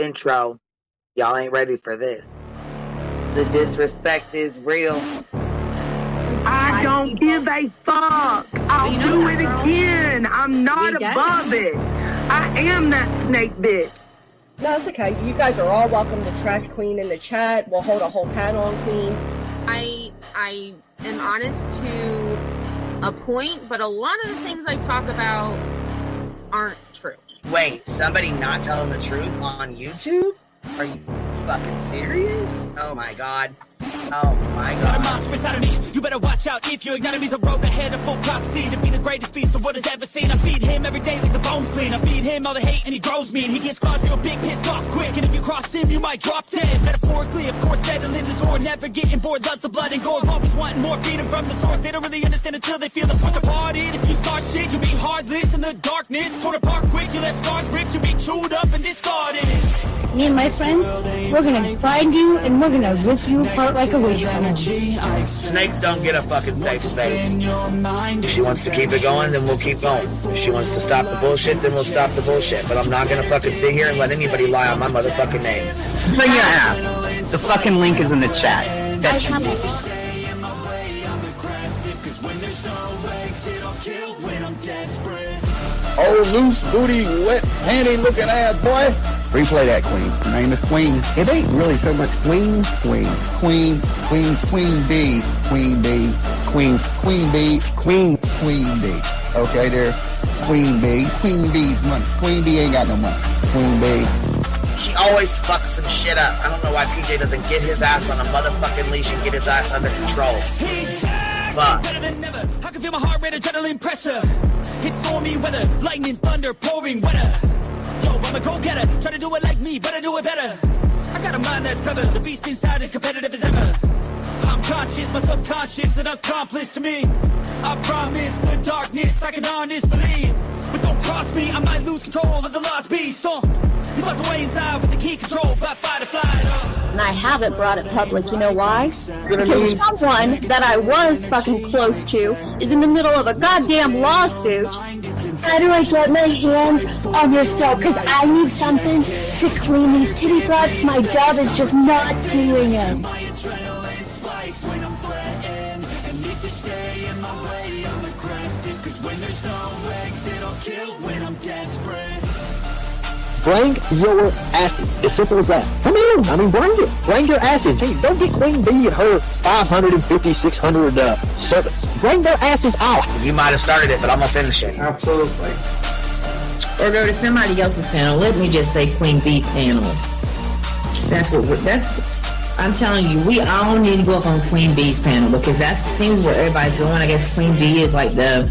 intro. Y'all ain't ready for this. The disrespect is real. I don't give a fuck. I'll do it again. I'm not above it. I am that snake bitch. No, it's okay. You guys are all welcome to trash Queen in the chat. We'll hold a whole panel on Queen. I am honest to a point, but a lot of the things I talk about aren't true. Wait, somebody not telling the truth on YouTube? Are you fucking serious? Oh my god. Oh my god. Got a monster inside of me. You better watch out if your enemy's a road ahead of full prophecy to be the greatest beast the world has ever seen. I feed him every day like the bones clean. I feed him all the hate and he grows me. And he gets claws real big, pissed off quick. And if you cross him, you might drop dead. Metaphorically, of course, settling this war. Never getting bored, loves the blood and gore. Always wanting more freedom from the source. They don't really understand until they feel the fourth departed. If you start shit, you'll be heartless in the darkness. Torn apart quick, you left scars ripped. You'll be chewed up and discarded. Me and my friends, we're gonna find you and we're gonna rip you apart like a wasteland. Snakes don't get a fucking safe space. If she wants to keep it going, then we'll keep going. If she wants to stop the bullshit, then we'll stop the bullshit. But I'm not gonna fucking sit here and let anybody lie on my motherfucking name. Bring your ass. The fucking link is in the chat. I comment. Oh, loose booty, wet panty looking ass boy. Replay that, Queen. Her name is Queen. It ain't really so much Queen. Queen B. Queen B. Queen B. Okay, there. Queen B. Queen B's money. Queen B ain't got no money. Queen B. She always fucks some shit up. I don't know why PJ doesn't get his ass on a motherfucking leash and get his ass under control. Fuck. Better than never. I can feel my heart rate, adrenaline pressure. It's stormy weather, lightning, thunder, pouring weather. Yo, I'm a go-getter. Try to do it like me, but I do it better. I got a mind that's clever. The beast inside is competitive as ever. I'm conscious, my subconscious, an accomplice to me. I promise the darkness, I can honest believe. But don't cross me, I might lose control of the lost beast. So, he's locked away inside with the key control by fight or flight. And I haven't brought it public, you know why? Because someone that I was fucking close to is in the middle of a goddamn lawsuit. How do I get my hands on your soap? Because I need something to clean these titty frogs. My job is just not doing it. Bring your asses. As simple as that. Come in. I mean, bring it. Bring your asses. Hey, don't get Queen B her 550, 600 servants. Bring their asses out. You might have started it, but I'm gonna finish it. Absolutely. Or go to somebody else's panel. Let me just say Queen B's panel. I'm telling you, we all need to go up on Queen B's panel because that seems where everybody's going. I guess Queen B is like the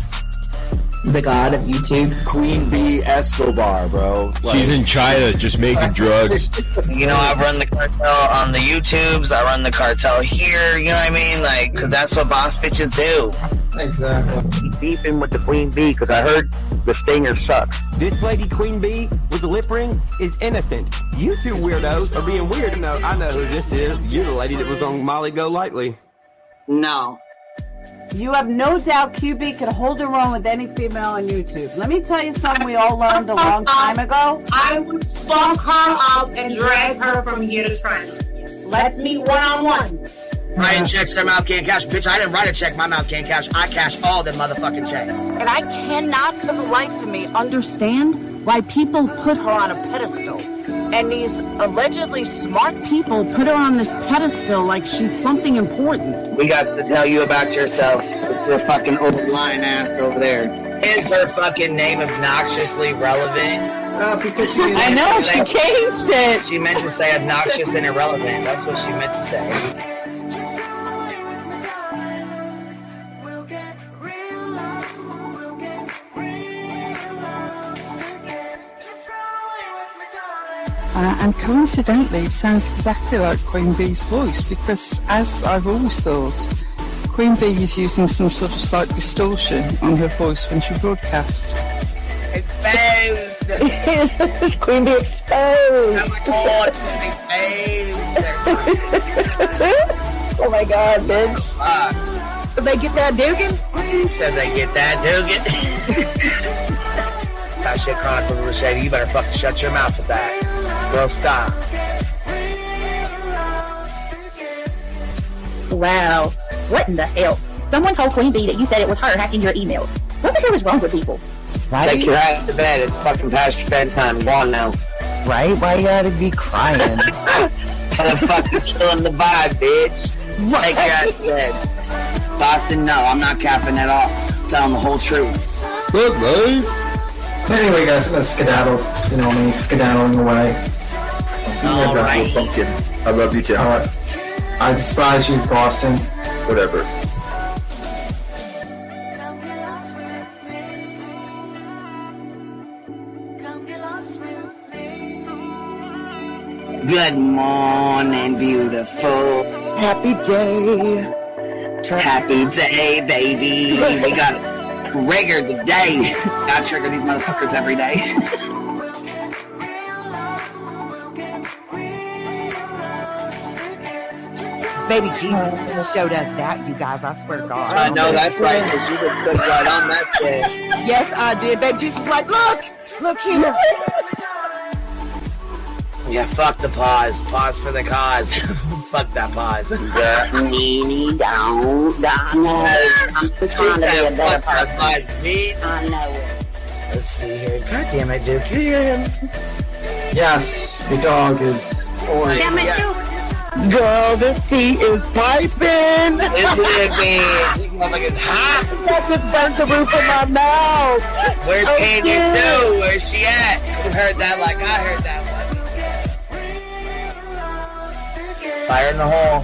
god of YouTube. Queen B Escobar, bro. Like, she's in China just making drugs. You know, I run the cartel on the YouTubes. I run the cartel here. You know what I mean? Like, because that's what boss bitches do. Exactly. Beefing with the Queen B because I heard the stinger sucks. This lady Queen B with the lip ring is innocent. You two weirdos are being weird. No, I know who this is. You're the lady that was on Molly Go Lightly. No. You have no doubt QB could hold her own with any female on YouTube. Let me tell you something we all learned a long time ago. I would fuck her up and drag her from here to China. Let's meet one-on-one. Writing checks their mouth can't cash. Bitch, I didn't write a check my mouth can't cash. I cash all them motherfucking checks. And I cannot for the life of me understand why people put her on a pedestal. And these allegedly smart people put her on this pedestal like she's something important. We got to tell you about yourself. It's your fucking old lying ass over there. Is her fucking name obnoxiously relevant? Because I know, she changed it. She meant to say obnoxious and irrelevant. That's what she meant to say. And coincidentally, it sounds exactly like Queen Bee's voice because, as I've always thought, Queen Bee is using some sort of slight distortion on her voice when she broadcasts. Exposed! Queen Bee exposed! Oh my god, exposed! Oh my god, bitch. Did they get that Dugan? Did they get that Dugan? That shit chronicles of the shady. You better fucking shut your mouth with that. Well, stop. Wow. What in the hell? Someone told Queen Bee that you said it was her hacking your emails. What the hell is wrong with people? Right? Take your ass to bed. It's fucking past your bedtime. Go on now. Right? Why you gotta be crying? Motherfucking killing the vibe, bitch. Take your ass to bed. Boston, no, I'm not capping at all. I'm telling the whole truth. Look, babe. Anyway, guys, I'm gonna skedaddle. You know me, skedaddling away. See you All guys. right. Pumpkin. I love you too. Alright. I despise you, Boston. Whatever. Good morning, beautiful. Happy day. Happy day, baby. We got trigger today. I trigger these motherfuckers every day. Baby Jesus showed us that, you guys. I swear to God. I know that's right, because you just put right on that shit. Yes, I did. Baby Jesus like, look here. Yeah, fuck the pause. Pause for the cause. Fuck that pause. I'm just trying to be a better person. I know it. Let's see here. God damn it, Duke. You hear him? Yes, your dog is. Damn it, Duke. Girl, this tea is piping. Isn't it, man? This motherfucker's hot. That just burnt the roof of my mouth. Where's Candy Sue? Where's she at? You heard that like I heard that one. Fire in the hole.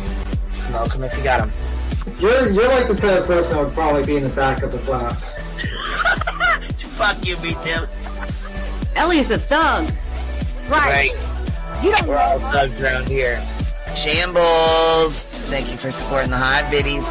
Smoke him if you got him. You're like the type of person that would probably be in the back of the class. Fuck you, me Tim. Ellie's a thug. Right. You don't We're all thugs around here. Shambles. Thank you for supporting the hot biddies.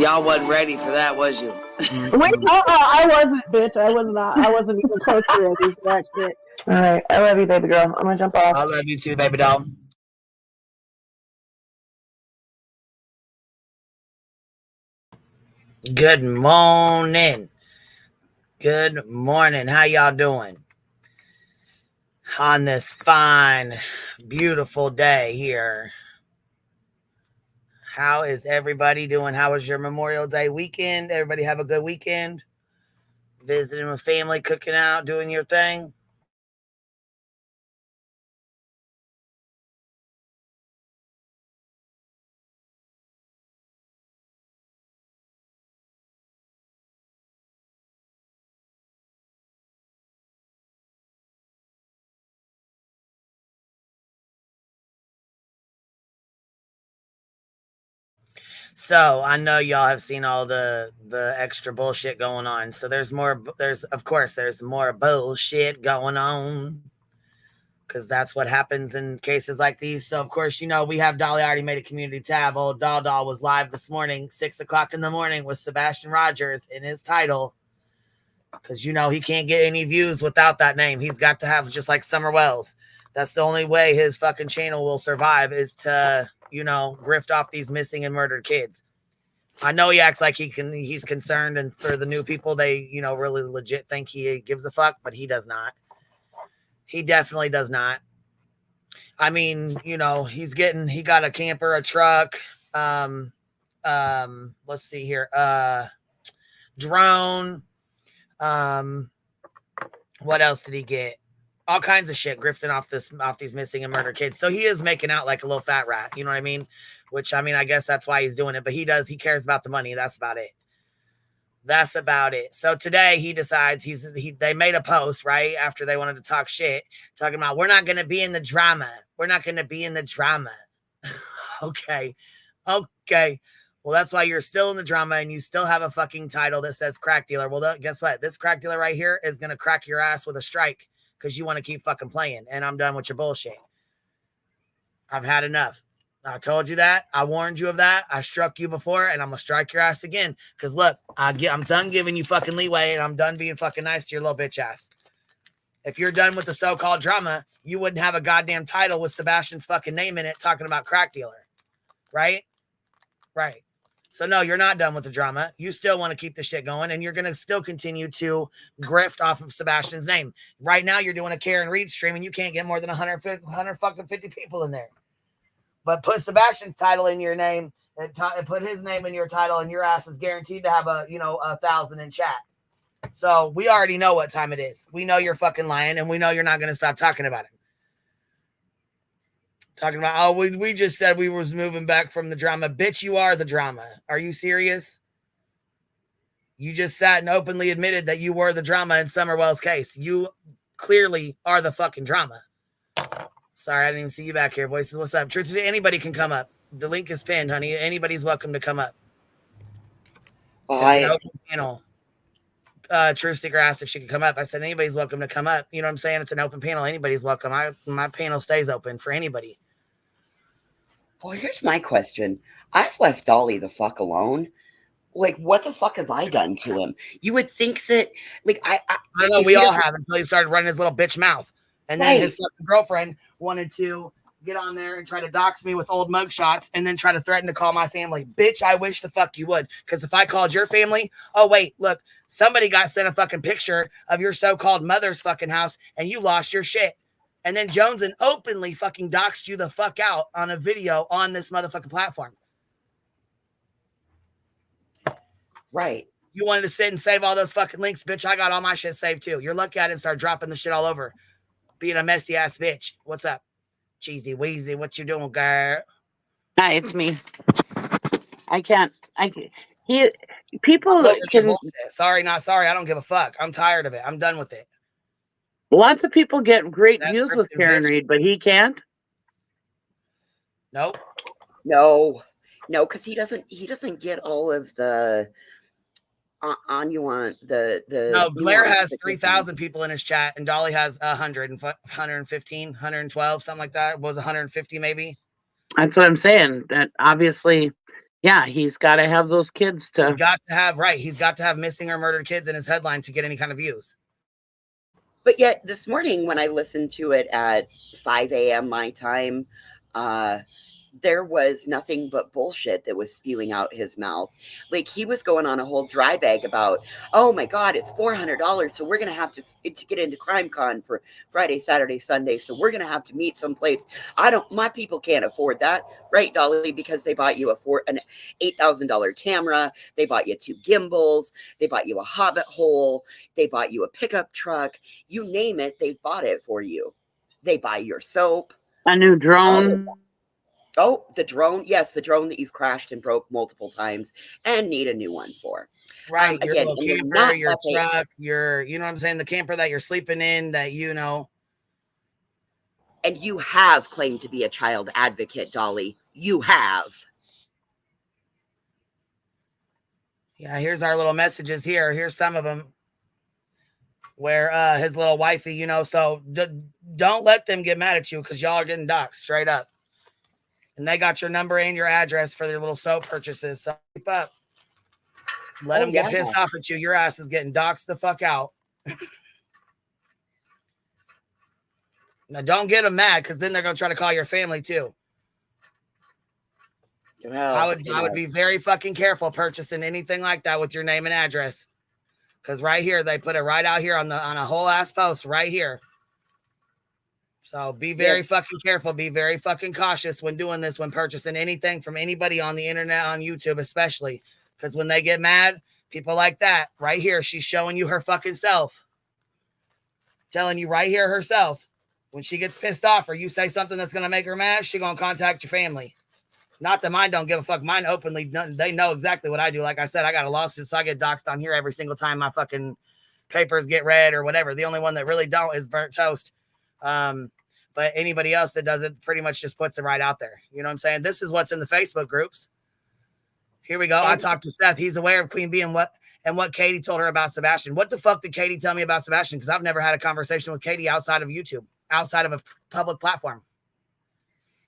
Y'all wasn't ready for that, was you? Wait, I wasn't, bitch. I was not. I wasn't even close to ready for that shit. Alright, I love you, baby girl. I'm gonna jump off. I love you too, baby doll. Good morning. Good morning. How y'all doing? On this fine, beautiful day here. How is everybody doing? How was your Memorial Day weekend? Everybody have a good weekend? Visiting with family, cooking out, doing your thing? So I know y'all have seen all the extra bullshit going on. So there's more bullshit going on, because that's what happens in cases like these. So of course, you know, we have Dolly already made a community tab. Old Doll was live this morning, 6 o'clock in the morning, with Sebastian Rogers in his title, because you know he can't get any views without that name. He's got to have, just like Summer Wells. That's the only way his fucking channel will survive, is to, you know, grift off these missing and murdered kids. I know he acts like he's concerned, and for the new people, they, you know, really legit think he gives a fuck, but he does not. He definitely does not. I mean, you know, he got a camper, a truck, let's see here, drone, what else did he get? All kinds of shit, grifting off these missing and murdered kids. So he is making out like a little fat rat, you know what I mean? Which, I mean, I guess that's why he's doing it, but he cares about the money. That's about it. That's about it. So today he decides they made a post right after they wanted to talk shit, talking about, we're not going to be in the drama. We're not going to be in the drama. Okay. Well, that's why you're still in the drama, and you still have a fucking title that says crack dealer. Well, guess what? This crack dealer right here is going to crack your ass with a strike, because you want to keep fucking playing, and I'm done with your bullshit. I've had enough. I told you that. I warned you of that. I struck you before, and I'm going to strike your ass again. Because look, I'm done giving you fucking leeway, and I'm done being fucking nice to your little bitch ass. If you're done with the so-called drama, you wouldn't have a goddamn title with Sebastian's fucking name in it talking about crack dealer. Right? Right. So no, you're not done with the drama. You still want to keep the shit going, and you're going to still continue to grift off of Sebastian's name. Right now, you're doing a Karen Reed stream, and you can't get more than 150 people in there. But put Sebastian's title in your name, and put his name in your title, and your ass is guaranteed to have 1,000 in chat. So we already know what time it is. We know you're fucking lying, and we know you're not going to stop talking about it. Talking about, we just said we was moving back from the drama. Bitch, you are the drama. Are you serious? You just sat and openly admitted that you were the drama in Summerwell's case. You clearly are the fucking drama. Sorry, I didn't even see you back here. Voices, what's up? Truth, anybody can come up. The link is pinned, honey. Anybody's welcome to come up. It's an open panel. Truth Seeker asked if she could come up. I said, anybody's welcome to come up. You know what I'm saying? It's an open panel. Anybody's welcome. My panel stays open for anybody. Well, here's my question. I've left Dolly the fuck alone. Like, what the fuck have I done to him? You would think that, like, I know we all have until he started running his little bitch mouth. And then his girlfriend wanted to get on there and try to dox me with old mugshots and then try to threaten to call my family. Bitch, I wish the fuck you would. Because if I called your family, oh, wait, look, somebody got sent a fucking picture of your so-called mother's fucking house and you lost your shit. And then Jones and openly fucking doxed you the fuck out on a video on this motherfucking platform. Right. You wanted to sit and save all those fucking links, bitch. I got all my shit saved too. You're lucky I didn't start dropping the shit all over. Being a messy ass bitch. What's up? Cheesy Weezy, what you doing, girl? Hi, it's me. People can. Sorry, not sorry. I don't give a fuck. I'm tired of it. I'm done with it. Lots of people get great views with Karen Reed, but he can't. Nope. No, because he doesn't get all of the No, Blair has 3,000 people in his chat, and Dolly has 100, 115, 112, something like that. It was 150 maybe. That's what I'm saying. That obviously, yeah, he's got to have those kids to. He's got to have missing or murdered kids in his headline to get any kind of views. But yet this morning when I listened to it at 5 a.m. my time, there was nothing but bullshit that was spewing out his mouth. Like, he was going on a whole dry bag about, oh my God, it's $400. So we're going to have to get into CrimeCon for Friday, Saturday, Sunday. So we're going to have to meet someplace. My people can't afford that. Right, Dolly? Because they bought you an $8,000 camera. They bought you 2 gimbals. They bought you a Hobbit hole. They bought you a pickup truck. You name it, they've bought it for you. They buy your soap. A new drone. Oh, the drone. Yes, the drone that you've crashed and broke multiple times and need a new one for. Right. Your little camper, your truck, you know what I'm saying? The camper that you're sleeping in that, And you have claimed to be a child advocate, Dolly. You have. Yeah, here's our little messages here. Here's some of them where his little wifey, so don't let them get mad at you because y'all are getting doxxed straight up. And they got your number and your address for their little soap purchases. So keep up. Let them get pissed off at you. Your ass is getting doxxed the fuck out. Now, don't get them mad because then they're going to try to call your family too. Well, I would be very fucking careful purchasing anything like that with your name and address. Because right here, they put it right out here on a whole ass post right here. So be very fucking careful. Be very fucking cautious when doing this, when purchasing anything from anybody on the internet, on YouTube especially. Because when they get mad, people like that, right here, she's showing you her fucking self. Telling you right here herself. When she gets pissed off or you say something that's going to make her mad, she's going to contact your family. Not that mine don't give a fuck. Mine openly, they know exactly what I do. Like I said, I got a lawsuit, so I get doxxed on here every single time my fucking papers get read or whatever. The only one that really don't is Burnt Toast. But anybody else that does it pretty much just puts it right out there. You know what I'm saying? This is what's in the Facebook groups. Here we go. I talked to Seth. He's aware of Queen Bee and what Katie told her about Sebastian. What the fuck did Katie tell me about Sebastian? Because I've never had a conversation with Katie outside of YouTube, outside of a public platform.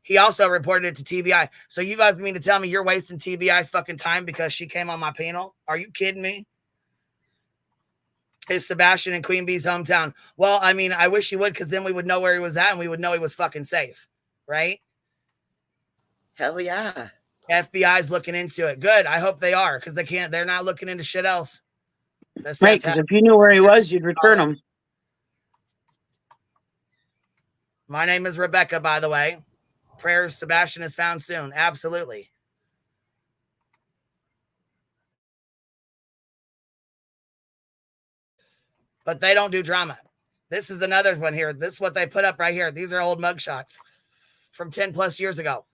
He also reported it to TBI. So you guys mean to tell me you're wasting TBI's fucking time because she came on my panel? Are you kidding me? Is Sebastian in Queen Bee's hometown? Well, I mean, I wish he would, because then we would know where he was at and we would know he was fucking safe, right? Hell yeah. FBI's looking into it. Good. I hope they are, because they're not looking into shit else. Right, because if you knew where he was, you'd return him. My name is Rebecca, by the way. Prayers Sebastian is found soon. Absolutely. But they don't do drama. This is another one here. This is what they put up right here. These are old mugshots from 10 plus years ago.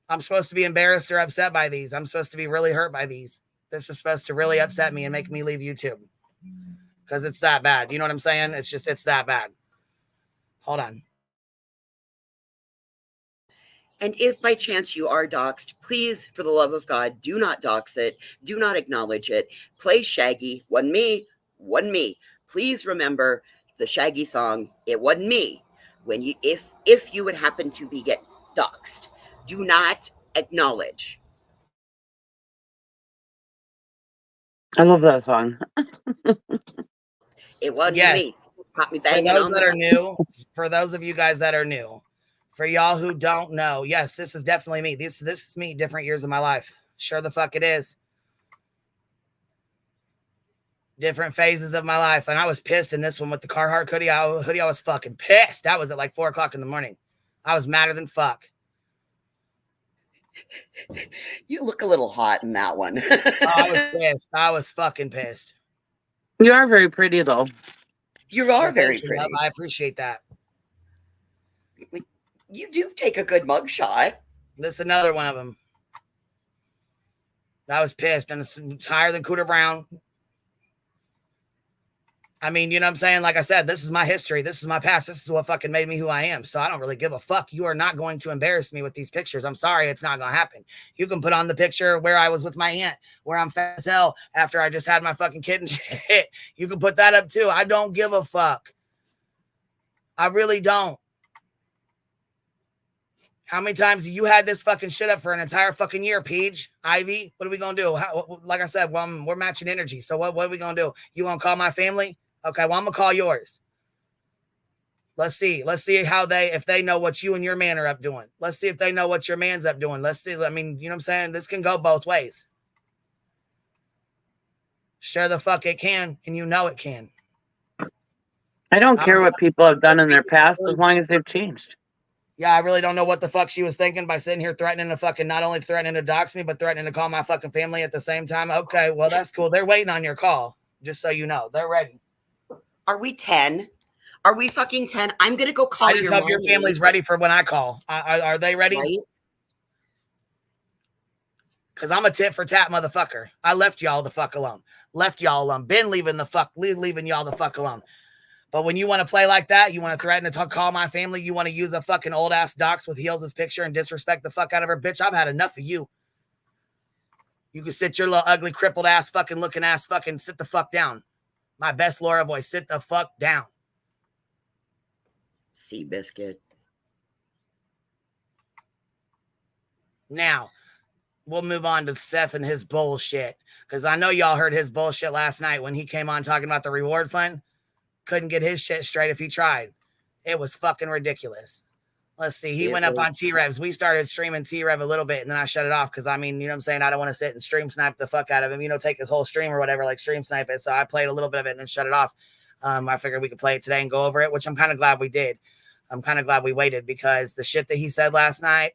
I'm supposed to be embarrassed or upset by these. I'm supposed to be really hurt by these. This is supposed to really upset me and make me leave YouTube. Because it's that bad. You know what I'm saying? It's that bad. Hold on. And if by chance you are doxxed, please, for the love of God, do not dox it. Do not acknowledge it. Play Shaggy. Wasn't me. Wasn't me. Please remember the Shaggy song. It wasn't me. When you, if you would happen to get doxxed, do not acknowledge. I love that song. It wasn't me. Caught me banging for those that are new, for those of you guys that are new, for y'all who don't know, yes, this is definitely me. This is me, different years of my life. Sure the fuck it is. Different phases of my life. And I was pissed in this one with the Carhartt hoodie. I was fucking pissed. That was at like 4 o'clock in the morning. I was madder than fuck. You look a little hot in that one. I was pissed. I was fucking pissed. You are very pretty, though. You are very pretty. I appreciate that. You do take a good mugshot. This is another one of them. I was pissed, and it's higher than Cooter Brown. I mean, you know what I'm saying? Like I said, this is my history. This is my past. This is what fucking made me who I am. So I don't really give a fuck. You are not going to embarrass me with these pictures. I'm sorry. It's not going to happen. You can put on the picture where I was with my aunt, where I'm fat as hell after I just had my fucking kid and shit. You can put that up too. I don't give a fuck. I really don't. How many times you had this fucking shit up for an entire fucking year, Peach? Ivy? What are we going to do? Like I said, well, we're matching energy. So what are we going to do? You going to call my family? Okay, well, I'm going to call yours. Let's see. Let's see if they know what you and your man are up doing. Let's see if they know what your man's up doing. Let's see. I mean, you know what I'm saying? This can go both ways. Sure the fuck it can, and you know it can. I don't care what people have done in their past as long as they've changed. Yeah, I really don't know what the fuck she was thinking by sitting here threatening to fucking, not only threatening to dox me, but threatening to call my fucking family at the same time. Okay, well, that's cool. They're waiting on your call, just so you know. They're ready. Are we 10? Are we fucking 10? I'm going to go call your mom. I just hope your family's ready for when I call. Are they ready? Because I'm a tit for tat motherfucker. I left y'all the fuck alone. Left y'all alone. Been leaving y'all the fuck alone. But when you want to play like that, you want to threaten to call my family, you want to use a fucking old ass dox with Heels' picture and disrespect the fuck out of her, bitch, I've had enough of you. You can sit your little ugly, crippled ass, fucking looking ass, fucking sit the fuck down. My best Laura voice, sit the fuck down. Seabiscuit. Now, we'll move on to Seth and his bullshit. Because I know y'all heard his bullshit last night when he came on talking about the reward fund. Couldn't get his shit straight if he tried. It was fucking ridiculous. Let's see. He went up on T-Revs. We started streaming T-Rev a little bit, and then I shut it off because, I mean, you know what I'm saying? I don't want to sit and stream snipe the fuck out of him. You know, take his whole stream or whatever, like stream snipe it. So I played a little bit of it and then shut it off. I figured we could play it today and go over it, which I'm kind of glad we did. I'm kind of glad we waited because the shit that he said last night,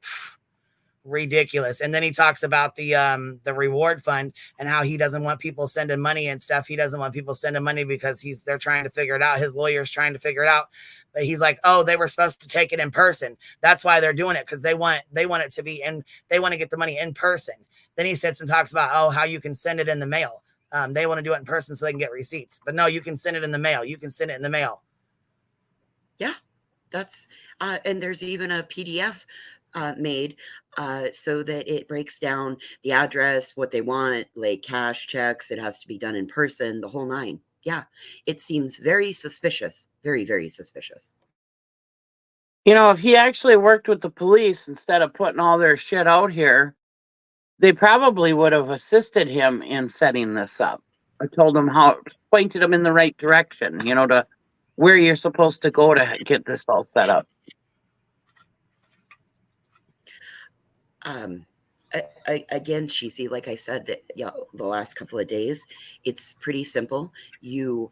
ridiculous. And then he talks about the reward fund and how he doesn't want people sending money and stuff. He doesn't want people sending money because they're trying to figure it out. His lawyer's trying to figure it out. But he's like, oh, they were supposed to take it in person. That's why they're doing it, because they want it to be in, they want to get the money in person. Then he sits and talks about, oh, how you can send it in the mail. They want to do it in person so they can get receipts. But no, you can send it in the mail. You can send it in the mail. Yeah, that's and there's even a PDF made so that it breaks down the address, what they want, like cash, checks. It has to be done in person, the whole nine. Yeah, it seems very suspicious. Very, very suspicious. You know, if he actually worked with the police instead of putting all their shit out here, they probably would have assisted him in setting this up. I told them pointed them in the right direction, to where you're supposed to go to get this all set up. Again, Cheesy, like I said, that the last couple of days, it's pretty simple. You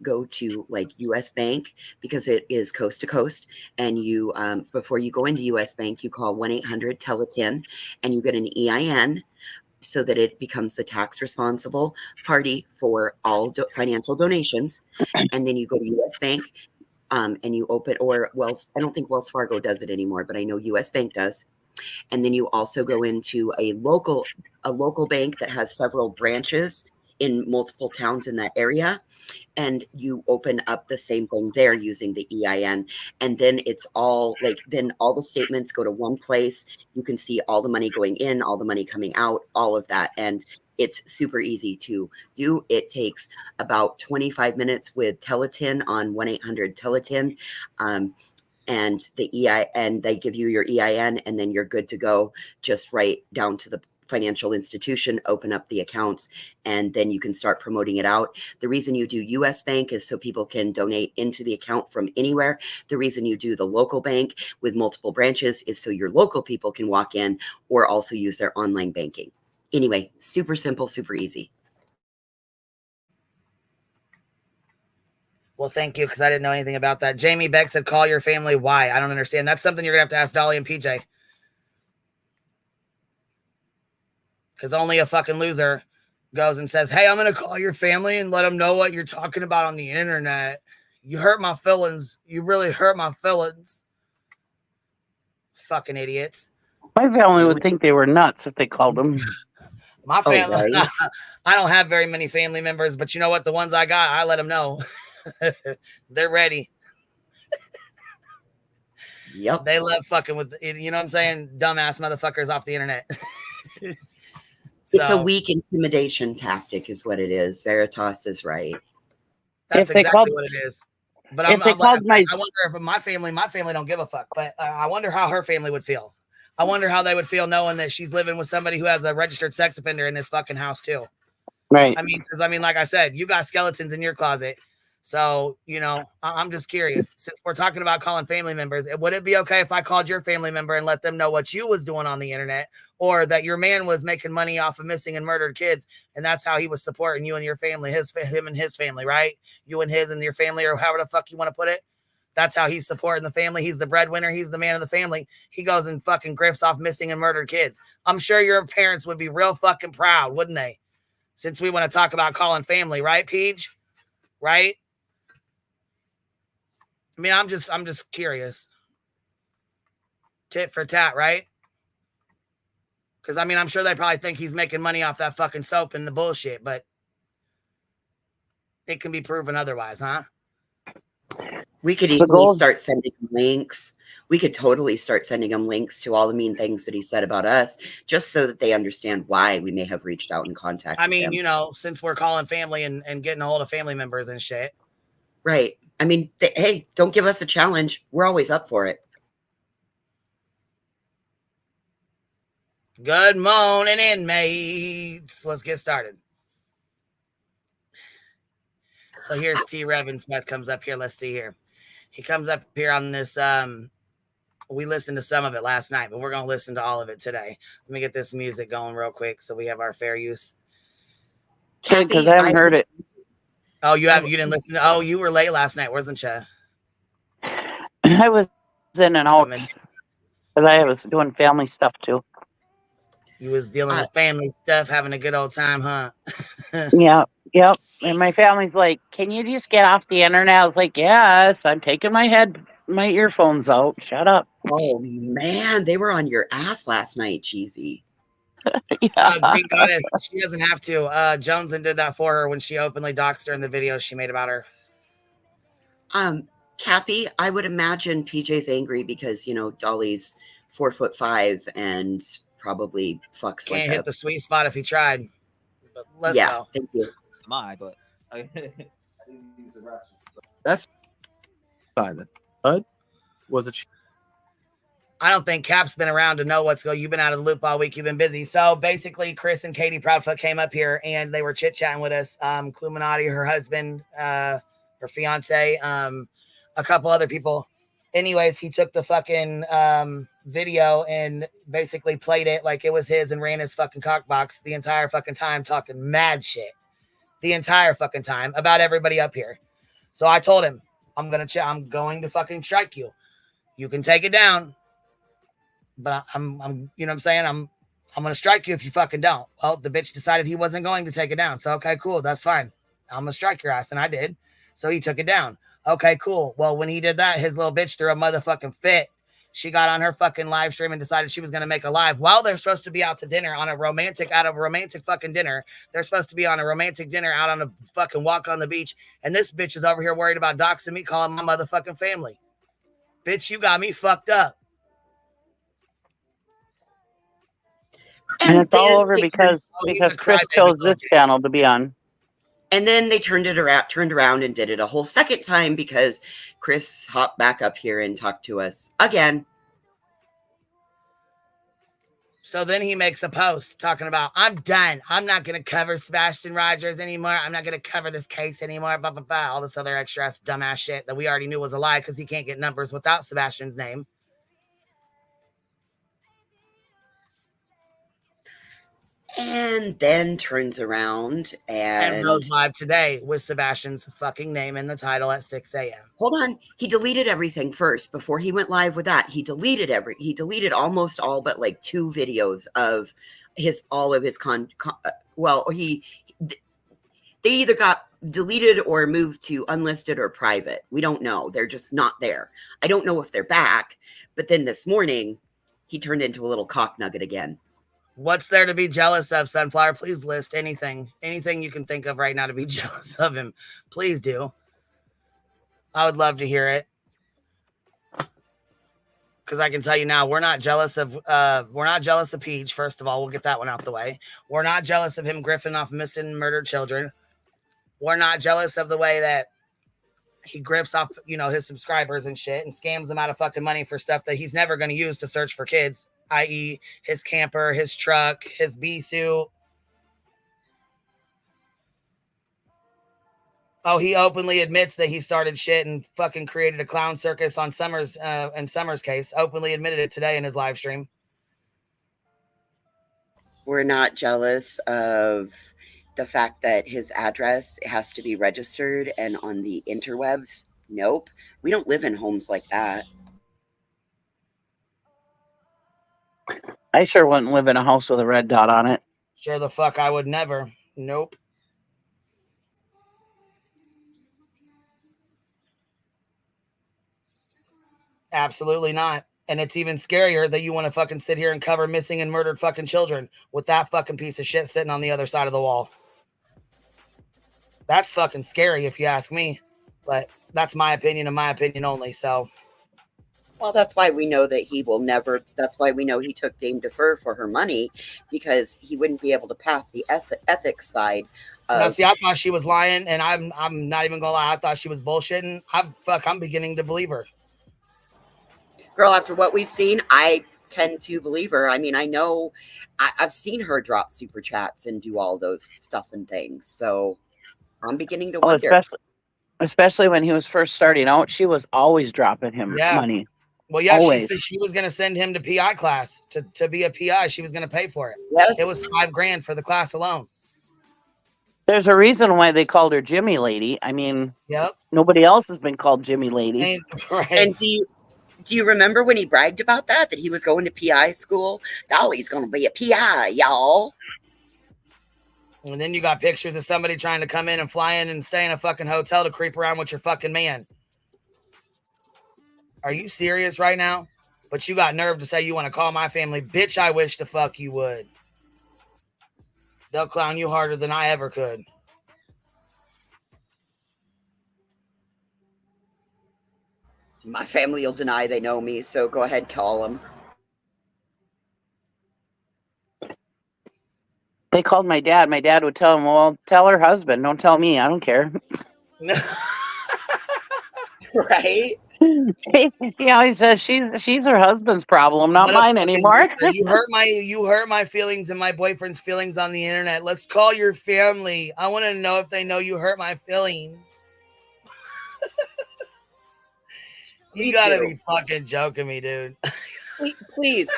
go to like US Bank because it is coast to coast, and you before you go into US Bank, you call 1-800-TEL-A-10, and you get an EIN so that it becomes the tax responsible party for all financial donations, and then you go to US Bank. And you open, or I don't think Wells Fargo does it anymore, but I know US Bank does. And then you also go into a local bank that has several branches in multiple towns in that area, and you open up the same thing there using the EIN. And then it's all then all the statements go to one place. You can see all the money going in, all the money coming out, all of that. And it's super easy to do. It takes about 25 minutes with TEL-A-10 on 1-800-TEL-A-10. And they give you your EIN, and then you're good to go. Just write down to the financial institution, open up the accounts, and then you can start promoting it out. The reason you do US Bank is so people can donate into the account from anywhere. The reason you do the local bank with multiple branches is so your local people can walk in or also use their online banking. Anyway, super simple, super easy. Well, thank you, because I didn't know anything about that. Jamie Beck said, call your family. Why? I don't understand. That's something you're going to have to ask Dolly and PJ. Because only a fucking loser goes and says, hey, I'm going to call your family and let them know what you're talking about on the internet. You hurt my feelings. You really hurt my feelings. Fucking idiots. My family would think they were nuts if they called them. My family, I don't have very many family members, but you know what? The ones I got, I let them know. They're ready. Yep. They love fucking with, you know what I'm saying? Dumbass motherfuckers off the internet. It's a weak intimidation tactic is what it is. Veritas is right. That's exactly what it is. But I wonder if my family don't give a fuck. But I wonder how her family would feel. I wonder how they would feel knowing that she's living with somebody who has a registered sex offender in this fucking house too. Right. I mean, because like I said, you got skeletons in your closet. So, I'm just curious. Since we're talking about calling family members, would it be okay if I called your family member and let them know what you was doing on the internet, or that your man was making money off of missing and murdered kids, and that's how he was supporting you and your family, him and his family, right? You and his and your family, or however the fuck you want to put it. That's how he's supporting the family. He's the breadwinner. He's the man of the family. He goes and fucking grifts off missing and murdered kids. I'm sure your parents would be real fucking proud, wouldn't they? Since we want to talk about calling family, right, Peach? Right? I mean, I'm just curious. Tit for tat, right? Because, I mean, I'm sure they probably think he's making money off that fucking soap and the bullshit, but it can be proven otherwise, huh? We could easily start sending links. We could totally start sending them links to all the mean things that he said about us, just so that they understand why we may have reached out and contacted them. Since we're calling family and getting a hold of family members and shit. Right. I mean, hey, don't give us a challenge. We're always up for it. Good morning, inmates. Let's get started. So here's T. Rev and Seth comes up here. Let's see here. He comes up here on this. We listened to some of it last night, but we're going to listen to all of it today. Let me get this music going real quick so we have our fair use. Because I haven't heard it. Oh, you didn't listen to, oh, you were late last night, wasn't you? I was in and out. But I was doing family stuff too. You was dealing with family stuff, having a good old time, huh? Yep. And my family's like, can you just get off the internet? I was like, yes, I'm taking my earphones out. Shut up. Oh, man. They were on your ass last night, Cheesy. Green Goddess, she doesn't have to. Joneson did that for her when she openly doxed her in the video she made about her. Cappy, I would imagine PJ's angry because, Dolly's 4'5" and probably fucks Can't hit the sweet spot if he tried. But let's go. Thank you. But that's fine then. Bud was a I don't think Cap's been around to know what's going. You've been out of the loop all week. You've been busy. So basically, Chris and Katie Proudfoot came up here and they were chit chatting with us. Cluminati, her husband, her fiance, a couple other people. Anyways, he took the fucking video and basically played it like it was his and ran his fucking cockbox the entire fucking time, talking mad shit the entire fucking time about everybody up here. So I told him, I'm going to fucking strike you. You can take it down. But I'm, you know what I'm saying? I'm going to strike you if you fucking don't. Well, the bitch decided he wasn't going to take it down. So, okay, cool. That's fine. I'm going to strike your ass. And I did. So he took it down. Okay, cool. Well, when he did that, his little bitch threw a motherfucking fit. She got on her fucking live stream and decided she was going to make a live while they're supposed to be out to dinner on a romantic fucking dinner. They're supposed to be on a romantic dinner out on a fucking walk on the beach. And this bitch is over here worried about doxing me, calling my motherfucking family. Bitch, you got me fucked up. And it's all over because Chris chose this channel to be on. And then they turned around and did it a whole second time because Chris hopped back up here and talked to us again. So then he makes a post talking about, I'm done. I'm not going to cover Sebastian Rogers anymore. I'm not going to cover this case anymore. Blah, blah, blah. All this other extra ass dumbass shit that we already knew was a lie because he can't get numbers without Sebastian's name. And then turns around and goes live today with Sebastian's fucking name in the title at 6 a.m. Hold on. He deleted everything first before he went live with that. He deleted almost all but like 2 videos of all of his they either got deleted or moved to unlisted or private. We don't know. They're just not there. I don't know if they're back, but then this morning he turned into a little cock nugget again. What's there to be jealous of, Sunflower? Please list anything you can think of right now to be jealous of him. Please do. I would love to hear it. Because I can tell you now, we're not jealous of Peach. First of all, we'll get that one out the way. We're not jealous of him griffing off missing and murdered children. We're not jealous of the way that he grips off, his subscribers and shit and scams them out of fucking money for stuff that he's never going to use to search for kids, i.e. his camper, his truck, his bee suit. Oh, he openly admits that he started shit and fucking created a clown circus on Summers case. Openly admitted it today in his live stream. We're not jealous of the fact that his address has to be registered and on the interwebs. Nope. We don't live in homes like that. I sure wouldn't live in a house with a red dot on it. Sure the fuck I would never. Nope. Absolutely not. And it's even scarier that you want to fucking sit here and cover missing and murdered fucking children with that fucking piece of shit sitting on the other side of the wall. That's fucking scary if you ask me. But that's my opinion and my opinion only. So, well, that's why we know that he will never. That's why we know he took Dame Defer for her money, because he wouldn't be able to pass the ethics side. Now, see, I thought she was lying, and I'm not even gonna lie. I thought she was bullshitting. I'm beginning to believe her. Girl, after what we've seen, I tend to believe her. I mean, I know I've seen her drop super chats and do all those stuff and things. So I'm beginning to wonder. Especially when he was first starting out, she was always dropping him money. Well, yeah, always. She said she was going to send him to PI class to be a PI. She was going to pay for it. Yes. It was $5,000 for the class alone. There's a reason why they called her Jimmy Lady. I mean, nobody else has been called Jimmy Lady. And do you remember when he bragged about that he was going to PI school? Oh, he's going to be a PI, y'all. And then you got pictures of somebody trying to come in and fly in and stay in a fucking hotel to creep around with your fucking man. Are you serious right now? But you got nerve to say you want to call my family. Bitch, I wish the fuck you would. They'll clown you harder than I ever could. My family will deny they know me, so go ahead, call them. They called my dad. My dad would tell him, well, tell her husband. Don't tell me. I don't care. Right? He always says she's her husband's problem, not mine anymore. You hurt my feelings and my boyfriend's feelings on the internet. Let's call your family. I want to know if they know you hurt my feelings. You gotta be fucking joking me, dude. Please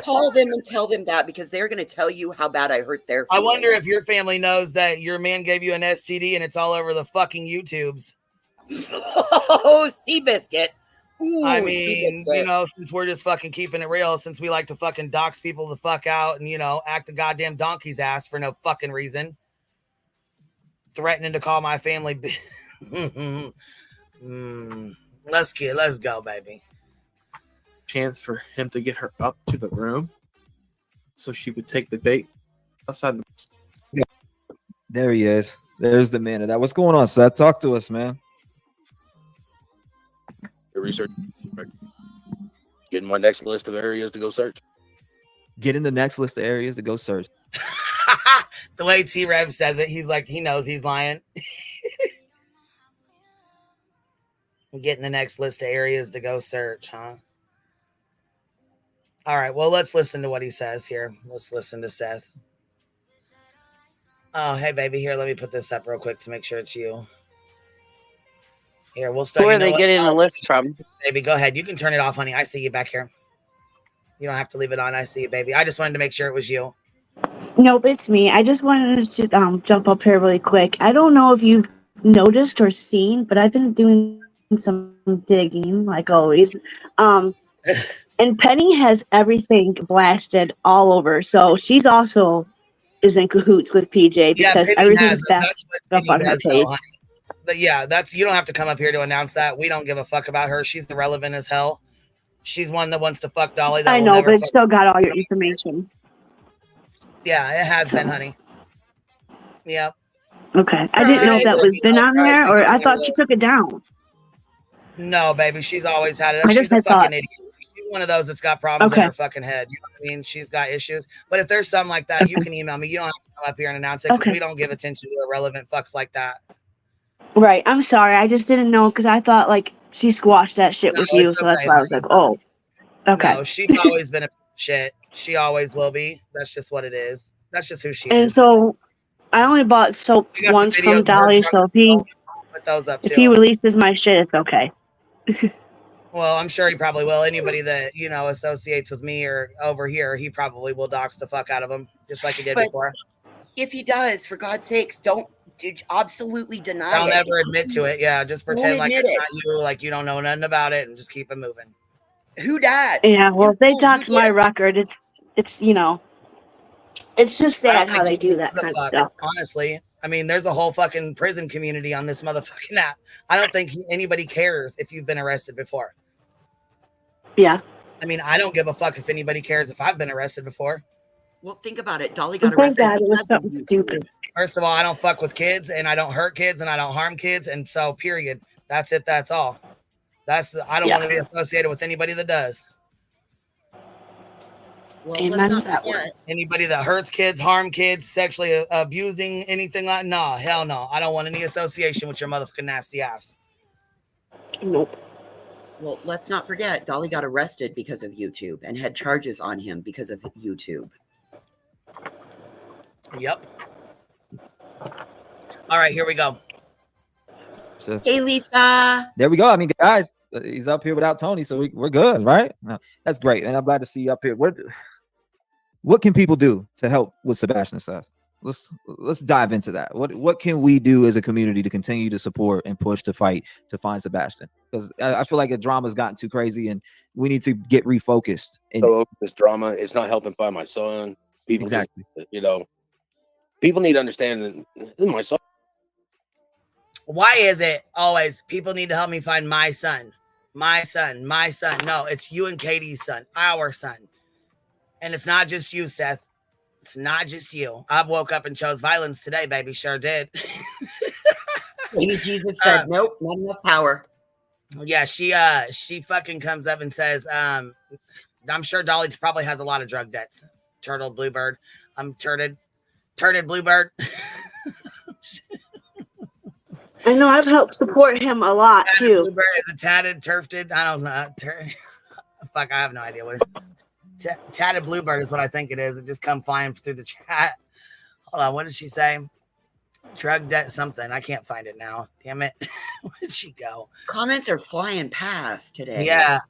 call them and tell them that, because they're going to tell you how bad I hurt their feelings. I wonder if your family knows that your man gave you an STD and it's all over the fucking YouTubes. Oh, Seabiscuit. Ooh, I mean, Seabiscuit. you know, since we're just fucking keeping it real, since we like to fucking dox people the fuck out and, you know, act a goddamn donkey's ass for no fucking reason. Threatening to call my family. Let's go, baby. Chance for him to get her up to the room so she would take the date outside. Yeah. There he is. There's the man of that. What's going on, Seth? Talk to us, man. The research. Getting my next list of areas to go search. Getting the next list of areas to go search. The way T-Rev says it, he's like, he knows he's lying. Getting the next list of areas to go search, huh? All right, well, let's listen to what he says here. Let's listen to Seth. Oh, hey, baby, here, let me put this up real quick to make sure it's you. Here, we'll start. Who are they getting the list from? Baby, go ahead. You can turn it off, honey. I see you back here. You don't have to leave it on. I see you, baby. I just wanted to make sure it was you. Nope, it's me. I just wanted to jump up here really quick. I don't know if you've noticed or seen, but I've been doing some digging, like always. And Penny has everything blasted all over. So she's also is in cahoots with PJ because everything's backed up on her page. But yeah, you don't have to come up here to announce that. We don't give a fuck about her. She's irrelevant as hell. She's one that wants to fuck Dolly. I know, but it's still got all your information. Yeah, it has been, honey. Yep. Okay. I didn't know if that was been on there, or I thought she took it down. No, baby, she's always had it. I She's just a had fucking thought. idiot. She's one of those that's got problems in her fucking head. You know what I mean? She's got issues. But if there's something like that, you can email me. You don't have to come up here and announce it because we don't give attention to irrelevant fucks like that. Right. I'm sorry. I just didn't know because I thought like she squashed that shit with you, so that's why I was like, oh. Okay. No, she's always been a shit. She always will be. That's just what it is. That's just who she And is. so I only bought soap once from Dolly, so if he releases my shit, it's okay. Well, I'm sure he probably will. Anybody that, you know, associates with me or over here, he probably will dox the fuck out of him, just like he did before. If he does, for God's sakes, don't absolutely deny it. Don't ever admit to it. Yeah, just pretend like it's admit not you, like you don't know nothing about it, and just keep it moving. Who died? Yeah, well, if they dox my record, it's you know, it's just sad how they do that kind of stuff. Honestly, I mean, there's a whole fucking prison community on this motherfucking app. I don't think anybody cares if you've been arrested before. Yeah. I mean, I don't give a fuck if anybody cares if I've been arrested before. Well, think about it. Dolly got Thank arrested. God it was something stupid. First of all, I don't fuck with kids, and I don't hurt kids, and I don't harm kids, and so period. That's it. That's all. I don't want to be associated with anybody that does. Well, Amen to that word. Anybody that hurts kids, harm kids, sexually abusing anything like hell no. I don't want any association with your motherfucking nasty ass. Nope. Well, let's not forget, Dolly got arrested because of YouTube and had charges on him because of YouTube. Yep. All right, here we go. Hey, Lisa. There we go. I mean, guys, he's up here without Tony, so we're good, right? No, that's great, and I'm glad to see you up here. What can people do to help with Sebastian Seth? Let's dive into that. What can we do as a community to continue to support and push to fight to find Sebastian? Because I feel like the drama's gotten too crazy, and we need to get refocused. So this drama is not helping find my son. People exactly. People need to understand that this is my son. Why is it always people need to help me find my son? My son, my son. No, it's you and Katie's son, our son. And it's not just you, Seth. It's not just you. I woke up and chose violence today, baby. Sure did. Baby Jesus said, nope, not enough power. Yeah, she fucking comes up and says, I'm sure Dolly probably has a lot of drug debts. Turtle, bluebird. Turted bluebird. I know I've helped support him a lot Tatted too. Bluebird, is it tatted, turfed? I don't know. Fuck, I have no idea what it is. Tatted Bluebird is what I think it is. It just come flying through the chat. Hold on, what did she say? Drug debt something. I can't find it now. Damn it. Where did she go? Comments are flying past today. Yeah.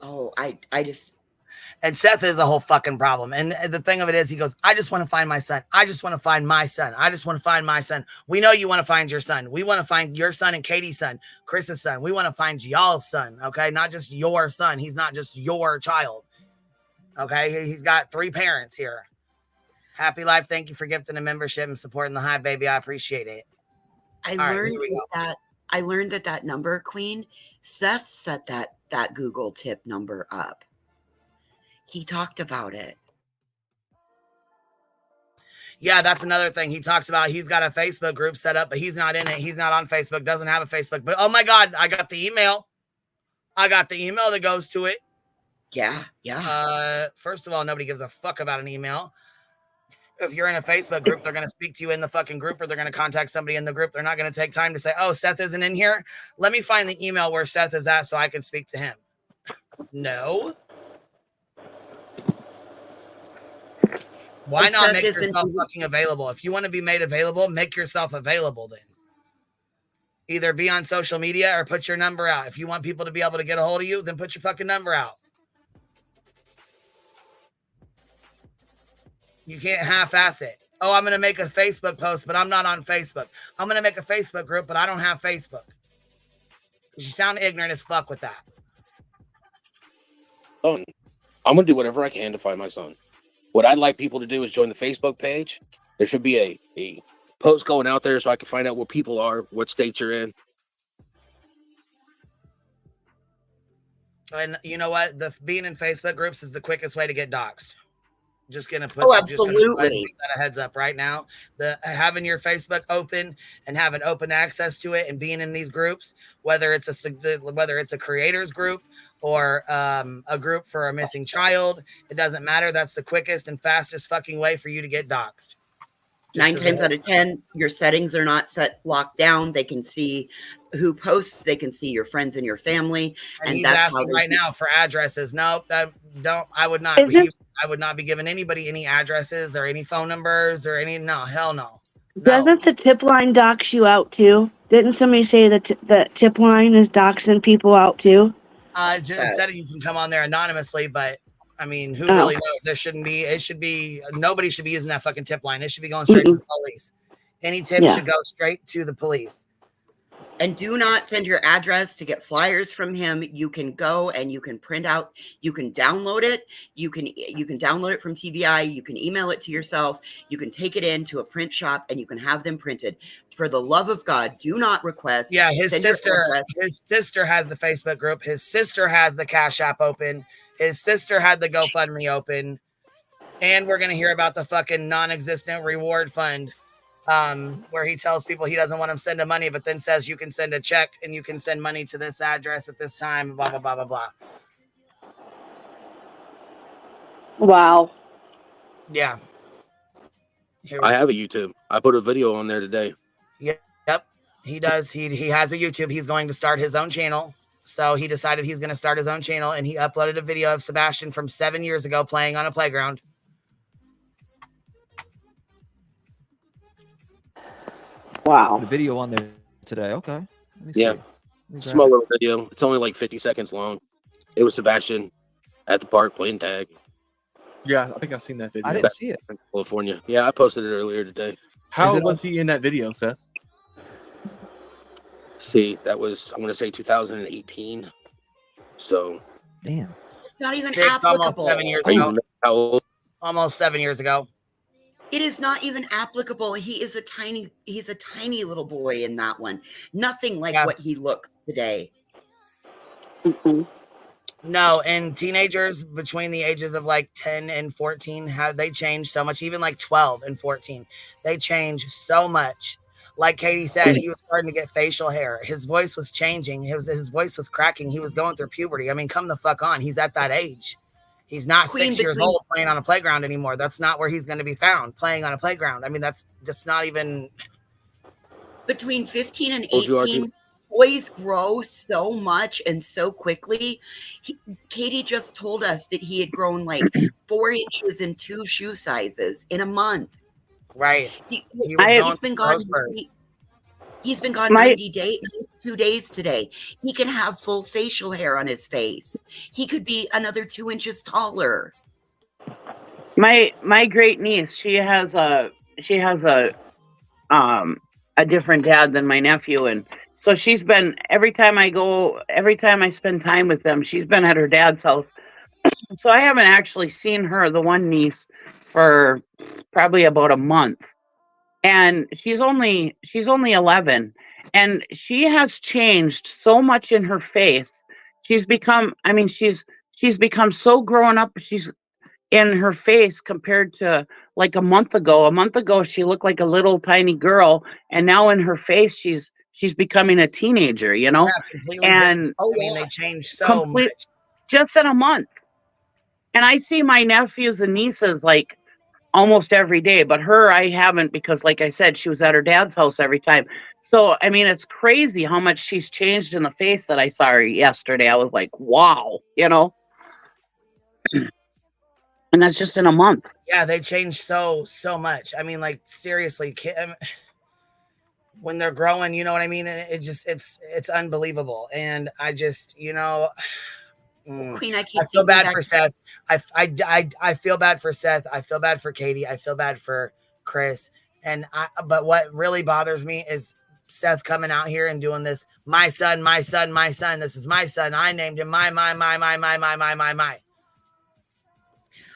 Oh, I just. And Seth is a whole fucking problem. And the thing of it is, he goes, I just want to find my son. I just want to find my son. I just want to find my son. We know you want to find your son. We want to find your son and Katie's son, Chris's son. We want to find y'all's son, okay? Not just your son. He's not just your child, okay? He's got 3 parents here. Happy life. Thank you for gifting a membership and supporting the Hive, baby. I appreciate it. I learned that number, Queen, Seth set that Google tip number up. He talked about it. Yeah, that's another thing. He talks about he's got a Facebook group set up, but he's not in it. He's not on Facebook, doesn't have a Facebook. But oh my God, I got the email. I got the email that goes to it. Yeah. First of all, nobody gives a fuck about an email. If you're in a Facebook group, they're going to speak to you in the fucking group, or they're going to contact somebody in the group. They're not going to take time to say, oh, Seth isn't in here. Let me find the email where Seth is at so I can speak to him. No. Why not make yourself fucking available? If you want to be made available, make yourself available then. Either be on social media or put your number out. If you want people to be able to get a hold of you, then put your fucking number out. You can't half-ass it. Oh, I'm going to make a Facebook post, but I'm not on Facebook. I'm going to make a Facebook group, but I don't have Facebook. You sound ignorant as fuck with that. Oh, I'm going to do whatever I can to find my son. What I'd like people to do is join the Facebook page. There should be a post going out there so I can find out where people are, what states you're in. And you know what? Being in Facebook groups is the quickest way to get doxxed. Just gonna put absolutely a heads up right now. Having your Facebook open and having open access to it and being in these groups, whether it's a creators group or a group for a missing child, it doesn't matter. That's the quickest and fastest fucking way for you to get doxxed. 9 times out of 10, your settings are not locked down. They can see who posts. They can see your friends and your family. And that's how right now for addresses. No, I would not. I would not be giving anybody any addresses or any phone numbers or any. No, hell no. Doesn't the tip line dox you out too? Didn't somebody say that the tip line is doxing people out too? Just said you can come on there anonymously, but I mean, who really knows? There shouldn't be. It should be. Nobody should be using that fucking tip line. It should be going straight to the police. Any tip should go straight to the police. And do not send your address to get flyers from him. You can go and you can print out. You can download it. You can download it from TBI. You can email it to yourself. You can take it into a print shop and you can have them printed. For the love of God, do not request. Yeah, his sister has the Facebook group. His sister has the Cash App open. His sister had the GoFundMe open. And we're going to hear about the fucking non-existent reward fund where he tells people he doesn't want them sending money, but then says you can send a check and you can send money to this address at this time, blah, blah, blah, blah, blah. Wow. Yeah. I have a YouTube. I put a video on there today. Yep. He does. He has a YouTube. He's going to start his own channel. So he decided he's going to start his own channel, and he uploaded a video of Sebastian from 7 years ago playing on a playground. Wow. The video on there today. Okay. Let me Yeah. Small little video. It's only like 50 seconds long. It was Sebastian at the park playing tag. Yeah, I think I've seen that video. I didn't see it. California. Yeah, I posted it earlier today. How was he in that video, Seth? See, that was, I'm going to say 2018. So. Damn. It's not even It's applicable. almost 7 years Are you ago. how old? Almost 7 years ago. It is not even applicable. He's a tiny little boy in that one. Nothing like what he looks today. No, and teenagers between the ages of like 10 and 14, they changed so much. Even like 12 and 14, they change so much. Like Katie said, he was starting to get facial hair. His voice was changing. His voice was cracking. He was going through puberty. I mean, come the fuck on. He's at that age. He's not Queen 6 years between- old playing on a playground anymore. That's not where he's going to be found, playing on a playground. I mean, that's just not even... Between 15 and Told you, Archie. 18, boys grow so much and so quickly. Katie just told us that he had grown like 4 inches and 2 shoe sizes in a month. Right. He's been gone. He's been gone 90 days, 2 days today. He can have full facial hair on his face. He could be another 2 inches taller. My great niece, she has a different dad than my nephew, and so she's been every time I spend time with them, she's been at her dad's house. So I haven't actually seen her, the one niece, for probably about a month. And she's only 11, and she has changed so much in her face. She's become so grown up. She's in her face compared to like a month ago. A month ago, she looked like a little tiny girl, and now in her face, she's becoming a teenager. You know, and I mean, they changed so much just in a month. And I see my nephews and nieces like almost every day, but her I haven't, because like I said, she was at her dad's house every time. So I mean, it's crazy how much she's changed in the face. That I saw her yesterday, I was like, wow, you know. And that's just in a month. Yeah, they changed so much. I mean, like, seriously, when they're growing, you know what I mean? It's unbelievable. And I just, you know, Queen, I feel bad for Seth. I feel bad for Seth. I feel bad for Katie. I feel bad for Chris. But what really bothers me is Seth coming out here and doing this. My son, my son, my son. This is my son. I named him my.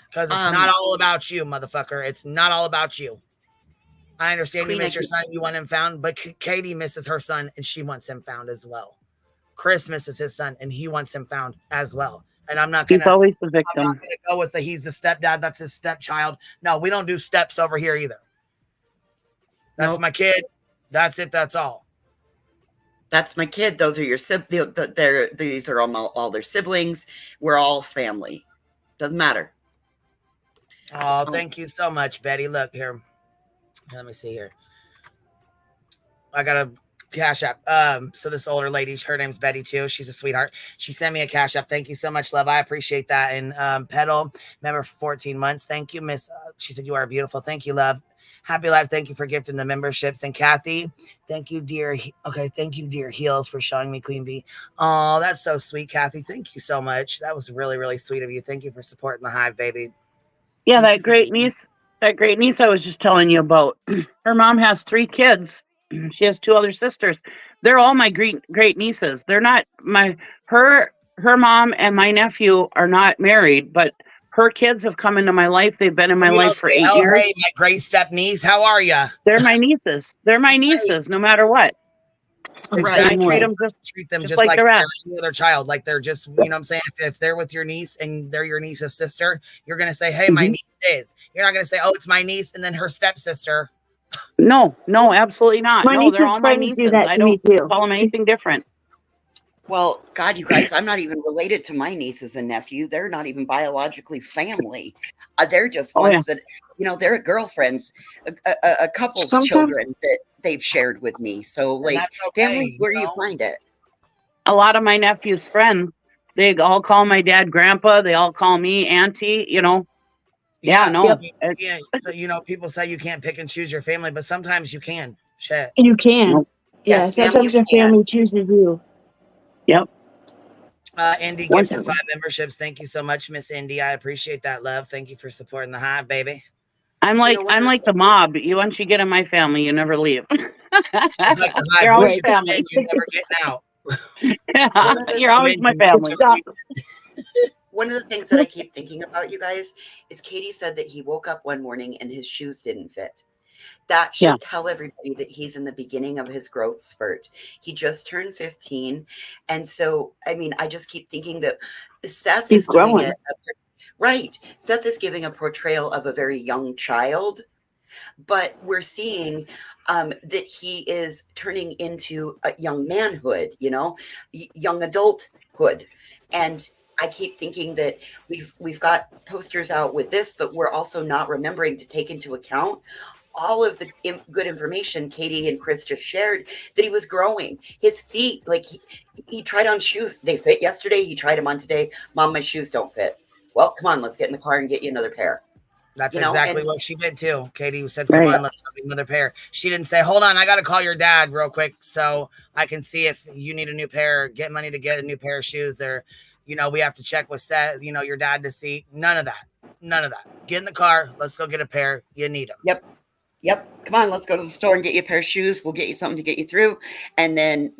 Because it's not all about you, motherfucker. It's not all about you. I understand you miss your son. You want him found. But Katie misses her son, and she wants him found as well. Chris misses his son, and he wants him found as well. And I'm not going to... He's always the victim. I'm not going to go with he's the stepdad. That's his stepchild. No, we don't do steps over here either. That's my kid. That's it. That's all. That's my kid. Those are your siblings. These are all their siblings. We're all family. Doesn't matter. Oh, thank you so much, Betty. Look here. Let me see here. I got a Cash App. So this older lady, her name's Betty too. She's a sweetheart. She sent me a Cash App. Thank you so much, love. I appreciate that. And Petal, member for 14 months. Thank you, Miss. She said you are beautiful. Thank you, love. Happy Life. Thank you for gifting the memberships. And Kathy, thank you, dear. Okay, thank you, dear Heels, for showing me Queen Bee. Oh, that's so sweet, Kathy. Thank you so much. That was really, really sweet of you. Thank you for supporting the Hive, baby. Yeah, that great niece I was just telling you about. Her mom has 3 kids. She has 2 other sisters. They're all my great nieces. They're not her mom and my nephew are not married, but her kids have come into my life. They've been in my life for 8 years. Hey, my great step niece, how are you? They're my nieces. They're my nieces, no matter what. Right. I treat them just like the rest. Any other child. Like they're just, you know what I'm saying? If they're with your niece and they're your niece's sister, you're going to say, hey, my niece is. You're not going to say, oh, it's my niece and then her stepsister. No, absolutely not. No, they're all my nieces. I don't call them anything different. Well, God, you guys, I'm not even related to my nieces and nephew. They're not even biologically family. They're just ones that, you know, they're girlfriends, a couple's children that they've shared with me. So, like, family's where you find it. A lot of my nephew's friends, they all call my dad grandpa. They all call me auntie, you know. Yeah, no. Yeah, so, you know, people say you can't pick and choose your family, but sometimes you can. Shit. You can. Nope. Yeah, sometimes your family chooses you. Yep. Indy gifted 5 memberships. Thank you so much, Miss Indy. I appreciate that, love. Thank you for supporting the Hive, baby. I'm like the mob. Once you get in my family, you never leave. It's like the Hive. You're always family. You're never getting out. You're always my family. One of the things that I keep thinking about, you guys, is Katie said that he woke up one morning and his shoes didn't fit. That should tell everybody that he's in the beginning of his growth spurt. He just turned 15. And so, I mean, I just keep thinking that Seth is growing. Right. Seth is giving a portrayal of a very young child, but we're seeing that he is turning into a young manhood, you know, young adulthood. And I keep thinking that we've got posters out with this, but we're also not remembering to take into account all of the good information Katie and Chris just shared, that he was growing. His feet, like he tried on shoes. They fit yesterday. He tried them on today. Mom, my shoes don't fit. Well, come on, let's get in the car and get you another pair. That's You know, exactly and- what she did too. Katie said, come Right. on, let's get another pair. She didn't say, hold on, I got to call your dad real quick so I can see if you need a new pair, get money to get a new pair of shoes. There, we have to check with Seth, your dad to see. None of that. None of that. Get in the car. Let's go get a pair. You need them. Yep. Come on, let's go to the store and get you a pair of shoes. We'll get you something to get you through. And then,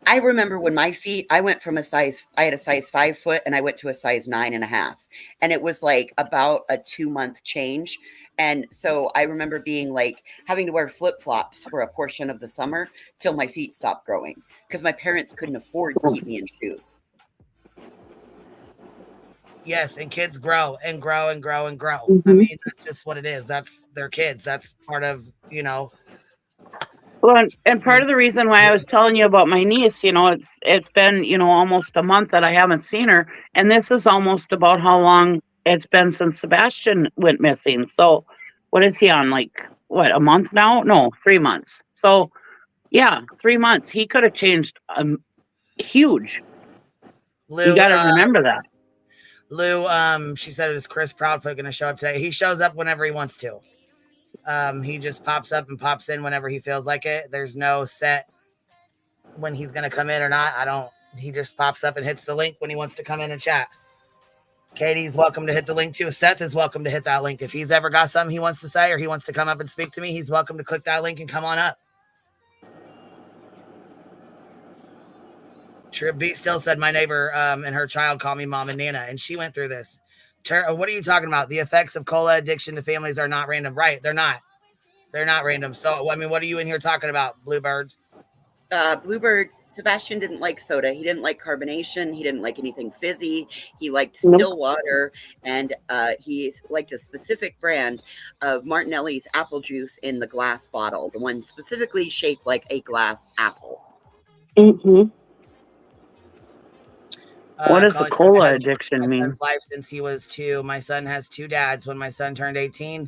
I remember when my feet, I went from I had a size 5 foot and I went to a size 9.5. And it was like about a 2-month change. And so I remember being like having to wear flip-flops for a portion of the summer till my feet stopped growing because my parents couldn't afford to keep me in shoes. Yes, and kids grow and grow and grow and grow. Mm-hmm. I mean, that's just what it is. That's their kids. That's part of, Well, and part of the reason why I was telling you about my niece, it's been, almost a month that I haven't seen her. And this is almost about how long it's been since Sebastian went missing. So what is he on? Like, what, a month now? No, 3 months. So yeah, 3 months. He could have changed huge. Lou, You got to remember that. Lou, she said, is Chris Proudfoot going to show up today? He shows up whenever he wants to. He just pops up and pops in whenever he feels like it. There's no set when he's going to come in or not. He just pops up and hits the link when he wants to come in and chat. Katie's welcome to hit the link too. Seth is welcome to hit that link. If he's ever got something he wants to say or he wants to come up and speak to me, he's welcome to click that link and come on up. Trip B still said my neighbor and her child call me Mom and Nana, and she went through this. What are you talking about? The effects of cola addiction to families are not random. Right, they're not. They're not random. So, I mean, what are you in here talking about, Bluebird? Bluebird, Sebastian didn't like soda. He didn't like carbonation. He didn't like anything fizzy. He liked still water. And he liked a specific brand of Martinelli's apple juice in the glass bottle, the one specifically shaped like a glass apple. Mm-hmm. What does the cola addiction mean? My son's life since he was 2. My son has 2 dads. When my son turned 18,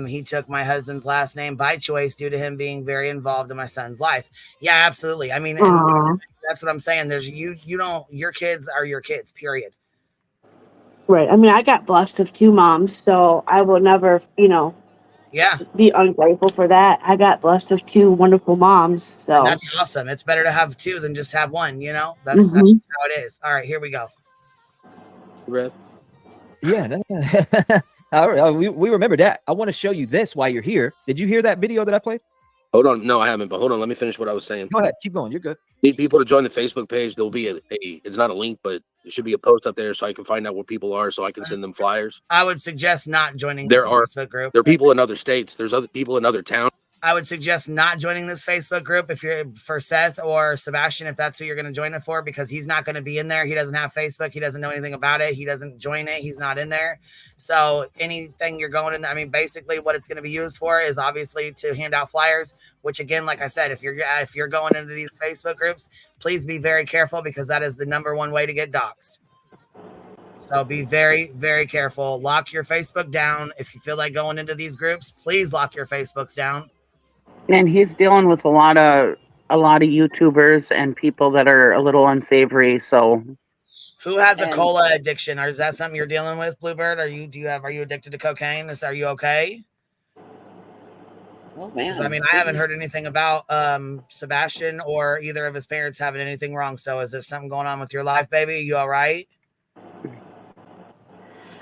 he took my husband's last name by choice due to him being very involved in my son's life. Yeah, absolutely. I mean, and that's what I'm saying. There's your kids are your kids, period. Right. I mean, I got blessed with 2 moms, so I will never, be ungrateful for that. I got blessed with 2 wonderful moms, so. And that's awesome. It's better to have 2 than just have 1, That's just how it is. All right, here we go. Rev. Yeah. We remember that. I want to show you this while you're here. Did you hear that video that I played? Hold on. No, I haven't, but hold on. Let me finish what I was saying. Go ahead. Keep going. You're good. Need people to join the Facebook page. There'll be it's not a link, but it should be a post up there so I can find out where people are so I can send them flyers. I would suggest not joining There this are Facebook group. There are people in other states. There's other people in other towns. I would suggest not joining this Facebook group if you're for Seth or Sebastian, if that's who you're going to join it for, because he's not going to be in there. He doesn't have Facebook. He doesn't know anything about it. He doesn't join it. He's not in there. So anything you're going in, I mean, basically what it's going to be used for is obviously to hand out flyers, which again, like I said, if you're going into these Facebook groups, please be very careful because that is the #1 way to get doxxed. So be very, very careful. Lock your Facebook down. If you feel like going into these groups, please lock your Facebooks down. And he's dealing with a lot of YouTubers and people that are a little unsavory. So, who has a cola addiction, or is that something you're dealing with, Bluebird? Are you addicted to cocaine? Are you okay? Oh man! I mean, I haven't heard anything about Sebastian or either of his parents having anything wrong. So, is there something going on with your life, baby? Are you all right?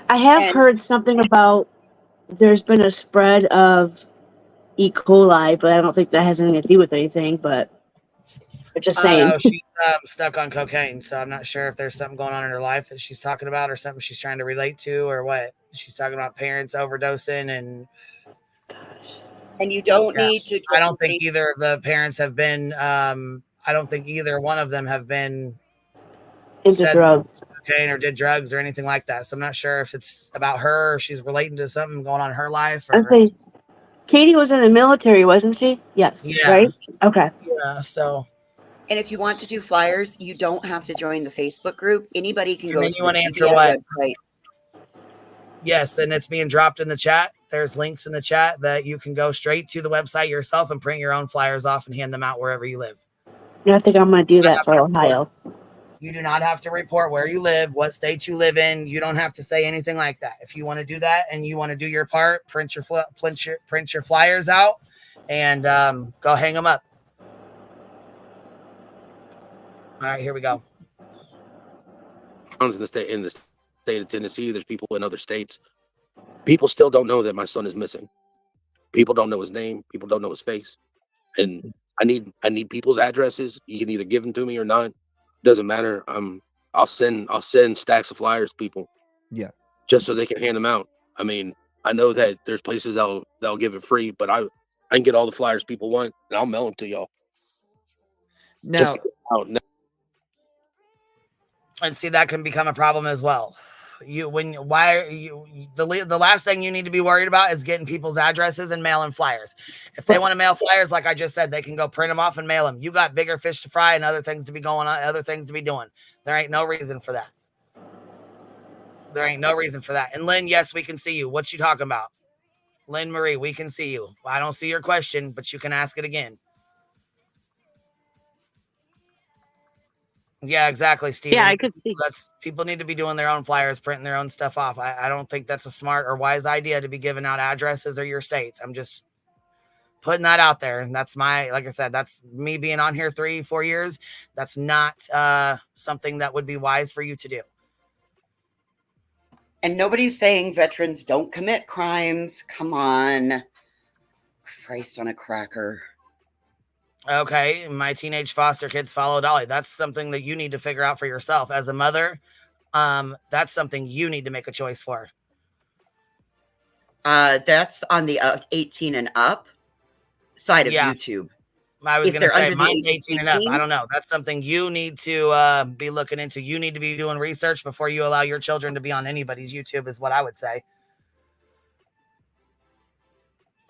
I have heard something about there's been a spread of E. coli, but I don't think that has anything to do with anything, but just saying. No, she's stuck on cocaine, so I'm not sure if there's something going on in her life that she's talking about or something she's trying to relate to or what. She's talking about parents overdosing and you don't need to. I don't think either of the parents have been, I don't think either one of them have been into drugs. Cocaine or did drugs or anything like that. So I'm not sure if it's about her or she's relating to something going on in her life. I say Katie was in the military, wasn't she? Yes. Yeah. Right? Okay. Yeah. So. And if you want to do flyers, you don't have to join the Facebook group. Anybody can go to you want to the answer TBS what? website. Yes, and it's being dropped in the chat. There's links in the chat that you can go straight to the website yourself and print your own flyers off and hand them out wherever you live. I think I'm going to do that for Ohio. You do not have to report where you live, what state you live in. You don't have to say anything like that. If you want to do that and you want to do your part, print your flyers out and go hang them up. All right, here we go. In the state of Tennessee, there's people in other states. People still don't know that my son is missing. People don't know his name. People don't know his face. And I need people's addresses. You can either give them to me or not. Doesn't matter. I'll send stacks of flyers to people. Yeah. Just so they can hand them out. I mean, I know that there's places that'll give it free, but I can get all the flyers people want and I'll mail them to y'all. Now, Just to get out. And see, that can become a problem as well. The last thing you need to be worried about is getting people's addresses and mailing flyers. If they want to mail flyers, like I just said, they can go print them off and mail them. You got bigger fish to fry and other things to be going on, other things to be doing. There ain't no reason for that. There ain't no reason for that. And Lynn, yes, we can see you. What you talking about? Lynn Marie, we can see you. I don't see your question, but you can ask it again. Yeah, exactly, Steve. Yeah, I could see. People need to be doing their own flyers, printing their own stuff off. I don't think that's a smart or wise idea to be giving out addresses or your states. I'm just putting that out there. And that's like I said, that's me being on here 3-4 years. That's not something that would be wise for you to do. And nobody's saying veterans don't commit crimes. Come on. Christ on a cracker. Okay, my teenage foster kids follow Dolly. That's something that you need to figure out for yourself. As a mother, that's something you need to make a choice for. That's on the 18 and up side of YouTube. I was going to say mine's 18 and up. I don't know. That's something you need to be looking into. You need to be doing research before you allow your children to be on anybody's YouTube is what I would say.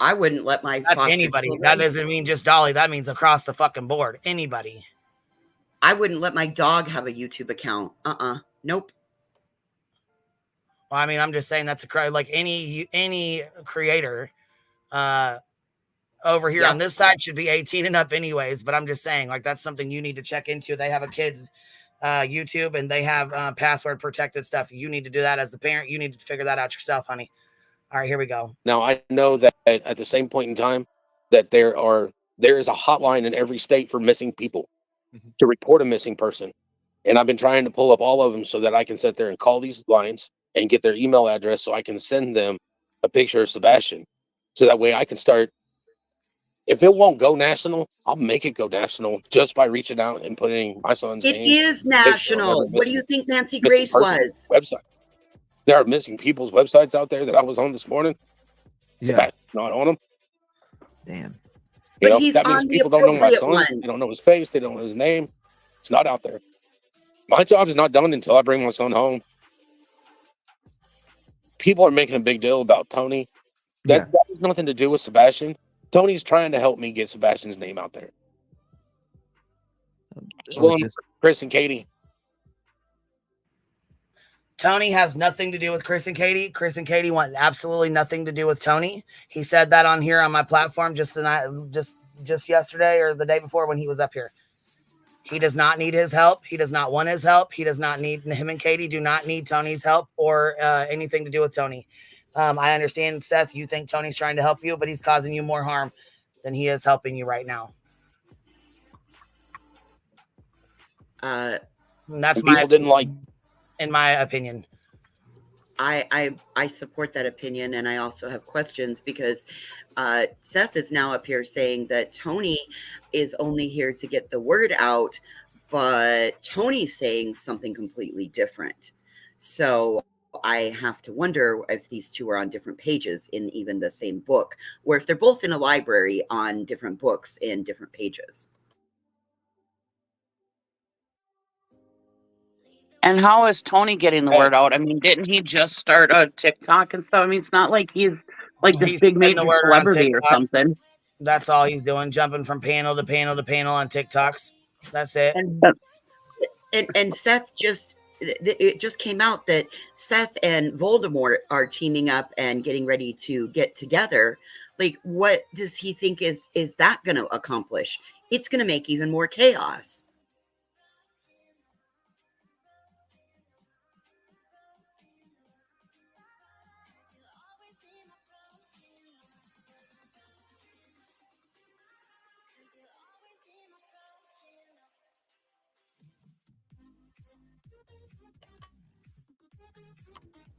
I wouldn't let my That's anybody. That doesn't mean just Dolly. That means across the fucking board. Anybody. I wouldn't let my dog have a YouTube account. Nope. Well, I mean, I'm just saying that's like any creator over here on this side should be 18 and up anyways. But I'm just saying, like, that's something you need to check into. They have a kid's YouTube and they have password protected stuff. You need to do that as a parent. You need to figure that out yourself, honey. All right, here we go. Now, I know that at the same point in time that there is a hotline in every state for missing people to report a missing person. And I've been trying to pull up all of them so that I can sit there and call these lines and get their email address so I can send them a picture of Sebastian. So that way I can start. If it won't go national, I'll make it go national just by reaching out and putting my son's name. It is national. What do you think Nancy Grace was? Website. There are missing people's websites out there that I was on this morning. Yeah. Not on them. Damn. But he's that means on the people don't know my son. one. They don't know his face. They don't know his name. It's not out there. My job is not done until I bring my son home. People are making a big deal about Tony. That has nothing to do with Sebastian. Tony's trying to help me get Sebastian's name out there. As well as Chris and Katie. Tony has nothing to do with Chris and Katie. Chris and Katie want absolutely nothing to do with Tony. He said that on here on my platform just yesterday or the day before when he was up here. He does not need his help. He does not want his help. He does not need him and Katie do not need Tony's help or anything to do with Tony. I understand, Seth, you think Tony's trying to help you, but he's causing you more harm than he is helping you right now. And that's in my opinion. I support that opinion, and I also have questions because Seth is now up here saying that Tony is only here to get the word out, but Tony's saying something completely different. So I have to wonder if these two are on different pages in even the same book, or if they're both in a library on different books in different pages. And how is Tony getting the word out? I mean, didn't he just start a TikTok and stuff? I mean, it's not like he's like this big major celebrity or something. That's all he's doing, jumping from panel to panel to panel on TikToks. That's it. And Seth it just came out that Seth and Voldemort are teaming up and getting ready to get together. Like, what does he think is that going to accomplish? It's going to make even more chaos.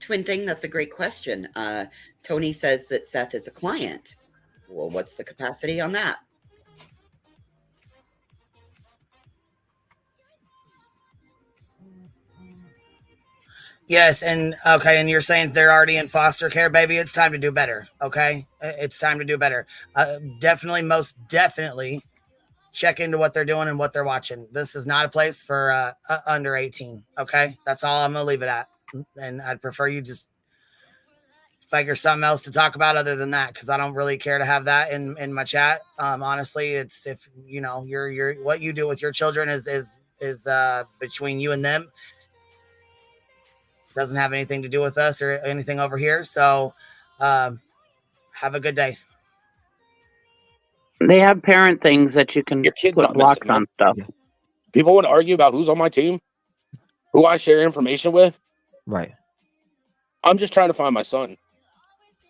Twin thing, that's a great question. Tony says that Seth is a client. Well, what's the capacity on that? Yes, and okay, and you're saying they're already in foster care, baby. It's time to do better. Okay, it's time to do better. Definitely, most definitely, check into what they're doing and what they're watching. This is not a place for under 18. Okay, that's all I'm gonna leave it at. And I'd prefer you just figure something else to talk about other than that, because I don't really care to have that in my chat. Honestly, it's, if you know, your what you do with your children is between you and them. Doesn't have anything to do with us or anything over here. So have a good day. They have parent things that you can Your kid's put not blocks missing, on stuff. People want to argue about who's on my team, who I share information with. Right. I'm just trying to find my son.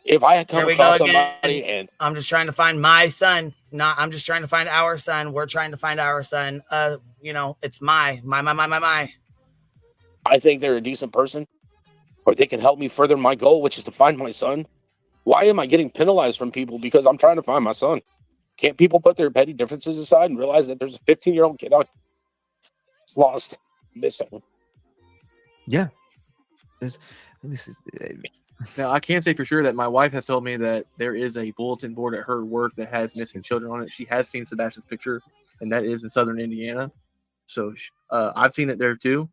If I come across somebody and I'm just trying to find my son, I'm just trying to find our son. We're trying to find our son. You know, it's my. I think they're a decent person, or they can help me further my goal, which is to find my son. Why am I getting penalized from people because I'm trying to find my son? Can't people put their petty differences aside and realize that there's a 15-year-old kid out lost, missing? Yeah. Let me see. Now, I can say for sure that my wife has told me that there is a bulletin board at her work that has missing children on it. She has seen Sebastian's picture, and that is in southern Indiana. So I've seen it there too.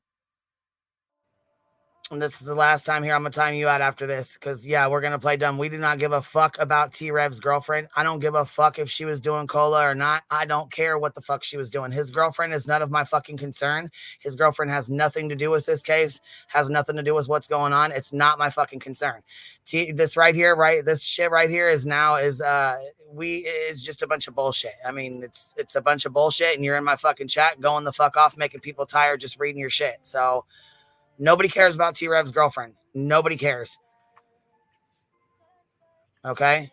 And this is the last time here. I'm going to time you out after this because, yeah, we're going to play dumb. We do not give a fuck about T-Rev's girlfriend. I don't give a fuck if she was doing cola or not. I don't care what the fuck she was doing. His girlfriend is none of my fucking concern. His girlfriend has nothing to do with this case, has nothing to do with what's going on. It's not my fucking concern. This right here, right? This shit right here is just a bunch of bullshit. I mean, it's a bunch of bullshit, and you're in my fucking chat going the fuck off, making people tired just reading your shit. So nobody cares about T-Rev's girlfriend. Nobody cares. Okay?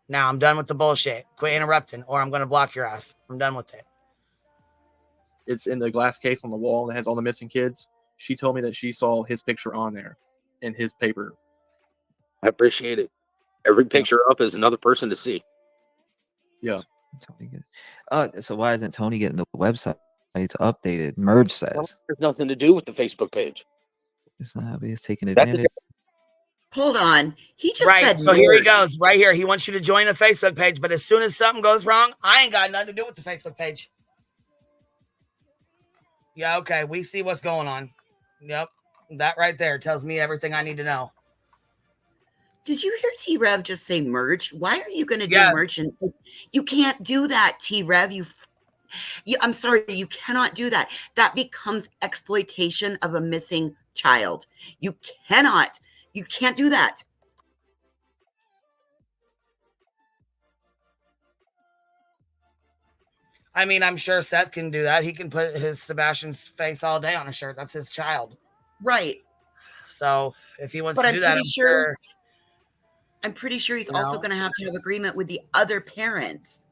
Now I'm done with the bullshit. Quit interrupting, or I'm going to block your ass. I'm done with it. It's in the glass case on the wall that has all the missing kids. She told me that she saw his picture on there in his paper. I appreciate it. Every picture up is another person to see. Yeah. So why isn't Tony getting the website? It's updated. Merge says there's nothing to do with the Facebook page. It's not obvious taking That's advantage. Hold on. He just right. said So here he goes. Right here. He wants you to join the Facebook page, but as soon as something goes wrong, I ain't got nothing to do with the Facebook page. Yeah, okay. We see what's going on. Yep. That right there tells me everything I need to know. Did you hear T-Rev just say merge? Why are you going to do merge? And you can't do that, T-Rev. I'm sorry, you cannot do that. That becomes exploitation of a missing child. You can't do that. I mean, I'm sure Seth can do that. He can put his Sebastian's face all day on a shirt. That's his child. Right. So if he wants to do that, I'm pretty sure he's also going to have agreement with the other parents.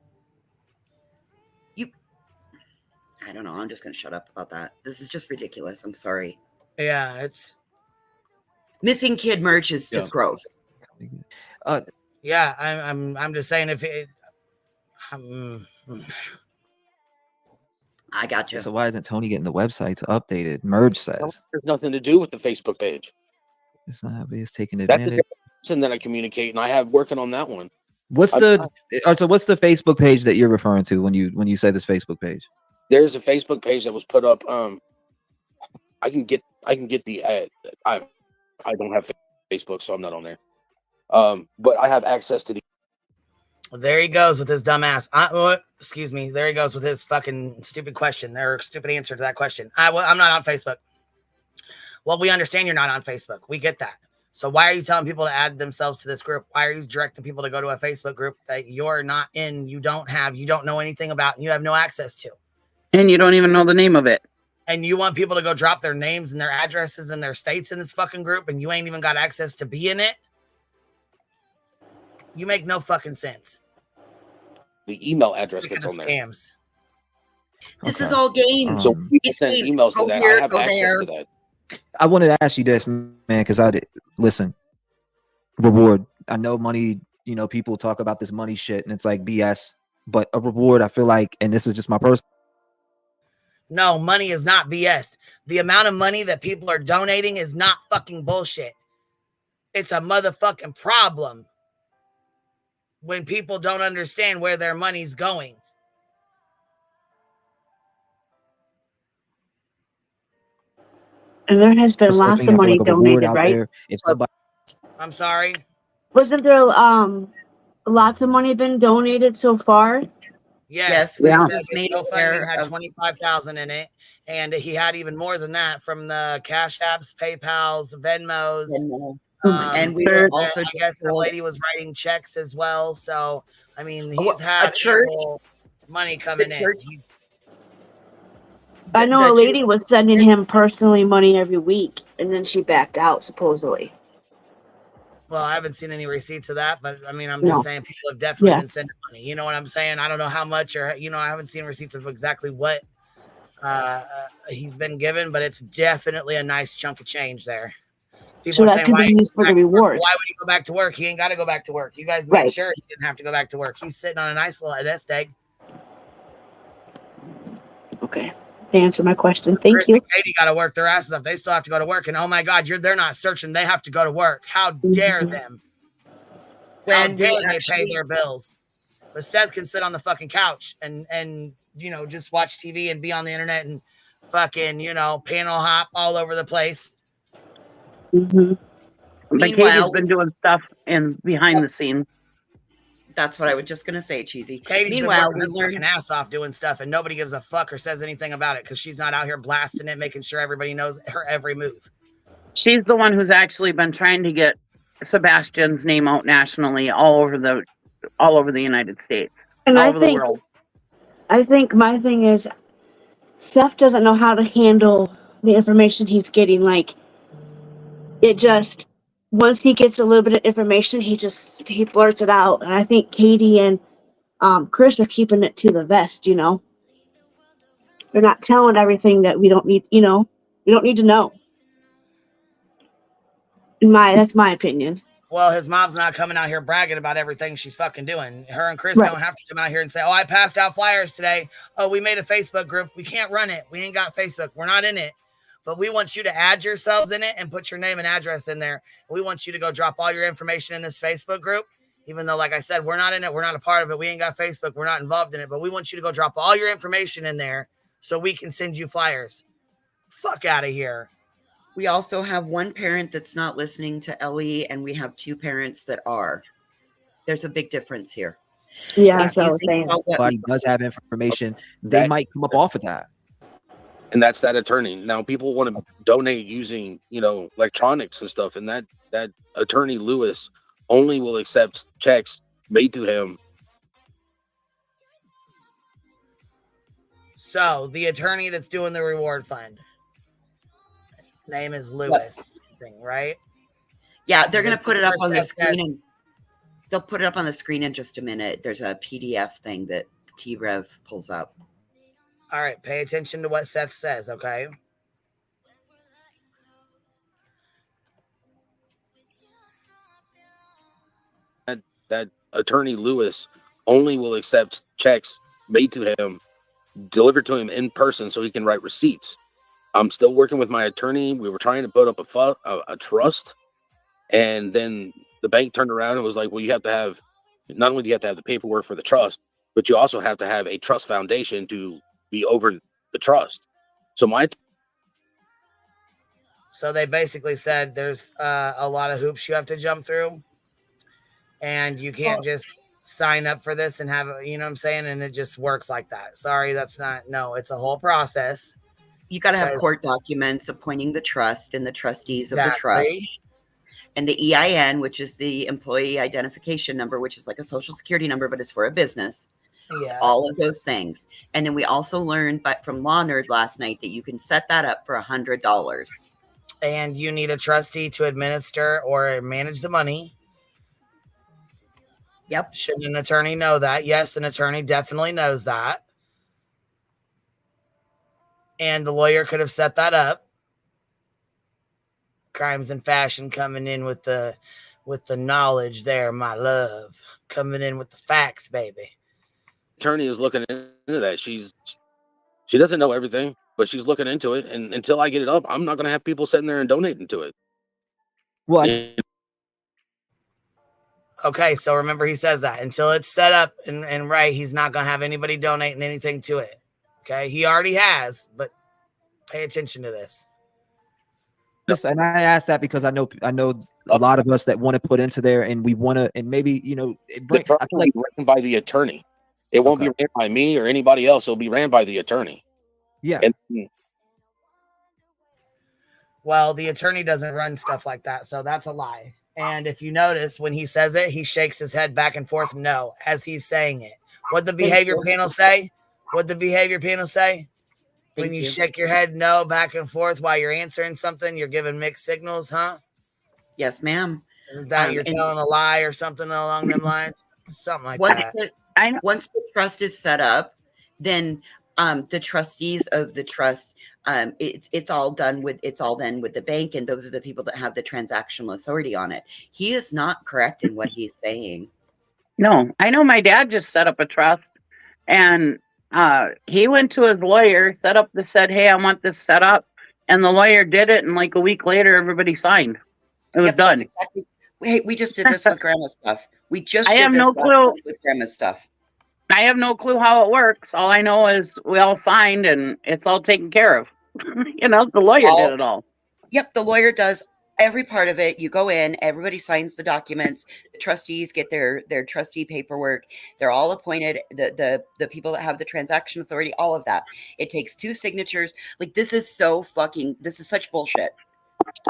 I don't know. I'm just going to shut up about that. This is just ridiculous. I'm sorry. Yeah, it's missing kid merch is just gross. Yeah, I'm just saying if it. I got you. So why isn't Tony getting the website updated? Merge says there's nothing to do with the Facebook page. It's not obvious taking advantage. That's a different person that I communicate, and I have working on that one. What's the Facebook page that you're referring to when you say this Facebook page? There's a Facebook page that was put up. I can get the ad. I don't have Facebook, so I'm not on there. But I have access to the. There he goes with his dumb ass. Excuse me. There he goes with his fucking stupid question or stupid answer to that question. I'm not on Facebook. Well, we understand you're not on Facebook. We get that. So why are you telling people to add themselves to this group? Why are you directing people to go to a Facebook group that you're not in, you don't know anything about, and you have no access to? And you don't even know the name of it. And you want people to go drop their names and their addresses and their states in this fucking group, and you ain't even got access to be in it? You make no fucking sense. The email address that's on there. Scams. This is all games. So people send emails to that. I have access to that. I wanted to ask you this, man, because listen, reward. I know money, people talk about this money shit and it's like BS, but a reward, I feel like, and this is just my personal. No, money is not BS. The amount of money that people are donating is not fucking bullshit. It's a motherfucking problem when people don't understand where their money's going. And there has been lots of money donated, right? I'm sorry? Wasn't there lots of money been donated so far? Yes, yeah. His GoFundMe had 25,000 in it, and he had even more than that from the Cash Apps, PayPals, Venmos. And we were also, I guess the lady was writing checks as well. So I mean, he's a had church, money coming in. I know a lady was sending him personally money every week, and then she backed out supposedly. Well, I haven't seen any receipts of that, but I mean, I'm just saying people have definitely been sending money. You know what I'm saying? I don't know how much, or I haven't seen receipts of exactly what he's been given, but it's definitely a nice chunk of change there. People so that could be used for the reward. Why would he go back to work? He ain't got to go back to work. You guys made sure he didn't have to go back to work. He's sitting on a nice little nest egg. Okay. To answer my question. Thank Chris you. and Katie got to work their asses off. They still have to go to work. And oh my God, they're not searching. They have to go to work. How dare them? How dare they pay their bills? But Seth can sit on the fucking couch and just watch TV and be on the internet and fucking, panel hop all over the place. But Katie's been doing stuff behind the scenes. That's what I was just going to say, Cheesy. Katie's Meanwhile, been working her ass off doing stuff, and nobody gives a fuck or says anything about it because she's not out here blasting it, making sure everybody knows her every move. She's the one who's actually been trying to get Sebastian's name out nationally, all over the United States, and all over the world. I think my thing is, Seth doesn't know how to handle the information he's getting. Like, it just. Once he gets a little bit of information, he blurts it out. And I think Katie and Chris are keeping it to the vest, They're not telling everything that we don't need, we don't need to know. That's my opinion. Well, his mom's not coming out here bragging about everything she's fucking doing. Her and Chris don't have to come out here and say, oh, I passed out flyers today. Oh, we made a Facebook group. We can't run it. We ain't got Facebook. We're not in it. But we want you to add yourselves in it and put your name and address in there. We want you to go drop all your information in this Facebook group, even though, like I said, we're not in it. We're not a part of it. We ain't got Facebook. We're not involved in it. But we want you to go drop all your information in there so we can send you flyers. Fuck out of here. We also have one parent that's not listening to Ellie, and we have two parents that are. There's a big difference here. Yeah, that's what I was saying. Everybody does have information. They might come up off of that. And that's that attorney. Now people want to donate using, electronics and stuff. And that attorney Lewis only will accept checks made to him. So the attorney that's doing the reward fund, his name is Lewis, right? Yeah, they're going to put it up on the screen. They'll put it up on the screen in just a minute. There's a PDF thing that T-Rev pulls up. All right, pay attention to what Seth says, okay? That attorney Lewis only will accept checks made to him, delivered to him in person so he can write receipts. I'm still working with my attorney. We were trying to put up a trust, and then the bank turned around and was like, well, you have to have, not only do you have to have the paperwork for the trust, but you also have to have a trust foundation to be over the trust. So they basically said there's a lot of hoops you have to jump through, and you can't just sign up for this and have, you know what I'm saying? And it just works like that. Sorry, that's not, no, it's a whole process. You got to have court documents appointing the trust and the trustees of the trust. And the EIN, which is the employee identification number, which is like a social security number, but it's for a business. Yeah. All of those things. And then we also learned from Law Nerd last night that you can set that up for $100. And you need a trustee to administer or manage the money. Yep. Should an attorney know that? Yes, an attorney definitely knows that. And the lawyer could have set that up. Crimes and Fashion coming in with the knowledge there, my love. Coming in with the facts, baby. Attorney is looking into that. She doesn't know everything, but she's looking into it. And until I get it up, I'm not going to have people sitting there and donating to it. Well, okay, so remember he says that until it's set up and right, he's not going to have anybody donating anything to it. Okay, he already has, but pay attention to this. And I asked that because I know a lot of us that want to put into there, and we want to, and maybe the trust will be ran by the attorney. It won't be ran by me or anybody else. It'll be ran by the attorney. Yeah. Well, the attorney doesn't run stuff like that, so that's a lie. And if you notice, when he says it, he shakes his head back and forth no as he's saying it. What'd the behavior panel say? What'd the behavior panel say? When you shake your head no back and forth while you're answering something, you're giving mixed signals, huh? Yes, ma'am. Isn't that you're telling a lie or something along them lines? Something like that. Once the trust is set up, then the trustees of the trust, it's all then with the bank, and those are the people that have the transactional authority on it. He is not correct in what he's saying. No, I know my dad just set up a trust, and he went to his lawyer, said, hey, I want this set up. And the lawyer did it. And like a week later, everybody signed. It was done. Exactly. Hey, we just did this with grandma stuff. I have no clue with grandma stuff. I have no clue how it works. All I know is we all signed and it's all taken care of. The lawyer did it all. Yep. The lawyer does every part of it. You go in, everybody signs the documents, the trustees get their trustee paperwork, they're all appointed, the people that have the transaction authority, all of that. It takes 2 signatures. Like, this is such bullshit.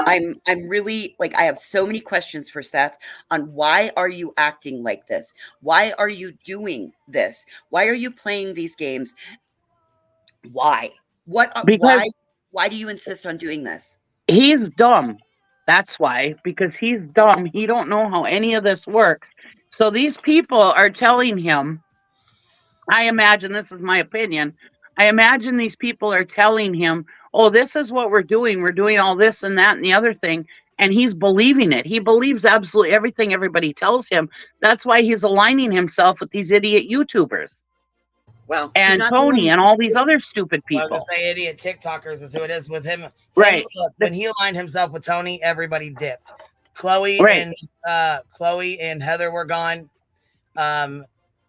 I'm really, like, I have so many questions for Seth on why are you acting like this? Why are you doing this? Why are you playing these games? Why do you insist on doing this? He's dumb. That's why, because he's dumb. He don't know how any of this works. So these people are telling him, I imagine, this is my opinion, I imagine these people are telling him, oh, this is what we're doing. We're doing all this and that and the other thing. And he's believing it. He believes absolutely everything everybody tells him. That's why he's aligning himself with these idiot YouTubers. Well, and Tony and all these other stupid people. Well, to say idiot TikTokers is who it is with him. Right. When he aligned himself with Tony, everybody dipped. Chloe and Heather were gone.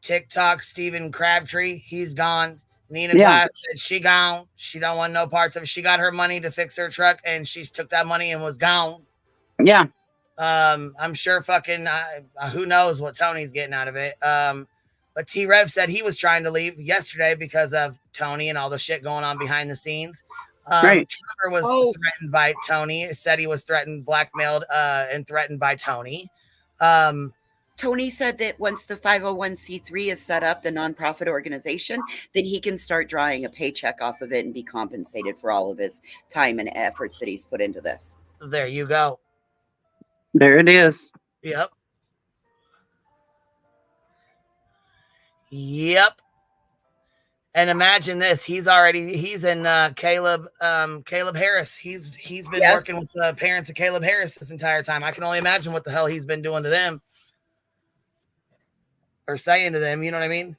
TikTok, Stephen Crabtree, he's gone. Nina Glass said she gone. She don't want no parts of it. She got her money to fix her truck, and she took that money and was gone. Yeah. I'm sure fucking who knows what Tony's getting out of it. But T-Rev said he was trying to leave yesterday because of Tony and all the shit going on behind the scenes. Trevor was threatened by Tony. Said he was threatened, blackmailed, and threatened by Tony. Tony said that once the 501c3 is set up, the nonprofit organization, then he can start drawing a paycheck off of it and be compensated for all of his time and efforts that he's put into this. There you go. There it is. Yep. Yep. And imagine this. He's in Caleb Harris. He's been working with the parents of Caleb Harris this entire time. I can only imagine what the hell he's been doing to them. Or saying to them, you know what I mean?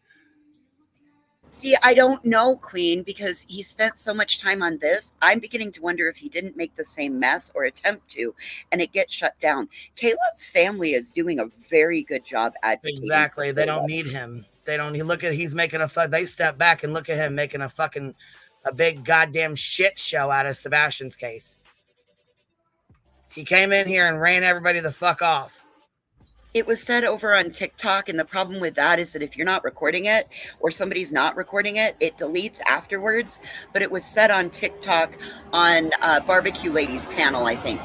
See, I don't know, Queen, because he spent so much time on this. I'm beginning to wonder if he didn't make the same mess or attempt to, and it gets shut down. Caleb's family is doing a very good job advocating. Exactly. They don't need him. They don't. He's making they step back and look at him making a big goddamn shit show out of Sebastian's case. He came in here and ran everybody the fuck off. It was said over on TikTok, and the problem with that is that if you're not recording it or somebody's not recording it, it deletes afterwards. But it was said on TikTok on Barbecue Ladies panel, I think.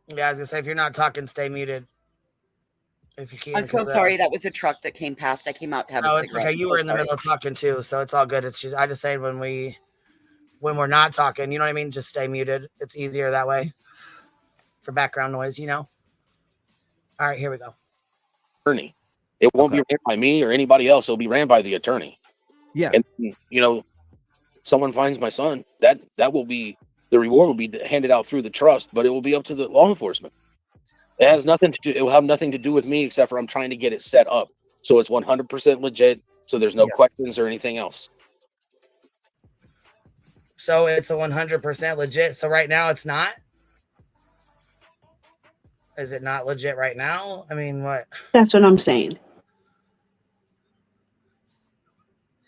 Yeah, I was gonna say, if you're not talking, stay muted. If you can. I'm so sorry. That was a truck that came past. I came out to have a cigarette. Okay. You were in the middle of talking too, so it's all good. It's just, I just say when we're not talking, you know what I mean? Just stay muted. It's easier that way for background noise, you know? All right, here we go. Attorney. It won't be ran by me or anybody else. It'll be ran by the attorney. Yeah. And, you know, someone finds my son, that will be, the reward will be handed out through the trust, but it will be up to the law enforcement. It has nothing to do, it will have nothing to do with me, except for I'm trying to get it set up. So it's 100% legit. So there's no questions or anything else. So it's a 100% legit. So right now it's not? Is it not legit right now? I mean, what? That's what I'm saying.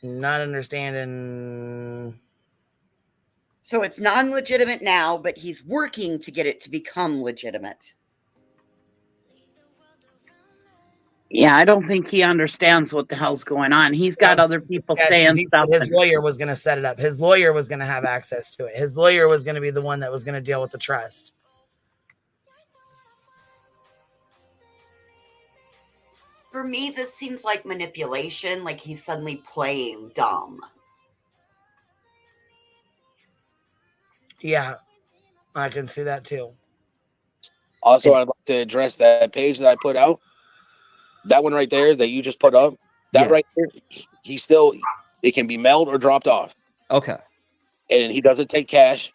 Not understanding. So it's non-legitimate now, but he's working to get it to become legitimate. Yeah, I don't think he understands what the hell's going on. He's got other people saying stuff. His lawyer was going to set it up. His lawyer was going to have access to it. His lawyer was going to be the one that was going to deal with the trust. For me, this seems like manipulation, like he's suddenly playing dumb. Yeah, I can see that too. Also, I'd like to address that page that I put out. That one right there that you just put up. That right there, it can be mailed or dropped off. Okay. And he doesn't take cash.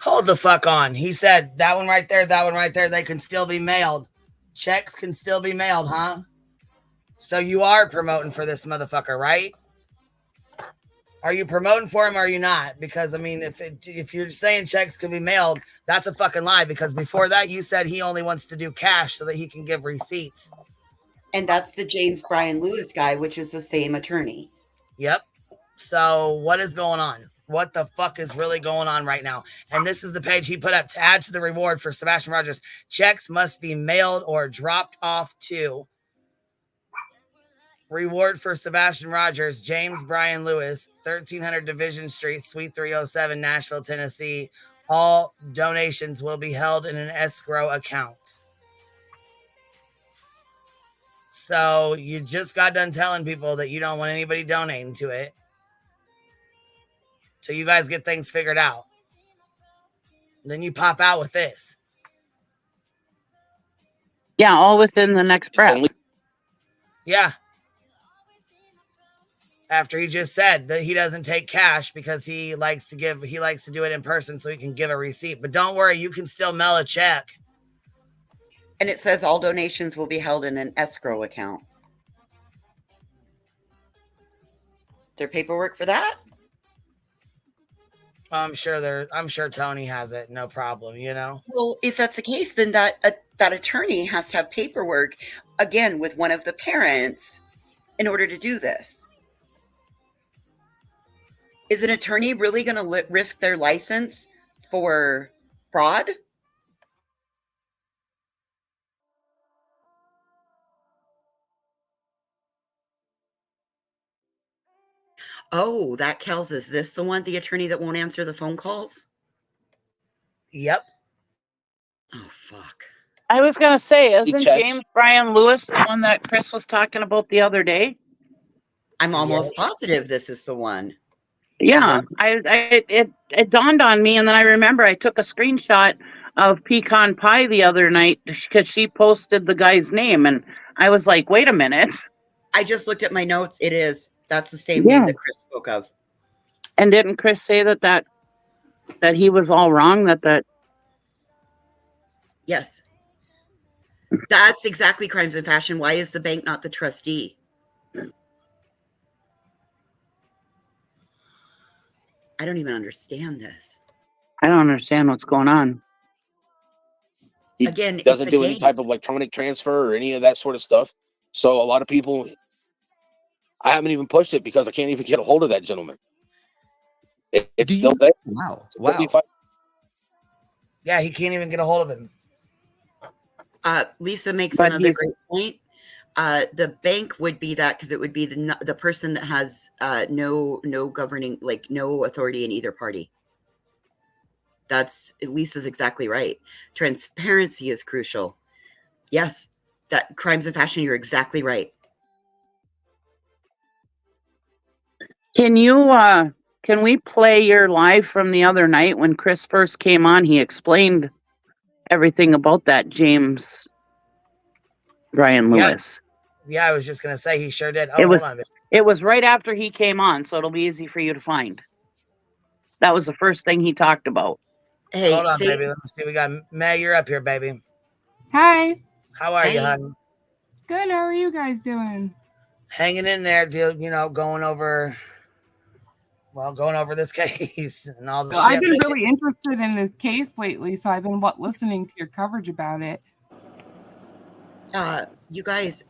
Hold the fuck on. He said that one right there, they can still be mailed. Checks can still be mailed, huh? So you are promoting for this motherfucker, right? Are you promoting for him or are you not? Because, I mean, if you're saying checks can be mailed, that's a fucking lie. Because before that, you said he only wants to do cash so that he can give receipts. And that's the James Brian Lewis guy, which is the same attorney. Yep. So what is going on? What the fuck is really going on right now? And this is the page he put up to add to the reward for Sebastian Rogers. Checks must be mailed or dropped off to. Reward for Sebastian Rogers, James Brian Lewis, 1300 Division Street, Suite 307, Nashville, Tennessee. All donations will be held in an escrow account. So you just got done telling people that you don't want anybody donating to it. So you guys get things figured out. Then you pop out with this. Yeah, all within the next breath. Yeah. After he just said that he doesn't take cash because he likes to do it in person so he can give a receipt. But don't worry, you can still mail a check. And it says all donations will be held in an escrow account. Is there paperwork for that? I'm sure Tony has it, no problem, you know? Well, if that's the case, then that attorney has to have paperwork, again, with one of the parents in order to do this. Is an attorney really going to risk their license for fraud? Oh, that Kels, is this the attorney that won't answer the phone calls? Yep. Oh, fuck. I was going to say, isn't James Brian Lewis the one that Chris was talking about the other day? I'm almost positive this is the one. Yeah, it dawned on me, and then I remember I took a screenshot of pecan pie the other night because she posted the guy's name, and I was like, wait a minute. I just looked at my notes. It is. That's the same name that Chris spoke of. And didn't Chris say that he was all wrong? That Yes. That's exactly Crimes and Fashion. Why is the bank not the trustee? I don't even understand this. I don't understand what's going on. Again, doesn't do any type of electronic transfer or any of that sort of stuff. So a lot of people, I haven't even pushed it because I can't even get a hold of that gentleman. It's still there. Wow. Wow. Yeah, he can't even get a hold of him. Lisa makes But another he's- great point. The bank would be that because it would be the person that has no governing, like no authority in either party. Lisa's exactly right. Transparency is crucial. Yes, that crimes of passion. You're exactly right. Can we play your live from the other night when Chris first came on? He explained everything about that James Ryan Lewis. Yeah, I was just gonna say he sure did. Oh, It hold was on. it was right after he came on, so it'll be easy for you to find. That was the first thing he talked about. Hey, hold on, baby. Let me see. We got May. You're up here, baby. Hi. How are you, hon? Good. How are you guys doing? Hanging in there, dude. You know, going over this case and all the Well, shit. I've been really interested in this case lately, so I've been listening to your coverage about it. You guys,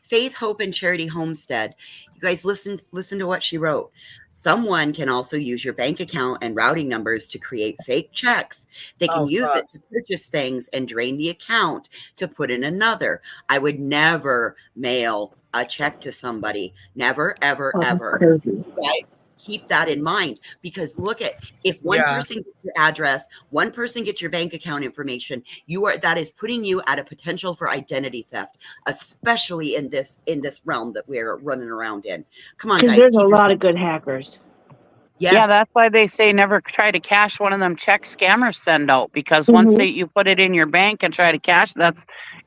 faith, hope, and charity homestead. You guys listen to what she wrote. Someone can also use your bank account and routing numbers to create fake checks. They can use it to purchase things and drain the account to put in another. I would never mail a check to somebody. Never, ever, ever. Crazy. Right? Keep that in mind, because look at, if one person gets your address, one person gets your bank account information, that is putting you at a potential for identity theft, especially in this realm that we're running around in. Come on, guys. Because there's a lot of good hackers. Yes. Yeah, that's why they say never try to cash one of them check scammers send out, because once you put it in your bank and try to cash,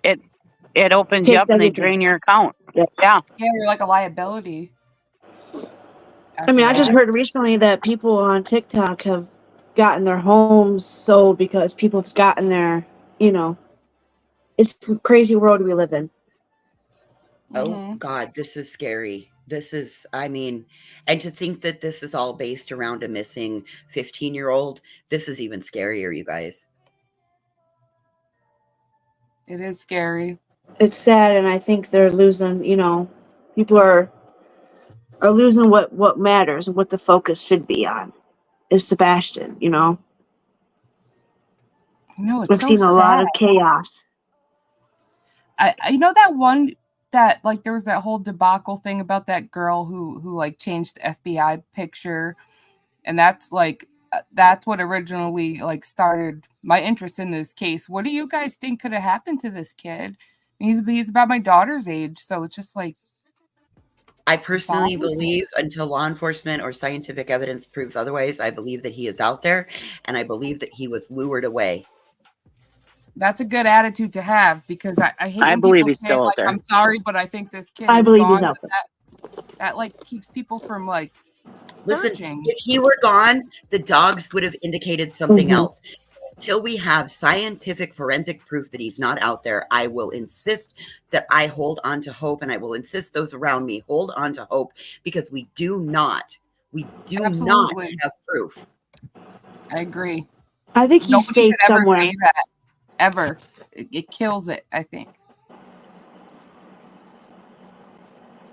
it opens you up and they drain your account. Yeah, you're like a liability. I mean, I just heard recently that people on TikTok have gotten their homes sold because people have gotten their, it's a crazy world we live in. Oh God, this is scary. And to think that this is all based around a missing 15-year-old, this is even scarier, you guys. It is scary. It's sad, and I think they're losing, people are losing what matters and what the focus should be on is Sebastian, No, it's We've seen a lot of chaos. I that one that like there was that whole debacle thing about that girl who like changed the FBI picture, and that's what originally like started my interest in this case. What do you guys think could have happened to this kid? He's about my daughter's age, so it's just like, I personally believe, until law enforcement or scientific evidence proves otherwise, I believe that he is out there, and I believe that he was lured away. That's a good attitude to have, because I hate. I when believe people he's say, still out like, there. I'm sorry, but I think this kid. I is believe gone. he's out there. That like keeps people from like. Listen, searching. if he were gone, the dogs would have indicated something else. Until we have scientific forensic proof that he's not out there, I will insist that I hold on to hope, and I will insist those around me hold on to hope, because we do not have proof. I agree. I think he's Nobody safe should ever somewhere. say that, ever. It kills it, I think.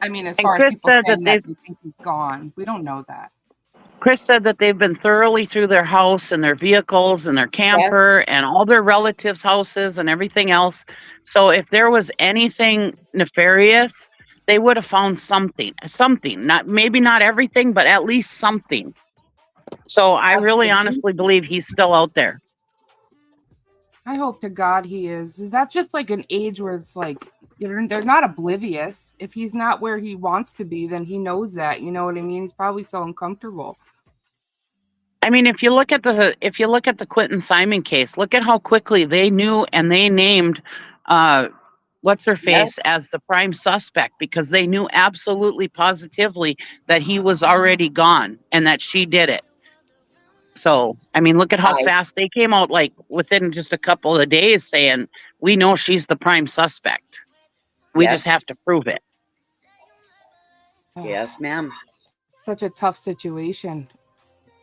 I mean, as And far Chris as people said saying that that they think he's gone, we don't know that. Chris said that they've been thoroughly through their house and their vehicles and their camper and all their relatives' houses and everything else. So if there was anything nefarious, they would have found something, maybe not everything, but at least something. So I really honestly believe he's still out there. I hope to God he is. That's just like an age where it's like they're not oblivious. If he's not where he wants to be, then he knows that. You know what I mean? He's probably so uncomfortable. I mean, if you look at the Quentin Simon case, look at how quickly they knew and they named what's her face as the prime suspect, because they knew absolutely positively that he was already gone and that she did it. So, I mean, look at how fast they came out, like within just a couple of days, saying, we know she's the prime suspect. We just have to prove it. Yes, ma'am. Such a tough situation.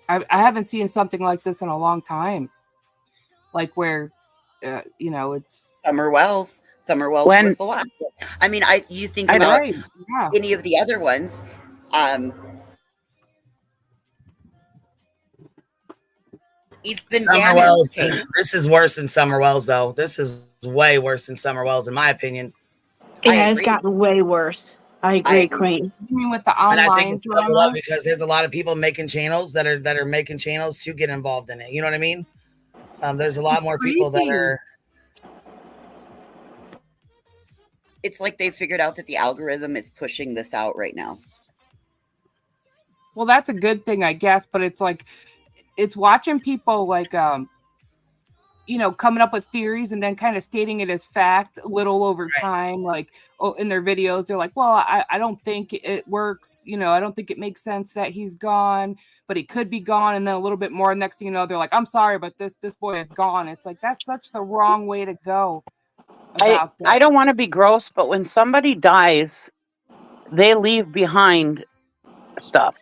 I haven't seen something like this in a long time. Like where, it's Summer Wells was the last one. I mean, you think about any of the other ones. Even Summerwell's, Gannon's case. this is worse than Summerwell's, though. This is way worse than Summerwell's, in my opinion. Yeah, it's gotten way worse. I agree, Queen. You mean with the And I online think it's leveled drama? up because there's a lot of people making channels that are making channels to get involved in it. You know what I mean? There's a lot more people that are. It's like they figured out that the algorithm is pushing this out right now. Well, that's a good thing, I guess, but it's like it's watching people like you know, coming up with theories and then kind of stating it as fact a little over time. Like, oh, in their videos, they're like, well, I don't think it works. You know, I don't think it makes sense that he's gone, but he could be gone. And then a little bit more. Next thing you know, they're like, I'm sorry, but this boy is gone. It's like, that's such the wrong way to go. I don't want to be gross, but when somebody dies, they leave behind stuff.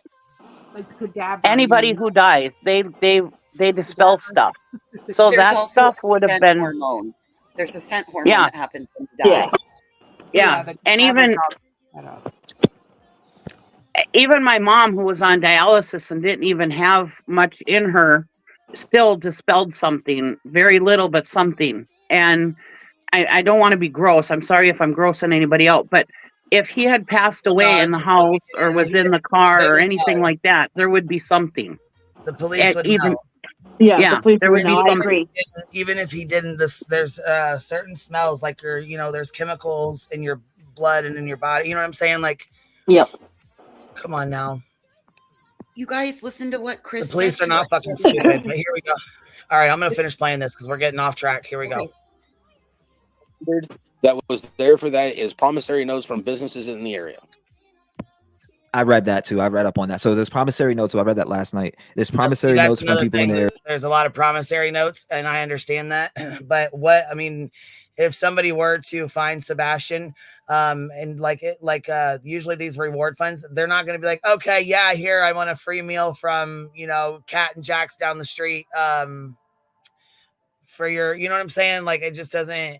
Like the cadaver. Anybody who dies, they dispel stuff. So There's that also stuff a would have scent been hormone. There's a scent hormone Yeah. that happens when you die. Yeah. And even my mom, who was on dialysis and didn't even have much in her, still dispelled something, very little, but something. And I don't want to be gross. I'm sorry if I'm grossing anybody out, but if he had passed away in the house or was in the car or anything like that, there would be something. The police would know. Yeah, the police there would would be know. I some. agree. Even if he didn't, there's certain smells, like there's chemicals in your blood and in your body. You know what I'm saying? Like, yep. Come on now. You guys listen to what Chris The police said are to not us fucking the other stupid. day. But here we go. All right, I'm gonna finish playing this because we're getting off track. Here we go. That was there for that is promissory notes from businesses in the area. I read that too. I read up on that. So there's promissory notes. So I read that last night. There's promissory That's notes from another people in thing. there. There's a lot of promissory notes, and I understand that. But if somebody were to find Sebastian, and usually these reward funds, they're not going to be like, okay, yeah, here, I want a free meal from Cat and Jack's down the street, for your, you know what I'm saying? Like, it just doesn't.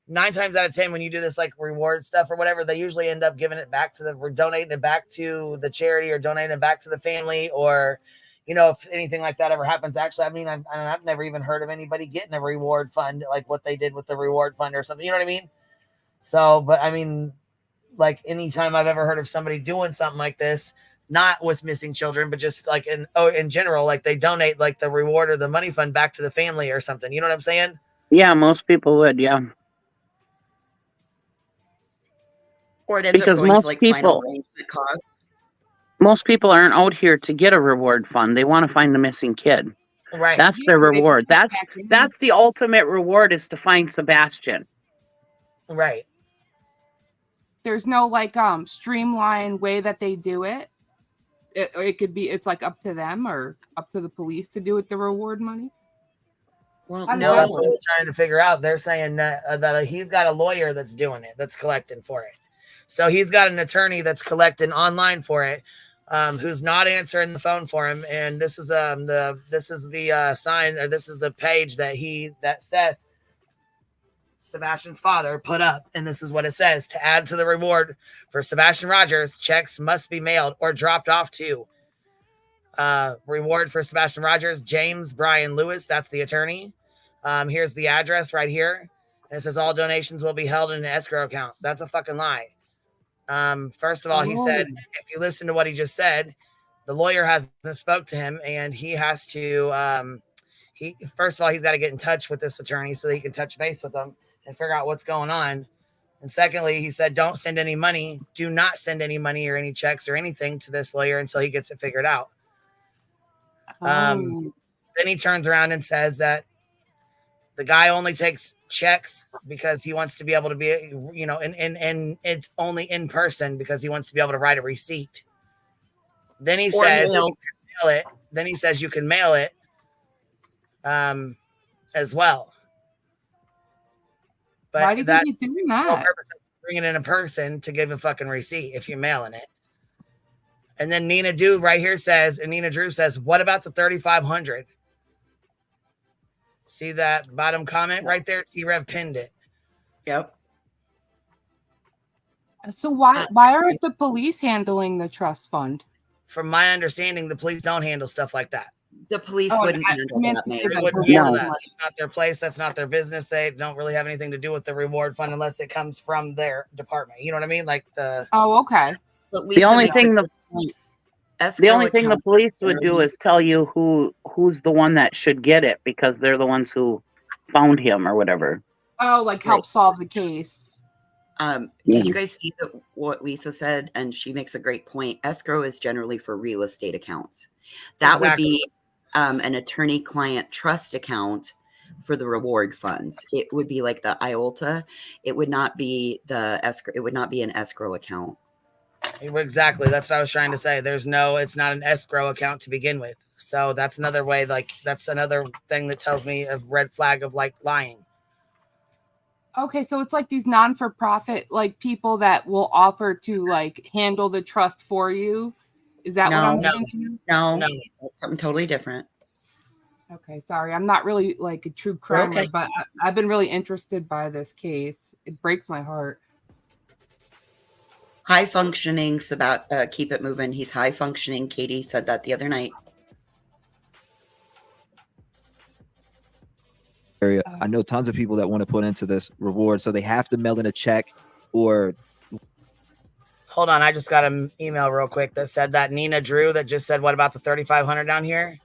9 times out of 10, when you do this like reward stuff or whatever, they usually end up giving it back donating it back to the charity or donating it back to the family, or if anything like that ever happens. Actually, I've never even heard of anybody getting a reward fund like what they did with the reward fund or something. You know what I mean? So, but like anytime I've ever heard of somebody doing something like this, not with missing children, but just like in general, like they donate like the reward or the money fund back to the family or something. You know what I'm saying? Yeah, most people would. Yeah. Or it ends Because up going most to like people- final arrangement costs. Most people aren't out here to get a reward fund. They want to find the missing kid. Right. That's their reward. That's the ultimate reward, is to find Sebastian. Right. There's no like streamlined way that they do it. It could be, it's like up to them or up to the police to do with the reward money. Well, No, that's what we're trying to figure out. They're saying that he's got a lawyer that's doing it, that's collecting for it. So he's got an attorney that's collecting online for it, who's not answering the phone for him. And this is the sign, or this is the page that Seth, Sebastian's father, put up, and this is what it says: to add to the reward for Sebastian Rogers, checks must be mailed or dropped off to. Reward for Sebastian Rogers, James Brian Lewis, that's the attorney. Here's the address right here. And it says all donations will be held in an escrow account. That's a fucking lie. First of all, he said, if you listen to what he just said, the lawyer hasn't spoke to him, and he has to first of all, he's got to get in touch with this attorney so that he can touch base with them and figure out what's going on. And secondly, he said, don't send any money. Do not send any money or any checks or anything to this lawyer until he gets it figured out. Then he turns around and says that the guy only takes checks because he wants to be able to be, and it's only in person because he wants to be able to write a receipt. Then he says you can mail it. Then he says you can mail it as well. But why do you think he's doing that? Bring it in a person to give a fucking receipt if you're mailing it. And then Nina Drew right here says, and Nina Drew says, what about the 3,500? See that bottom comment right there? T-Rev pinned it. Yep. So why aren't the police handling the trust fund? From my understanding, the police don't handle stuff like that. The police Oh, wouldn't I handle meant that, to say May. that Wouldn't reward handle that. money. It's not their place. That's not their business. They don't really have anything to do with the reward fund unless it comes from their department. You know what I mean? Like the. Oh, okay. But The Lisa only makes a thing good the point. the Escrow only thing the accounts police would do generally- is tell you who's the one that should get it because they're the ones who found him or whatever. Oh, like help solve the case. Did you guys see what Lisa said? And she makes a great point. Escrow is generally for real estate accounts. That would be an attorney-client trust account for the reward funds. It would be like the IOLTA. It would not be the escrow. It would not be an escrow account. Exactly. That's what I was trying to say. It's not an escrow account to begin with. So that's another way, like, that's another thing that tells me a red flag of like lying. Okay, so it's like these non-for-profit like people that will offer to like handle the trust for you. Is that what I'm thinking? No, that's something totally different. Okay, sorry. I'm not really like a true crimer, okay. but I've been really interested by this case. It breaks my heart. High functioning, keep it moving. He's high functioning. Katie said that the other night. I know tons of people that want to put into this reward, so they have to mail in a check or. Hold on, I just got an email real quick that said that Nina Drew that just said, what about the 3,500 down here?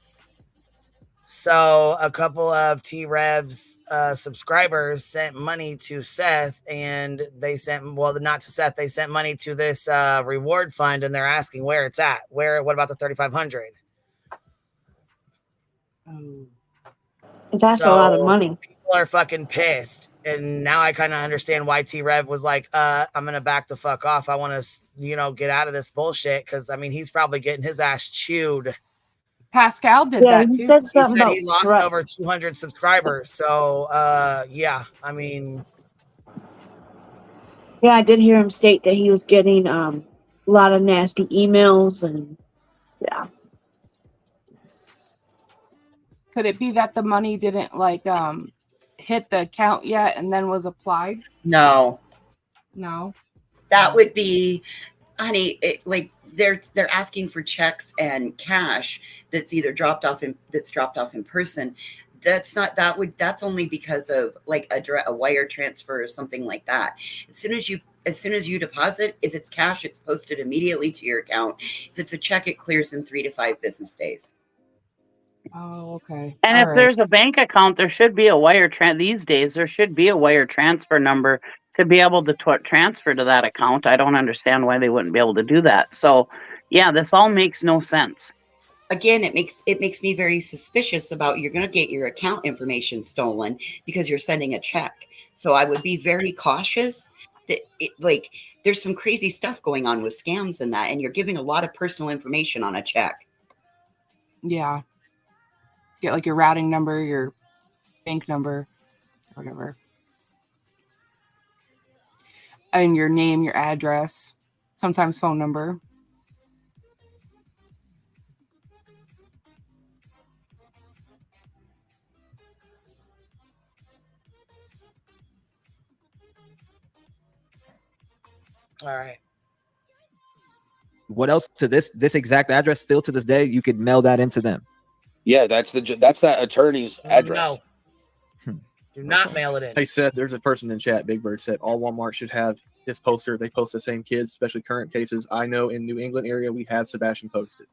So a couple of T-Rev's subscribers sent money to Seth, and they sent, well, not to Seth, they sent money to this reward fund, and they're asking where it's at. What about the 3,500? That's a lot of money. People are fucking pissed. And now I kind of understand why T-Rev was like, I'm going to back the fuck off. I want to, get out of this bullshit. Because, I mean, he's probably getting his ass chewed. Pascal did that too. He said he lost over 200 subscribers. So, yeah, I mean. Yeah, I did hear him state that he was getting a lot of nasty emails and yeah. Could it be that the money didn't like hit the account yet and then was applied? No. That would be, honey, they're asking for checks and cash that's either dropped off in person. That's only because of like a wire transfer or something like that. As soon as you deposit, if it's cash, it's posted immediately to your account. If it's a check, it clears in 3 to 5 business days. Oh, okay. And if there's a bank account, there should be a wire these days. There should be a wire transfer number to be able to transfer to that account. I don't understand why they wouldn't be able to do that. So, yeah, this all makes no sense. Again, it makes me very suspicious about you're going to get your account information stolen because you're sending a check. So I would be very cautious that there's some crazy stuff going on with scams and that, and you're giving a lot of personal information on a check. Yeah. Get like your routing number, your bank number, whatever. And your name, your address, sometimes phone number. All right. What else to this exact address? Still to this day, you could mail that into them. Yeah, that's that attorney's address. No. Do not mail it in. Hey Seth, there's a person in chat. Big Bird said all Walmart should have his poster. They post the same kids, especially current cases. I know in New England area we have Sebastian posted.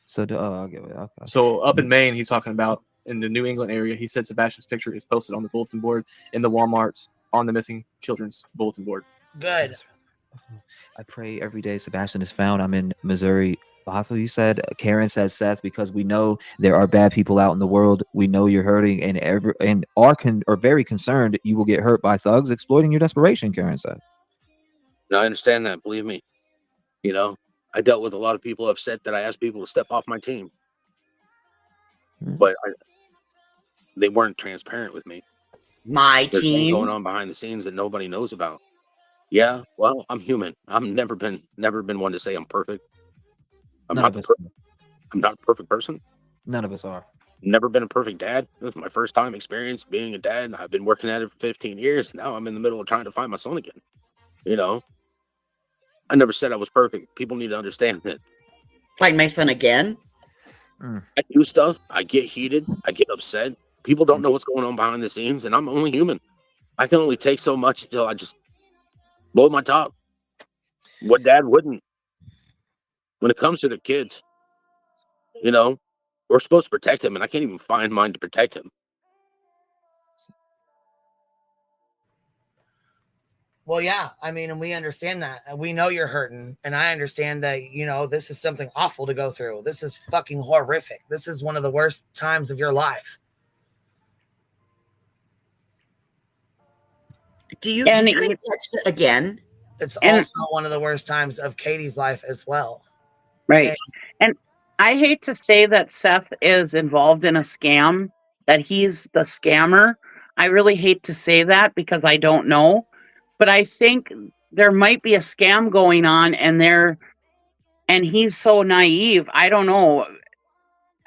So I'll get it. Okay. So up in Maine, he's talking about in the New England area. He said Sebastian's picture is posted on the bulletin board in the Walmarts on the missing children's bulletin board. Good. I pray every day Sebastian is found. I'm in Missouri. Bathel, you said. Karen says, Seth, because we know there are bad people out in the world. We know you're hurting and are very concerned you will get hurt by thugs exploiting your desperation, Karen said. No, I understand that. Believe me. I dealt with a lot of people upset that I asked people to step off my team. But they weren't transparent with me. There's things going on behind the scenes that nobody knows about. Yeah, well, I'm human. I've never been one to say I'm perfect. I'm not a perfect person. None of us are. Never been a perfect dad. It was my first time experience being a dad. I've been working at it for 15 years. Now I'm in the middle of trying to find my son again. I never said I was perfect. People need to understand that. Find my son again? I do stuff. I get heated. I get upset. People don't know what's going on behind the scenes, and I'm only human. I can only take so much until I just blow my top. What dad wouldn't? When it comes to the kids, we're supposed to protect him, and I can't even find mine to protect him. Well, yeah, I mean, and we understand that. We know you're hurting, and I understand that, this is something awful to go through. This is fucking horrific. This is one of the worst times of your life. Do you guys catch it again? It's also one of the worst times of Katie's life as well. Right. And I hate to say that Seth is involved in a scam, that he's the scammer. I really hate to say that because I don't know. But I think there might be a scam going on, and he's so naive. I don't know.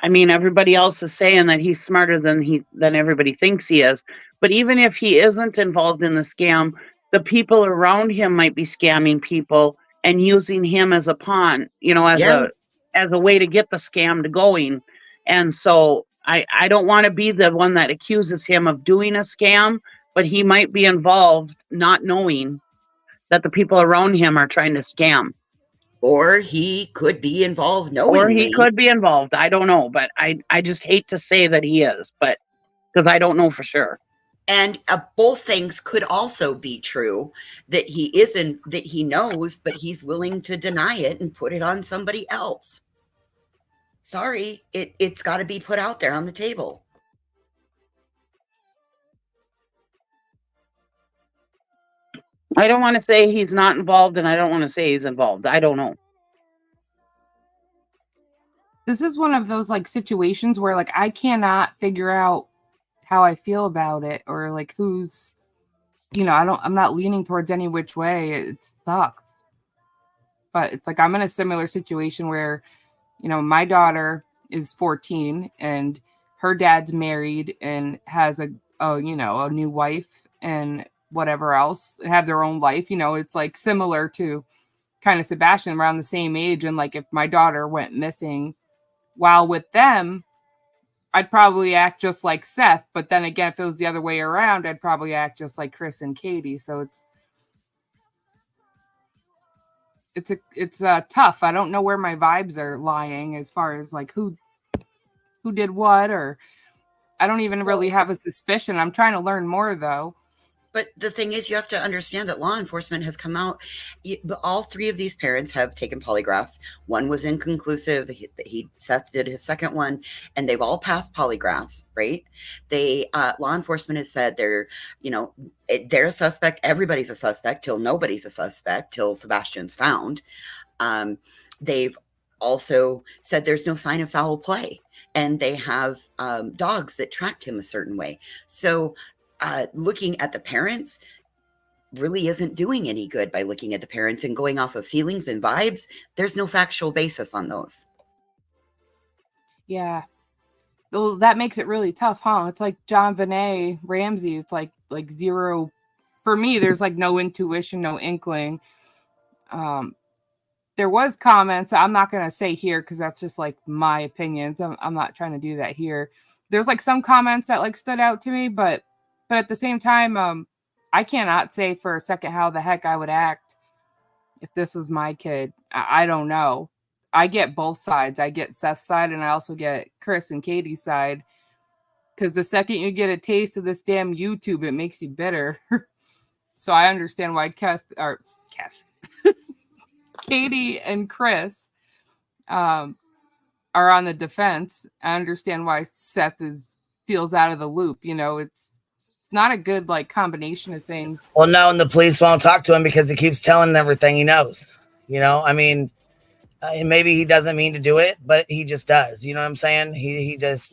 I mean, everybody else is saying that he's smarter than everybody thinks he is. But even if he isn't involved in the scam, the people around him might be scamming people and using him as a pawn, as a way to get the scam going. And so I don't want to be the one that accuses him of doing a scam, but he might be involved, not knowing that the people around him are trying to scam. Or he could be involved knowingly. Or he could be involved. I don't know, but I just hate to say that he is, but because I don't know for sure. And both things could also be true, that he isn't, that he knows, but he's willing to deny it and put it on somebody else. Sorry, it's got to be put out there on the table. I don't want to say he's not involved, and I don't want to say he's involved. I don't know. This is one of those situations where I cannot figure out how I feel about it, or who's, I'm not leaning towards any which way. It sucks. But it's I'm in a similar situation where, my daughter is 14 and her dad's married and has a new wife and whatever else, have their own life. It's similar to kind of Sebastian, around the same age. And if my daughter went missing while with them, I'd probably act just like Seth. But then again, if it was the other way around, I'd probably act just like Chris and Katie. So it's tough. I don't know where my vibes are lying as far as who did what, or I don't even really have a suspicion. I'm trying to learn more though. But the thing is, you have to understand that law enforcement has come out. All three of these parents have taken polygraphs. One was inconclusive. Seth did his second one, and they've all passed polygraphs, right? Law enforcement has said they're a suspect. Everybody's a suspect till nobody's a suspect, till Sebastian's found. They've also said there's no sign of foul play, and they have dogs that tracked him a certain way. So looking at the parents really isn't doing any good. By looking at the parents and going off of feelings and vibes, there's no factual basis on those. Yeah. Well, that makes it really tough, huh? It's like John Vinay Ramsey. It's like zero. For me, there's no intuition, no inkling. There was comments. I'm not going to say here because that's just my opinions. I'm not trying to do that here. There's some comments that stood out to me, but at the same time, I cannot say for a second how the heck I would act if this was my kid. I don't know. I get both sides. I get Seth's side, and I also get Chris and Katie's side. Because the second you get a taste of this damn YouTube, it makes you bitter. So I understand why Katie and Chris are on the defense. I understand why Seth feels out of the loop. It's not a good combination of things. Well, no, and the police won't talk to him because he keeps telling them everything he knows. I mean, maybe he doesn't mean to do it, but he just does. You know what I'm saying? He does.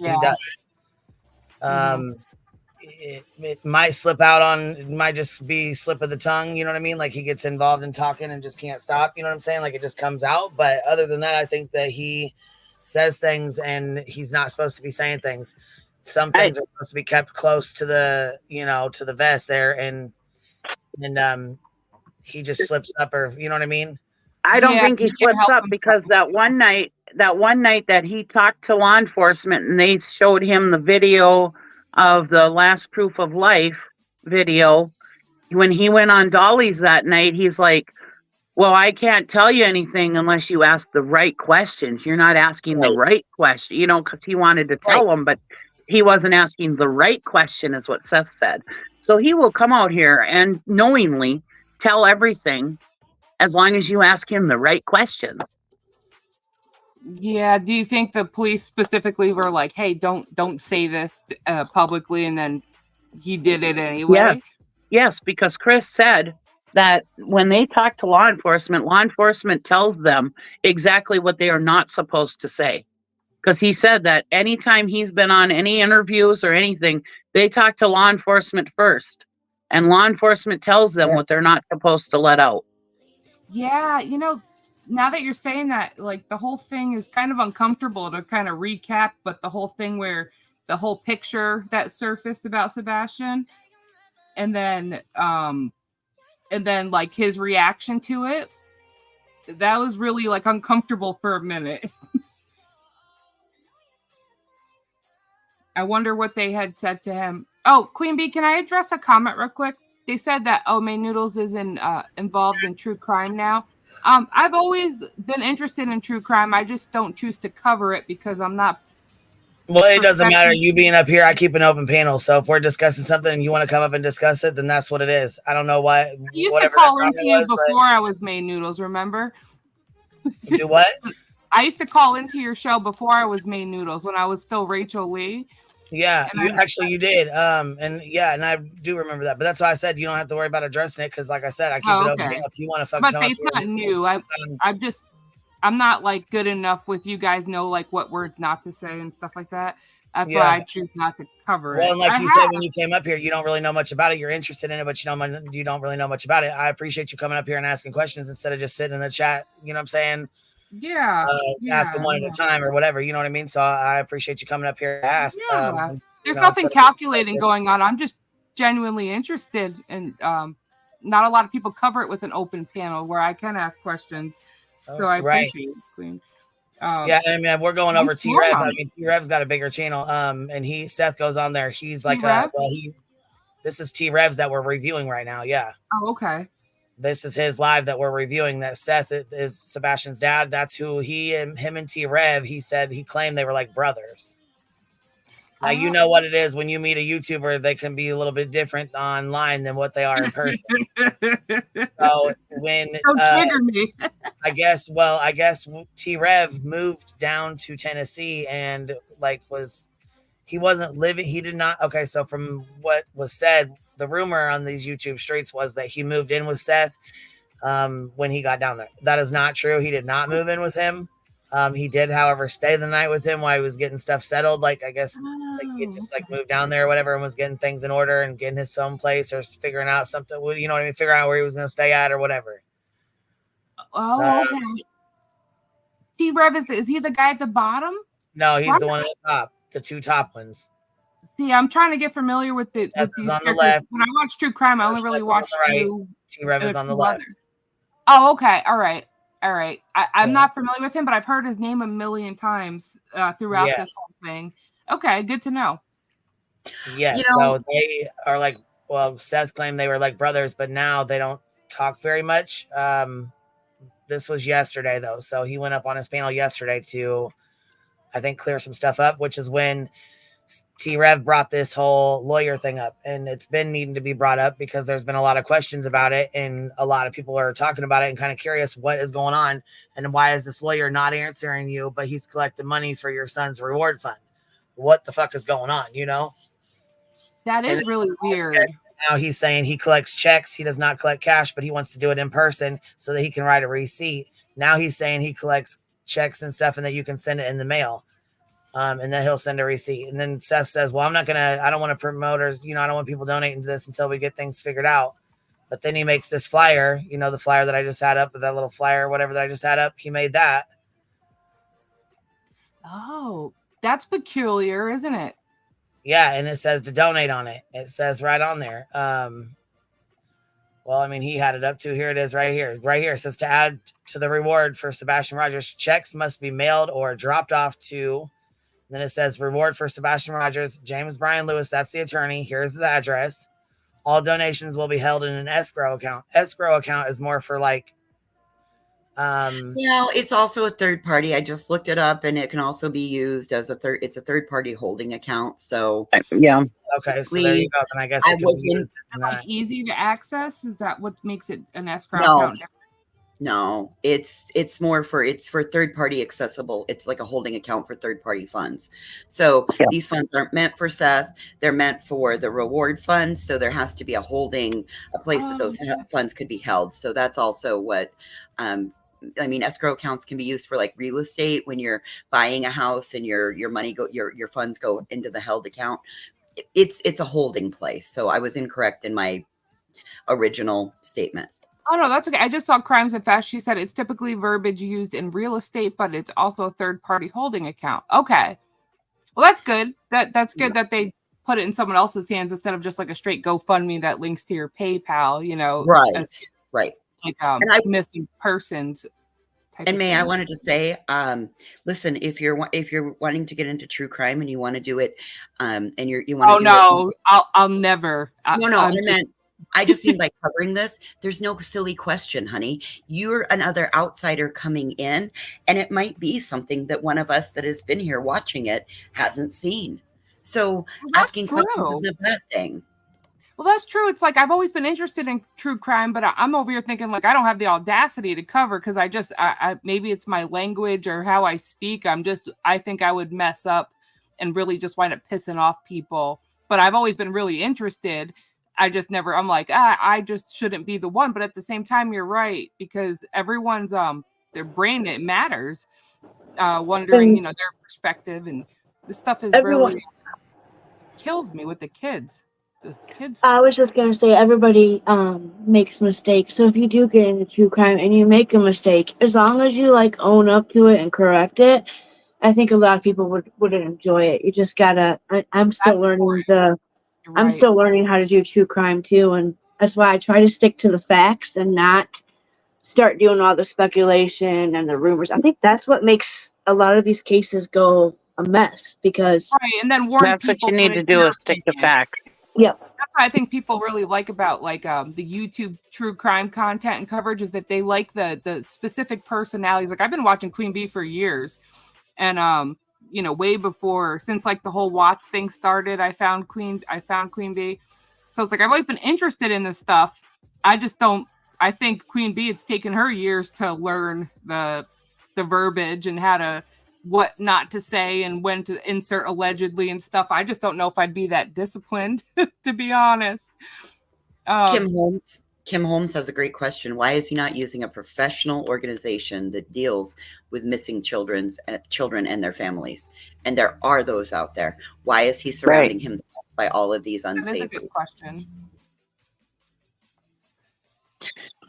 It might slip out it might just be slip of the tongue. You know what I mean? He gets involved in talking and just can't stop. You know what I'm saying? It just comes out. But other than that, I think that he says things and he's not supposed to be saying things. Some things are supposed to be kept close to the, to the vest there, and he just slips up, or you know what I mean? I don't think he slips up because that one night that one night that he talked to law enforcement and they showed him the video of the last proof of life video, when he went on Dolly's that night, he's like, well, I can't tell you anything unless you ask the right questions. You're not asking the right question, you know, because he wanted to tell them, but he wasn't asking the right question, is what Seth said. So he will come out here and knowingly tell everything as long as you ask him the right questions. Yeah. Do you think the police specifically were like, "Hey, don't say this publicly," and then he did it anyway? Yes, because Chris said that when they talk to law enforcement tells them exactly what they are not supposed to say. Because he said that anytime he's been on any interviews or anything, they talk to law enforcement first, and law enforcement tells them what they're not supposed to let out. Yeah, you know, now that you're saying that, like, the whole thing is kind of uncomfortable to kind of recap, but the whole thing where the whole picture that surfaced about Sebastian, and then like his reaction to it, that was really like uncomfortable for a minute. I wonder what they had said to him. Oh, Queen Bee, can I address a comment real quick? They said that, oh, May Noodles is involved in true crime now. I've always been interested in true crime. I just don't choose to cover it because I'm not. Well, it doesn't matter. You being up here, I keep an open panel. So if we're discussing something and you want to come up and discuss it, then that's what it is. I don't know why. I used to call into you before I was May Noodles, remember? You do what? I used to call into your show before I was May Noodles when I was still Rachel Lee. Yeah, you did. And I do remember that. But that's why I said you don't have to worry about addressing it because, like I said, I keep it open. If you want to fucking, but it's not new. I'm not like good enough with you guys know like what words not to say and stuff like that. That's why I choose not to cover it. Well, and like you said when you came up here, you don't really know much about it. You're interested in it, but you don't really know much about it. I appreciate you coming up here and asking questions instead of just sitting in the chat. You know what I'm saying? Yeah. Asking one at a time or whatever. You know what I mean? So I appreciate you coming up here to ask. Yeah. There's nothing calculating going on. I'm just genuinely interested, and not a lot of people cover it with an open panel where I can ask questions. So I appreciate it, Queen. Yeah, I mean, we're going over T-Rev. I mean, T-Rev's got a bigger channel. And Seth goes on there. He's like, this is T-Rev's that we're reviewing right now. Yeah. Oh, okay. This is his live that we're reviewing. That Seth is Sebastian's dad. That's who him and T-Rev, he said, he claimed they were like brothers. Now, you know what it is when you meet a YouTuber, they can be a little bit different online than what they are in person. So when I guess T-Rev moved down to Tennessee and he wasn't living. He did not. Okay. So from what was said, the rumor on these YouTube streets was that he moved in with Seth when he got down there. That is not true. He did not move in with him. He did, however, stay the night with him while he was getting stuff settled. Like, I guess he just moved down there or whatever and was getting things in order and getting his own place or figuring out something, you know what I mean? Figuring out where he was going to stay at or whatever. Oh, okay. T-Rev, is he the guy at the bottom? No, he's the one at the top, the two top ones. See, I'm trying to get familiar with these on the left. When I watch true crime, I only really watch you. T-Rev is on the left. Oh, okay. All right. I'm not familiar with him, but I've heard his name a million times throughout this whole thing. Okay, good to know. Yes, so they are like, well, Seth claimed they were like brothers, but now they don't talk very much. This was yesterday, though. So he went up on his panel yesterday to, I think, clear some stuff up, which is when T-Rev brought this whole lawyer thing up, and it's been needing to be brought up because there's been a lot of questions about it, and a lot of people are talking about it and kind of curious what is going on and why is this lawyer not answering you, but he's collecting money for your son's reward fund. What the fuck is going on, you know? That is really weird. Now he's saying he collects checks. He does not collect cash, but he wants to do it in person so that he can write a receipt. Now he's saying he collects checks and stuff and that you can send it in the mail. And then he'll send a receipt. And then Seth says, well, I don't want to promote or, I don't want people donating to this until we get things figured out. But then he makes this flyer, the flyer that I just had up, or that little flyer, whatever that I just had up. He made that. Oh, that's peculiar, isn't it? Yeah. And it says to donate on it. It says right on there. Well, I mean, he had it up to here. It is right here. Right here. It says to add to the reward for Sebastian Rogers, checks must be mailed or dropped off to. Then it says reward for Sebastian Rogers, James Brian Lewis. That's the attorney. Here's his address. All donations will be held in an escrow account. Escrow account is more for like. It's also a third party. I just looked it up, and it can also be used as a third. It's a third party holding account. So yeah. Okay, so there you go. And I guess I was in. Like easy to access. Is that what makes it an escrow No. account? No, it's more for third party accessible. It's like a holding account for third party funds. So these funds aren't meant for Seth. They're meant for the reward fund. So there has to be a place that those funds could be held. So that's also what, I mean, escrow accounts can be used for like real estate when you're buying a house and your money your funds go into the held account. It's a holding place. So I was incorrect in my original statement. Oh, no, that's okay. I just saw Crimes and Fast. She said it's typically verbiage used in real estate, but it's also a third-party holding account. Okay. Well, that's good. That's good that they put it in someone else's hands instead of just like a straight GoFundMe that links to your PayPal, you know. Right, right. Like missing persons. And May, I wanted to say, listen, if you're wanting to get into true crime and you want to do it, and you want to do no, I'll never. I just mean by covering this, there's no silly question, honey. You're another outsider coming in, and it might be something that one of us that has been here watching it hasn't seen. So asking questions isn't a bad thing. Well, that's true. It's like I've always been interested in true crime, but I'm over here thinking like I don't have the audacity to cover because I maybe it's my language or how I speak. I think I would mess up and really just wind up pissing off people. But I've always been really interested. I just never, I'm like, I just shouldn't be the one. But at the same time, you're right, because everyone's, their brain, it matters. Wondering, their perspective, and this stuff is really kills me with the kids. I was just going to say, everybody makes mistakes. So if you do get into true crime and you make a mistake, as long as you like own up to it and correct it, I think a lot of people would enjoy it. You just gotta, I'm still learning I'm still learning how to do true crime too, and that's why I try to stick to the facts and not start doing all the speculation and the rumors. I think that's what makes a lot of these cases go a mess because and then warn that's people what you need to do is stick to facts. Yeah, that's what I think people really like about like the YouTube true crime content and coverage is that they like the specific personalities. Like I've been watching Queen Bee for years, and way before, since like the whole Watts thing started, I found Queen Bee. So it's like I've always been interested in this stuff. I think Queen Bee, it's taken her years to learn the verbiage and what not to say and when to insert allegedly and stuff. I just don't know if I'd be that disciplined, to be honest. Kim Holmes has a great question. Why is he not using a professional organization that deals with missing children and their families? And there are those out there. Why is he surrounding himself by all of these unsavory? That's a good question.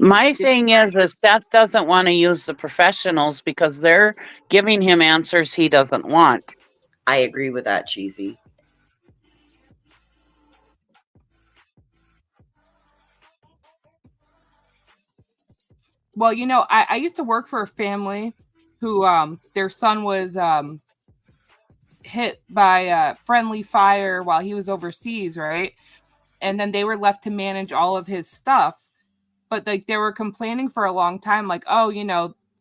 My thing is Seth doesn't want to use the professionals because they're giving him answers he doesn't want. I agree with that, Cheesy. Well, I used to work for a family who their son was hit by friendly fire while he was overseas, right? And then they were left to manage all of his stuff. But like they were complaining for a long time, like, oh,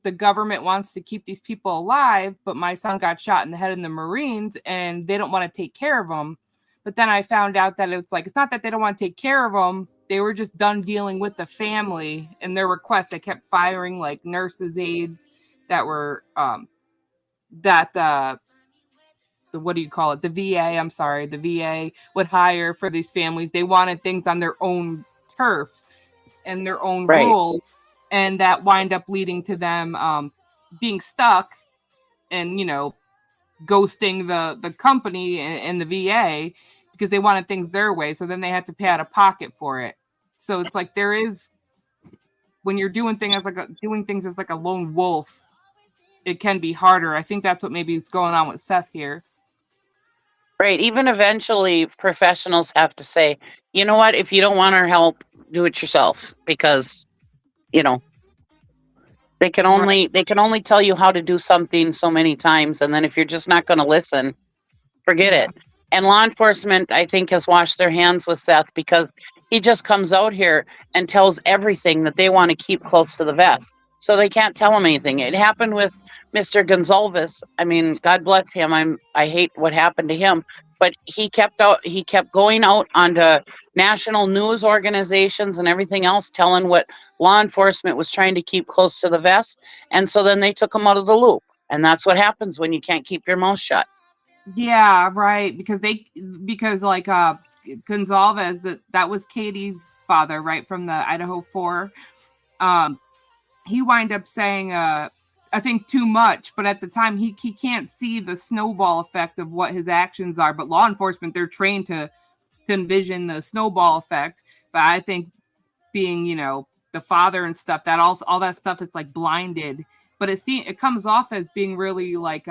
the government wants to keep these people alive, but my son got shot in the head in the Marines and they don't want to take care of him. But then I found out that it's not that they don't want to take care of him. They were just done dealing with the family and their requests. They kept firing like nurses' aides that were the what do you call it? The VA. I'm sorry. The VA would hire for these families. They wanted things on their own turf and their own rules. And that wind up leading to them being stuck and, ghosting the company and the VA because they wanted things their way. So then they had to pay out of pocket for it. So it's like there is, when you're doing things as like a lone wolf, it can be harder. I think that's what maybe is going on with Seth here. Right. Even eventually professionals have to say, you know what, if you don't want our help, do it yourself, because you know they can only tell you how to do something so many times, and then if you're just not going to listen, forget it. And law enforcement, I think, has washed their hands with Seth, because he just comes out here and tells everything that they want to keep close to the vest. So they can't tell him anything. It happened with Mr. Gonzalez. I mean, God bless him. I hate what happened to him, but he kept going out onto national news organizations and everything else, telling what law enforcement was trying to keep close to the vest. And so then they took him out of the loop. And that's what happens when you can't keep your mouth shut. Yeah, right. Because like Gonzalez, that was Katie's father, right, from the Idaho 4. He wind up saying I think too much, but at the time he can't see the snowball effect of what his actions are. But law enforcement, they're trained to envision the snowball effect. But I think being, the father and stuff, that all that stuff is like blinded. But it comes off as being really like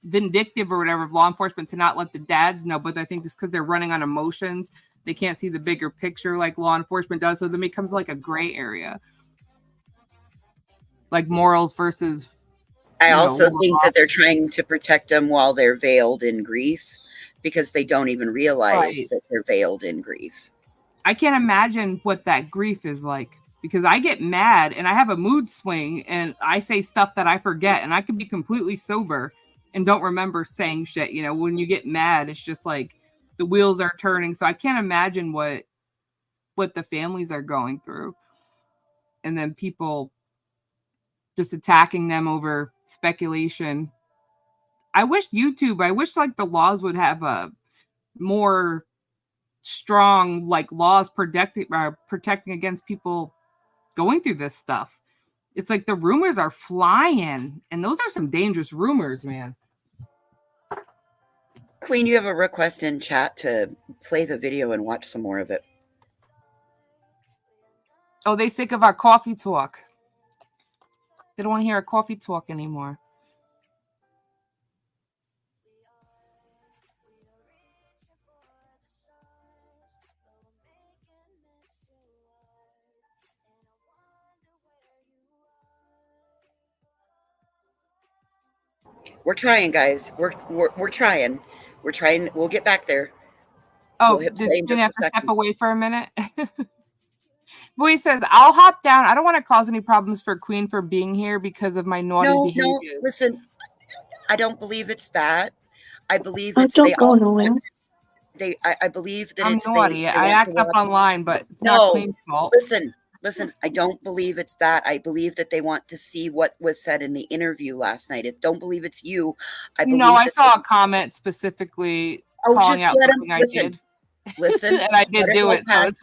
vindictive or whatever of law enforcement to not let the dads know. But I think just because they're running on emotions, they can't see the bigger picture like law enforcement does. So then it becomes like a gray area, like morals versus. I also think that they're trying to protect them while they're veiled in grief, because they don't even realize that they're veiled in grief. I can't imagine what that grief is like, because I get mad and I have a mood swing and I say stuff that I forget, and I can be completely sober and don't remember saying shit. When you get mad, it's just like the wheels are turning. So I can't imagine what the families are going through. And then people just attacking them over speculation. I wish like the laws would have a more strong like laws protecting against people going through this stuff. It's like the rumors are flying, and those are some dangerous rumors, man. Queen, you have a request in chat to play the video and watch some more of it. Oh, they sick of our coffee talk. They don't want to hear our coffee talk anymore. We're trying, guys. We're trying. We're trying. We'll get back there. Oh, we'll did you have to step away for a minute? Boy says, I'll hop down. I don't want to cause any problems for Queen for being here because of my naughty behavior. No, listen. I don't believe it's that. I believe it's I believe that I'm it's naughty. they I act up online, but it's not Queen's fault. Listen, I don't believe it's that. I believe that they want to see what was said in the interview last night. I don't believe it's you. I saw a comment specifically calling out something I did. Listen, and I did do it. So it's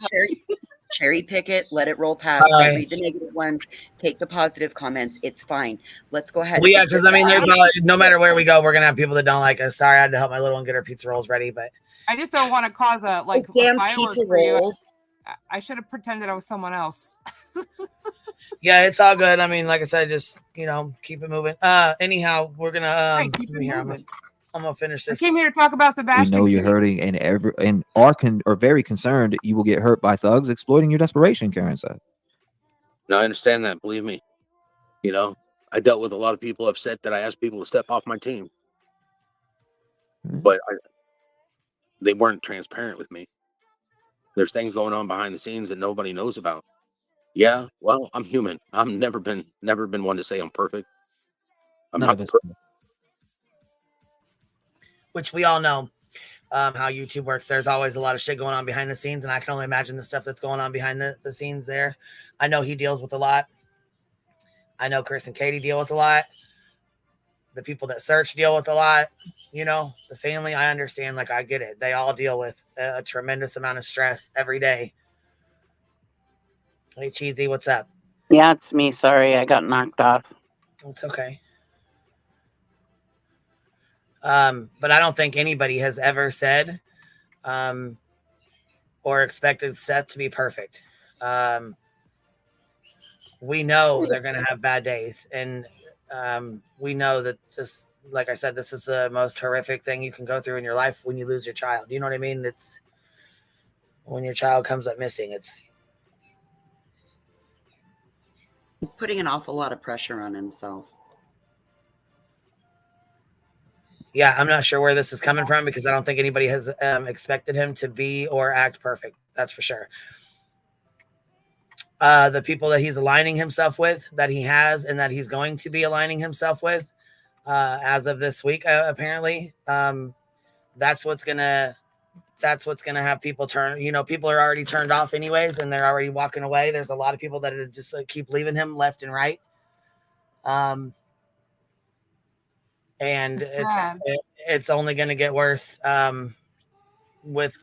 cherry pick it, let it roll past. Don't read the negative ones. Take the positive comments. It's fine. Let's go ahead. Well, yeah, because there's no matter where we go, we're gonna have people that don't like us. Sorry, I had to help my little one get her pizza rolls ready, but I just don't want to cause a damn pizza rolls. I should have pretended I was someone else. Yeah, it's all good. I mean, like I said, just keep it moving. Anyhow, we're gonna I'm gonna finish this. I came here to talk about Sebastian. We know you're hurting and are very concerned you will get hurt by thugs exploiting your desperation, Karen said. No, I understand that. Believe me. I dealt with a lot of people upset that I asked people to step off my team. But they weren't transparent with me. There's things going on behind the scenes that nobody knows about. Yeah, well, I'm human. I've never been one to say I'm perfect. I'm not perfect. Which we all know how YouTube works. There's always a lot of shit going on behind the scenes, and I can only imagine the stuff that's going on behind the scenes there. I know he deals with a lot. I know Chris and Katie deal with a lot. The people that search deal with a lot. The family, I understand. Like, I get it. They all deal with a tremendous amount of stress every day. Hey, Cheesy, what's up? Yeah, it's me. Sorry, I got knocked off. It's okay. But I don't think anybody has ever said or expected Seth to be perfect. We know they're going to have bad days. And we know that this, like I said, this is the most horrific thing you can go through in your life when you lose your child. You know what I mean? when your child comes up missing. He's putting an awful lot of pressure on himself. Yeah, I'm not sure where this is coming from because I don't think anybody has expected him to be or act perfect. That's for sure. The people that he's aligning himself with, that he has, and that he's going to be aligning himself with as of this week, apparently, that's what's gonna have people turn. People are already turned off anyways, and they're already walking away. There's a lot of people that just keep leaving him left and right. And it's only going to get worse with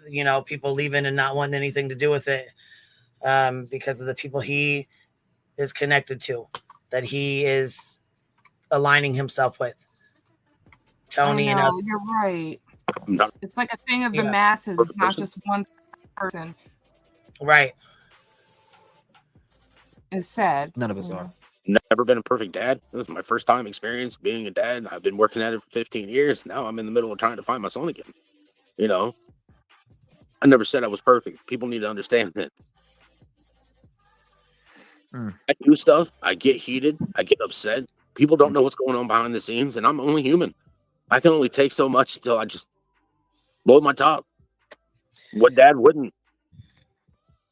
people leaving and not wanting anything to do with it because of the people he is connected to, that he is aligning himself with. Tony, I know, you're right. It's like a thing of the masses. It's not just one person. Right. It's sad. None of us are. Never been a perfect dad. It was my first time experience being a dad. I've been working at it for 15 years. Now I'm in the middle of trying to find my son again. I never said I was perfect. People need to understand that. I do stuff. I get heated. I get upset. People don't know what's going on behind the scenes, and I'm only human. I can only take so much until I just blow my top. What dad wouldn't?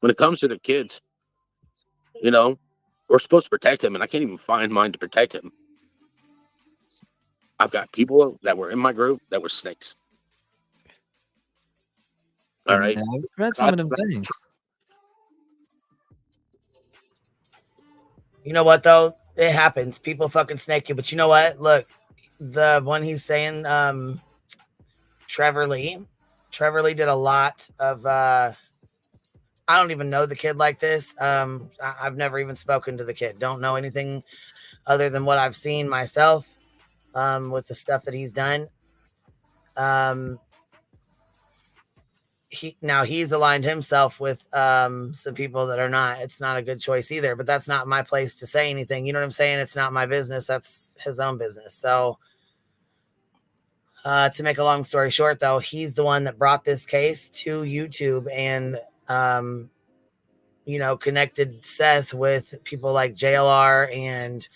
When it comes to the kids, we're supposed to protect him, and I can't even find mine to protect him. I've got people that were in my group that were snakes. All right. I've read some of them things. You know what, though? It happens. People fucking snake you. But you know what? Look, the one he's saying, Trevor Lee did a lot of... I don't even know the kid like this. I've never even spoken to the kid. Don't know anything other than what I've seen myself with the stuff that he's done. He's aligned himself with some people that are not. It's not a good choice either, but that's not my place to say anything. You know what I'm saying? It's not my business. That's his own business. So to make a long story short, though, he's the one that brought this case to YouTube and connected Seth with people like JLR and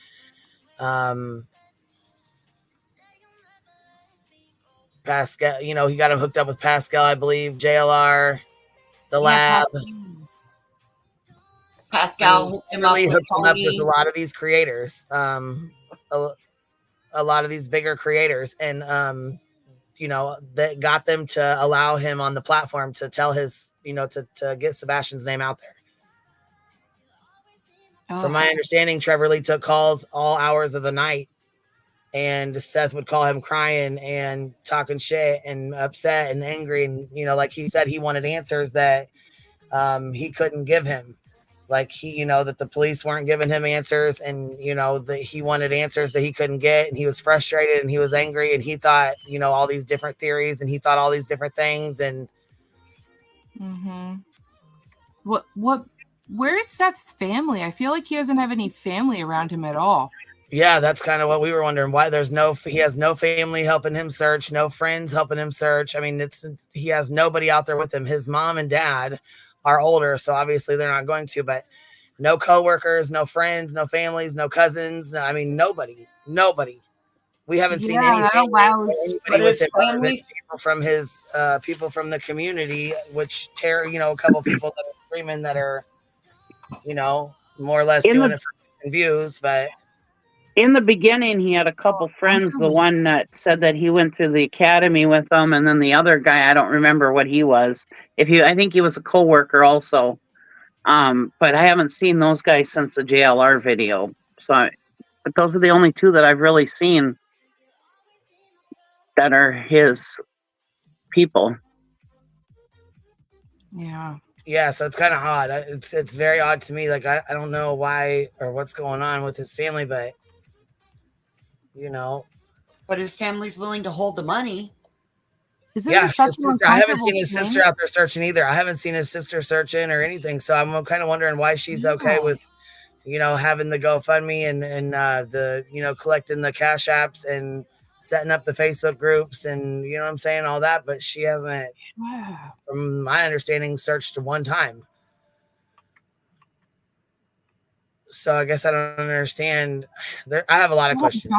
Pascal. He got him hooked up with Pascal, I believe, JLR, the lab. Pascal hooked him up with a lot of these creators, a lot of these bigger creators, and that got them to allow him on the platform to tell his, to get Sebastian's name out there. From my understanding, Trevor Lee took calls all hours of the night, and Seth would call him crying and talking shit and upset and angry. And, like he said, he wanted answers that he couldn't give him. Like that the police weren't giving him answers, and, that he wanted answers that he couldn't get. And he was frustrated and he was angry, and he thought, all these different theories, and he thought all these different things. And where's Seth's family? I feel like he doesn't have any family around him at all. Yeah, that's kind of what we were wondering. Why he has no family helping him search, no friends helping him search. I mean, he has nobody out there with him. His mom and dad are older, so obviously they're not going to, but no coworkers, no friends, no families, no cousins. I mean, nobody. We haven't seen anything with people from his people from the community, which a couple people that are streaming that are, more or less doing it for views. But in the beginning, he had a couple friends. The one that said that he went to the academy with them, and then the other guy, I don't remember what he was. I think he was a coworker also. But I haven't seen those guys since the JLR video. But those are the only two that I've really seen that are his people. Yeah, so it's kind of odd. It's very odd to me. Like, I don't know why or what's going on with his family, but, But his family's willing to hold the money. I haven't seen his sister out there searching either. I haven't seen his sister searching or anything. So I'm kind of wondering why she's okay with, having the GoFundMe and the, collecting the cash apps and setting up the Facebook groups and you know what I'm saying, all that, but she hasn't, from my understanding, searched one time. So I guess I don't understand. I have a lot of questions,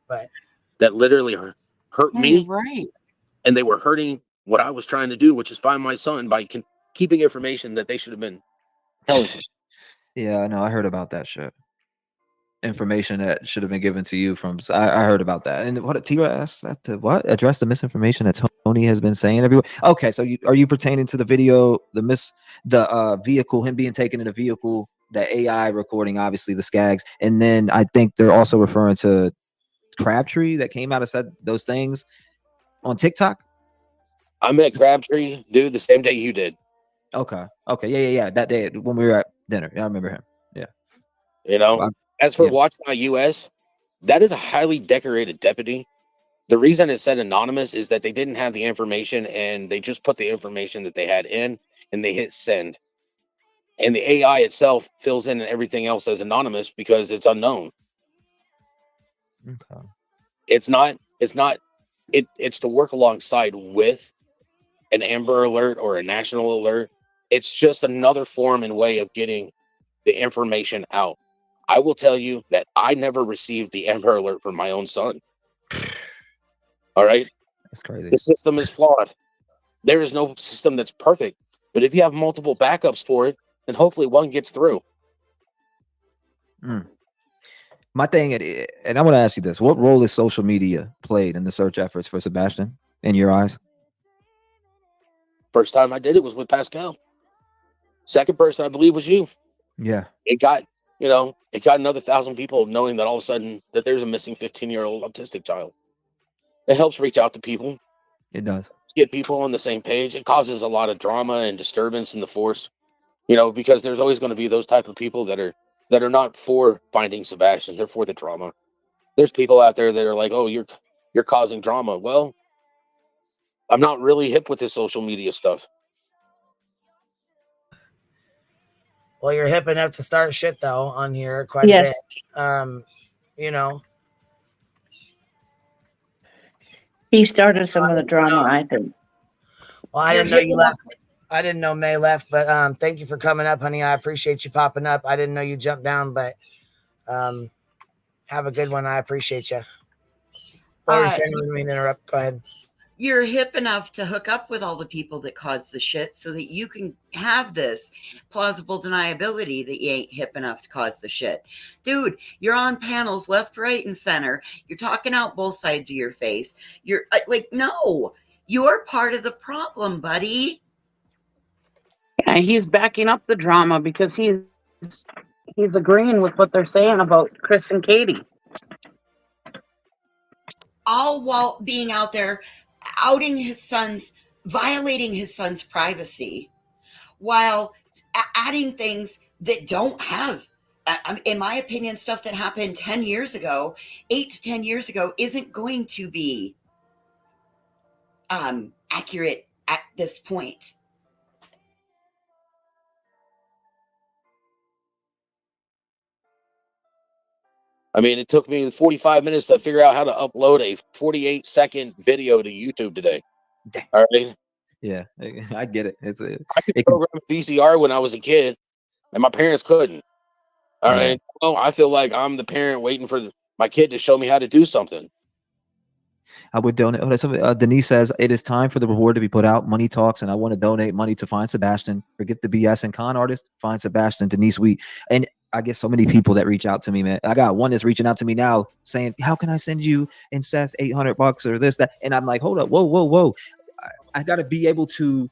but that literally hurt me, right? And they were hurting what I was trying to do, which is find my son by keeping information that they should have been telling me. Yeah, I know. I heard about that shit. Information that should have been given to you from. I heard about that. And what Tira asked that to what address the misinformation that Tony has been saying everywhere. Okay, so are you pertaining to the video, the vehicle, him being taken in a vehicle, the AI recording, obviously the skags, and then I think they're also referring to Crabtree that came out and said those things on TikTok. I met Crabtree, dude, the same day you did. Okay. Yeah. That day when we were at dinner, I remember him. Yeah. You know, as for Watch My US, that is a highly decorated deputy. The reason it said anonymous is that they didn't have the information and they just put the information that they had in and they hit send. And the AI itself fills in everything else as anonymous because it's unknown. Okay. It's to work alongside with an Amber Alert or a national alert. It's just another form and way of getting the information out. I will tell you that I never received the Amber Alert from my own son. All right. That's crazy. The system is flawed. There is no system that's perfect. But if you have multiple backups for it, then hopefully one gets through. My thing, and I want to ask you this: what role has social media played in the search efforts for Sebastian, in your eyes? First time I did it was with Pascal. Second person, I believe, was you. Yeah. It got another 1,000 people knowing that all of a sudden that there's a missing 15-year-old autistic child. It helps reach out to people. It does. Get people on the same page. It causes a lot of drama and disturbance in the force, you know, because there's always going to be those type of people that are not for finding Sebastian. They're for the drama. There's people out there that are like, oh, you're causing drama. Well, I'm not really hip with this social media stuff. Well, you're hip enough to start shit though on here quite a bit. You know. He started some of the drama, I think. Well, I didn't know you left. I didn't know May left, but thank you for coming up, honey. I appreciate you popping up. I didn't know you jumped down, but have a good one. I appreciate you. What were you saying? I didn't mean to interrupt. Go ahead. You're hip enough to hook up with all the people that cause the shit so that you can have this plausible deniability that you ain't hip enough to cause the shit. Dude, you're on panels left, right, and center. You're talking out both sides of your face. You're like, no, you're part of the problem, buddy. Yeah, he's backing up the drama because he's agreeing with what they're saying about Chris and Katie. All while being out there outing his son's, violating his son's privacy, while adding things that don't have, in my opinion, stuff that happened 10 years ago, 8 to 10 years ago, isn't going to be accurate at this point. I mean, it took me 45 minutes to figure out how to upload a 48-second video to YouTube today. All right. Yeah, I get it. I could program VCR when I was a kid, and my parents couldn't. All right. Well, I feel like I'm the parent waiting for my kid to show me how to do something. I would donate. Denise says it is time for the reward to be put out. Money talks, and I want to donate money to find Sebastian. Forget the BS and con artist. Find Sebastian. Denise Wheat. And I get so many people that reach out to me, man. I got one that's reaching out to me now saying, "How can I send you and Seth $800 or this, that?" And I'm like, "Hold up, whoa. I got to be able to,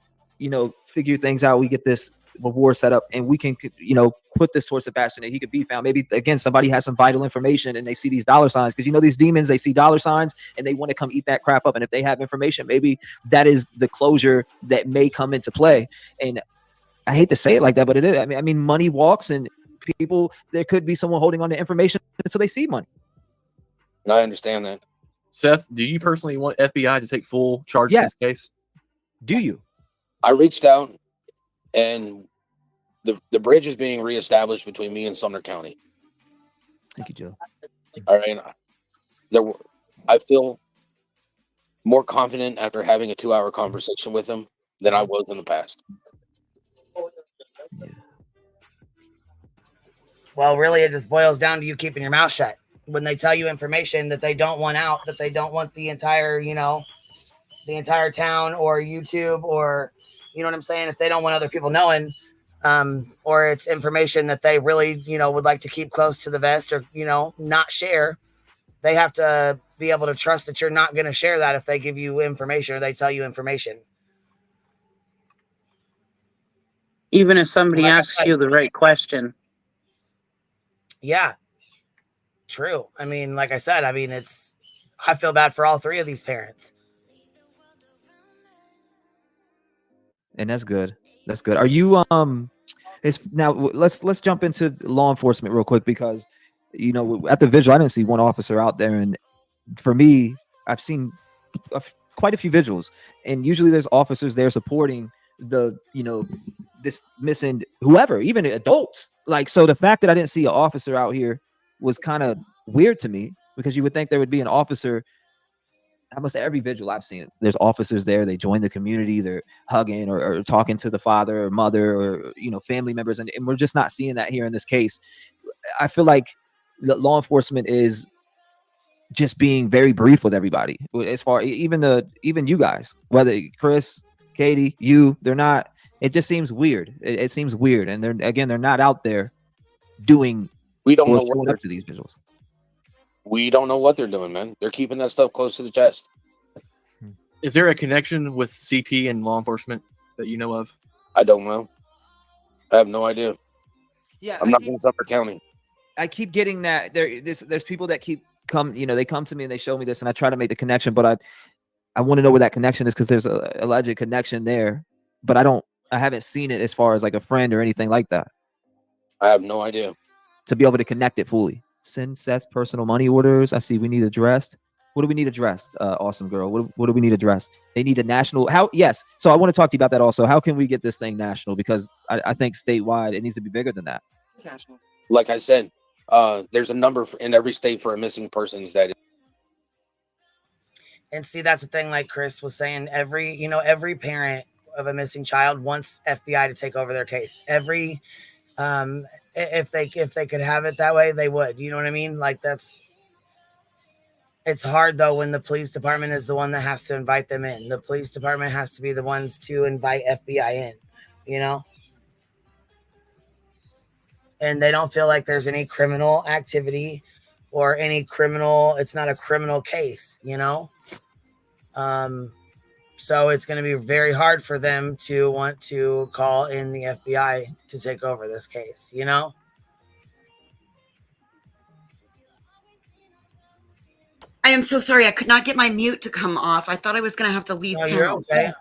figure things out. We get this reward set up, and we can, put this towards Sebastian, and he could be found. Maybe again, somebody has some vital information, and they see these dollar signs because these demons, they see dollar signs, and they want to come eat that crap up. And if they have information, maybe that is the closure that may come into play. And I hate to say it like that, but it is. I mean, money walks, and people, there could be someone holding on to information until they see money. And I understand that. Seth, do you personally want FBI to take full charge of this case? Do you? I reached out, and the bridge is being reestablished between me and Sumner County. Thank you, Joe. All right. I feel more confident after having a 2-hour conversation with him than I was in the past. Well, really, it just boils down to you keeping your mouth shut. When they tell you information that they don't want out, that they don't want the entire, the entire town or YouTube or, you know what I'm saying? If they don't want other people knowing, or it's information that they really, would like to keep close to the vest or, not share, they have to be able to trust that you're not going to share that if they give you information or they tell you information. Even if somebody asks you the right question. Yeah, true. I mean, like I said, I feel bad for all three of these parents. And that's good. That's good. Are you it's now let's jump into law enforcement real quick, because at the vigil I didn't see one officer out there, and for me I've seen quite a few vigils, and usually there's officers there supporting the this missing whoever, even adults. Like, so the fact that I didn't see an officer out here was kind of weird to me, because you would think there would be an officer. Almost every vigil I've seen, there's officers there. They join the community. They're hugging or talking to the father or mother or family members, and we're just not seeing that here in this case. I feel like law enforcement is just being very brief with everybody. As far even you guys, whether Chris, Katie, they're not. It just seems weird. It seems weird, and they're not out there doing. We don't know what up to these vigils. We don't know what they're doing, man. They're keeping that stuff close to the chest. Is there a connection with CP and law enforcement that you know of? I don't know. I have no idea. Yeah, I'm not from Suffolk County. I keep getting that there's people that keep they come to me and they show me this, and I try to make the connection, but I want to know where that connection is, because there's a alleged connection there, but I haven't seen it as far as like a friend or anything like that. I have no idea. To be able to connect it fully. Send Seth personal money orders. I see we need addressed. What do we need addressed? Awesome girl. What do we need addressed? They need a national. Yes. So I want to talk to you about that also. How can we get this thing national? Because I think statewide, it needs to be bigger than that. Like I said, there's a number in every state for a missing person. And see, that's the thing, like Chris was saying, every parent of a missing child wants FBI to take over their case. If they could have it that way, they would. You know what I mean? Like, it's hard though when the police department is the one that has to invite them in. The police department has to be the ones to invite FBI in, and they don't feel like there's any criminal activity or it's not a criminal case, so it's going to be very hard for them to want to call in the FBI to take over this case, I am so sorry. I could not get my mute to come off. I thought I was going to have to leave. No, you're okay. Yes,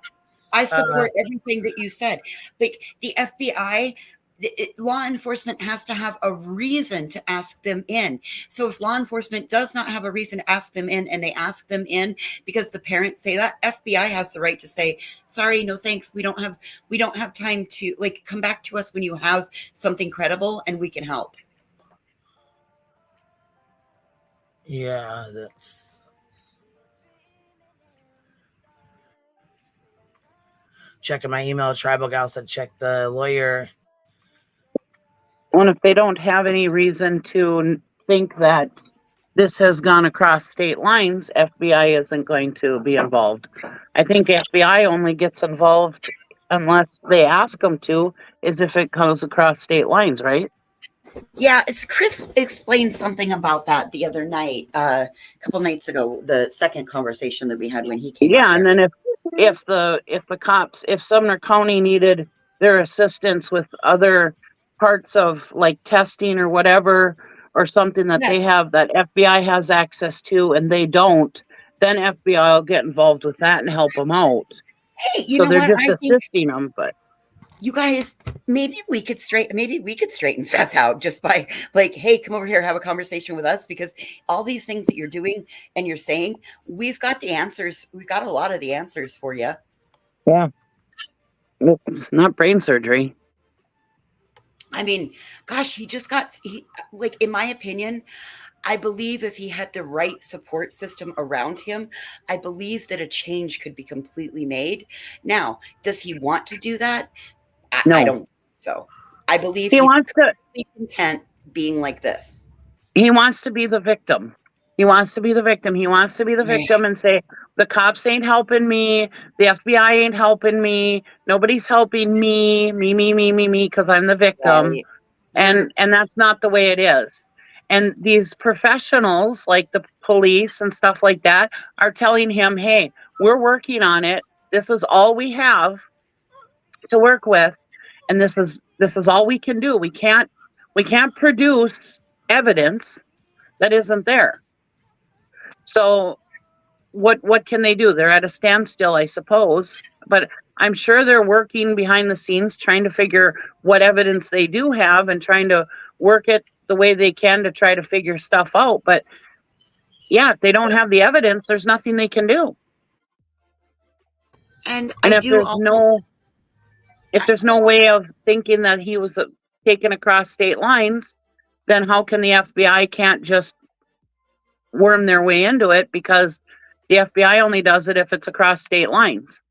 I support everything that you said. Like the FBI, law enforcement has to have a reason to ask them in. So if law enforcement does not have a reason to ask them in, and they ask them in because the parents say that, FBI has the right to say, sorry, no thanks. We don't have time to, like, come back to us when you have something credible and we can help. Yeah, that's checking my email. Tribal Gal said check the lawyer. And if they don't have any reason to think that this has gone across state lines, FBI isn't going to be involved. I think FBI only gets involved unless they ask them to, is if it goes across state lines, right? Yeah, Chris explained something about that the other night, a couple nights ago, the second conversation that we had when he came. Yeah, and then if the cops, if Sumner County needed their assistance with other parts of like testing or whatever, or something that they have that FBI has access to and they don't, then FBI will get involved with that and help them out. Hey, you so know they're what? just assisting them, but. You guys, maybe we could straighten Seth out just by like, hey, come over here, have a conversation with us, because all these things that you're doing and you're saying, we've got the answers. We've got a lot of the answers for you. Yeah. It's not brain surgery. I mean, gosh, like, in my opinion, I believe if he had the right support system around him, I believe that a change could be completely made. Now, does he want to do that? No. I don't. So I believe He he's wants to. perfectly content being like this. He wants to be the victim. He wants to be the victim. He wants to be the victim and say, the cops ain't helping me. The FBI ain't helping me. Nobody's helping me, because I'm the victim. Right. And that's not the way it is. And these professionals, like the police and stuff like that, are telling him, hey, we're working on it. This is all we have to work with. And this is all we can do. We can't produce evidence that isn't there. So what can they do? They're at a standstill, I suppose. But I'm sure they're working behind the scenes trying to figure what evidence they do have and trying to work it the way they can to try to figure stuff out. But yeah, if they don't have the evidence, there's nothing they can do. And if there's no way of thinking that he was taken across state lines, then how can the FBI can't just worm their way into it, because the FBI only does it if it's across state lines.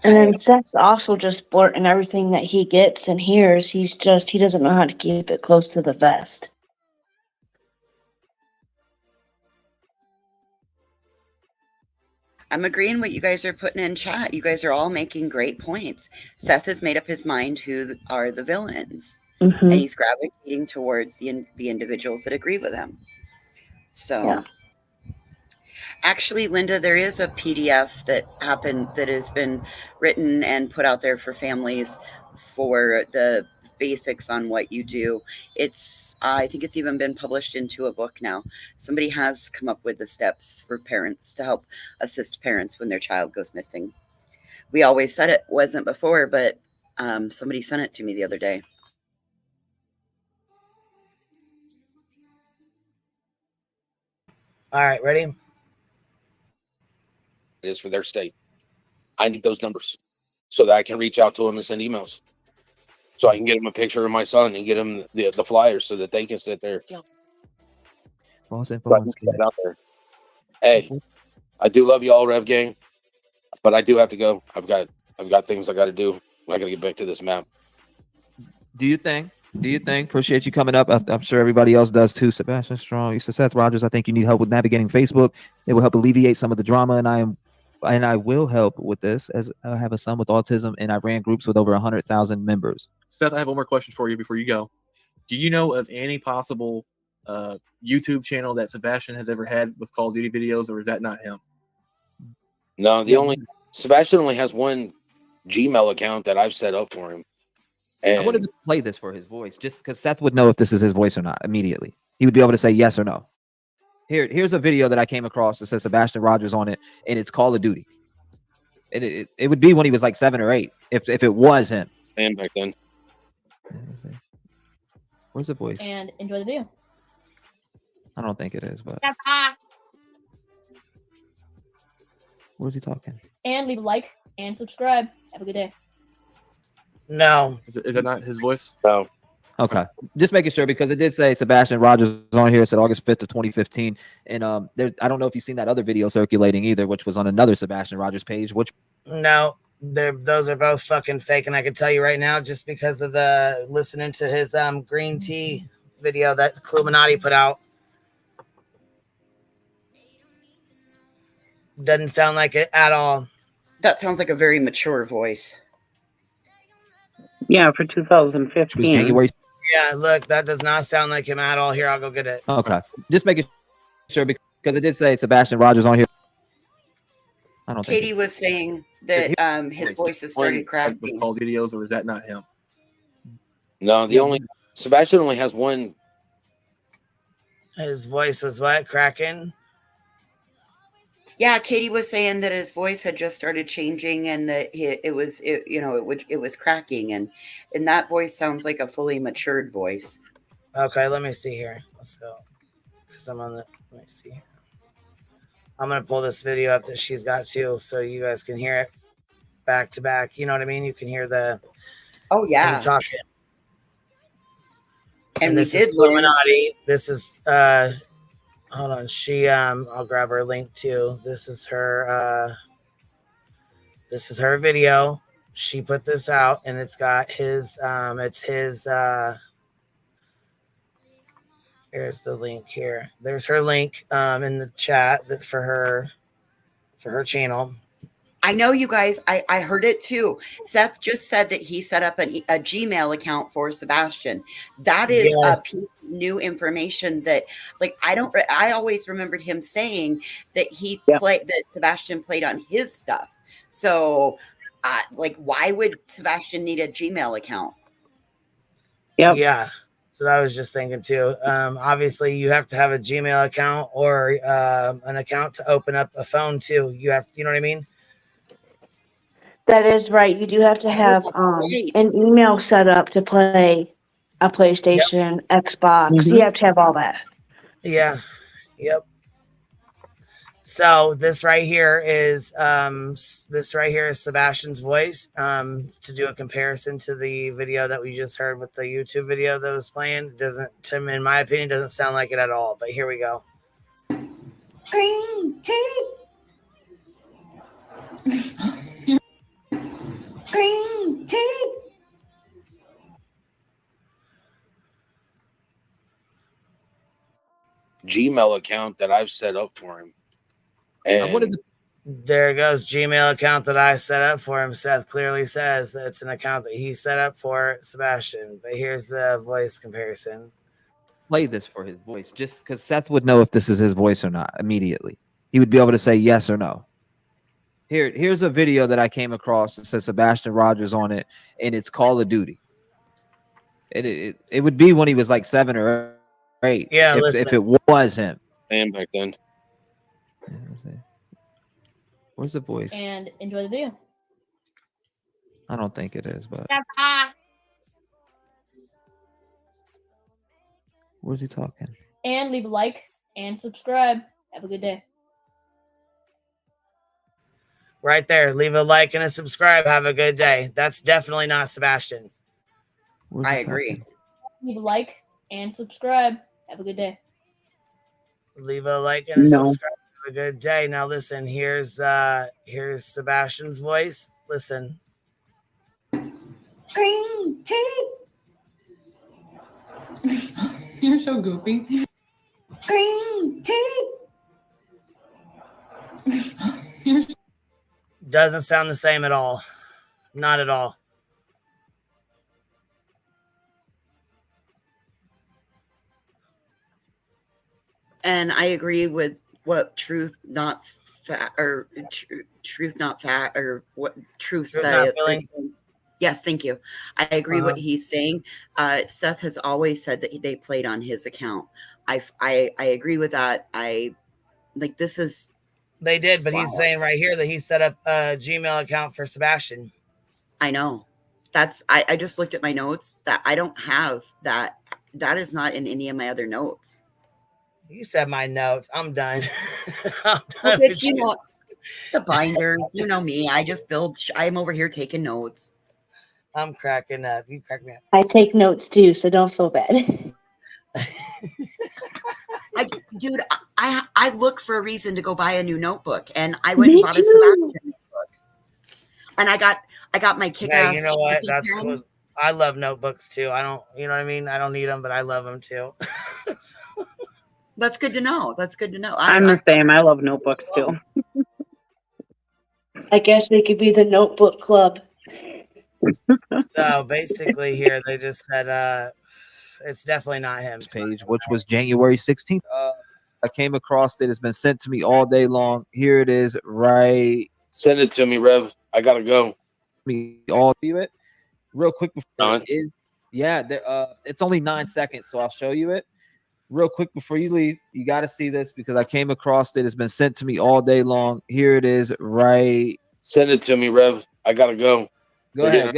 And then Seth's also just blurting everything that he gets and hears. He doesn't know how to keep it close to the vest. I'm agreeing what you guys are putting in chat. You guys are all making great points. Seth has made up his mind who are the villains. Mm-hmm. And he's gravitating towards the individuals that agree with him. So, yeah. Actually, Linda, there is a PDF that has been written and put out there for families for the basics on what you do. I think it's even been published into a book now. Somebody has come up with the steps for parents to help assist parents when their child goes missing. We always said it wasn't before, but somebody sent it to me the other day. All right, ready? It is for their state. I need those numbers so that I can reach out to them and send emails. So I can get them a picture of my son and get them the flyers so that they can sit there. False So I can influence. get it out there. Hey, I do love you all, Rev Gang, but I do have to go. I've got things I got to do. I got to get back to this map. Do you think? Appreciate you coming up. I'm sure everybody else does too. Sebastian Strong. You said Seth Rogers. I think you need help with navigating Facebook. It will help alleviate some of the drama, and I will help with this, as I have a son with autism, and I ran groups with over 100,000 members. Seth, I have one more question for you before you go. Do you know of any possible YouTube channel that Sebastian has ever had with Call of Duty videos, or is that not him? No, Sebastian only has one Gmail account that I've set up for him. And I wanted to play this for his voice, just because Seth would know if this is his voice or not immediately. He would be able to say yes or no. Here's a video that I came across that says Sebastian Rogers on it, and it's Call of Duty. And it would be when he was like 7 or 8, if it was him. And back then. Where's the voice? And enjoy the video. I don't think it is, but where's he talking? And leave a like and subscribe. Have a good day. No. Is it not his voice? No. Okay, just making sure, because it did say Sebastian Rogers on here. It said August 5th of 2015, and I don't know if you've seen that other video circulating either, which was on another Sebastian Rogers page. No, those are both fucking fake, and I can tell you right now, just because of the listening to his green tea video that Cluminati put out, doesn't sound like it at all. That sounds like a very mature voice. Yeah, for 2015. January. Yeah, look, that does not sound like him at all. Here, I'll go get it. Okay, just making sure, because it did say Sebastian Rogers on here. I don't think Katie was saying that his voice is starting cracking. With Call videos, or is that not him? No, Sebastian only has one. His voice was what? Cracking? Yeah, Katie was saying that his voice had just started changing, and that it was cracking, and that voice sounds like a fully matured voice. Okay, let me see here. Let's go. Let me see. I'm gonna pull this video up that she's got too, so you guys can hear it back to back. You know what I mean? You can hear the. Oh yeah. Talking. And this we did is learn. Illuminati. This is hold on. I'll grab her link too. This is her video. She put this out, and it's got his here's the link here. There's her link in the chat that for her channel. I know, you guys. I heard it too. Seth just said that he set up a Gmail account for Sebastian. That is a piece of new information that, like, I always remembered him saying that that Sebastian played on his stuff. So, like, why would Sebastian need a Gmail account? Yeah. So I was just thinking too. Obviously, you have to have a Gmail account or an account to open up a phone too. You know what I mean? That is right. You do have to have an email set up to play a PlayStation, Xbox. You have to have all that. Yeah. Yep. So this right here is Sebastian's voice. To do a comparison to the video that we just heard with the YouTube video that was playing, in my opinion, doesn't sound like it at all. But here we go. Green tea. Green tea. Gmail account that I've set up for him. And there goes Gmail account that I set up for him. Seth clearly says that it's an account that he set up for Sebastian. But here's the voice comparison. Play this for his voice, just because Seth would know if this is his voice or not immediately. He would be able to say yes or no. Here's a video that I came across that says Sebastian Rogers on it, and it's Call of Duty. It would be when he was like 7 or 8. Yeah, if it was him. And back then. Where's the voice? And enjoy the video. I don't think it is, but where's he talking? And leave a like and subscribe. Have a good day. Right there. Leave a like and a subscribe. Have a good day. That's definitely not Sebastian. I agree. Leave a like and subscribe. Have a good day. Leave a like and a subscribe. Have a good day. Now listen, here's Sebastian's voice. Listen. Green tea. You're so goofy. Green tea. Doesn't sound the same at all. Not at all. And I agree with what Truth Not Fat or Truth Not Fat or what Truth said. Yes, thank you. I agree what he's saying. Seth has always said that they played on his account. I agree with that. This is. They did, but he's saying right here that he set up a Gmail account for Sebastian. I know. I just looked at my notes that I don't have that. That is not in any of my other notes. You said my notes. I'm done. But you know, the binders, you know me. I just I'm over here taking notes. I'm cracking up. You crack me up. I take notes too, so don't feel bad. Dude, I look for a reason to go buy a new notebook, and I went and bought a Sebastian notebook. And I got my kick-ass. You know what? That's what I love notebooks too. I don't, you know what I mean? I don't need them, but I love them too. That's good to know. That's good to know. I'm the same. I love notebooks too. I guess we could be the notebook club. So basically here they just said it's definitely not him. Page, which was January 16th. I came across it. It's been sent to me all day long. Here it is, right. Send it to me, Rev. I gotta go. Me all view it real quick before it is. Yeah, it's only 9 seconds, so I'll show you it real quick before you leave. You got to see this because I came across it. It's been sent to me all day long. Here it is, right. Send it to me, Rev. I gotta go. Go ahead.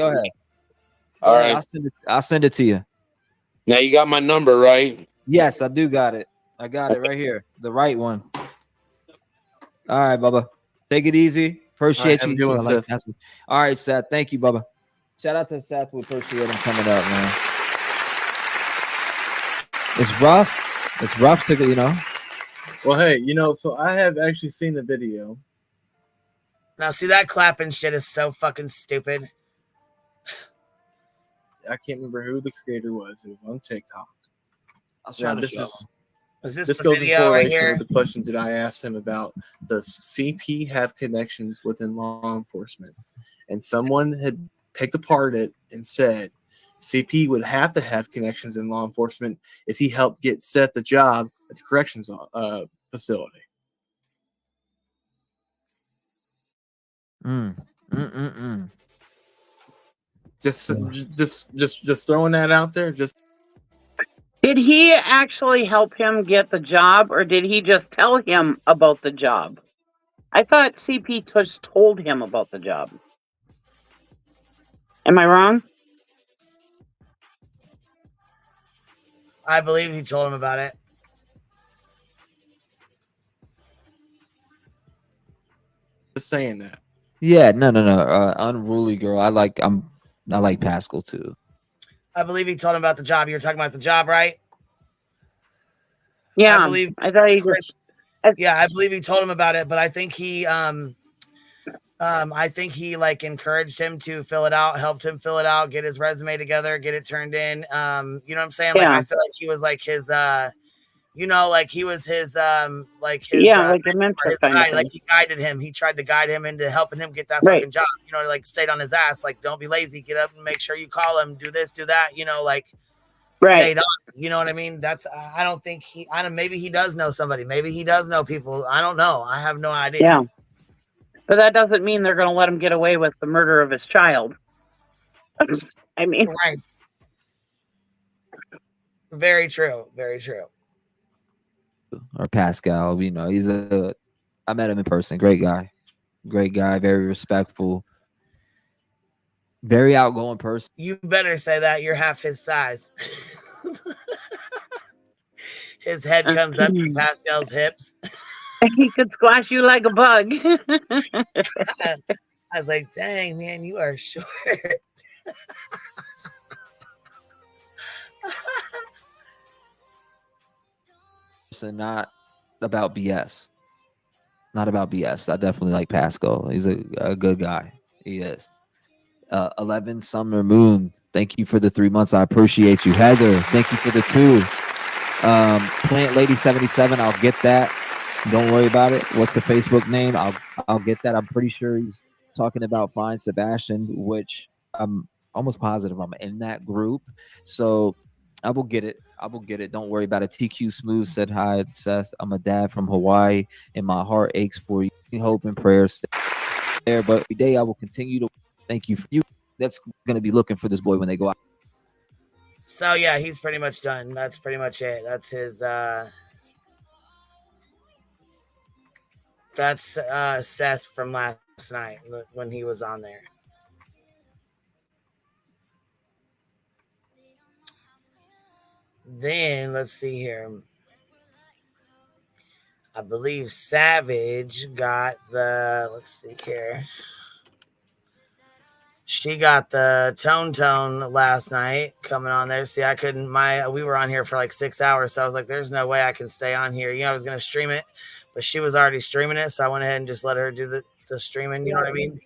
All right. I'll send it to you. Now you got my number, right? Yes, I do got it. I got it right here. The right one. All right, Bubba. Take it easy. Appreciate you. All right, Seth. Thank you, Bubba. Shout out to Seth. We appreciate him coming up, man. It's rough. It's rough to, you know. Well, hey, you know, so I have actually seen the video. Now, see, that clapping shit is so fucking stupid. I can't remember who the creator was. It was on TikTok. I was now, trying to show. This goes in correlation with the question that I asked him about, does CP have connections within law enforcement? And someone had picked apart it and said CP would have to have connections in law enforcement if he helped get Seth the job at the corrections facility. Just throwing that out there. Did he actually help him get the job, or did he just tell him about the job? I thought CP just told him about the job. Am I wrong? I believe he told him about it. Just saying that. Yeah, no. Unruly girl. I like Pascal too. I believe he told him about the job. You were talking about the job, right? Yeah, I believe. I thought he Yeah, I believe he told him about it, but I think he like encouraged him to fill it out, helped him fill it out, get his resume together, get it turned in. You know what I'm saying? Like, I feel like he was like his like he was his like his like a mentor his kind guy. of Like, thing. he guided him. He tried to guide him into helping him get that Right. fucking job. You know, like, stayed on his ass. Like, don't be lazy. Get up and make sure you call him. Do this, do that. You know, like, stayed on. You know what I mean? That's I don't think maybe he does know somebody. Maybe he does know people. I don't know. I have no idea. Yeah. But that doesn't mean they're going to let him get away with the murder of his child. I mean, right. Very true. Very true. Or Pascal, you know, I met him in person. Great guy, very respectful, very outgoing person. You better say that. You're half his size. His head comes up to Pascal's hips. He could squash you like a bug. I was like, dang, man, you are short. Not about BS. Not about BS. I definitely like Pascal. He's a good guy. He is. 11 Summer Moon. Thank you for the 3 months. I appreciate you. Heather, thank you for the 2. Plant Lady 77. I'll get that. Don't worry about it. What's the Facebook name? I'll get that. I'm pretty sure he's talking about Find Sebastian, which I'm almost positive I'm in that group. So I will get it. Don't worry about it. TQ Smooth said hi, Seth. I'm a dad from Hawaii, and my heart aches for you. Hope and prayers there. But every day I will continue to thank you for you. That's going to be looking for this boy when they go out. So yeah, he's pretty much done. That's pretty much it. That's his. That's Seth from last night when he was on there. Then let's see here. I believe Savage got the. Let's see here. She got the Tone last night coming on there. See, I couldn't. We were on here for like 6 hours, so I was like, "There's no way I can stay on here." You know, I was gonna stream it, but she was already streaming it, so I went ahead and just let her do the streaming. You know what I mean?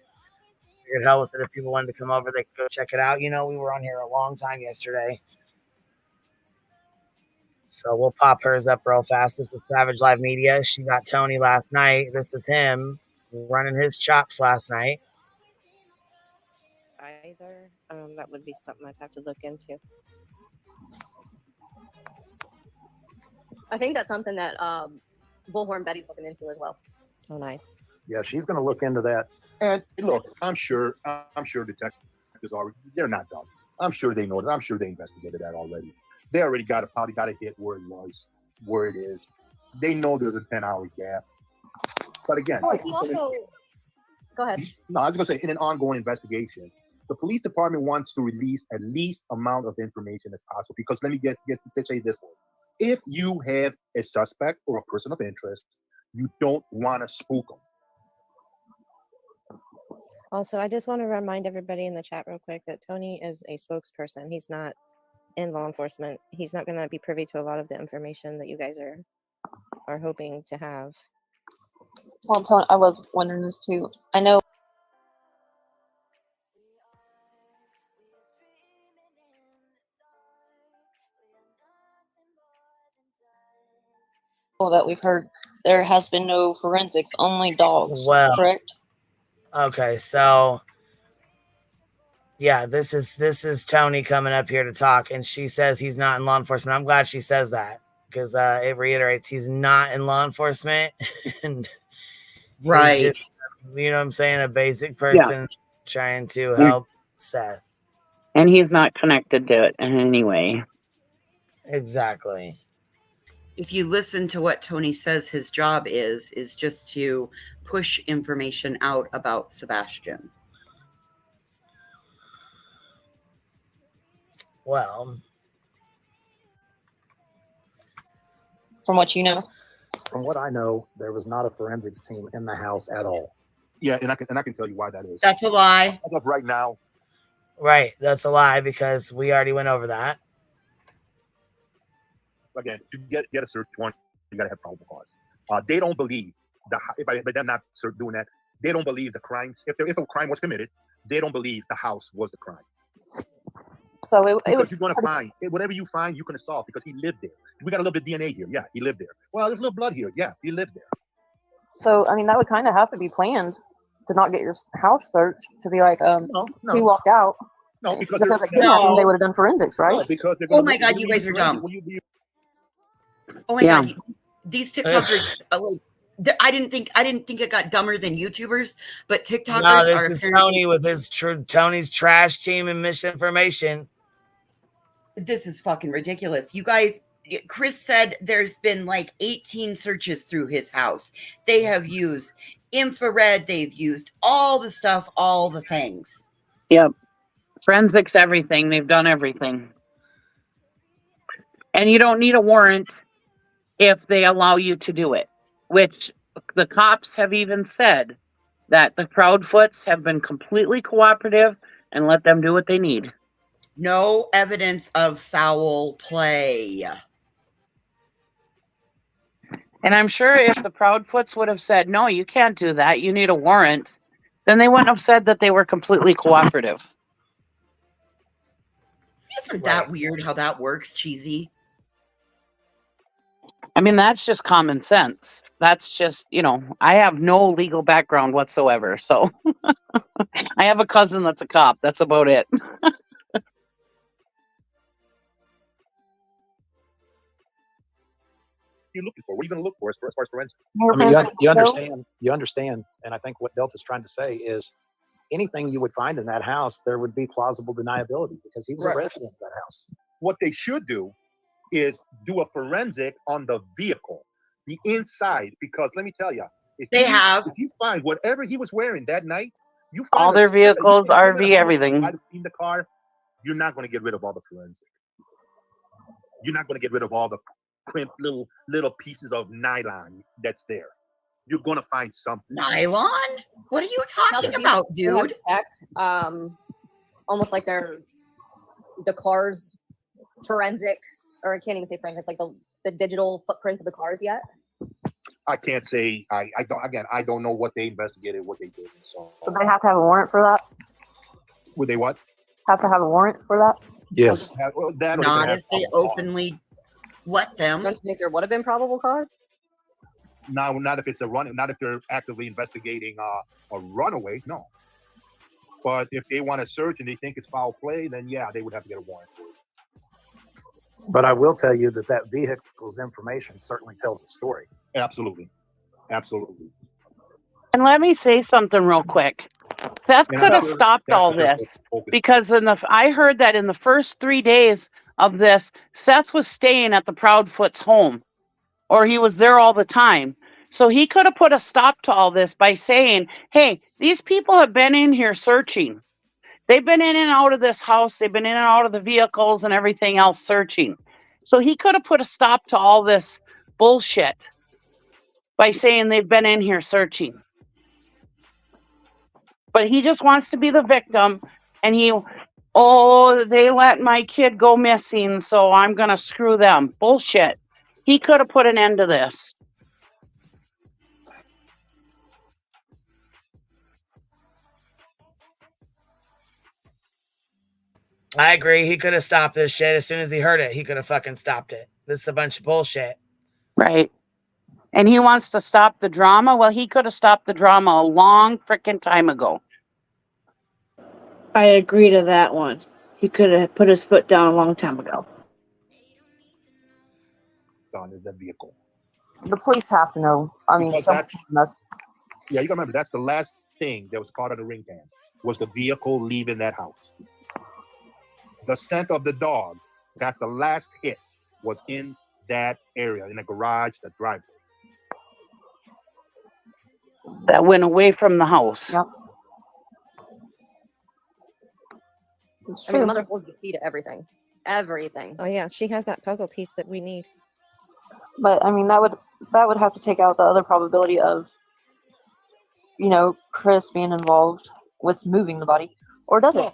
Figured hell with it. If people wanted to come over, they could go check it out. You know, we were on here a long time yesterday. So we'll pop hers up real fast. This is Savage Live Media. She got Tony last night. This is him running his chops last night. Either that would be something I'd have to look into. I think that's something that Bullhorn Betty's looking into as well. Oh, nice. Yeah, she's going to look into that. And look, I'm sure detectives they're not dumb. I'm sure they know it. I'm sure they investigated that already. They already probably got a hit where it is. They know there's a 10-hour gap. But again, he also go ahead. No, I was going to say, in an ongoing investigation, the police department wants to release at least amount of information as possible. Because let me say this way: if you have a suspect or a person of interest, you don't want to spook them. Also, I just want to remind everybody in the chat real quick that Tony is a spokesperson. He's not in law enforcement. He's not going to be privy to a lot of the information that you guys are hoping to have. Well, Tony, I was wondering this too. I know that we've heard there has been no forensics, only dogs. Well, correct? Okay, so yeah, this is Tony coming up here to talk, and she says he's not in law enforcement. I'm glad she says that because it reiterates he's not in law enforcement, and right, he's just, you know what I'm saying, a basic person trying to help Seth. And he's not connected to it in any way. Exactly. If you listen to what Tony says his job is just to push information out about Sebastian. Well, From what you know? From what I know, there was not a forensics team in the house at all. Yeah, and I can tell you why that is. That's a lie. As of right now. Right, that's a lie because we already went over that. Again, to get a search warrant, you gotta have probable cause. They don't believe by them not doing that. They don't believe the crimes. If a crime was committed, they don't believe the house was the crime. So because you're gonna find whatever you find, you're gonna solve because he lived there. We got a little bit of DNA here. Yeah, he lived there. Well, there's a little blood here. Yeah, he lived there. So I mean, that would kind of have to be planned to not get your house searched. To be like, no. he walked out. No, because they would have done forensics, right? No, because oh my God, you guys are dumb. Oh my God, these TikTokers. I didn't think it got dumber than YouTubers, but TikTokers are. This is Tony with his Tony's trash team and misinformation. This is fucking ridiculous. You guys, Chris said there's been like 18 searches through his house. They have used infrared. They've used all the stuff, all the things. Yep. Forensics, everything. They've done everything. And you don't need a warrant if they allow you to do it, which the cops have even said that the Proudfoots have been completely cooperative and let them do what they need. No evidence of foul play. And I'm sure if the Proudfoots would have said, no, you can't do that, you need a warrant, then they wouldn't have said that they were completely cooperative. Isn't that weird how that works, Cheesy? I mean, that's just common sense. That's just, I have no legal background whatsoever. So I have a cousin that's a cop. That's about it. You're looking for? What are you going to look for as far as forensics? I mean, you understand, and I think what Delta's trying to say is anything you would find in that house, there would be plausible deniability because he was a resident of that house. What they should do is do a forensic on the vehicle, the inside, because let me tell you, if you find whatever he was wearing that night, you find all their vehicles, RV, everything. In the car, you're not going to get rid of all the forensic. You're not going to get rid of all the crimped little pieces of nylon that's there. You're going to find something. Nylon? What are you talking about, dude? Almost like they're the car's forensic, or I can't even say forensic, like the digital footprints of the cars yet. I can't say. I don't know what they investigated, what they did. So Would they have to have a warrant for that? Would they what? Have to have a warrant for that? Yes. Not if they openly let them. Don't you think there would have been probable cause? No, not if it's a run. Not if they're actively investigating a runaway. No. But if they want to search and they think it's foul play, then yeah, they would have to get a warrant for it. But I will tell you that vehicle's information certainly tells a story. Absolutely. Absolutely. And let me say something real quick. Seth could have stopped all this because I heard that in the first 3 days of this, Seth was staying at the Proudfoot's home, or he was there all the time. So he could have put a stop to all this by saying, hey, these people have been in here searching. They've been in and out of this house. They've been in and out of the vehicles and everything else searching. So he could have put a stop to all this bullshit by saying they've been in here searching. But he just wants to be the victim, and he Oh, they let my kid go missing, so I'm going to screw them. Bullshit. He could have put an end to this. I agree. He could have stopped this shit as soon as he heard it. He could have fucking stopped it. This is a bunch of bullshit. Right. And he wants to stop the drama. Well, he could have stopped the drama a long freaking time ago. I agree to that one. He could have put his foot down a long time ago. On is that vehicle. The police have to know. I mean, Because yeah, you gotta remember that's the last thing that was caught on the ring cam was the vehicle leaving that house. The scent of the dog, that's the last hit, was in that area, in the garage, the driveway. That went away from the house. Yep. I mean, the mother holds the key to everything. Everything. Oh yeah, she has that puzzle piece that we need. But I mean, that would have to take out the other probability of, you know, Chris being involved with moving the body, or does it?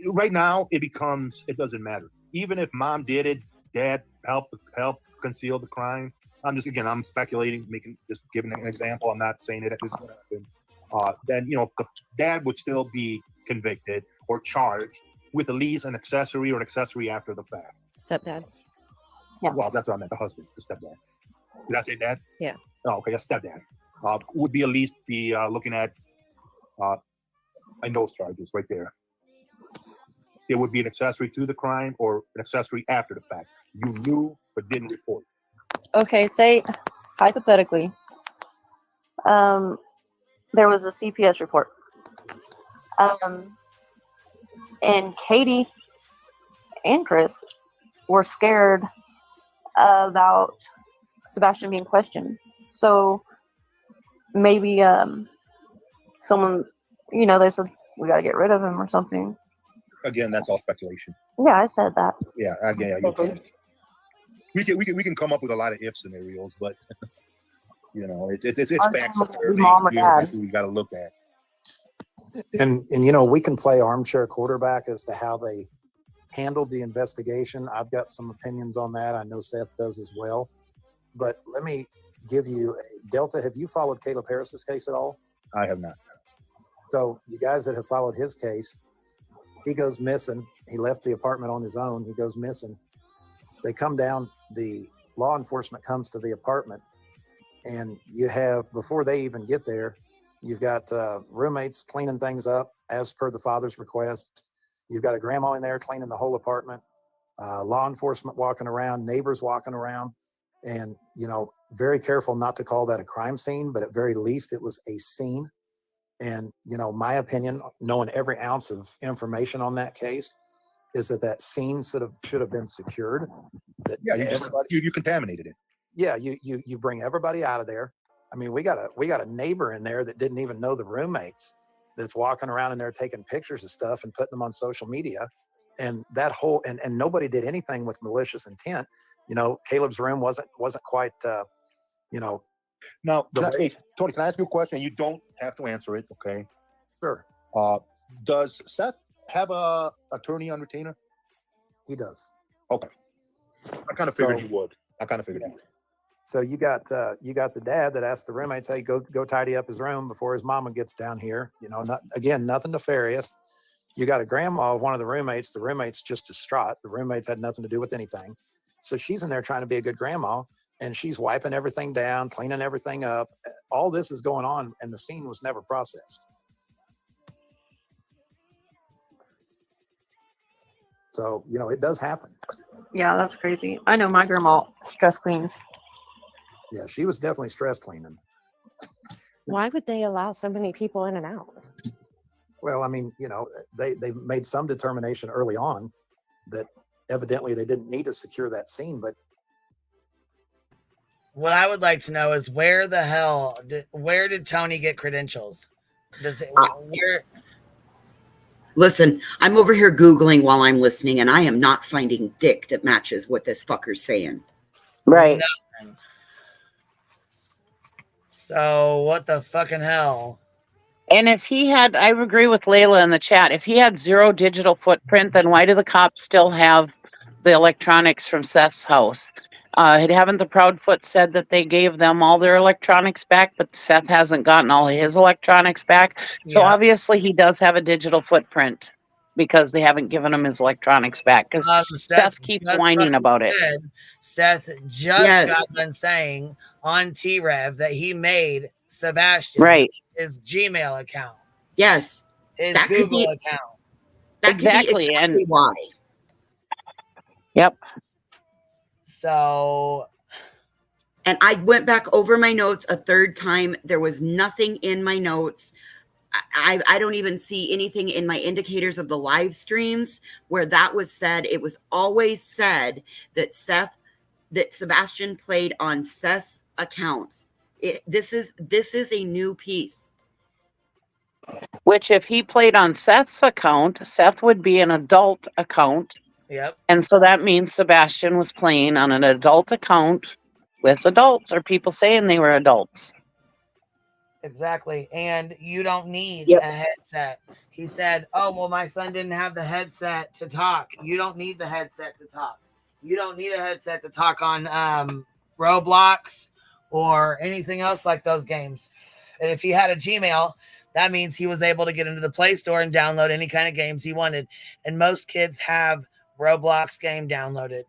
Right now, it doesn't matter. Even if mom did it, dad helped conceal the crime. I'm speculating, just giving an example. I'm not saying that this is what happened. Then, you know, the dad would still be convicted or charged with at least an accessory or an accessory after the fact. Stepdad. Yeah. Well, that's what I meant, the husband, the stepdad. Did I say dad? Yeah. Oh, okay, a stepdad. Would be at least be looking at those charges right there. It would be an accessory to the crime or an accessory after the fact. You knew but didn't report. Okay, say hypothetically, there was a CPS report, and Katie and Chris were scared about Sebastian being questioned. So maybe someone, you know, they said we got to get rid of him or something. Again, that's all speculation. Yeah, I said that. Yeah, again, you can. We can come up with a lot of if scenarios, but you know, it's facts. Mom or dad. We got to look at. And you know, we can play armchair quarterback as to how they handled the investigation. I've got some opinions on that. I know Seth does as well. But let me give you Delta. Have you followed Caleb Harris's case at all? I have not. So you guys that have followed his case, he goes missing. He left the apartment on his own. He goes missing. They come down. The law enforcement comes to the apartment, and you have, before they even get there, you've got roommates cleaning things up as per the father's request. You've got a grandma in there cleaning the whole apartment, law enforcement walking around, neighbors walking around, and, you know, very careful not to call that a crime scene, but at very least it was a scene. And, you know, my opinion, knowing every ounce of information on that case, is that scene should have been secured. That You contaminated it. Yeah, you bring everybody out of there. I mean, we got a neighbor in there that didn't even know the roommates, that's walking around in there taking pictures of stuff and putting them on social media. And that whole and nobody did anything with malicious intent. You know, Caleb's room wasn't quite you know. Now, Tony, can I ask you a question? You don't have to answer it, okay? Sure. Does Seth have a attorney on retainer? He does. Okay. I kind of figured he would. So you got the dad that asked the roommates, "Hey, go tidy up his room before his mama gets down here." You know, nothing nefarious. You got a grandma of one of the roommates. The roommate's just distraught. The roommates had nothing to do with anything. So she's in there trying to be a good grandma, and she's wiping everything down, cleaning everything up. All this is going on, and the scene was never processed. So, you know, it does happen. Yeah, that's crazy. I know my grandma stress cleans. Yeah, she was definitely stress cleaning. Why would they allow so many people in and out? Well, I mean, you know, they made some determination early on that evidently they didn't need to secure that scene. But what I would like to know is where did Tony get credentials? Where? Listen, I'm over here Googling while I'm listening, and I am not finding dick that matches what this fucker's saying. Right. Nothing. So what the fucking hell? And if he had, I agree with Layla in the chat, if he had zero digital footprint, then why do the cops still have the electronics from Seth's house? Haven't the Proudfoot said that they gave them all their electronics back, but Seth hasn't gotten all of his electronics back? So Yeah. obviously he does have a digital footprint because they haven't given him his electronics back because Seth keeps just whining fucking about it. said- Seth just Yes. got done saying on T-Rev that he made Sebastian Right. his Gmail account. Yes. His That could Google be- account. That Exactly, could be exactly why. Yep. So, and I went back over my notes a third time. There was nothing in my notes. I don't even see anything in my indicators of the live streams where that was said. It was always said that Sebastian played on Seth's accounts. This is a new piece. Which if he played on Seth's account, Seth would be an adult account. Yep. And so that means Sebastian was playing on an adult account with adults or people saying they were adults. Exactly. And you don't need Yep. a headset. He said, oh, well, my son didn't have the headset to talk. You don't need the headset to talk. You don't need a headset to talk on Roblox or anything else like those games. And if he had a Gmail, that means he was able to get into the Play Store and download any kind of games he wanted. And most kids have Roblox game downloaded.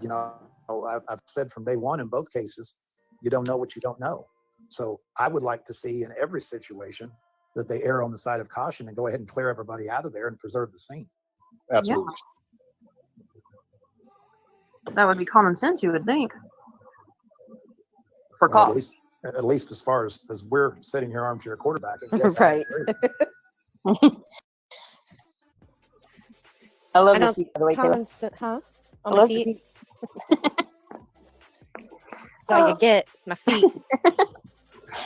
You know, I've said from day one in both cases, you don't know what you don't know. So I would like to see in every situation that they err on the side of caution and go ahead and clear everybody out of there and preserve the scene. Absolutely. That would be common sense, you would think. For Well, cops. at least as far as we're sitting here armchair quarterbacking. Yes, Right. I love the feet, by the way, common Kayla. sense, huh? I On my love the feet. That's all you get, my feet.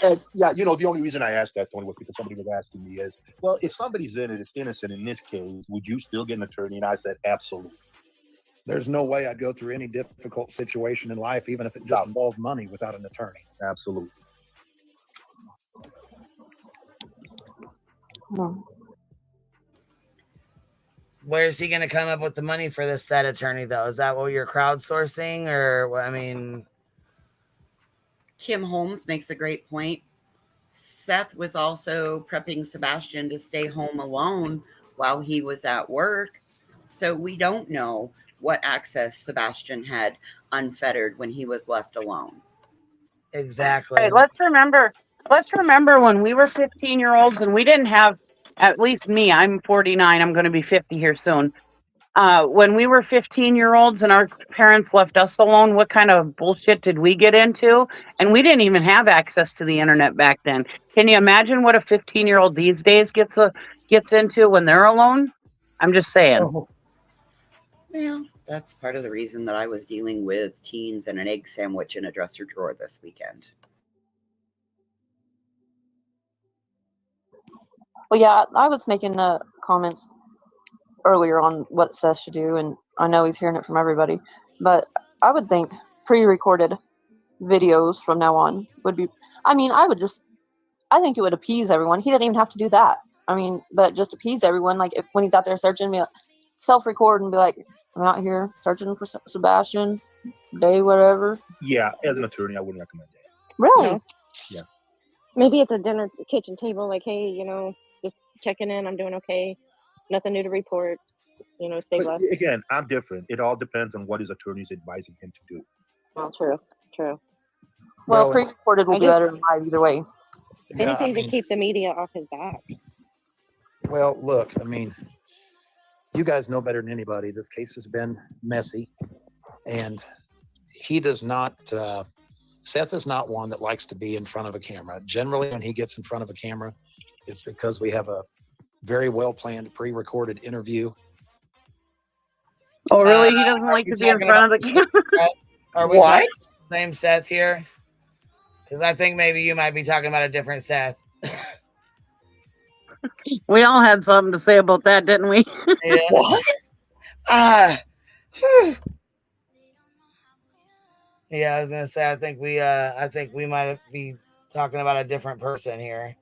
And yeah, you know, the only reason I asked that, Tony, was because somebody was asking me is, well, if somebody's in it, it's innocent in this case, would you still get an attorney? And I said, absolutely. There's no way I'd go through any difficult situation in life, even if it just involved money, without an attorney. Absolutely. Where's he going to come up with the money for this said attorney, though? Is that what you're crowdsourcing? Or, I mean... Kim Holmes makes a great point. Seth was also prepping Sebastian to stay home alone while he was at work. So we don't know what access Sebastian had unfettered when he was left alone. Exactly. Right, let's remember when we were 15-year-olds and we didn't have, at least me, I'm 49, I'm going to be 50 here soon. When we were 15-year-olds and our parents left us alone, what kind of bullshit did we get into? And we didn't even have access to the internet back then. Can you imagine what a 15-year-old these days gets into when they're alone? I'm just saying. Well, that's part of the reason that I was dealing with teens and an egg sandwich in a dresser drawer this weekend. Well, yeah, I was making comments earlier on what Seth should do, and I know he's hearing it from everybody, but I would think pre-recorded videos from now on would be, I think it would appease everyone. He doesn't even have to do that. But just appease everyone, like if when he's out there searching, be like, self-record and be like, I'm out here searching for Sebastian, day whatever. Yeah, as an attorney, I wouldn't recommend that. Really? No. Yeah. Maybe at the dinner kitchen table, like, hey, just checking in, I'm doing okay. Nothing new to report. Stay But blessed. again, I'm different. It all depends on what his attorney's advising him to do. Well, true. Well, Well, pre-recorded will I be just- better in my either way. Anything to keep the media off his back. Well, look, you guys know better than anybody. This case has been messy, and he does not, Seth is not one that likes to be in front of a camera. Generally, when he gets in front of a camera, it's because we have a very well-planned pre-recorded interview. Oh, really? He doesn't like to be in front of the camera? Are we talking about the same Seth here? Because I think maybe you might be talking about a different Seth. We all had something to say about that, didn't we? Yeah. What? Yeah, I was gonna say I think we might be talking about a different person here.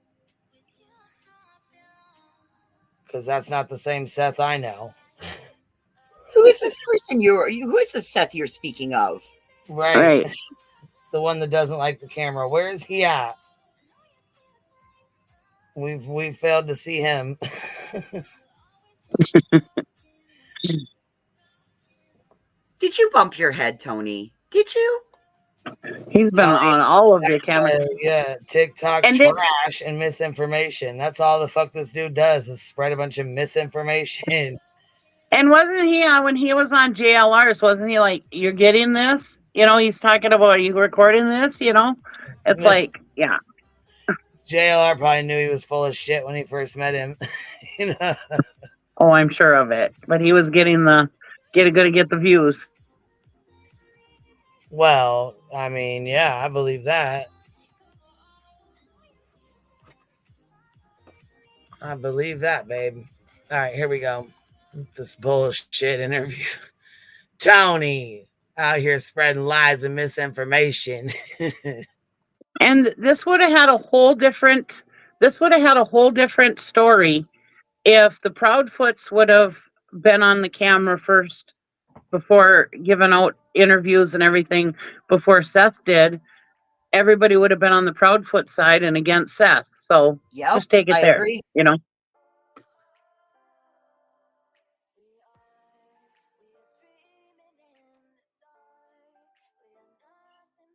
Because that's not the same Seth I know. Who is this person who is the Seth you're speaking of? Right. The one that doesn't like the camera. Where is he at? We've failed to see him. Did you bump your head, Tony? Did you? He's been on all of the cameras. Yeah, TikTok And trash and misinformation. That's all the fuck this dude does is spread a bunch of misinformation. And wasn't he when he was on JLRs? Wasn't he like, "You're getting this"? You know, he's talking about, "Are you recording this?" You know, it's like, yeah. JLR probably knew he was full of shit when he first met him. You know? Oh, I'm sure of it. But he was getting gonna get the views. Well, I mean, yeah, I believe that. I believe that, babe. All right, here we go. This bullshit interview. Tony out here spreading lies and misinformation. And this would have had a whole different story if the Proudfoots would have been on the camera first before giving out interviews and everything before Seth did. Everybody would have been on the Proudfoot side and against Seth. So just take it I there. agree. You know.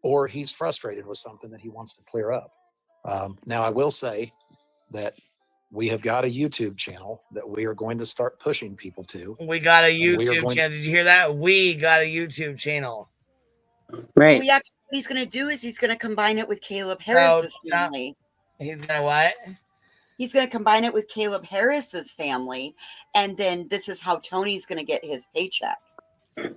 Or he's frustrated with something that he wants to clear up. Now, I will say that we have got a YouTube channel that we are going to start pushing people to. We got a YouTube channel. Did you hear that? We got a YouTube channel. Right. Well, yeah, what he's going to do is he's going to combine it with Caleb Harris's family. He's going to what? He's going to combine it with Caleb Harris's family, and then this is how Tony's going to get his paycheck.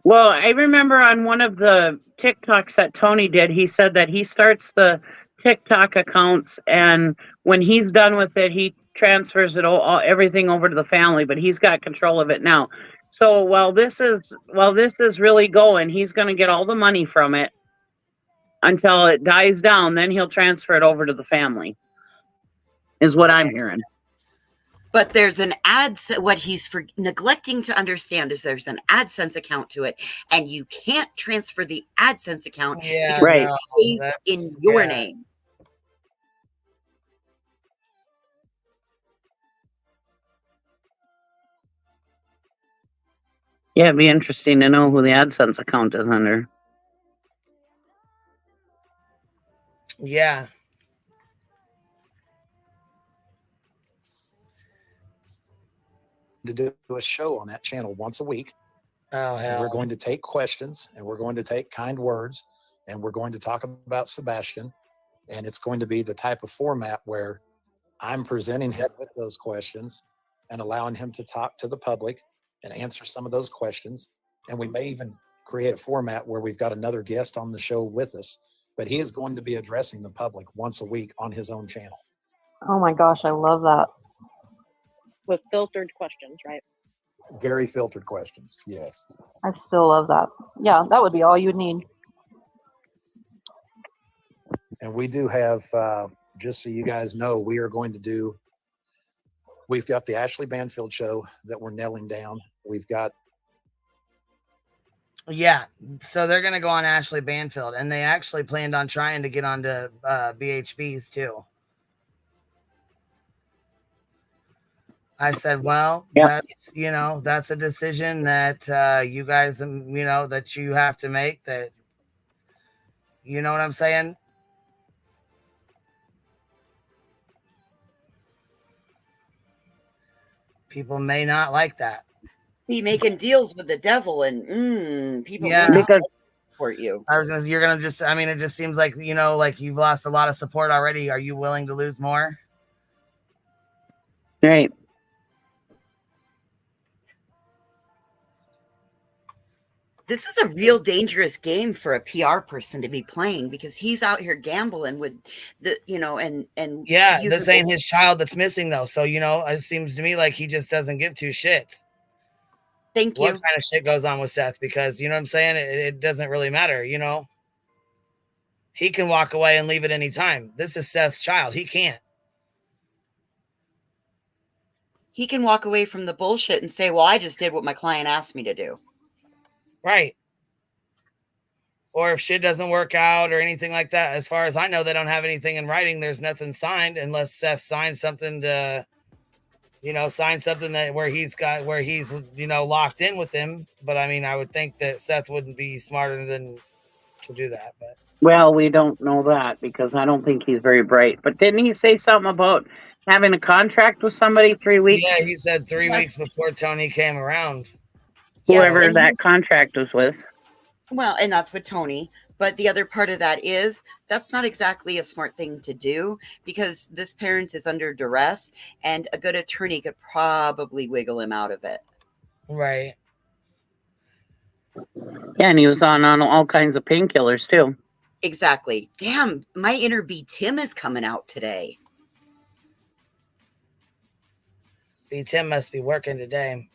Well, I remember on one of the TikToks that Tony did, he said that he starts the TikTok accounts, and when he's done with it, he transfers it everything over to the family, but he's got control of it now. So while this is really going, he's going to get all the money from it until it dies down. Then he'll transfer it over to the family, is what I'm hearing. But there's an what he's neglecting to understand is there's an AdSense account to it, and you can't transfer the AdSense account because it stays in your name. Yeah, it'd be interesting to know who the AdSense account is under. Yeah. To do a show on that channel once a week. Oh, hell. And we're going to take questions, and we're going to take kind words, and we're going to talk about Sebastian. And it's going to be the type of format where I'm presenting him with those questions and allowing him to talk to the public and answer some of those questions. And we may even create a format where we've got another guest on the show with us, but he is going to be addressing the public once a week on his own channel. Oh my gosh, I love that. With filtered questions, right? Very filtered questions, yes. I still love that. Yeah, that would be all you would need. And we do have, just so you guys know, we've got the Ashley Banfield show that we're nailing down. We've got. Yeah, so they're going to go on Ashley Banfield, and they actually planned on trying to get onto BHBs too. I said, well, that's a decision that you guys, that you have to make. That, you know what I'm saying? People may not like that. Be making deals with the devil, and people support you. You're gonna just. I mean, it just seems like like you've lost a lot of support already. Are you willing to lose more? Right. This is a real dangerous game for a PR person to be playing because he's out here gambling with the, and yeah, this ain't his child that's missing though. So, it seems to me like he just doesn't give two shits. Thank you. What kind of shit goes on with Seth? Because you know what I'm saying? It doesn't really matter, He can walk away and leave at any time. This is Seth's child. He can't. He can walk away from the bullshit and say, well, I just did what my client asked me to do. Right. Or if shit doesn't work out or anything like that, as far as I know, they don't have anything in writing. There's nothing signed unless Seth signs something to, sign something that where he's locked in with him. But I mean, I would think that Seth wouldn't be smarter than to do that. But Well, we don't know that because I don't think he's very bright. But didn't he say something about having a contract with somebody 3 weeks? yeah, he said 3 weeks before Tony came around. Whoever that contract was with. Well, and that's with Tony. But the other part of that is that's not exactly a smart thing to do because this parent is under duress and a good attorney could probably wiggle him out of it. Right. Yeah, and he was on all kinds of painkillers too. Exactly. Damn, my inner B Tim is coming out today. B Tim must be working today.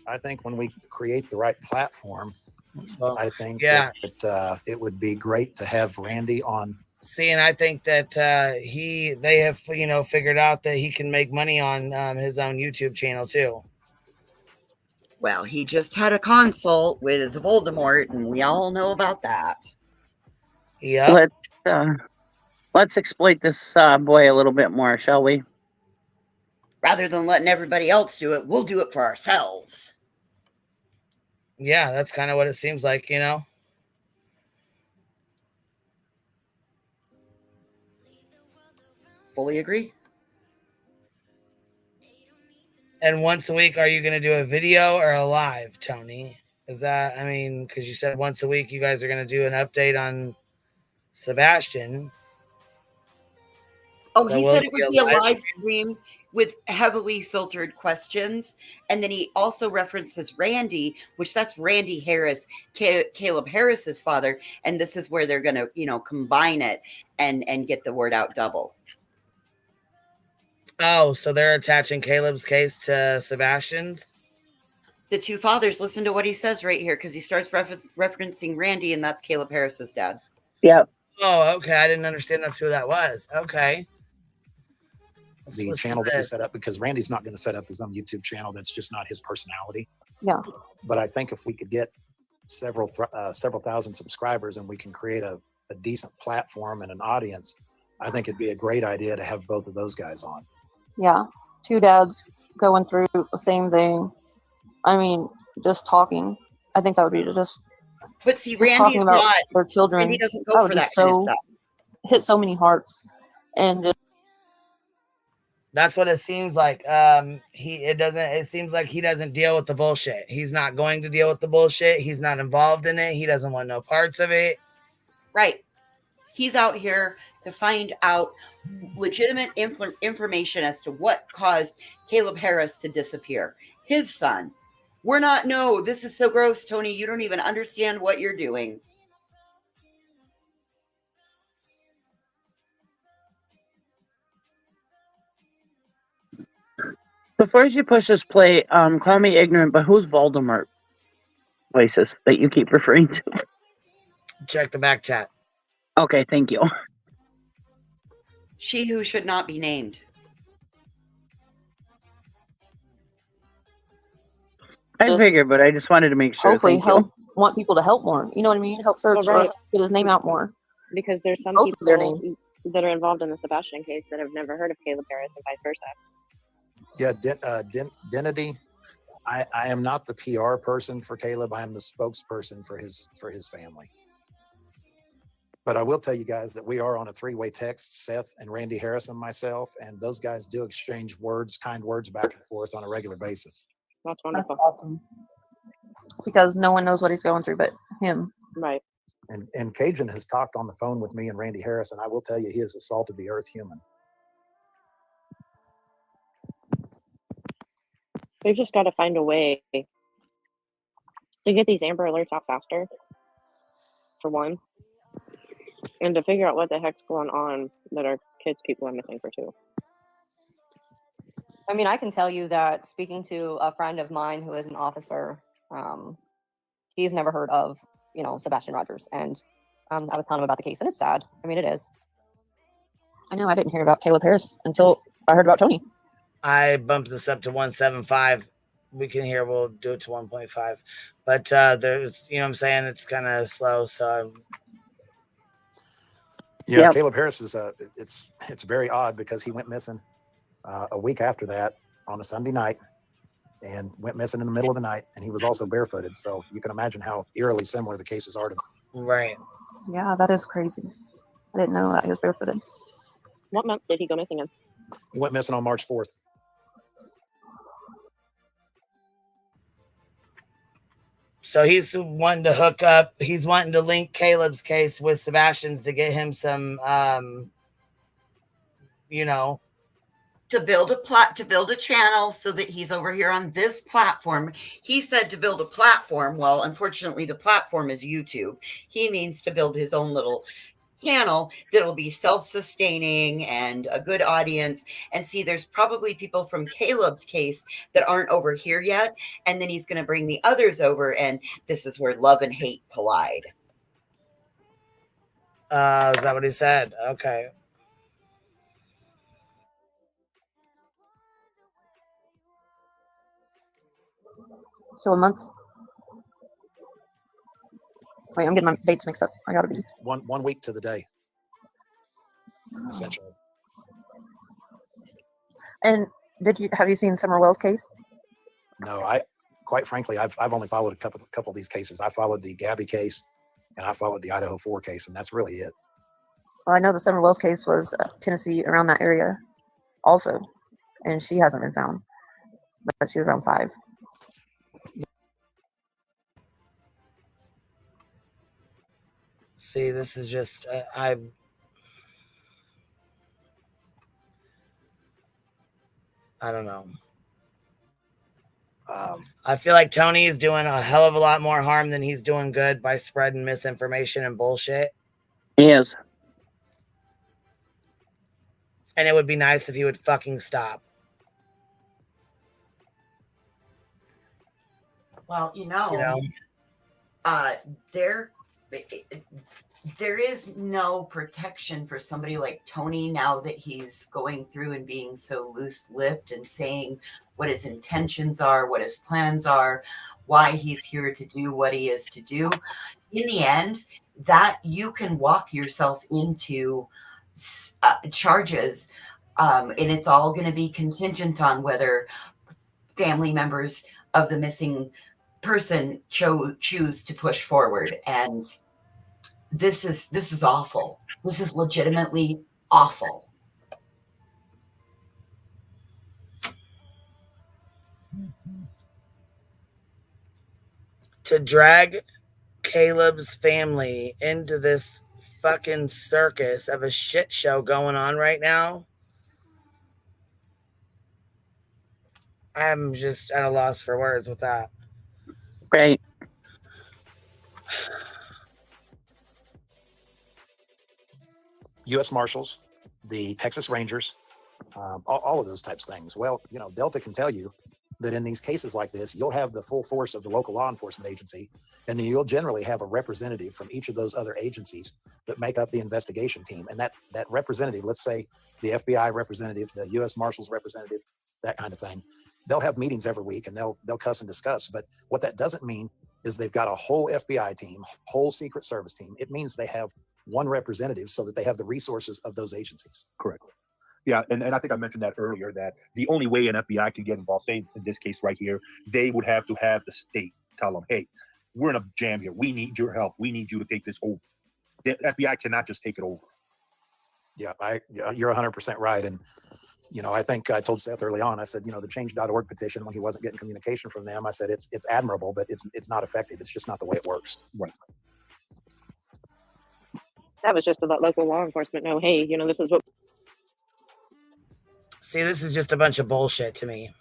I think when we create the right platform, I think Yeah. that it would be great to have Randy on. See, and I think that they have figured out that he can make money on his own YouTube channel too. Well, he just had a consult with Voldemort, and we all know about that. Yeah. Let's exploit this boy a little bit more, shall we? Rather than letting everybody else do it, we'll do it for ourselves. Yeah, that's kind of what it seems like, Fully agree. And once a week, are you going to do a video or a live, Tony? Is that, because you said once a week you guys are going to do an update on Sebastian. Oh, So he will said it it would be be a a live live stream with heavily filtered questions. And then he also references Randy, which that's Randy Harris, Caleb Harris's father. And this is where they're going to, combine it and get the word out double. Oh, so they're attaching Caleb's case to Sebastian's? The two fathers, listen to what he says right here, because he starts referencing Randy, and that's Caleb Harris's dad. Yep. Oh, okay. I didn't understand that's who that was. Okay. The channel that we set up, because Randy's not going to set up his own YouTube channel. That's just not his personality. Yeah. But I think if we could get several thousand subscribers and we can create a decent platform and an audience, I think it'd be a great idea to have both of those guys on. Yeah. Two dads going through the same thing. I mean, just talking. I think that would be just. But see, just Randy's talking about not. their children. Randy doesn't go would for just that kind of stuff. hit so many hearts, and just. That's what it seems like. It seems like he doesn't deal with the bullshit. He's not going to deal with the bullshit. He's not involved in it. He doesn't want no parts of it. Right. He's out here to find out legitimate information as to what caused Caleb Harris to disappear. His son. No, this is so gross, Tony. You don't even understand what you're doing. Before you push this play, call me ignorant, but who's Voldemort voices that you keep referring to? Check the back chat. Okay, thank you. She who should not be named. I figured, but I just wanted to make sure. Hopefully, Thank you. want people to help more. You know what I mean? Help search, Well, right. get his name out more. Because there's some Both of their people that are involved in the Sebastian case that have never heard of Caleb Harris and vice versa. Yeah, Denity. I am not the PR person for Caleb. I am the spokesperson for his family. But I will tell you guys that we are on a three-way text, Seth and Randy Harris and myself, and those guys do exchange kind words back and forth on a regular basis. That's wonderful. That's awesome. Because no one knows what he's going through but him. Right. And Cajun has talked on the phone with me and Randy Harris, and I will tell you, he has assaulted the earth human. They've just got to find a way to get these Amber Alerts out faster, for one, and to figure out what the heck's going on that our kids keep going missing for two. I mean, I can tell you that speaking to a friend of mine who is an officer, he's never heard of, Sebastian Rogers. And I was telling him about the case, and it's sad. I mean, it is. I know I didn't hear about Caleb Harris until I heard about Tony. I bumped this up to 1.75. We can hear, we'll do it to 1.5. But there's, you know what I'm saying? It's kind of slow. So yeah, Caleb Harris is it's very odd because he went missing a week after that on a Sunday night and went missing in the middle of the night. And he was also barefooted. So you can imagine how eerily similar the cases are to. Right. Yeah, that is crazy. I didn't know that he was barefooted. What month did he go missing in? He went missing on March 4th. So he's wanting to hook up. He's wanting to link Caleb's case with Sebastian's to get him some, to build a channel so that he's over here on this platform. He said to build a platform. Well, unfortunately, the platform is YouTube. He needs to build his own little channel that'll be self-sustaining and a good audience. And see, there's probably people from Caleb's case that aren't over here yet. And then he's going to bring the others over. And this is where love and hate collide. Is that what he said? Okay. So a month. Wait, I'm getting my dates mixed up. I gotta be 1 week to the day, essentially. And have you seen Summer Wells' case? No, quite frankly, I've only followed a couple of these cases. I followed the Gabby case, and I followed the Idaho 4 case, and that's really it. Well, I know the Summer Wells case was Tennessee, around that area, also, and she hasn't been found, but she was around 5. See, this is just I don't know. I feel like Tony is doing a hell of a lot more harm than he's doing good by spreading misinformation and bullshit. He is. And it would be nice if he would fucking stop. Well, there is no protection for somebody like Tony now that he's going through and being so loose-lipped and saying what his intentions are, what his plans are, why he's here to do what he is to do. In the end, that you can walk yourself into charges, and it's all going to be contingent on whether family members of the missing person choose to push forward. And this is awful. This is legitimately awful. To drag Caleb's family into this fucking circus of a shit show going on right now, I'm just at a loss for words with that. Right. U.S. Marshals, the Texas Rangers, all of those types of things. Well, Delta can tell you that in these cases like this, you'll have the full force of the local law enforcement agency, and then you'll generally have a representative from each of those other agencies that make up the investigation team. And that representative, let's say the FBI representative, the U.S. Marshals representative, that kind of thing, they'll have meetings every week and they'll cuss and discuss. But what that doesn't mean is they've got a whole FBI team, whole Secret Service team. It means they have one representative so that they have the resources of those agencies. Correct. Yeah, and I think I mentioned that earlier, that the only way an FBI can get involved, say in this case right here, they would have to have the state tell them, hey, we're in a jam here. We need your help. We need you to take this over. The FBI cannot just take it over. Yeah, you're 100% right. And, I think I told Seth early on, I said, the change.org petition, when he wasn't getting communication from them, I said, it's admirable, but it's not effective. It's just not the way it works. Right. That was just to let local law enforcement know, hey, this is what. See, this is just a bunch of bullshit to me.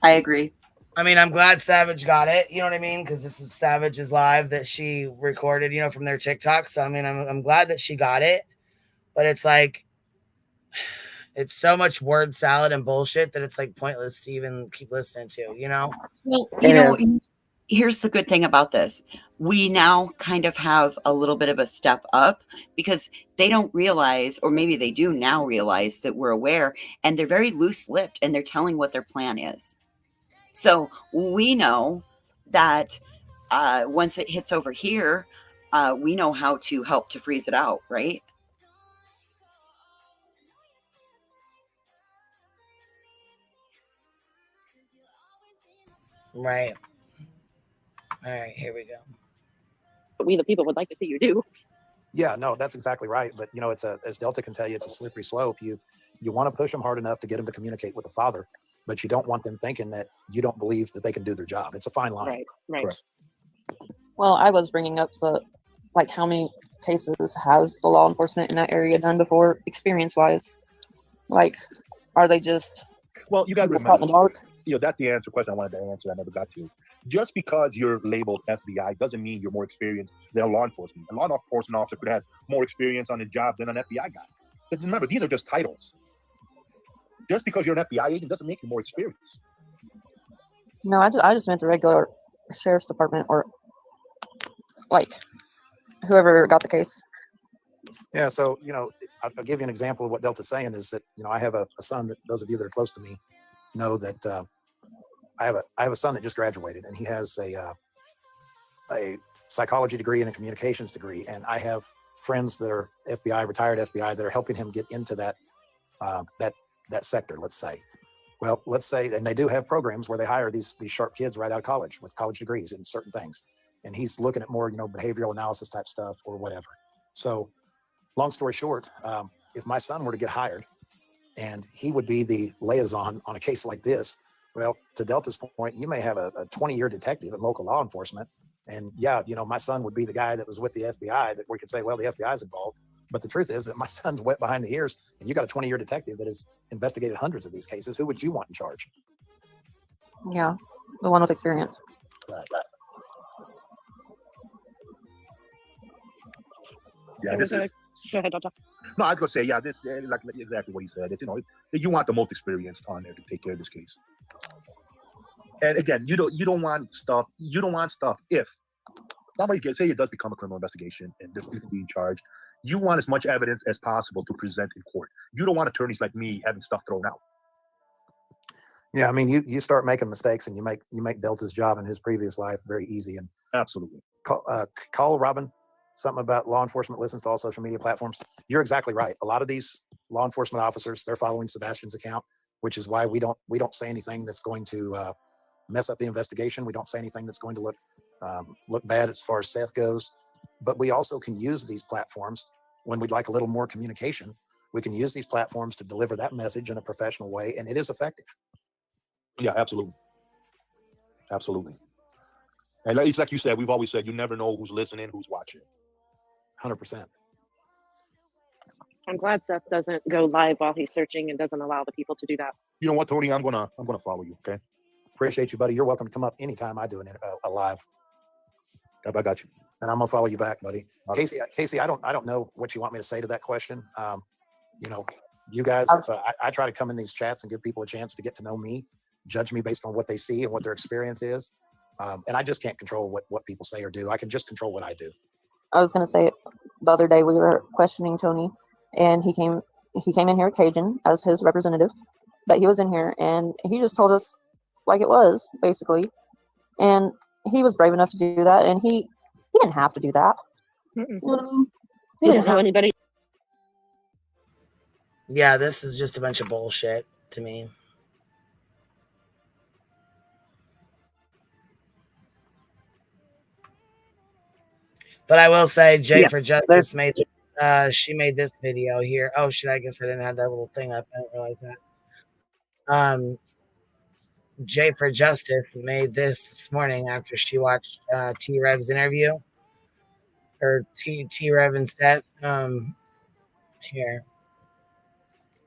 I agree. I mean, I'm glad Savage got it. You know what I mean? Because this is Savage's live that she recorded, from their TikTok. So, I mean, I'm glad that she got it. But it's like, It's so much word salad and bullshit that it's like pointless to even keep listening to, you know? Well, you know, here's the good thing about this. We now kind of have a little bit of a step up because they don't realize, or maybe they do now realize that we're aware, and they're very loose-lipped and they're telling what their plan is. So we know that once it hits over here, we know how to help to freeze it out, right? Right. All right, here we go. But we, the people, would like to see you do. Yeah, no, that's exactly right. But you know, it's as Delta can tell you, it's a slippery slope. You want to push them hard enough to get them to communicate with the father, but you don't want them thinking that you don't believe that they can do their job. It's a fine line. Right, right. Correct. Well, I was bringing up like how many cases has the law enforcement in that area done before, experience-wise? Like, are they just well? You got to caught in the dark? You know, that's the answer question I wanted to answer. I never got to. Just because you're labeled FBI doesn't mean you're more experienced than a law enforcement. A law enforcement officer could have more experience on the job than an FBI guy. But remember, these are just titles. Just because you're an FBI agent doesn't make you more experienced. No, I just meant the regular sheriff's department or like whoever got the case. Yeah, so you know, I'll give you an example of what Delta's saying is that I have a son that those of you that are close to me know that I have a son that just graduated and he has a psychology degree and a communications degree, and I have friends that are FBI, retired FBI, that are helping him get into that sector. Let's say, and they do have programs where they hire these sharp kids right out of college with college degrees in certain things, and he's looking at more behavioral analysis type stuff or whatever. So, long story short, if my son were to get hired, and he would be the liaison on a case like this. Well, to Delta's point, you may have a 20-year detective in local law enforcement. And yeah, my son would be the guy that was with the FBI that we could say, well, the FBI is involved. But the truth is that my son's wet behind the ears, and you got a 20-year detective that has investigated hundreds of these cases. Who would you want in charge? Yeah, the one with experience. Right. Yeah, this is. Go ahead, Doctor. No, I was gonna say, yeah, this like exactly what he said. It's you want the most experienced on there to take care of this case. And again, you don't want stuff. You don't want stuff if somebody say it does become a criminal investigation and this people be in charge. You want as much evidence as possible to present in court. You don't want attorneys like me having stuff thrown out. Yeah, I mean, you start making mistakes and you make Delta's job in his previous life very easy. And absolutely, call Robin. Something about law enforcement listens to all social media platforms. You're exactly right. A lot of these law enforcement officers, they're following Sebastian's account, which is why we don't say anything that's going to mess up the investigation. We don't say anything that's going to look bad as far as Seth goes. But we also can use these platforms when we'd like a little more communication. We can use these platforms to deliver that message in a professional way, and it is effective. Yeah, absolutely. Absolutely. And it's like you said, we've always said, you never know who's listening, who's watching. 100%. I'm glad Seth doesn't go live while he's searching and doesn't allow the people to do that. You know what, Tony? I'm gonna follow you. Okay. Appreciate you, buddy. You're welcome to come up anytime I do a live. I got you. And I'm gonna follow you back, buddy. Okay. Casey, I don't know what you want me to say to that question. You guys, I try to come in these chats and give people a chance to get to know me, judge me based on what they see and what their experience is. And I just can't control what people say or do. I can just control what I do. I was going to say the other day we were questioning Tony, and he came in here at Cajun as his representative, but he was in here and he just told us like it was, basically. And he was brave enough to do that, and he didn't have to do that. You know what I mean? He didn't know anybody. Yeah, this is just a bunch of bullshit to me. But I will say, Jay for Justice made she made this video here. Oh shit! I guess I didn't have that little thing up. I didn't realize that. Jay for Justice made this morning after she watched T Rev's interview, or T Rev and Seth. Here.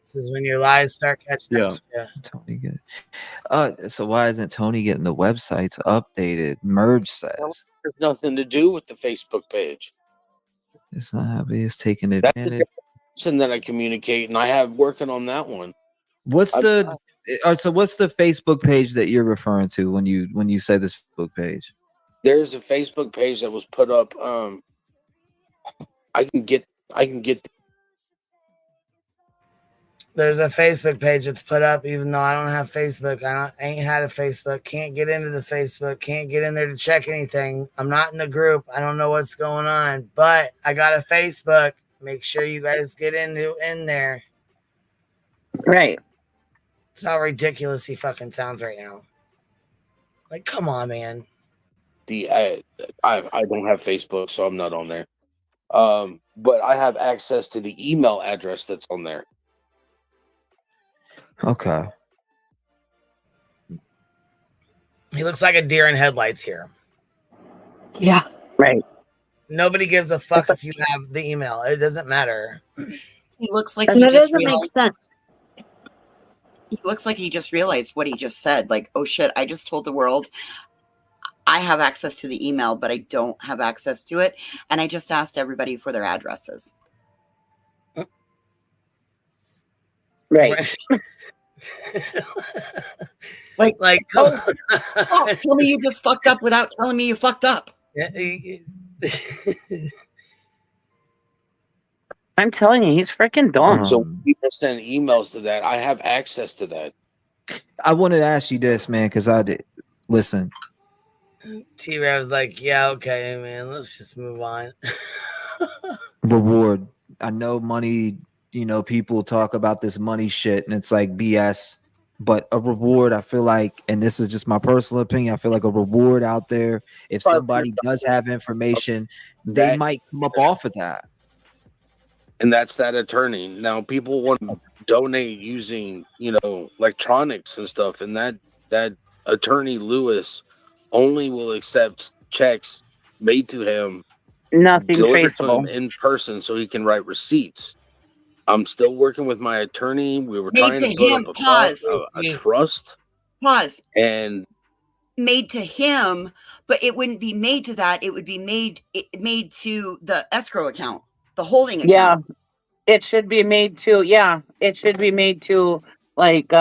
This is when your lies start catching up. Yeah. Tony get. So why isn't Tony getting the websites updated? Merge says. There's nothing to do with the Facebook page. It's not how he's taking That's advantage. person that I communicate, and I have working on that one. What's the so what's the Facebook page that you're referring to when you say this Facebook page? There's a Facebook page that was put up. I can get There's a Facebook page that's put up, even though I don't have Facebook. I ain't had a Facebook. Can't get into the Facebook. Can't get in there to check anything. I'm not in the group. I don't know what's going on. But I got a Facebook. Make sure you guys get in there. Right. That's how ridiculous he fucking sounds right now. Like, come on, man. I don't have Facebook, so I'm not on there. But I have access to the email address that's on there. Okay. He looks like a deer in headlights here. Yeah. Right. Nobody gives a fuck if you have the email. It doesn't matter. He looks like And he that just doesn't make realized. sense. He looks like he just realized what he just said. Like, oh shit, I just told the world I have access to the email, but I don't have access to it. And I just asked everybody for their addresses. Right. like, oh, tell me you just fucked up without telling me you fucked up. I'm telling you, he's freaking dumb. So people send emails to that. I have access to that. I wanted to ask you this, man, because I did listen. T-Rav's like, yeah, okay, man, let's just move on. Reward. I know money, people talk about this money shit and it's like BS, but a reward, I feel like, and this is just my personal opinion, I feel like a reward out there, if somebody does have information, they might come up off of that. And that's that attorney. Now people want to donate using, electronics and stuff, and that attorney Lewis only will accept checks made to him, nothing delivered traceable, to him in person, so he can write receipts. I'm still working with my attorney. We were trying to put up a trust. Pause. And made to him, but it wouldn't be made to that. It would be made to the escrow account, the holding account. Yeah, it should be made to. Yeah, it should be made to like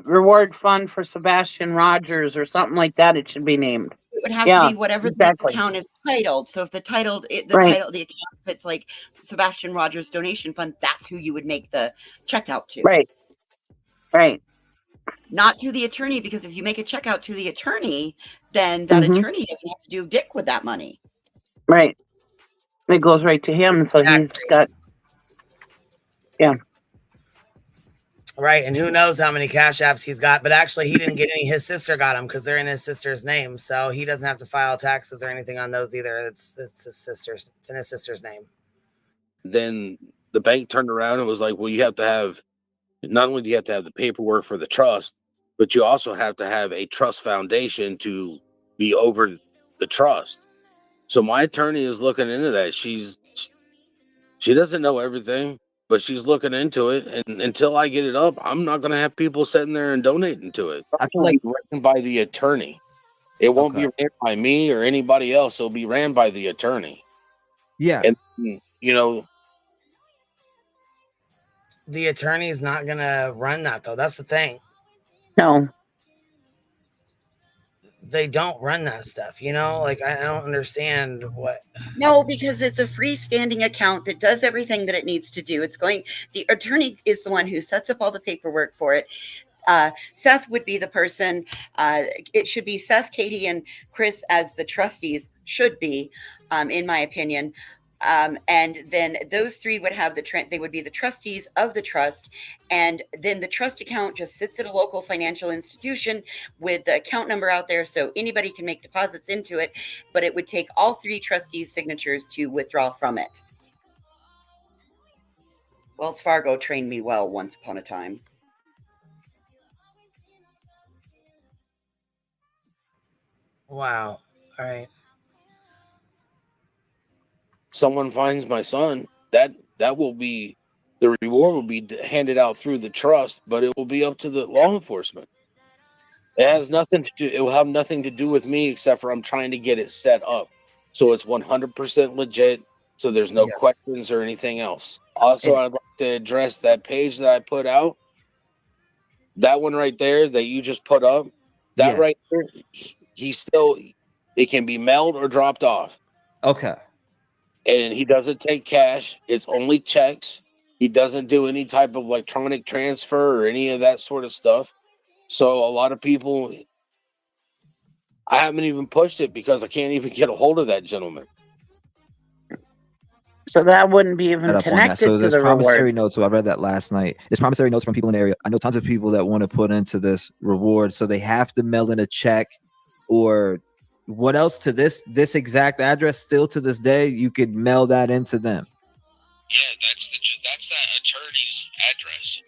reward fund for Sebastian Rogers or something like that. It should be named. It would have to be whatever the account is titled. So if the account, if it's like Sebastian Rogers Donation Fund, that's who you would make the check out to. Right. Right. Not to the attorney, because if you make a check out to the attorney, then that attorney doesn't have to do dick with that money. Right. It goes right to him. So he's got, yeah. Right, and who knows how many cash apps he's got, but actually he didn't get any. His sister got them because they're in his sister's name, so he doesn't have to file taxes or anything on those either. It's his sister's. It's in his sister's name. Then the bank turned around and was like, well, you have to have, not only do you have to have the paperwork for the trust, but you also have to have a trust foundation to be over the trust. So my attorney is looking into that. She doesn't know everything, but she's looking into it. And until I get it up, I'm not going to have people sitting there and donating to it. I feel like ran by the attorney. It won't be ran by me or anybody else. It'll be ran by the attorney. Yeah. And, the attorney's not going to run that, though. That's the thing. No. They don't run that stuff, Like, I don't understand what. No, because it's a freestanding account that does everything that it needs to do. The attorney is the one who sets up all the paperwork for it. Seth would be the person. It should be Seth, Katie, and Chris as the trustees, should be, in my opinion. And then those three would have they would be the trustees of the trust. And then the trust account just sits at a local financial institution with the account number out there. So anybody can make deposits into it, but it would take all three trustees' signatures to withdraw from it. Wells Fargo trained me well once upon a time. Wow. All right. Someone finds my son, that will be, the reward will be handed out through the trust, but it will be up to the law enforcement. It has nothing to do. It will have nothing to do with me, except for I'm trying to get it set up so it's 100% legit. so there's no Yeah. questions or anything else. Also, I'd like to address that page that I put out. That one right there that you just put up, that Yeah. right there, he still, it can be mailed or dropped off. Okay. And he doesn't take cash. It's only checks. He doesn't do any type of electronic transfer or any of that sort of stuff. So a lot of people, I haven't even pushed it because I can't even get a hold of that gentleman. So that wouldn't be even Up on that. So connected to there's the promissory reward. notes. So I read that last night. There's promissory notes from people in the area. I know tons of people that want to put into this reward, so they have to mail in a check or what else to this exact address. Still to this day, you could mail that into them. Yeah, that's that attorney's address.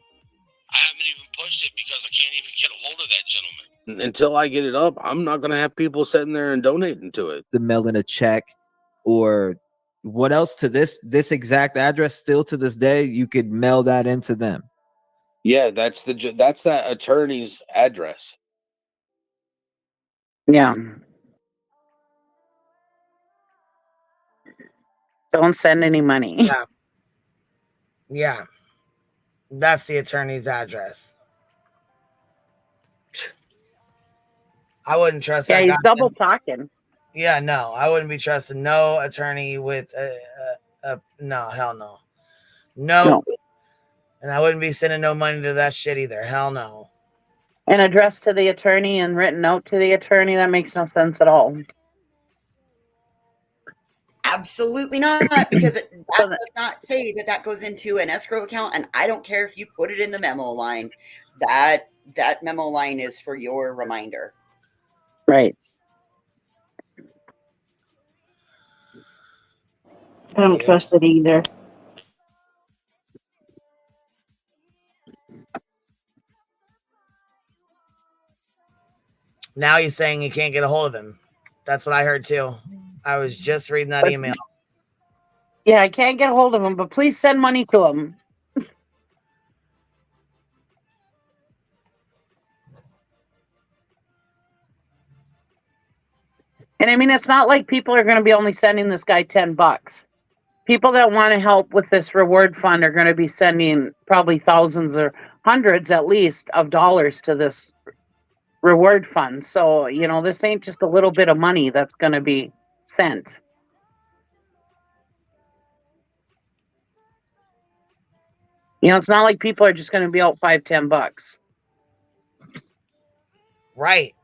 I haven't even pushed it because I can't even get a hold of that gentleman. Until I get it up, I'm not going to have people sitting there and donating to it. To mail in a check or what else to this exact address. Still to this day, you could mail that into them. Yeah, that's that attorney's address. Yeah. Don't send any money. Yeah. Yeah. That's the attorney's address. I wouldn't trust that. Yeah, he's guy. double talking. Yeah, no, I wouldn't be trusting no attorney with no, hell no. No. And I wouldn't be sending no money to that shit either. Hell no. An address to the attorney and written note to the attorney, that makes no sense at all. Absolutely not, because that does not say that goes into an escrow account, and I don't care if you put it in the memo line. That memo line is for your reminder. Right. I don't trust it either. Now he's saying you can't get a hold of him. That's what I heard too. I was just reading that email. Yeah, I can't get a hold of him, but please send money to him. And I mean, it's not like people are going to be only sending this guy $10. People that want to help with this reward fund are going to be sending probably thousands or hundreds at least of dollars to this reward fund. So, you know, this ain't just a little bit of money that's going to be sent. You know, it's not like people are just going to be out $5-10. Right.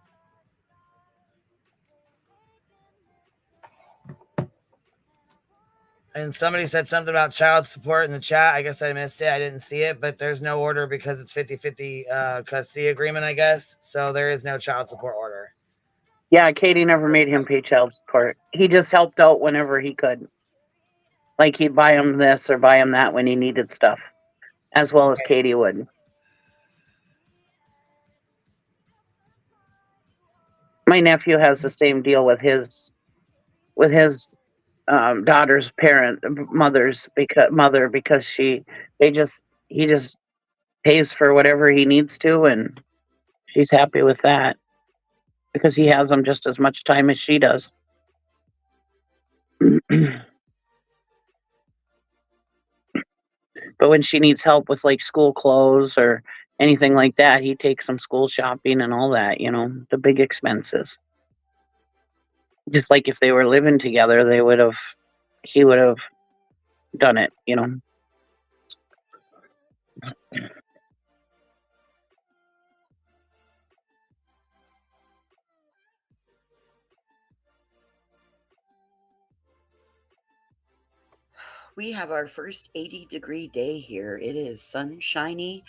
And somebody said something about child support in the chat. I guess I missed it. I didn't see it, but there's no order because it's 50-50 custody agreement, I guess. So there is no child support order. Yeah, Katie never made him pay child support. He just helped out whenever he could. Like he'd buy him this or buy him that when he needed stuff, as well as Katie would. My nephew has the same deal with his daughter's mother because he just pays for whatever he needs to, and she's happy with that because he has them just as much time as she does. But when she needs help with like school clothes or anything like that, he takes them school shopping and all that, you know, the big expenses. Just like if they were living together, he would have done it, you know. We have our first 80-degree day here. It is sunshiny,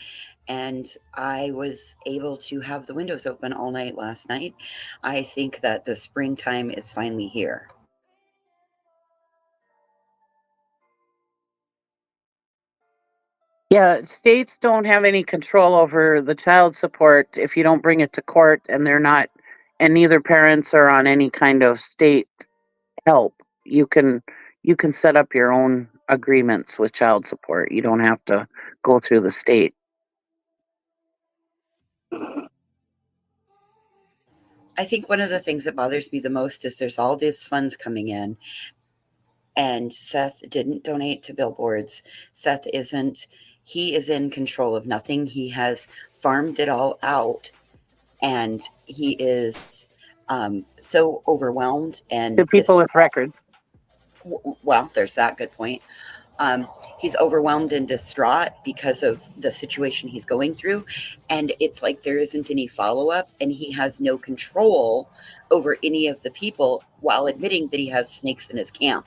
and I was able to have the windows open all night last night. I think that the springtime is finally here. Yeah, states don't have any control over the child support if you don't bring it to court and neither parents are on any kind of state help. You can set up your own agreements with child support. You don't have to go through the state. I think one of the things that bothers me the most is there's all these funds coming in, And Seth didn't donate to billboards. Seth isn't, he is in control of nothing. He has farmed it all out. And he is so overwhelmed and To people with records. Well, there's that good point. He's overwhelmed and distraught because of the situation he's going through. And it's like there isn't any follow-up, and he has no control over any of the people while admitting that he has snakes in his camp.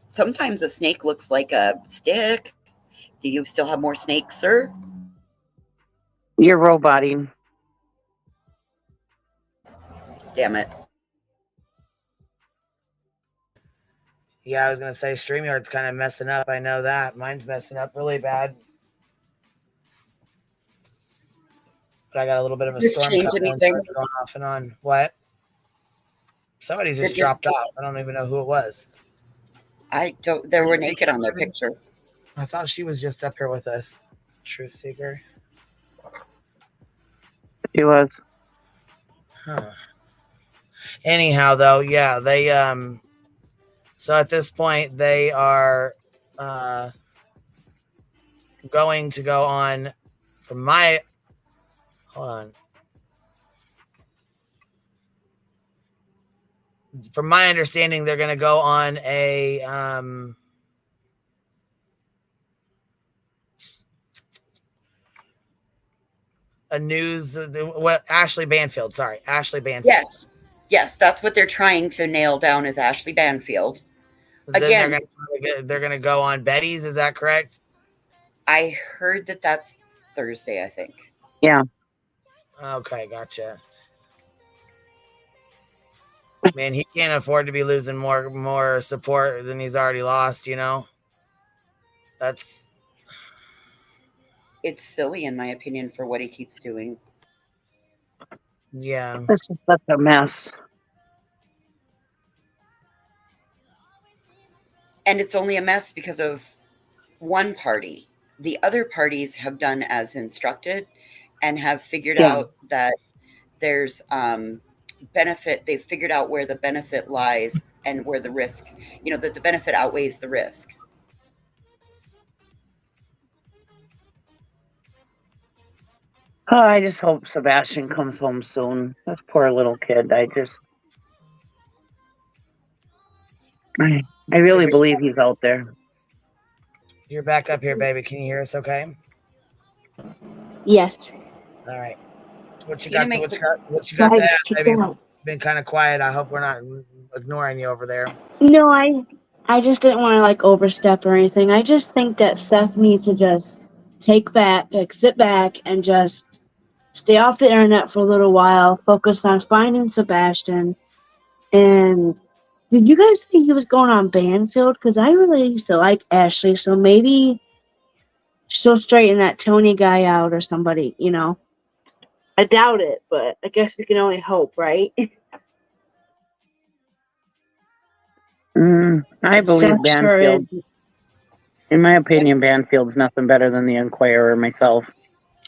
Sometimes a snake looks like a stick. Do you still have more snakes, sir? You're roboting. Damn it. Yeah, I was gonna say StreamYard's kind of messing up. I know that. Mine's messing up really bad. But I got a little bit of a Just storm change coming in, so anything? it's going off and on. What? Somebody just It dropped off. I don't even know who it was. I don't. They were naked on their picture. I thought she was just up here with us. Truth seeker. She was. Huh. Anyhow, though, yeah, they so at this point they are going to go on from my hold on. From my understanding, they're going to go on a news. What Ashley Banfield? Sorry, Ashley Banfield. Yes, that's what they're trying to nail down is Ashley Banfield. Then Again, they're going to go on Betty's. Is that correct? I heard that that's Thursday. I think. Yeah. Okay, gotcha. Man, he can't afford to be losing more support than he's already lost, you know? It's silly in my opinion for what he keeps doing. Yeah. This is such a mess. And it's only a mess because of one party. The other parties have done as instructed and have figured out that there's benefit. They've figured out where the benefit lies and where the risk, that the benefit outweighs the risk. Oh, I just hope Sebastian comes home soon. This poor little kid. I really believe he's out there. You're back up here, baby. Can you hear us okay? Yes. All right. What you Tina got makes what you got to add, chicks baby? out. Been kind of quiet. I hope we're not ignoring you over there. No, I just didn't want to like overstep or anything. I just think that Seth needs to just sit back and just stay off the internet for a little while, focus on finding Sebastian. And did you guys think he was going on Banfield? Because I really used to like Ashley, so maybe she'll straighten that Tony guy out or somebody, I doubt it, but I guess we can only hope, right? I believe Seth sure Banfield. is. In my opinion, Banfield's nothing better than the Inquirer myself.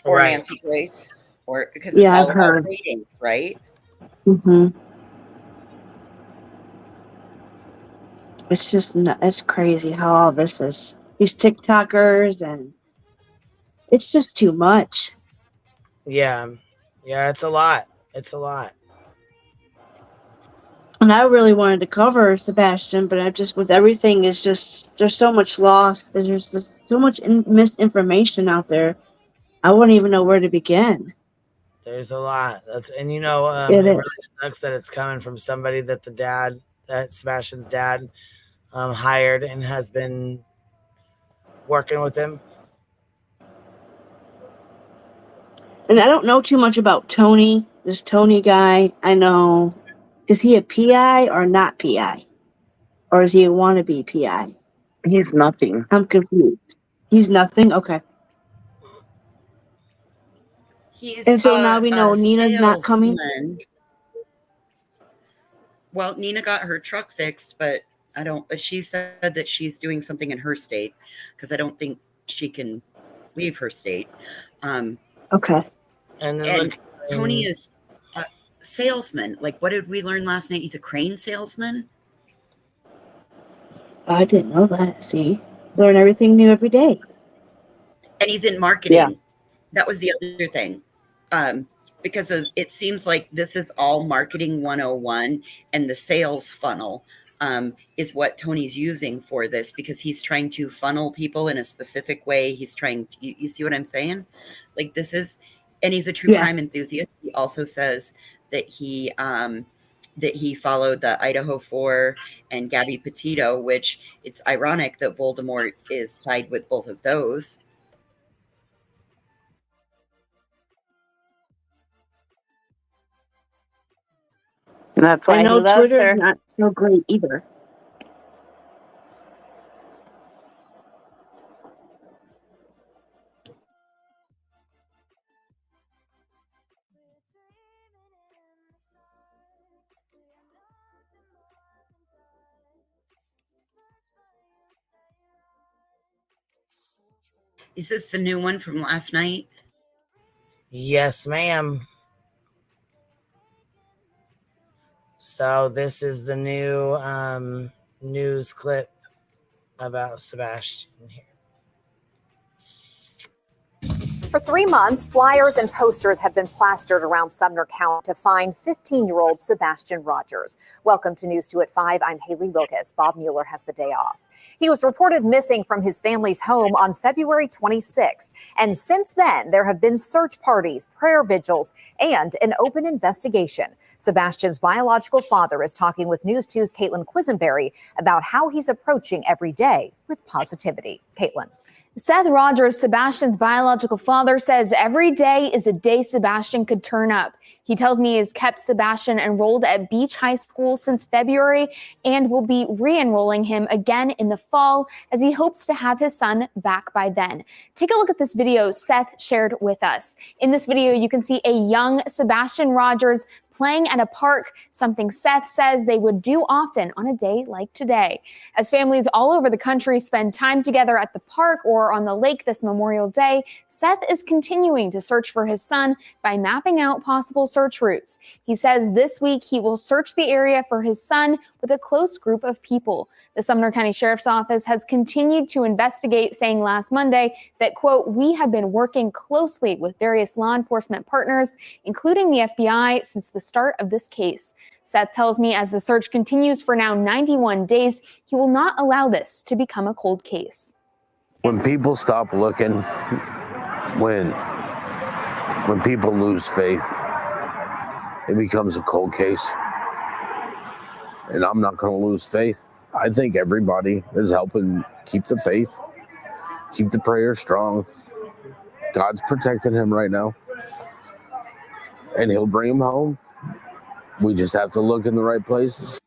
Or Nancy Grace. Or because Yeah, it's all I've about heard. ratings, right? It's just it's crazy how all this is. These TikTokers, and it's just too much. Yeah. Yeah, it's a lot. It's a lot. And I really wanted to cover Sebastian, but I just, with everything, is just, there's so much loss. There's just so much misinformation out there. I wouldn't even know where to begin. There's a lot. It really sucks that it's coming from somebody that that Sebastian's dad hired and has been working with him. And I don't know too much about Tony, this Tony guy. I know, is he a PI or not PI? Or is he a wannabe PI? He's nothing. I'm confused. He's nothing? Okay. And so now we know Nina's not coming? Well, Nina got her truck fixed, but she said that she's doing something in her state because I don't think she can leave her state. Okay. And Tony is a salesman. Like, what did we learn last night? He's a crane salesman. I didn't know that. See, learn everything new every day. And he's in marketing. That was the other thing. Because it seems like this is all marketing 101, and the sales funnel is what Tony's using for this, because he's trying to funnel people in a specific way. He's trying to, you see what I'm saying? Like this is, and he's a true crime enthusiast. He also says that he followed the Idaho 4 and Gabby Petito, which it's ironic that Voldemort is tied with both of those. And that's why I know he loves Twitter's her. not so great either. Is this the new one from last night? Yes, ma'am. So this is the new news clip about Sebastian here. For 3 months, flyers and posters have been plastered around Sumner County to find 15-year-old Sebastian Rogers. Welcome to News 2 at 5. I'm Haley Wilkes. Bob Mueller has the day off. He was reported missing from his family's home on February 26th. And since then, there have been search parties, prayer vigils, and an open investigation. Sebastian's biological father is talking with News 2's Caitlin Quisenberry about how he's approaching every day with positivity. Caitlin. Seth Rogers, Sebastian's biological father, says every day is a day Sebastian could turn up. He tells me he has kept Sebastian enrolled at Beach High School since February and will be re-enrolling him again in the fall as he hopes to have his son back by then. Take a look at this video Seth shared with us. In this video, you can see a young Sebastian Rogers playing at a park, something Seth says they would do often on a day like today. As families all over the country spend time together at the park or on the lake this Memorial Day, Seth is continuing to search for his son by mapping out possible search routes. He says this week he will search the area for his son with a close group of people. The Sumner County Sheriff's Office has continued to investigate, saying last Monday that, quote, "We have been working closely with various law enforcement partners, including the FBI, since the start of this case." Seth tells me as the search continues for now 91 days, he will not allow this to become a cold case. When people stop looking, when people lose faith, it becomes a cold case. And I'm not going to lose faith. I think everybody is helping keep the faith, keep the prayer strong. God's protecting him right now, and he'll bring him home. We just have to look in the right places.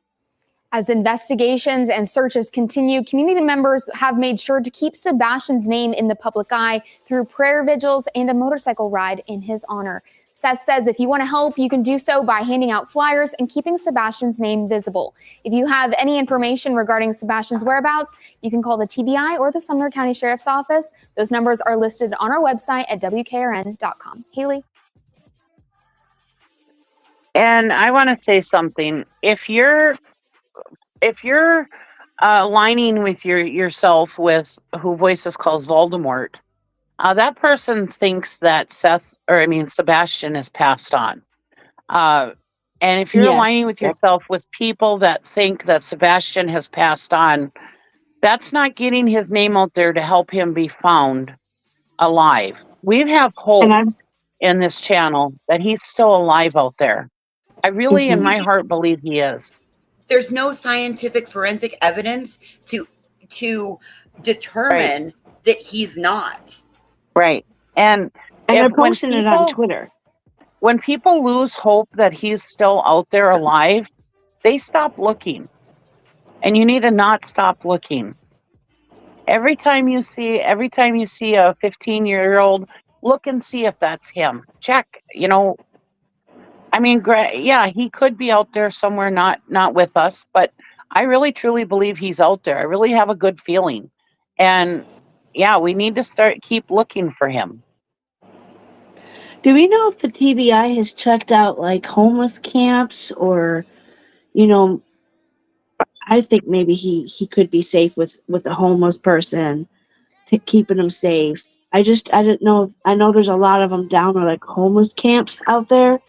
As investigations and searches continue, community members have made sure to keep Sebastian's name in the public eye through prayer vigils and a motorcycle ride in his honor. Seth says if you want to help, you can do so by handing out flyers and keeping Sebastian's name visible. If you have any information regarding Sebastian's whereabouts, you can call the TBI or the Sumner County Sheriff's Office. Those numbers are listed on our website at WKRN.com. Haley. And I want to say something. If you're aligning with yourself with who Voices calls Voldemort, that person thinks that Sebastian is passed on. And if you're aligning with yourself with people that think that Sebastian has passed on, that's not getting his name out there to help him be found alive. We have hope in this channel that he's still alive out there. I really, in my heart, believe he is. There's no scientific forensic evidence to determine that he's not. Right. And they're posting it on Twitter. When people lose hope that he's still out there alive, they stop looking. And you need to not stop looking. Every time you see a 15-year-old, look and see if that's him. Check, I mean, yeah, he could be out there somewhere, not with us, but I really truly believe he's out there. I really have a good feeling. And yeah, we need to keep looking for him. Do we know if the TBI has checked out like homeless camps or, I think maybe he could be safe with a homeless person, keeping him safe. I didn't know. I know there's a lot of them down at like homeless camps out there.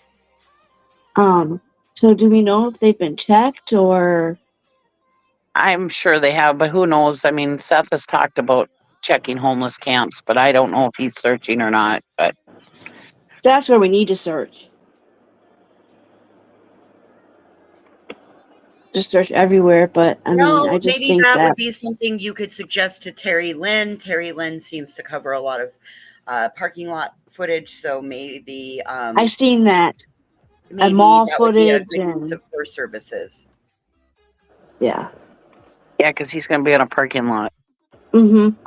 So do we know if they've been checked or? I'm sure they have, but who knows? I mean, Seth has talked about checking homeless camps, but I don't know if he's searching or not. But That's where we need to search. Just search everywhere, but I mean, I just maybe think that that would be something you could suggest to Terry Lynn. Terry Lynn seems to cover a lot of parking lot footage, so maybe I've seen that. maybe Mall that would be a footage good use and of her services. yeah. yeah, because he's going to be in a parking lot.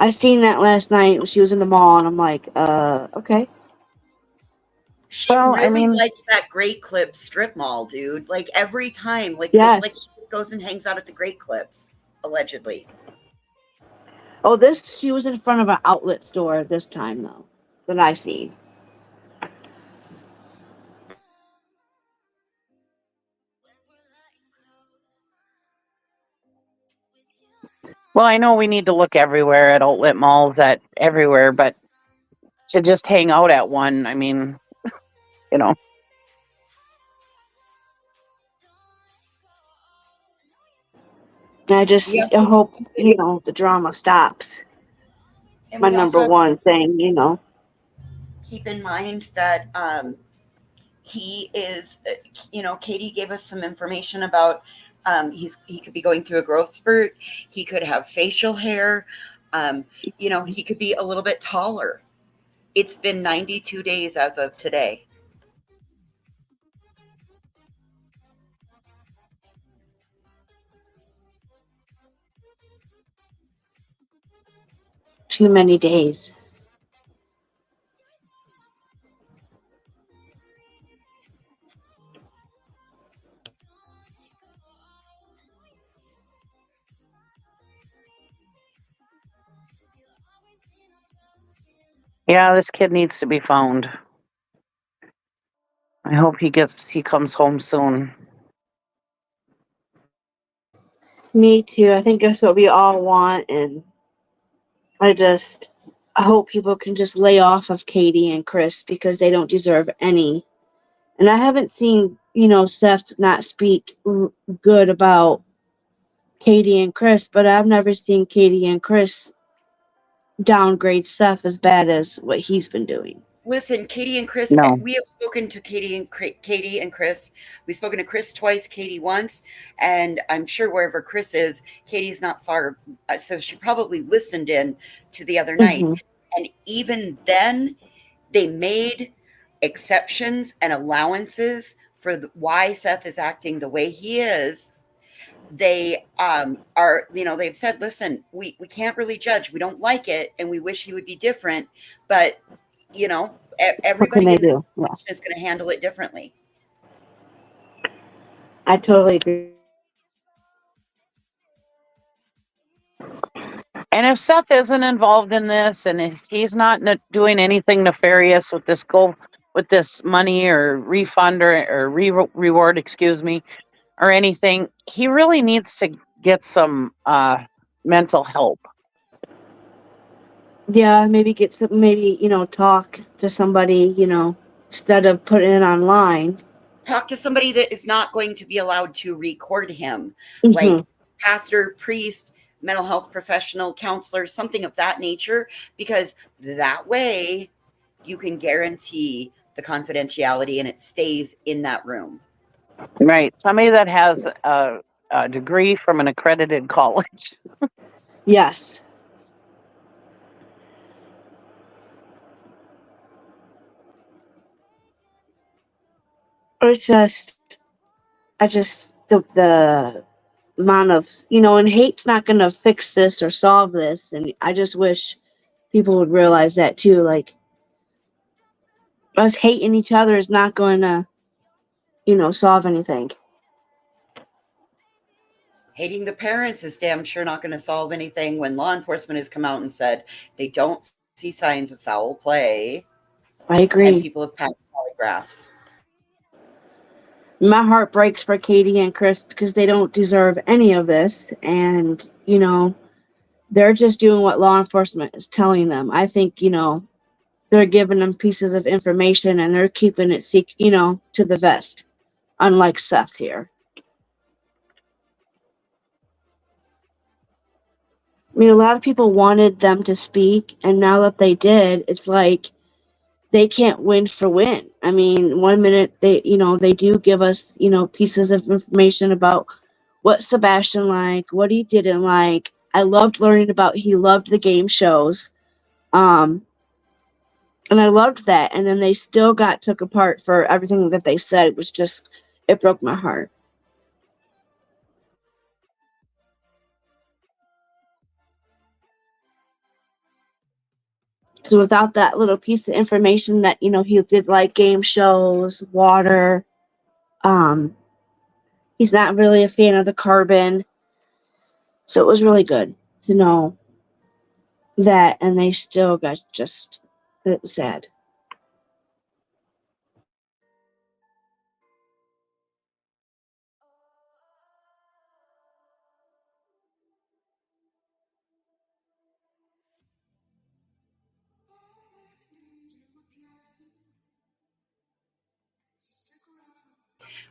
I seen that last night when she was in the mall, and I'm like, okay. She really likes that Great Clips strip mall, dude. Like every time, like it's like Yes. she goes and hangs out at the Great Clips, allegedly. Oh, she was in front of an outlet store this time though, that I seen. Well, I know we need to look everywhere at outlet malls, at everywhere, but to just hang out at one, I mean, you know. And I hope, the drama stops. And My we also number have one thing, keep in mind that he is, Katie gave us some information about he could be going through a growth spurt. He could have facial hair. He could be a little bit taller. It's been 92 days as of today. Too many days. Yeah, this kid needs to be found. I hope he comes home soon. Me too. I think that's what we all want, and I hope people can just lay off of Katie and Chris because they don't deserve any. And I haven't seen, Seth not speak good about Katie and Chris, but I've never seen Katie and Chris downgrade Seth as bad as what he's been doing. Listen, Katie and Chris, No. we have spoken to Katie and Chris. We've spoken to Chris twice, Katie once, and I'm sure wherever Chris is, Katie's not far, so she probably listened in to the other night. And even then, they made exceptions and allowances for why Seth is acting the way he is. They they've said, listen, we can't really judge. We don't like it, and we wish he would be different, but everybody in this situation is going to handle it differently. I totally agree. And if Seth isn't involved in this, and if he's not doing anything nefarious with this money or refund or reward, or anything, he really needs to get some mental help. Yeah, maybe talk to somebody, instead of putting it online. Talk to somebody that is not going to be allowed to record him, like pastor, priest, mental health professional, counselor, something of that nature, because that way you can guarantee the confidentiality and it stays in that room. Right. Somebody that has a degree from an accredited college. Yes. Or the amount of, and hate's not going to fix this or solve this. And I just wish people would realize that too. Like, us hating each other is not going to, solve anything. Hating the parents is damn sure not going to solve anything when law enforcement has come out and said they don't see signs of foul play. I agree. And people have passed polygraphs. My heart breaks for Katie and Chris because they don't deserve any of this. And, you know, they're just doing what law enforcement is telling them. I think, you know, they're giving them pieces of information and they're keeping it you know, to the vest, unlike Seth here. I mean, a lot of people wanted them to speak, and now that they did, it's like they can't win for win. I mean, one minute they, you know, they do give us, you know, pieces of information about what Sebastian liked, what he didn't like. I loved learning about he loved the game shows. And I loved that. And then they still got took apart for everything that they said. It was just, it broke my heart. So without that little piece of information that, you know, he did like game shows, water, he's not really a fan of the carbon. So it was really good to know that, and they still got just sad.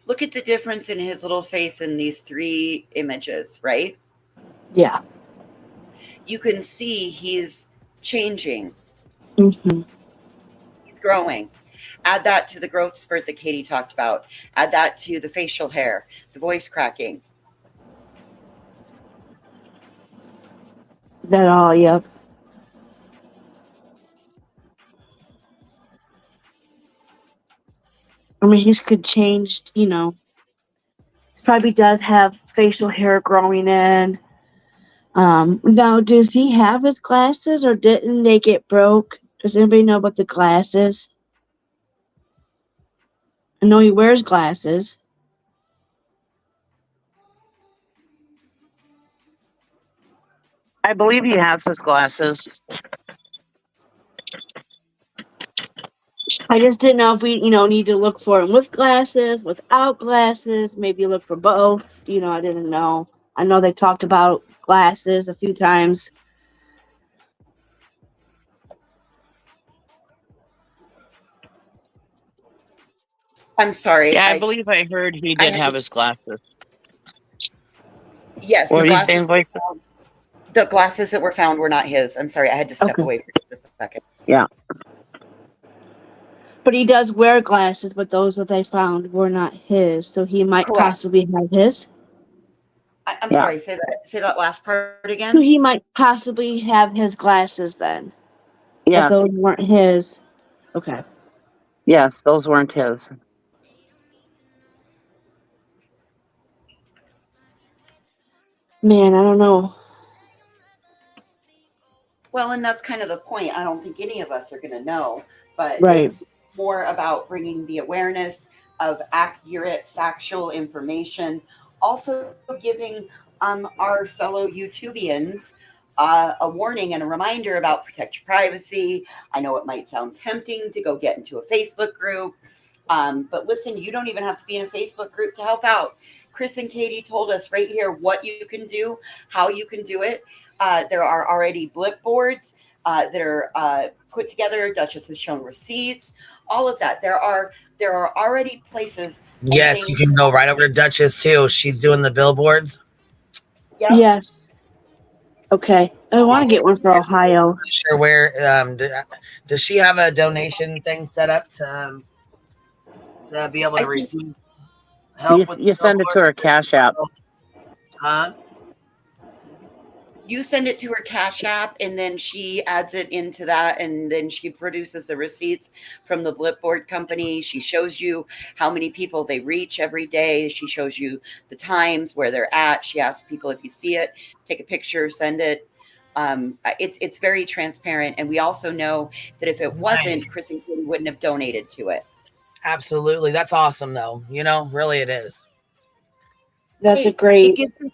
Look at the difference in his little face in these 3 images, right? Yeah. You can see he's changing. Mm-hmm. He's growing. Add that to the growth spurt that Katie talked about. Add that to the facial hair, the voice cracking. That all, yep. I mean, he's could change, you know. Probably does have facial hair growing in. Now, does he have his glasses or didn't they get broke? Does anybody know about the glasses? I know he wears glasses. I believe he has his glasses. I just didn't know if we, you know, need to look for him with glasses, without glasses, maybe look for both. You know, I didn't know. I know they talked about glasses a few times. I'm sorry. Yeah, I believe I heard he did have his glasses. Yes, What the are you glasses. saying, Blake? The glasses that were found were not his. I'm sorry, I had to step away for just a second. Yeah. But he does wear glasses, but those what they found were not his. So he might Correct. possibly have his. I'm sorry, say that last part again. So he might possibly have his glasses then. Yes. If those weren't his. Okay. Yes, those weren't his. Man, I don't know. Well, and that's kind of the point. I don't think any of us are going to know, but Right. it's more about bringing the awareness of accurate, factual information. Also giving our fellow YouTubians a warning and a reminder about protect your privacy. I know it might sound tempting to go get into a Facebook group, but listen, you don't even have to be in a Facebook group to help out. Chris and Katie told us right here what you can do, how you can do it. There are already blip boards that are put together. Duchess has shown receipts, all of that. There are already places. Yes, you can go right over to Duchess too. She's doing the billboards. Yep. Yes. Okay. I want to get one for Ohio. Not sure where. Does she have a donation thing set up to be able to receive help? You send it to her Cash App. Huh? You send it to her Cash App, and then she adds it into that, and then she produces the receipts from the Blipboard company. She shows you how many people they reach every day. She shows you the times where they're at. She asks people if you see it, take a picture, send it. It's very transparent, and we also know that if it wasn't, Chris and Katie wouldn't have donated to it. Absolutely, that's awesome, though. You know, really, it is. That's a great. It gives us.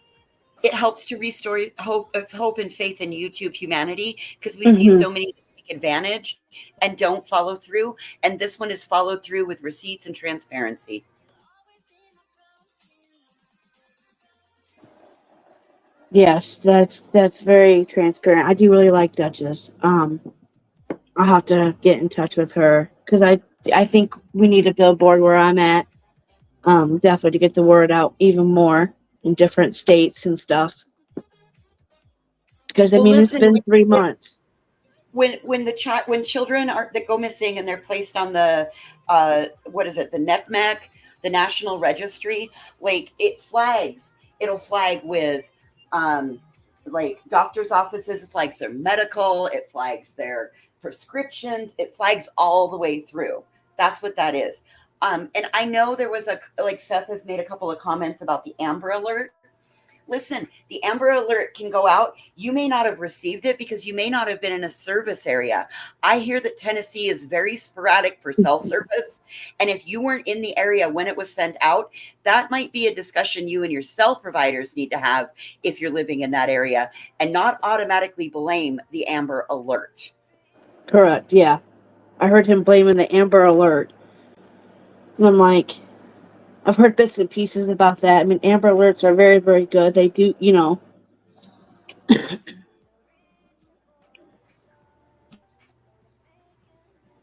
It helps to restore hope and faith in YouTube humanity, because we Mm-hmm. see so many take advantage and don't follow through. And this one is followed through with receipts and transparency. Yes, that's very transparent. I do really like Duchess. I'll have to get in touch with her because I think we need a billboard where I'm at. Definitely to get the word out even more in different states and stuff. Because I Well, mean, it's listen, been 3 months. when when children are that go missing and they're placed on the what is it, the NECMEC, the National Registry, like it'll flag with like doctors' offices, it flags their medical, it flags their prescriptions, it flags all the way through. That's what that is. And I know there was like Seth has made a couple of comments about the Amber Alert. Listen, the Amber Alert can go out. You may not have received it because you may not have been in a service area. I hear that Tennessee is very sporadic for cell service. And if you weren't in the area when it was sent out, that might be a discussion you and your cell providers need to have if you're living in that area, and not automatically blame the Amber Alert. Correct. Yeah, I heard him blaming the Amber Alert. And I'm like, I've heard bits and pieces about that. I mean, Amber Alerts are very, very good. They do, you know.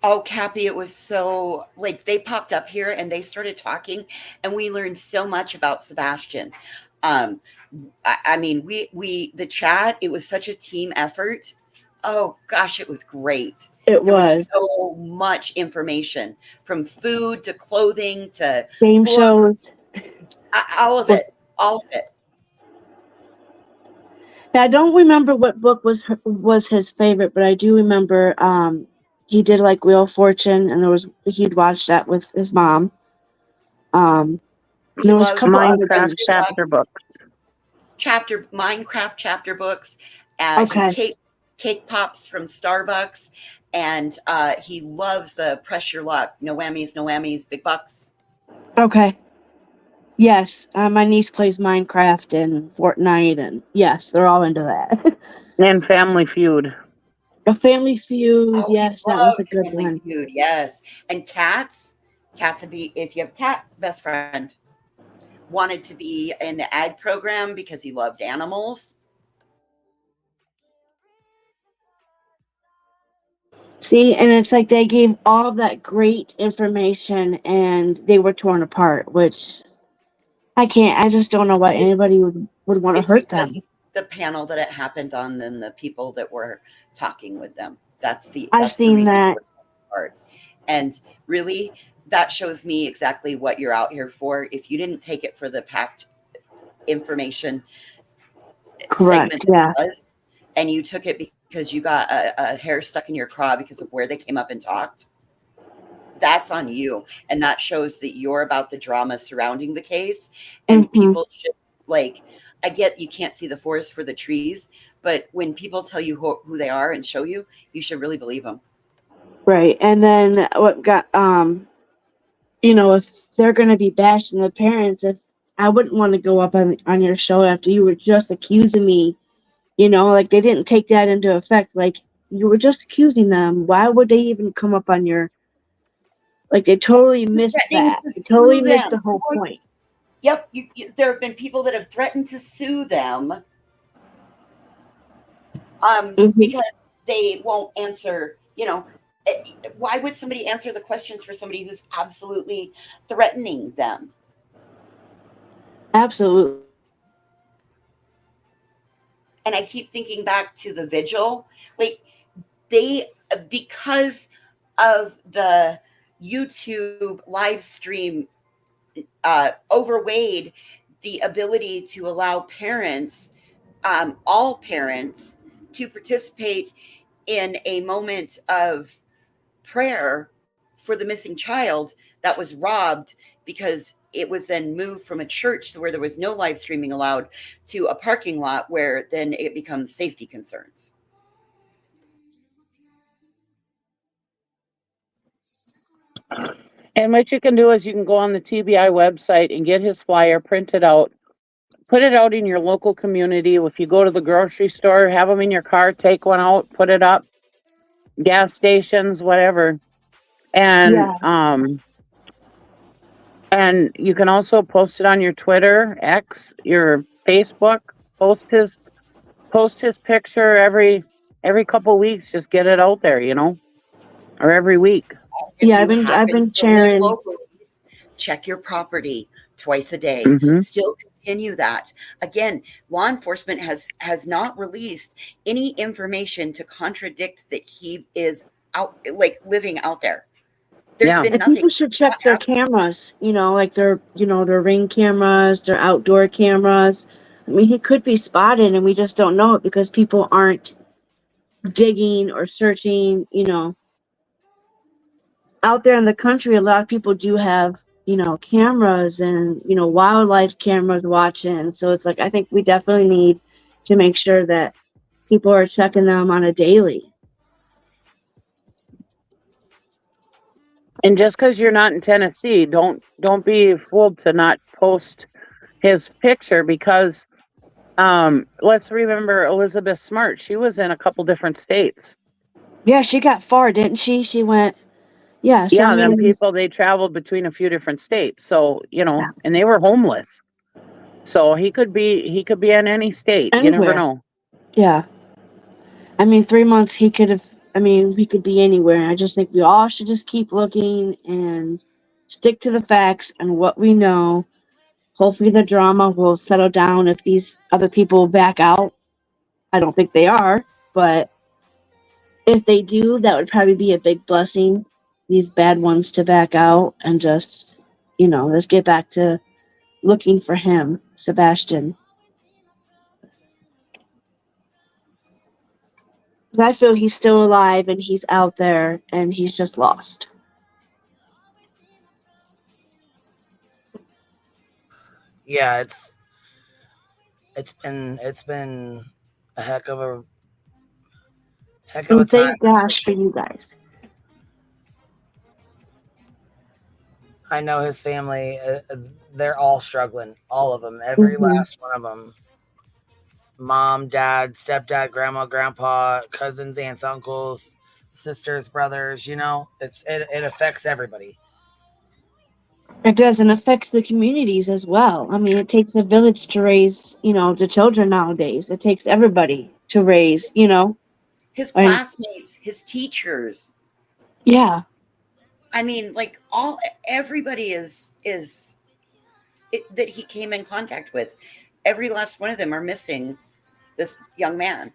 Oh, Cappy, it was so like they popped up here and they started talking, and we learned so much about Sebastian. Um, I mean, we the chat, it was such a team effort. Oh gosh, it was great. It There was was. so much information from food to clothing to Game books, shows. all of it, all of it. Now, I don't remember what book was his favorite, but I do remember he did like Wheel of Fortune, and he'd watch that with his mom. And He there was a loves couple other Minecraft things. chapter books. Minecraft chapter books. Okay. He cake pops from Starbucks, and he loves the pressure luck. No whammies, big bucks. Okay. Yes, my niece plays Minecraft and Fortnite, and yes, they're all into that. And Family Feud. A Family Feud, Oh, he yes, that was a loves good Family one. Feud, yes. And cats would be, if you have cat, best friend. Wanted to be in the ag program because he loved animals. See, and it's like they gave all that great information, and they were torn apart, which I just don't know why anybody would want to It's hurt because them. of the panel that it happened on, and the people that were talking with them. That's the I've seen reason that. they were torn apart. And really, that shows me exactly what you're out here for. If you didn't take it for the packed information Correct, segment yeah. that it was, and you took it because you got a hair stuck in your craw because of where they came up and talked, that's on you. And that shows that you're about the drama surrounding the case. And people should, like, I get you can't see the forest for the trees, but when people tell you who they are and show you, you should really believe them. Right, and then what got you know, if they're going to be bashing the parents, if I wouldn't want to go up on your show after you were just accusing me, you know, like they didn't take that into effect. Like you were just accusing them. Why would they even come up on your, like they totally missed Threatening that. to They totally sue missed the them. whole point. Yep, there have been people that have threatened to sue them because they won't answer, you know. Why would somebody answer the questions for somebody who's absolutely threatening them? Absolutely. And I keep thinking back to the vigil. Like they, because of the YouTube live stream, overweighed the ability to allow parents, all parents, to participate in a moment of prayer for the missing child that was robbed because it was then moved from a church where there was no live streaming allowed to a parking lot where then it becomes safety concerns. And what you can do is you can go on the TBI website and get his flyer printed out. Put it out in your local community. If you go to the grocery store, have them in your car, take one out, put it up. Gas stations, whatever. And and you can also post it on your Twitter, X, your Facebook. Post his picture every couple weeks. Just get it out there, or every week. If Yeah, you I've happen been to live sharing. locally, check your property twice a day. Mhm. Still continue that. Again, law enforcement has not released any information to contradict that he is out, like living out there. There's Yeah. been And nothing. people should check their cameras, like their Ring cameras, their outdoor cameras. I mean, he could be spotted and we just don't know it because people aren't digging or searching, Out there in the country, a lot of people do have, cameras and, wildlife cameras watching. So it's like, I think we definitely need to make sure that people are checking them on a daily. And just because you're not in Tennessee, don't be fooled to not post his picture because let's remember Elizabeth Smart. She was in a couple different states. Yeah, she got far, didn't she? She went, yeah. So Yeah, I them mean, people, they traveled between a few different states. So, and they were homeless. So he could be in any state. You never anywhere. know. Yeah. I mean, 3 months he could have. I mean, he could be anywhere. I just think we all should just keep looking and stick to the facts and what we know. Hopefully, the drama will settle down if these other people back out. I don't think they are, but if they do, that would probably be a big blessing. These bad ones to back out and just, let's get back to looking for him, Sebastian. I feel he's still alive and he's out there and he's just lost. Yeah, it's been a heck of a And time. thank gosh for you guys. I know his family, they're all struggling. All of them. Every last one of them. Mom, dad, stepdad, grandma, grandpa, cousins, aunts, uncles, sisters, brothers, it affects everybody. It does, and affects the communities as well. I mean, it takes a village to raise, the children nowadays. It takes everybody to raise, His and- classmates, his teachers. Yeah. I mean, like everybody is that he came in contact with. Every last one of them are missing this young man.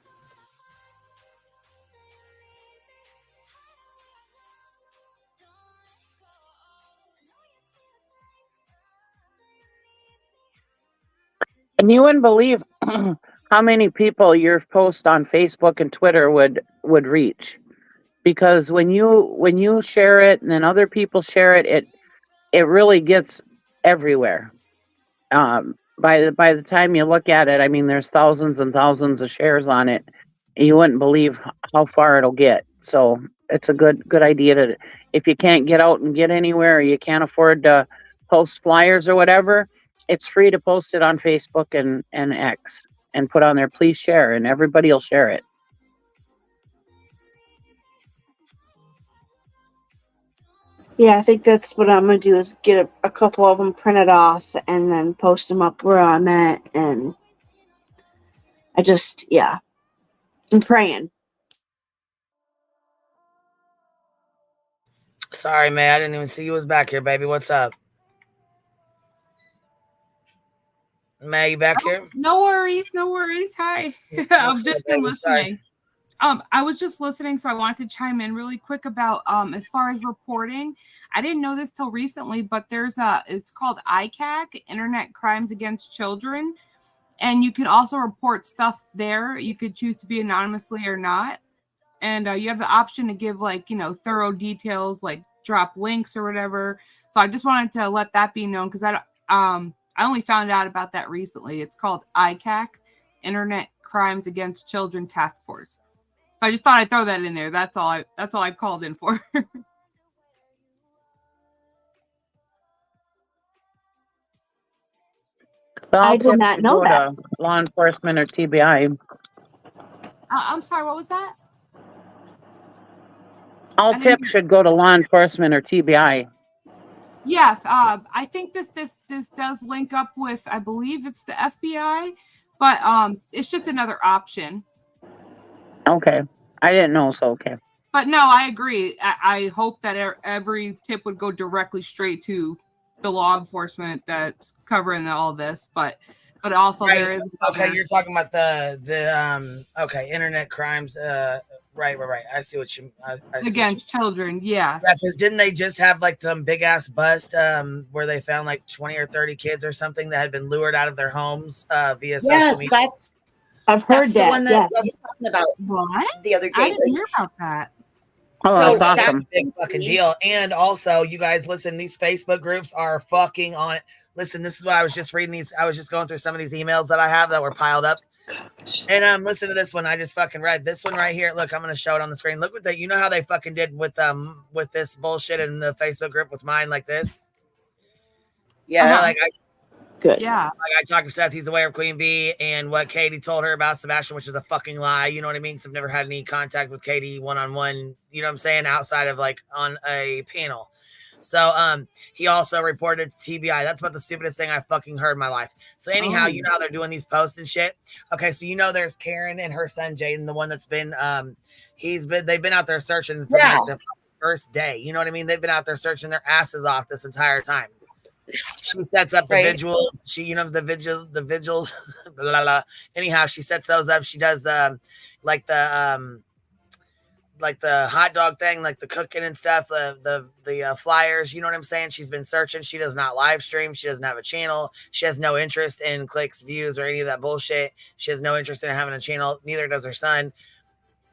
And you wouldn't believe how many people your post on Facebook and Twitter would reach. Because when you share it and then other people share it, it really gets everywhere. By the time you look at it, I mean, there's thousands and thousands of shares on it. And you wouldn't believe how far it'll get. So it's a good idea to, if you can't get out and get anywhere, or you can't afford to post flyers or whatever, it's free to post it on Facebook and X and put on there, please share, and everybody will share it. Yeah, I think that's what I'm going to do is get a couple of them printed off and then post them up where I'm at. And I'm praying. Sorry, man. I didn't even see you was back here, baby. What's up? May, you back here? No worries. Hi. I've just been listening. I was just listening, so I wanted to chime in really quick about as far as reporting. I didn't know this till recently, but it's called ICAC, Internet Crimes Against Children, and you can also report stuff there. You could choose to be anonymously or not, and you have the option to give thorough details, like drop links or whatever. So I just wanted to let that be known because I only found out about that recently. It's called ICAC, Internet Crimes Against Children Task Force. I just thought I'd throw that in there. That's all I called in for. I did not know that. Law enforcement or TBI. I'm sorry, what was that? All tips should go to law enforcement or TBI. Yes, I think this does link up with, I believe it's the FBI, But it's just another option. Okay. I didn't know, so okay. But no, I agree. I hope that every tip would go directly straight to the law enforcement that's covering all this. But also Right. there is Okay, you're talking about the internet crimes. Right. I see what you. I see against children. Yes. Yeah, because didn't they just have like some big ass bust where they found like 20 or 30 kids or something that had been lured out of their homes via social media? I've heard That's the that. one that I was talking about the other day. I didn't hear about that. Oh, So that's that's awesome. a big fucking deal. And also, you guys listen, these Facebook groups are fucking on it. Listen, this is what I was just reading these. I was just going through some of these emails that I have that were piled up. And listen to this one. I just fucking read this one right here. Look, I'm gonna show it on the screen. Look what you know how they fucking did with this bullshit in the Facebook group with mine like this. Yes. Good. Yeah. Like I talked to Seth, he's aware of Queen Bee and what Katie told her about Sebastian, which is a fucking lie. You know what I mean? Because I've never had any contact with Katie one-on-one, you know what I'm saying, outside of like on a panel. So he also reported to TBI. That's about the stupidest thing I fucking heard in my life. So anyhow, you know how they're doing these posts and shit. Okay, so you know there's Karen and her son Jaden, the one that's been they've been out there searching for like the first day. You know what I mean? They've been out there searching their asses off this entire time. She sets up the vigils. The vigils. Blah, blah, blah. Anyhow, she sets those up. She does the hot dog thing, like the cooking and stuff, the flyers. You know what I'm saying? She's been searching. She does not live stream. She doesn't have a channel. She has no interest in clicks, views, or any of that bullshit. She has no interest in having a channel. Neither does her son.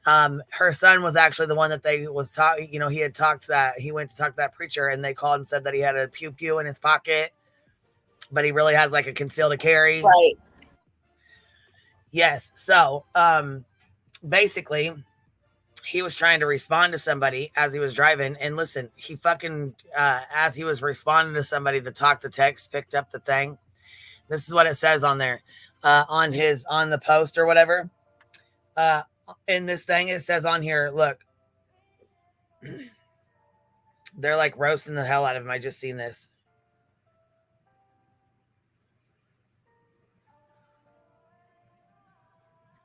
Her son was actually the one that they was talking, he had talked that he went to talk to that preacher and they called and said that he had a pew in his pocket, but he really has like a concealed carry. Right. Yes. So, basically he was trying to respond to somebody as he was driving, and listen, he fucking, as he was responding to somebody, the talk to text picked up the thing. This is what it says on there, on the post or whatever. In this thing, it says on here, look, they're like roasting the hell out of him. I just seen this.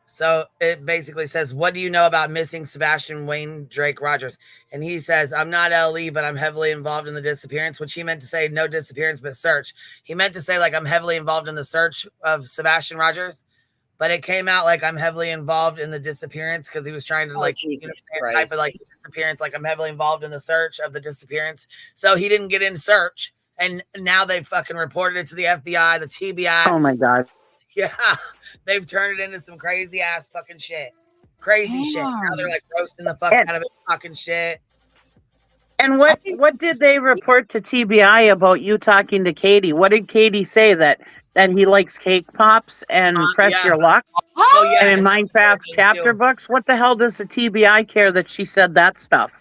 So it basically says, what do you know about missing Sebastian Wayne Drake Rogers? And he says, I'm not LE, but I'm heavily involved in the disappearance, which he meant to say no disappearance, but search. He meant to say like I'm heavily involved in the search of Sebastian Rogers. But it came out like I'm heavily involved in the disappearance because he was trying to type of like disappearance, like I'm heavily involved in the search of the disappearance. So he didn't get in search, and now they fucking reported it to the FBI, the TBI. Oh my God. Yeah, they've turned it into some crazy ass fucking shit. Crazy shit. Now they're like roasting the fuck out of it, fucking shit. And what did they report to TBI about you talking to Katie? What did Katie say, that he likes cake pops and press your luck? Oh yeah, and in Minecraft chapter books? What the hell does the TBI care that she said that stuff?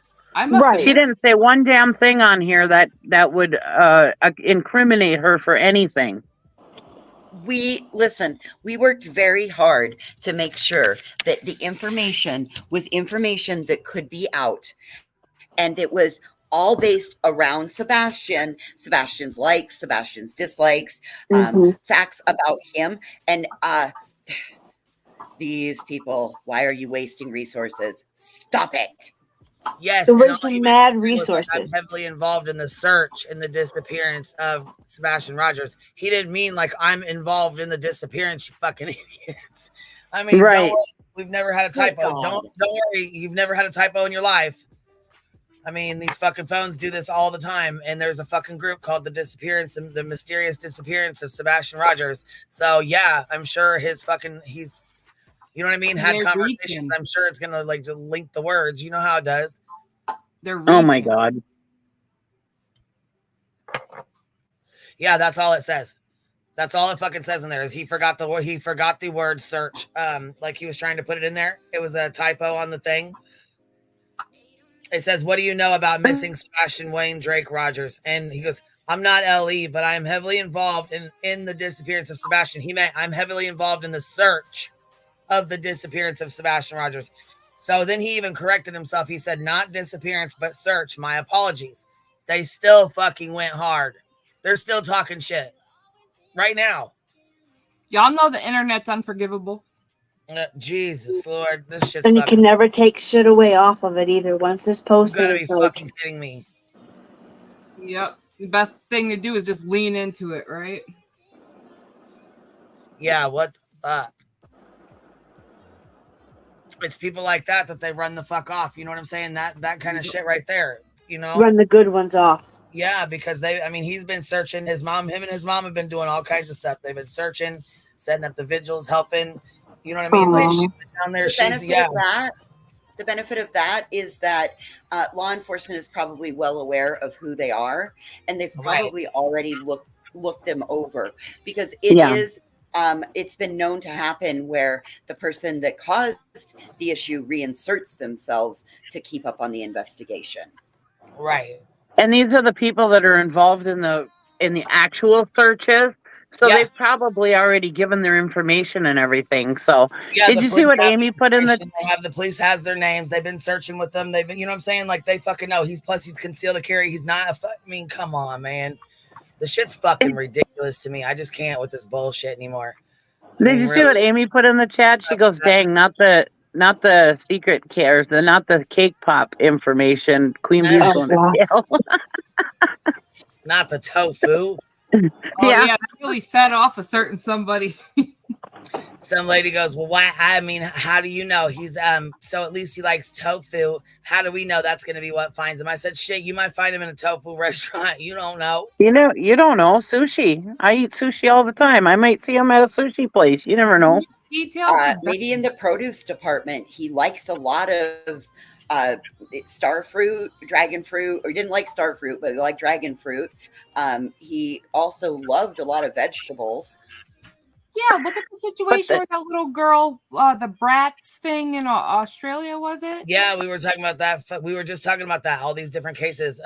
She didn't say one damn thing on here that would incriminate her for anything. We worked very hard to make sure that the information was information that could be out. And it was all based around Sebastian's likes, Sebastian's dislikes, facts about him. And these people, why are you wasting resources? Stop it. Yes, they're wasting mad resources. I'm heavily involved in the search and the disappearance of Sebastian Rogers. He didn't mean like I'm involved in the disappearance, you fucking idiots. I mean, right. Don't worry, we've never had a typo. Don't worry, you've never had a typo in your life. I mean, these fucking phones do this all the time, and there's a fucking group called the mysterious disappearance of Sebastian Rogers. So yeah, I'm sure you know what I mean? Had conversations. I'm sure it's gonna like to link the words. You know how it does. Oh my God. Yeah, that's all it says. That's all it fucking says in there is he forgot the word search. Like he was trying to put it in there. It was a typo on the thing. It says, what do you know about missing Sebastian Wayne Drake Rogers? And he goes, I'm not LE, but I am heavily involved in the disappearance of Sebastian. He meant I'm heavily involved in the search of the disappearance of Sebastian Rogers. So then he even corrected himself. He said, not disappearance, but search. My apologies. They still fucking went hard. They're still talking shit right now. Y'all know the internet's unforgivable. Jesus Lord, this shit's And you fucking. can never take shit away off of it either. Once it's You posted, gotta be it's like, fucking kidding me. Yep. The best thing to do is just lean into it, right? Yeah, what the fuck? It's people like that they run the fuck off. You know what I'm saying? That kind of shit right there. You know? run the good ones off. Yeah, because he's been searching. Him and his mom have been doing all kinds of stuff. They've been searching, setting up the vigils, helping. You know what I mean? Like she's been down there. The benefit of that is that law enforcement is probably well aware of who they are, and they've probably already looked them over, because it is. It's been known to happen where the person that caused the issue reinserts themselves to keep up on the investigation. Right. And these are the people that are involved in the actual searches. So they've probably already given their information and everything. So did you see what Amy put in the? The police has their names. They've been searching with them. They've been, you know what I'm saying? Like they fucking know. He's concealed to carry. He's not I mean, come on, man. The shit's fucking ridiculous to me. I just can't with this bullshit anymore. Did you see what Amy put in the chat? She goes, "Dang, not the secret cares, not the cake pop information. Queen Bee's going to jail." Not the tofu. Yeah, that really set off a certain somebody. Some lady goes, well, why? I mean, how do you know he's so at least he likes tofu? How do we know that's going to be what finds him? I said, shit, you might find him in a tofu restaurant. You don't know. You don't know. Sushi. I eat sushi all the time. I might see him at a sushi place. You never know. Maybe in the produce department, he likes a lot of star fruit, dragon fruit, or he didn't like star fruit, but he liked dragon fruit. He also loved a lot of vegetables. Yeah, look at the situation with that little girl, the Bratz thing in Australia, was it? Yeah, we were talking about that. We were just talking about that. All these different cases,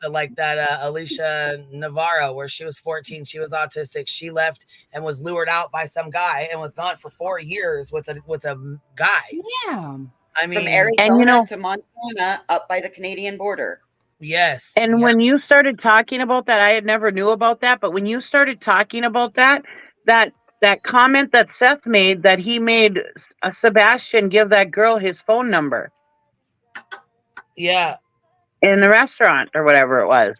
like that Alicia Navarro, where she was 14, she was autistic. She left and was lured out by some guy and was gone for 4 years with a guy. Yeah, I mean, from Arizona to Montana, up by the Canadian border. Yes. And when you started talking about that, I had never knew about that. But when you started talking about that comment that Seth made, that he made Sebastian give that girl his phone number. Yeah. In the restaurant or whatever it was.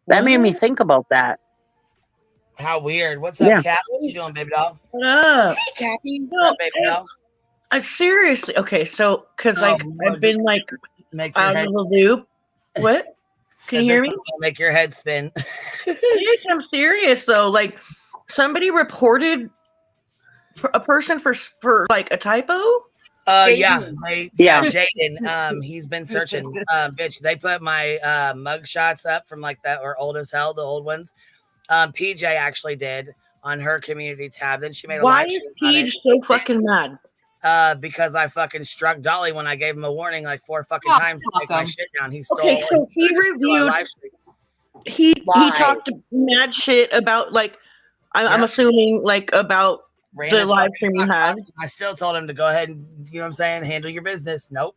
That made me think about that. How weird. What's up, Kat? What you doing, baby doll? What up? Hey, Kathy. What up, baby doll? I seriously, okay, so, because, like, I've been, like, out of the loop. What? Can you hear me? Make your head spin. Yes, I'm serious, though. Like, somebody reported a person for like, a typo? Jaden. He's been searching. Bitch, they put my mug shots up from, like, that were old as hell, the old ones. PJ actually did on her community tab. Then she made a Why is PJ so fucking mad? Because I fucking struck Dolly when I gave him a warning like 4 fucking times to take my shit down. He stole. Okay, so he reviewed. He talked mad shit about, like, I'm assuming, like, about the live stream you had. I still told him to go ahead and, you know what I'm saying, handle your business. Nope.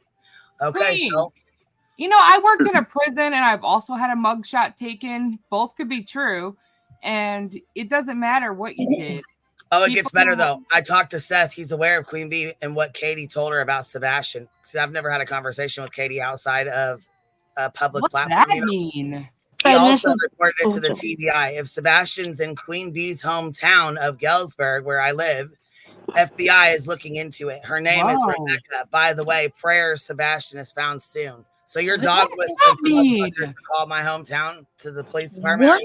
Okay, Please. so. You know, I worked in a prison and I've also had a mugshot taken. Both could be true. And it doesn't matter what you did. Oh, it gets better, though. I talked to Seth. He's aware of Queen Bee and what Katie told her about Sebastian. See, I've never had a conversation with Katie outside of a public platform. What's that mean? He also reported it to the TBI. If Sebastian's in Queen Bee's hometown of Galesburg, where I live, FBI is looking into it. Her name is Rebecca. By the way, prayers Sebastian is found soon. So your dog was to call my hometown to the police department.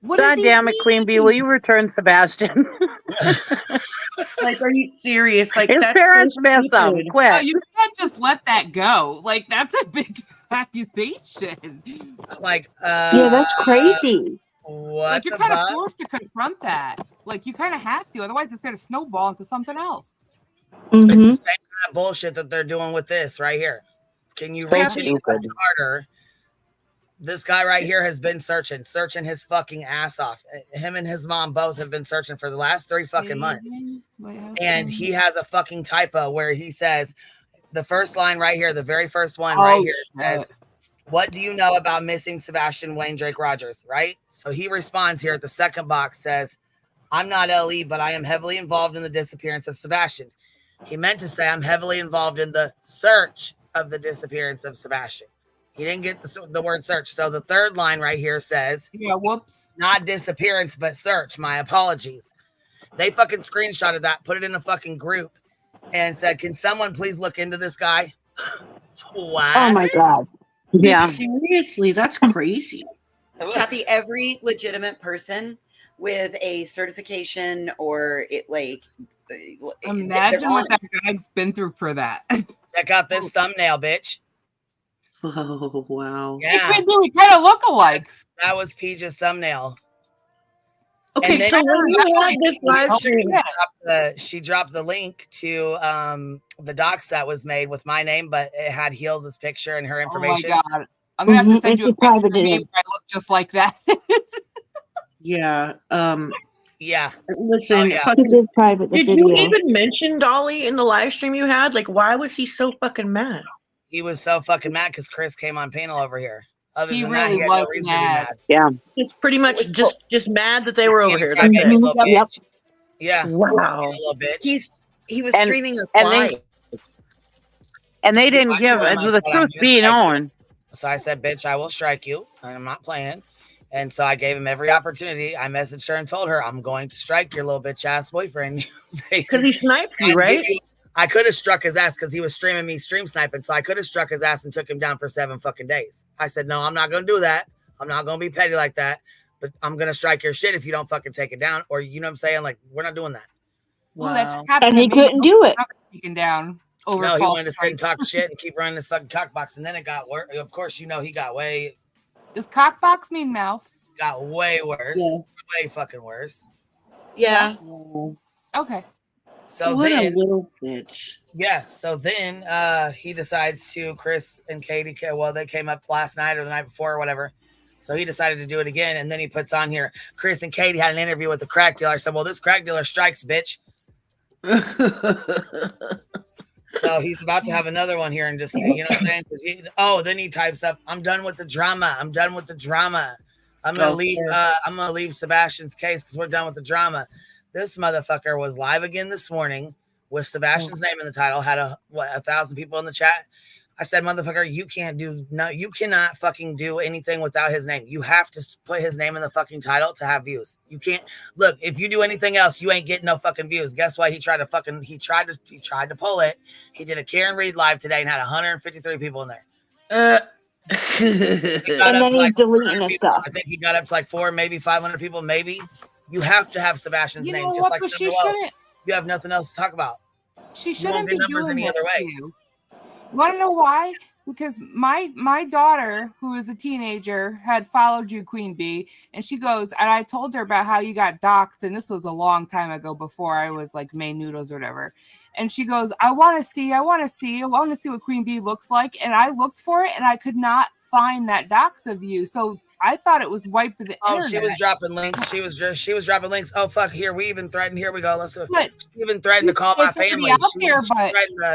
God damn it, Queen Bee, will you return Sebastian? Like, are you serious? Like, his parents mess up. Quick. No, you can't just let that go. Like, that's a big accusation. Like, yeah, that's crazy. What? Like, you're kind of forced to confront that. Like, you kind of have to. Otherwise, it's going to snowball into something else. It's the same kind of bullshit that they're doing with this right here. Can you reach it harder? This guy right here has been searching his fucking ass off. Him and his mom both have been searching for the last 3 fucking months. And he has a fucking typo where he says, the first line right here, the very first one right here says, what do you know about missing Sebastian Wayne Drake Rogers? Right? So he responds here at the second box, says, I'm not LE, but I am heavily involved in the disappearance of Sebastian. He meant to say I'm heavily involved in the search of the disappearance of Sebastian. He didn't get the word search. So the third line right here says, yeah, whoops. Not disappearance, but search. My apologies. They fucking screenshotted that, put it in a fucking group, and said, can someone please look into this guy? What? Oh my God. Yeah. Seriously, that's crazy. Cappy, every legitimate person with a certification or it like Imagine what that guy's been through for that. Check out this thumbnail, bitch. Oh, wow. Yeah. We kind of look alike. That was Peach's thumbnail. Okay, And then so when you had this live stream, she dropped the link to the docs that was made with my name, but it had Heels' picture and her information. Oh my God. I'm gonna have to send you a picture of me private. where I look just like that. Yeah. Yeah. Listen, yeah. fucking, did private the did you video. even mention Dolly in the live stream you had? Like, why was he so fucking mad? He was so fucking mad because Chris came on panel over here. Other He than really that, he had was no reason to be mad. mad. Yeah. It's pretty much just mad that they were over here. Skinny That's fat it. little bitch. Yeah. Wow. Little bitch. He was And- streaming us and live. they didn't give, I the said, truth I'm be gonna strike known. So I said, bitch, I will strike you. And I'm not playing. And so I gave him every opportunity. I messaged her and told her, I'm going to strike your little bitch ass boyfriend. Because he sniped you, right? I could have struck his ass because he was streaming me stream sniping. So I could have struck his ass and took him down for 7 fucking days. I said, no, I'm not going to do that. I'm not going to be petty like that. But I'm going to strike your shit if you don't fucking take it down. Or, you know what I'm saying? Like, we're not doing that. Ooh, that just happened And to he me. couldn't do it. Taken down over No, he false wanted to sit and strikes. talk shit and keep running this fucking cockbox. And then it got worse. Of course, you know, he got way Does cockbox mean mouth? got way worse. Yeah. Way fucking worse. Yeah. Okay. So what then, a little bitch. yeah. So then he decides to, Chris and Katie, well, they came up last night or the night before or whatever. So he decided to do it again. And then he puts on here, Chris and Katie had an interview with the crack dealer. I said, well, this crack dealer strikes, bitch. So he's about to have another one here and just, you know what I'm saying? Then he types up, I'm done with the drama. I'm done with the drama. I'm gonna leave Sebastian's case because we're done with the drama. This motherfucker was live again this morning with Sebastian's name in the title, had 1,000 people in the chat. I said, motherfucker, you cannot fucking do anything without his name. You have to put his name in the fucking title to have views. You can't look, if you do anything else, you ain't getting no fucking views. Guess what? He tried to pull it. He did a Karen Reed live today and had 153 people in there. And then he's deleting his stuff. I think he got up to like 400, maybe 500 people, maybe. You have to have Sebastian's You name. know Just what? like But she somewhere else. shouldn't. You have nothing else to talk about. She You won't shouldn't get be numbers doing any other this way. to you. You want to know why? Because my daughter, who is a teenager, had followed you, Queen Bee, and she goes, and I told her about how you got doxxed, and this was a long time ago before I was like May Noodles or whatever. And she goes, I want to see what Queen Bee looks like. And I looked for it, and I could not find that dox of you. So I thought it was wiped to the internet. She was dropping links. She was dropping links. Oh fuck! Here we even threatened. Here we go. Let's do it. But she even threatened to call my family.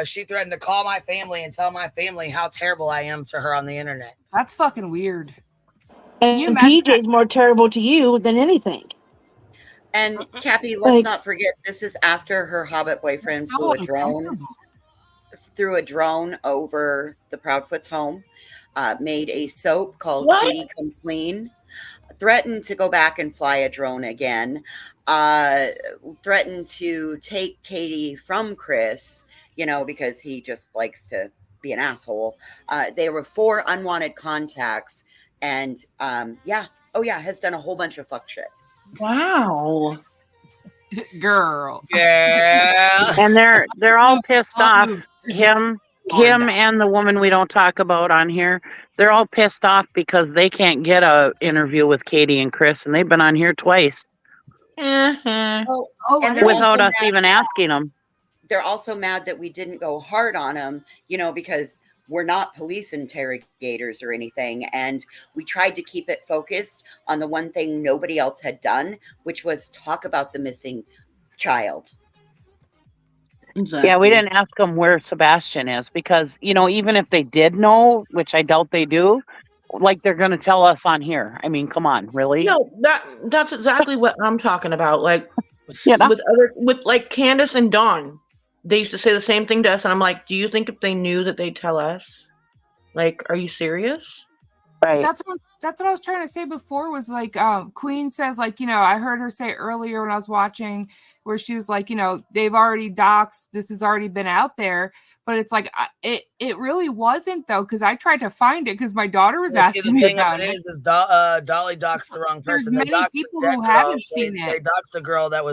She threatened to call my family and tell my family how terrible I am to her on the internet. That's fucking weird. And PJ's more terrible to you than anything. And Cappy, let's not forget, this is after her Hobbit boyfriend flew a drone over the Proudfoot's home, made a soap called Katie Come Clean, threatened to go back and fly a drone again, threatened to take Katie from Chris, because he just likes to be an asshole. There were 4 unwanted contacts and has done a whole bunch of fuck shit. Wow. Girl. Yeah. And they're all pissed off. Him and the woman we don't talk about on here. They're all pissed off because they can't get a interview with Katie and Chris, and they've been on here twice. And without us even asking them. They're also mad that we didn't go hard on them, because we're not police interrogators or anything. And we tried to keep it focused on the one thing nobody else had done, which was talk about the missing child. Exactly. Yeah, we didn't ask them where Sebastian is because, even if they did know, which I doubt they do, like they're going to tell us on here. I mean, come on, really? No, that's exactly what I'm talking about. Like, with like Candace and Dawn, they used to say the same thing to us, and I'm like, do you think if they knew that they'd tell us? Like, are you serious? Right. That's what I was trying to say before, was like Queen says, like, you know, I heard her say earlier when I was watching where she was like, you know, they've already doxed, this has already been out there, but it's like it really wasn't though, because I tried to find it because my daughter was asking me about it. Is Dolly doxed the wrong person. There's many people who haven't seen They it. doxed a girl that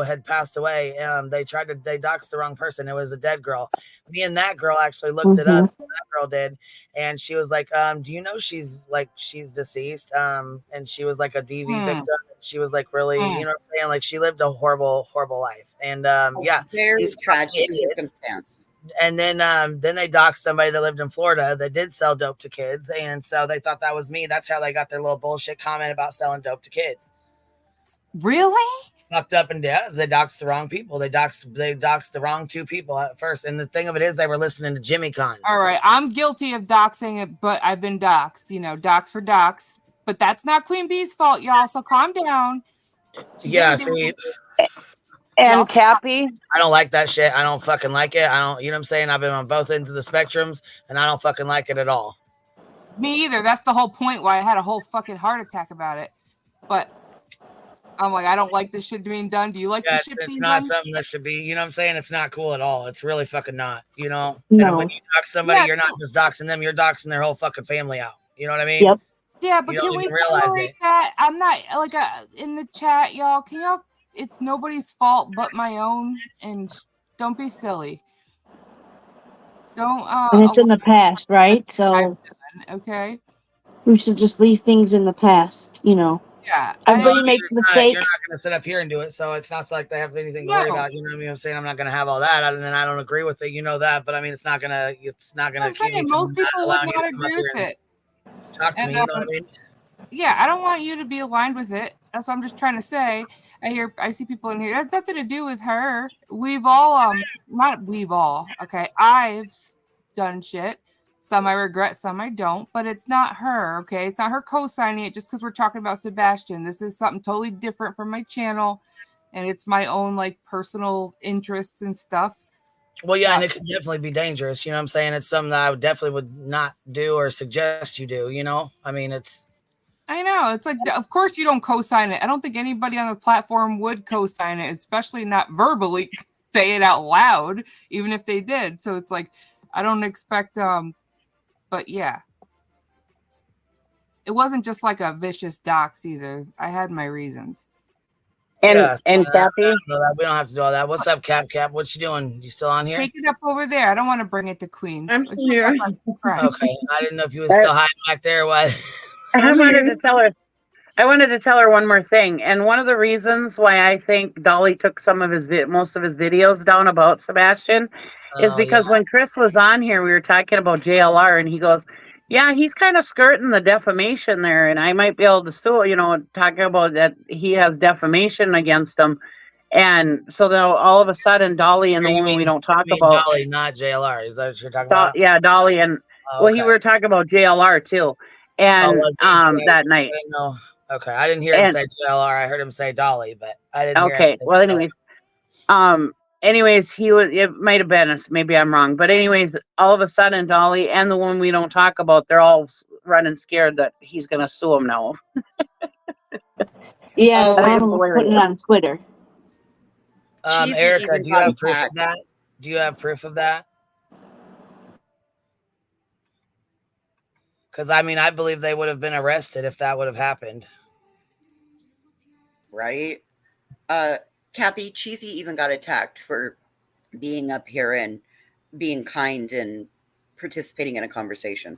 had passed away. They doxed the wrong person. It was a dead girl. Me and that girl actually looked it up. That girl did, and she was like, "Do you know she's deceased?" And she was like a DV victim. She was like really, you know what I'm saying? Like she lived a horrible life, and very these tragic idiots. circumstance. And then they doxed somebody that lived in Florida that did sell dope to kids, and so they thought that was me. That's how they got their little bullshit comment about selling dope to kids. Really? Fucked up, and they doxed the wrong people. They doxed the wrong two people at first. And the thing of it is, they were listening to Jimmy Con. All right, I'm guilty of doxing it, but I've been doxed. You know, dox for dox. But that's not Queen Bee's fault, y'all. So calm down. Yeah, see. And Cappy, I don't like that shit. I don't fucking like it. I don't, you know what I'm saying? I've been on both ends of the spectrums, and I don't fucking like it at all. Me either. That's the whole point why I had a whole fucking heart attack about it. But I'm like, I don't like this shit being done. Do you like this shit being done? It's not something that should be, you know what I'm saying? It's not cool at all. It's really fucking not, you know? No. And when you dox somebody, you're not just doxing them, you're doxing their whole fucking family out. You know what I mean? Yep. Yeah, but You can don't we even realize separate it. that? I'm not like in the chat, y'all. Can y'all? It's nobody's fault but my own, and don't be silly. Don't. And it's in the past, right? So Okay. we should just leave things in the past, you know. Yeah. Everybody makes You're not mistakes. going to sit up here and do it, so it's not like they have anything to worry about. You know what I mean? I'm saying I'm not going to have all that, and I don't agree with it. You know that, but I mean, it's not going to keep me from Most people would allowing you not to come up agree here with and it. talk to me. You know what I mean? Yeah, I don't want you to be aligned with it. That's what I'm just trying to say. I see people in here. It has nothing to do with her. We've all okay. I've done shit. Some I regret, some I don't, but it's not her, okay? It's not her co-signing it just because we're talking about Sebastian. This is something totally different from my channel, and it's my own like personal interests and stuff. Well, yeah, and it could definitely be dangerous. You know what I'm saying? It's something that I definitely would not do or suggest you do, you know? I mean, I know. It's like, of course you don't co-sign it. I don't think anybody on the platform would co-sign it, especially not verbally say it out loud, even if they did. So it's like, I don't expect, but yeah. It wasn't just like a vicious dox either. I had my reasons. And Cappy, Cappy, we don't have to do all that. What's up, Cap? What you doing? You still on here? Take it up over there. I don't want to bring it to Queen. I'm here. Okay, I didn't know if you were still hiding back there. What? I wanted to tell her one more thing. And one of the reasons why I think Dolly took most of his videos down about Sebastian is because when Chris was on here, we were talking about JLR, and he goes, yeah, he's kind of skirting the defamation there, and I might be able to sue, you know, talking about that he has defamation against him. And so now all of a sudden, Dolly and the woman we don't talk about. Dolly, not JLR. Is that what you're talking about? Yeah, Dolly and we were talking about JLR too. And that night. No. Okay, I didn't hear him say JLR. I heard him say Dolly, but I didn't hear him say well, anyways, it might have been, maybe I'm wrong, but anyways, all of a sudden, Dolly and the one we don't talk about, they're all running scared that he's going to sue him now. Yeah, Mama was putting it on Twitter. Erica, do you have proof of that? Do you have proof of that? Because, I mean, I believe they would have been arrested if that would have happened. Right? Cappy, Cheesy even got attacked for being up here and being kind and participating in a conversation.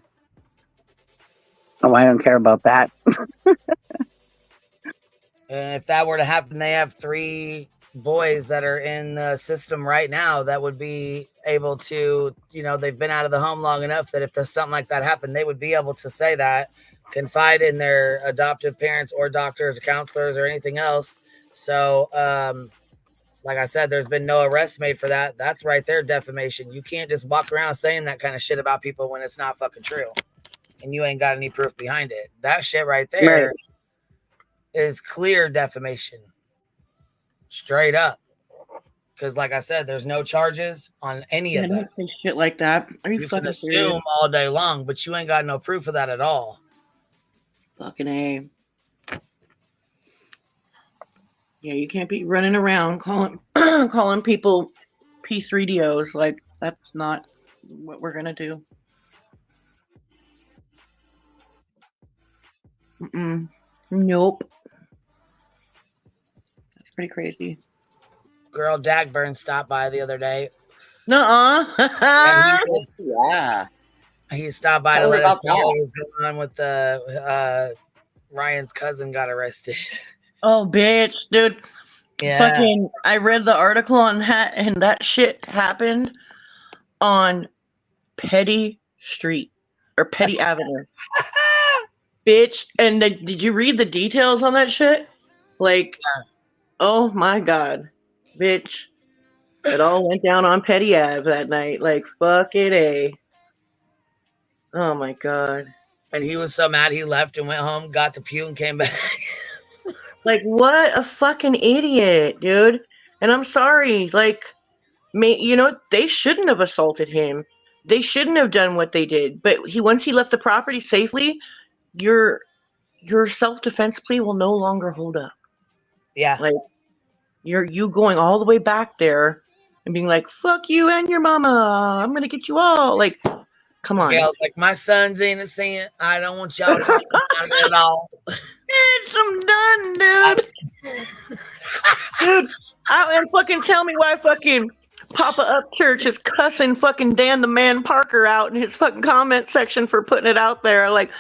Oh, I don't care about that. And if that were to happen, they have 3 boys that are in the system right now that would be able to, you know, they've been out of the home long enough that if there's something like that happened, they would be able to say that, confide in their adoptive parents or doctors or counselors or anything else. So, like I said, there's been no arrest made for that. That's right there, defamation. You can't just walk around saying that kind of shit about people when it's not fucking true and you ain't got any proof behind it. That shit right there is clear defamation. Straight up. Because, like I said, there's no charges on any of that. Don't say shit like that. Are you You can fucking assume serious? all day long, but you ain't got no proof of that at all. Fucking A. Yeah, you can't be running around calling calling people P3DOs. Like, that's not what we're gonna do. Nope. That's pretty crazy. Girl Dagburn stopped by the other day. Nuh-uh. Yeah. He stopped by Tell to her let us about know that. what was going on with the Ryan's cousin got arrested. Oh, bitch, dude. Yeah. Fucking, I read the article on that, and that shit happened on Petty Street or Petty Avenue. Bitch, and did you read the details on that shit? Like, oh my god, bitch. It all went down on Petty Ave that night. Like, fuck it, A. Oh my god. And he was so mad he left and went home, got the pew, and came back. Like, what a fucking idiot, dude. And I'm sorry. Like, they shouldn't have assaulted him. They shouldn't have done what they did. But once he left the property safely, your self-defense plea will no longer hold up. Yeah. Like, you going all the way back there and being like, fuck you and your mama. I'm gonna get you all. Like, come on. Gail's like, my son's innocent. I don't want y'all talking about it at all. Bitch, I'm done, dude. Dude, and fucking tell me why fucking Papa Upchurch is cussing fucking Dan the Man Parker out in his fucking comment section for putting it out there. Like,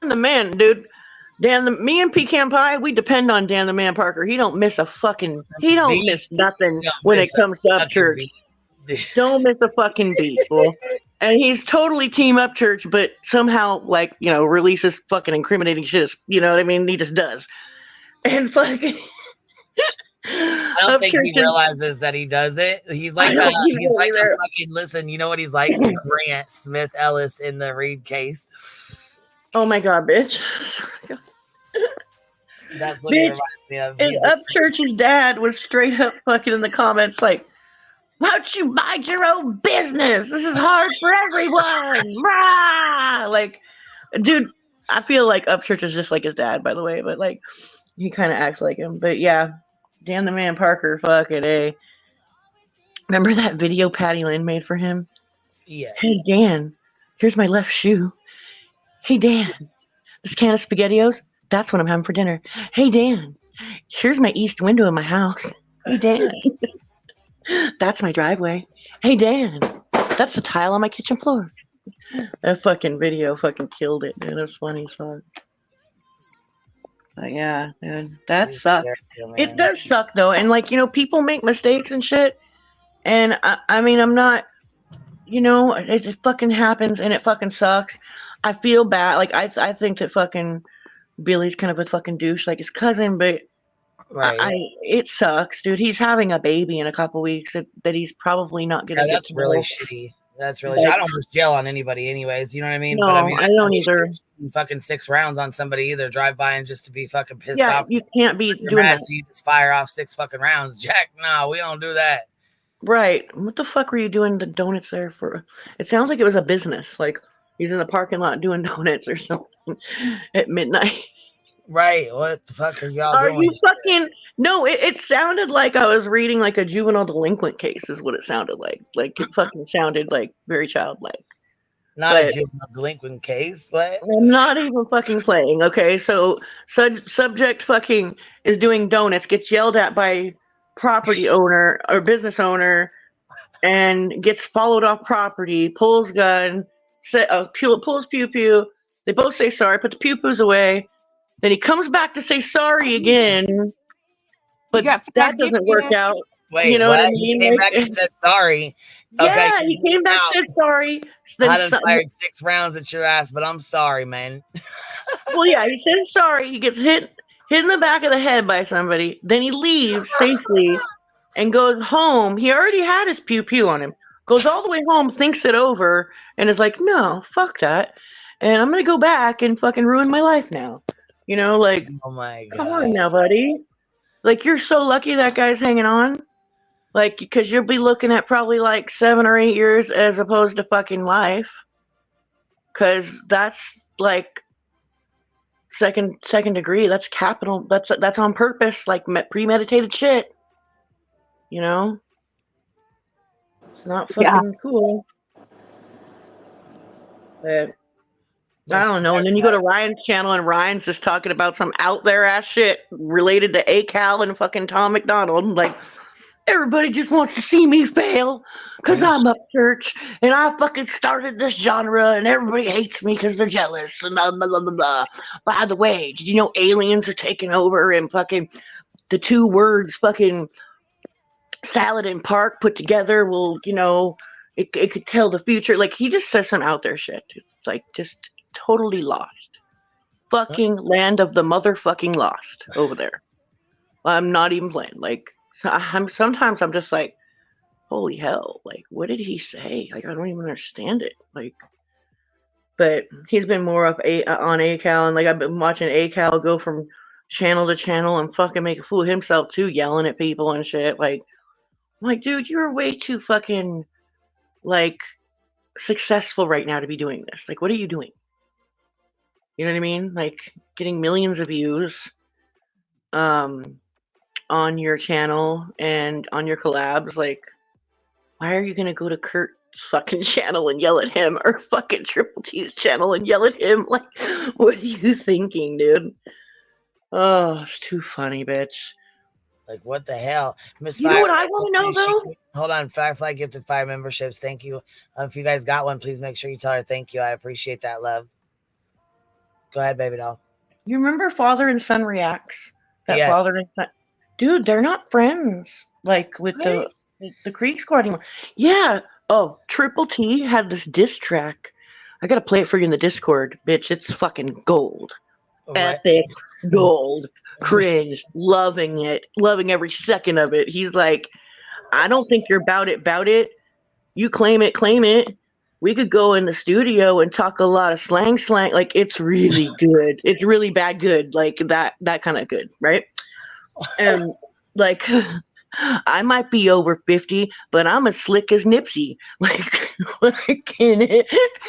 Dan the Man, dude. Me and Pecan Pie, we depend on Dan the Man Parker. He don't miss miss nothing when it comes to Upchurch. Don't miss a fucking beat, fool. And he's totally team Upchurch, but somehow, like, releases fucking incriminating shit. You know what I mean? He just does. And fucking... I don't think he realizes that he does it. He's like, fucking, listen, you know what he's like? Grant Smith Ellis in the Reed case. Oh my god, bitch. That's what he reminds me of. And Upchurch's dad was straight up fucking in the comments like, why don't you mind your own business? This is hard for everyone. Rah! Like, dude, I feel like Upchurch is just like his dad, by the way, but like, he kind of acts like him. But yeah, Dan the Man Parker, fucking A. Remember that video Patty Lynn made for him? Yes. Hey, Dan, here's my left shoe. Hey, Dan, this can of SpaghettiOs, that's what I'm having for dinner. Hey, Dan, here's my east window in my house. Hey, Dan. That's my driveway. Hey, Dan, that's the tile on my kitchen floor. That fucking video fucking killed it, dude. It was funny as fuck. But yeah, dude, that sucks. It does suck, though. And, like, people make mistakes and shit. And, I mean, I'm not, it just fucking happens and it fucking sucks. I feel bad. Like, I think that fucking Billy's kind of a fucking douche, like his cousin, but right. It sucks, dude. He's having a baby in a couple weeks that he's probably not gonna. Yeah, that's really shitty. That's really. I don't wish jail on anybody, anyways. You know what I mean? No, but I mean, I don't either. Fucking 6 rounds on somebody, either drive by and just to be fucking pissed Yeah, off. you can't be doing that. So you just fire off 6 fucking rounds, Jack. No, we don't do that. Right? What the fuck were you doing the donuts there for? It sounds like it was a business. Like he's in the parking lot doing donuts or something at midnight. Right. What the fuck are y'all doing? Are you fucking... No, it sounded like I was reading like a juvenile delinquent case is what it sounded like. Like it fucking sounded like very childlike. Not a juvenile delinquent case. What? I'm not even fucking playing. Okay, so subject fucking is doing donuts, gets yelled at by property owner or business owner, and gets followed off property, pulls gun, pulls pew pew. They both say sorry, put the pew pews away. Then he comes back to say sorry again, but that doesn't work out. Wait, you know what I mean? He came back and said sorry. Yeah, he came back and said sorry. Then I done fired 6 rounds at your ass, but I'm sorry, man. Well, yeah, he said sorry. He gets hit in the back of the head by somebody. Then he leaves safely and goes home. He already had his pew pew on him. Goes all the way home, thinks it over, and is like, no, fuck that. And I'm going to go back and fucking ruin my life now. You know, like, oh my God. Come on now, buddy. Like, you're so lucky that guy's hanging on. Like, because you'll be looking at probably like 7 or 8 years as opposed to fucking life. Because that's like second degree. That's capital. That's on purpose. Like premeditated shit. You know? It's not fucking cool. But I don't know. And then you go to Ryan's channel and Ryan's just talking about some out there ass shit related to ACAL and fucking Tom McDonald. Like, everybody just wants to see me fail because I'm up church and I fucking started this genre and everybody hates me because they're jealous and blah, blah, blah, blah, blah. By the way, did you know aliens are taking over and fucking the 2 words fucking salad and park put together will, you know, it could tell the future. Like, he just says some out there shit. It's like just totally lost. Fucking land of the motherfucking lost over there. I'm not even playing. Like, sometimes I'm just like, holy hell, like, what did he say? Like, I don't even understand it. Like, but he's been more up on ACAL, and like I've been watching ACAL go from channel to channel and fucking make a fool of himself too, yelling at people and shit. Like, I'm like, dude, you're way too fucking like successful right now to be doing this. Like, what are you doing? You know what I mean? Like, getting millions of views on your channel and on your collabs. Like, why are you gonna go to Kurt's fucking channel and yell at him, or fucking Triple T's channel and yell at him? Like, what are you thinking, dude? Oh, it's too funny, bitch. Like, what the hell? Miss You know what I want to know, though? Hold on. Firefly gifted 5 memberships. Thank you. If you guys got one, please make sure you tell her thank you. I appreciate that, love. Go ahead, baby doll. You remember Father and Son Reacts? That Yes. Father and Son... Dude, they're not friends. Like, with the Creek Squad anymore. Yeah. Oh, Triple T had this diss track. I gotta play it for you in the Discord, bitch. It's fucking gold. Right. Epic gold. Cringe. Loving it. Loving every second of it. He's like, I don't think you're about it. You claim it. We could go in the studio and talk a lot of slang. Like, it's really good. It's really bad good. Like, that kind of good, right? And, like, I might be over 50, but I'm as slick as Nipsey. Like,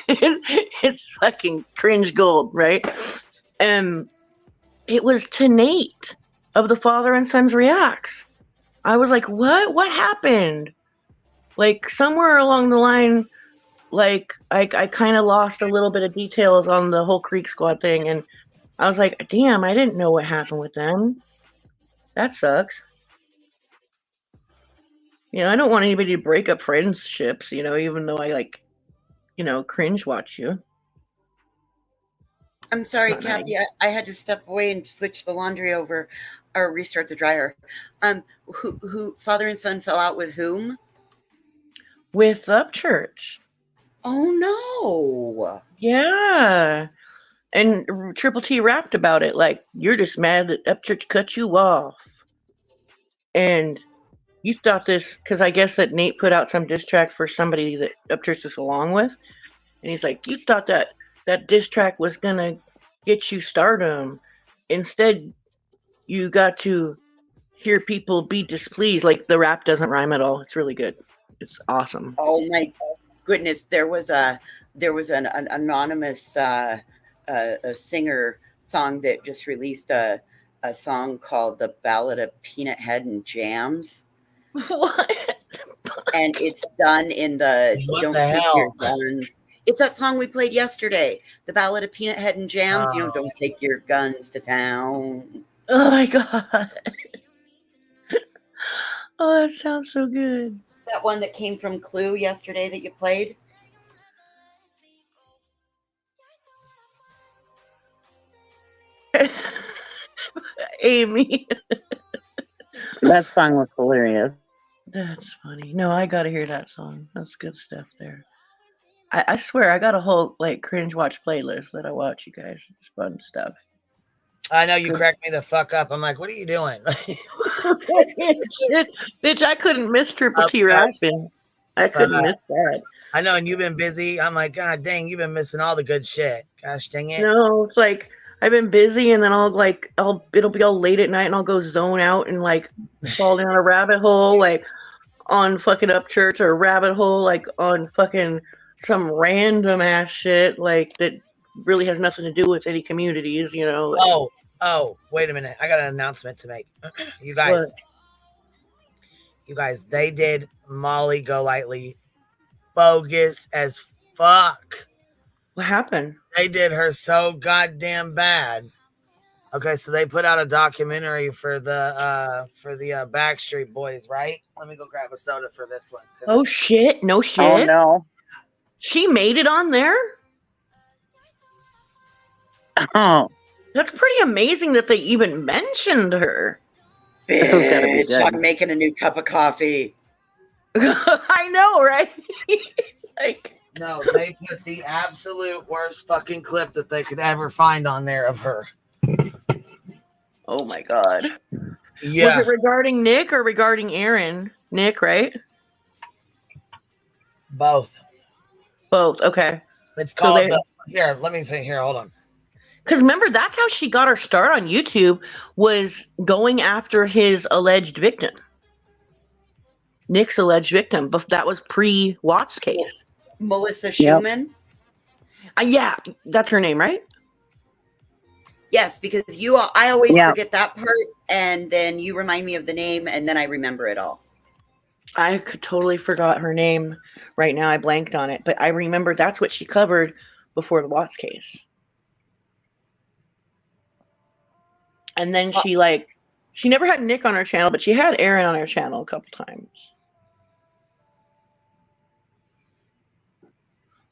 it's fucking cringe gold, right? And it was to Nate of the Father and Sons Reacts. I was like, what? What happened? Like, somewhere along the line, like, I kind of lost a little bit of details on the whole Creek Squad thing. And I was like, damn, I didn't know what happened with them. That sucks. You know, I don't want anybody to break up friendships, you know, even though I, like, you know, cringe watch you. I'm sorry, Kathy. I had to step away and switch the laundry over or restart the dryer. Who Father and Son fell out with whom? With Upchurch. Oh no. Yeah. And Triple T rapped about it, like, you're just mad that Upchurch cut you off. And you thought this, because I guess that Nate put out some diss track for somebody that Upchurch was along with. And he's like, you thought that diss track was going to get you stardom. Instead, you got to hear people be displeased. Like, the rap doesn't rhyme at all. It's really good. It's awesome. Oh my goodness. There was an anonymous a singer song that just released a song called The Ballad of Peanut Head and Jams. What? And it's done in the What Don't the Take hell? Your Guns. It's that song we played yesterday. The Ballad of Peanut Head and Jams. You know, don't take your guns to town. Oh my God. Oh, that sounds so good. That one that came from Clue yesterday that you played. Amy. That song was hilarious. That's funny. No, I gotta hear that song. That's good stuff there. I swear I got a whole like cringe watch playlist that I watch, you guys. It's fun stuff. I know you cracked me the fuck up. I'm like, what are you doing? Bitch, I couldn't miss Triple T rapping. I couldn't miss that. I know, and you've been busy. I'm like, God dang, you've been missing all the good shit. Gosh dang it. No, it's like I've been busy, and then it'll be all late at night, and I'll go zone out and like fall down a rabbit hole, like on fucking Upchurch, or a rabbit hole like on fucking some random ass shit like that really has nothing to do with any communities, you know. Like, Oh, wait a minute. I got an announcement to make. You guys. What? You guys, they did Molly Golightly bogus as fuck. What happened? They did her so goddamn bad. Okay, so they put out a documentary for the Backstreet Boys, right? Let me go grab a soda for this one. Oh shit! No shit. Oh no. She made it on there? Oh. That's pretty amazing that they even mentioned her. This has gotta be good. I'm making a new cup of coffee. I know, right? Like, no, they put the absolute worst fucking clip that they could ever find on there of her. Oh my god. Yeah. Was it regarding Nick or regarding Aaron? Nick, right? Both. Both. Okay. It's called here. Let me think here. Hold on. Because remember, that's how she got her start on YouTube, was going after his alleged victim. Nick's alleged victim, but that was pre-Watts case. Melissa Schumann? Yeah, that's her name, right? Yes, because I always forget that part, and then you remind me of the name, and then I remember it all. I could totally forgot her name right now. I blanked on it, but I remember that's what she covered before the Watts case. And then she never had Nick on her channel, but she had Aaron on her channel a couple times.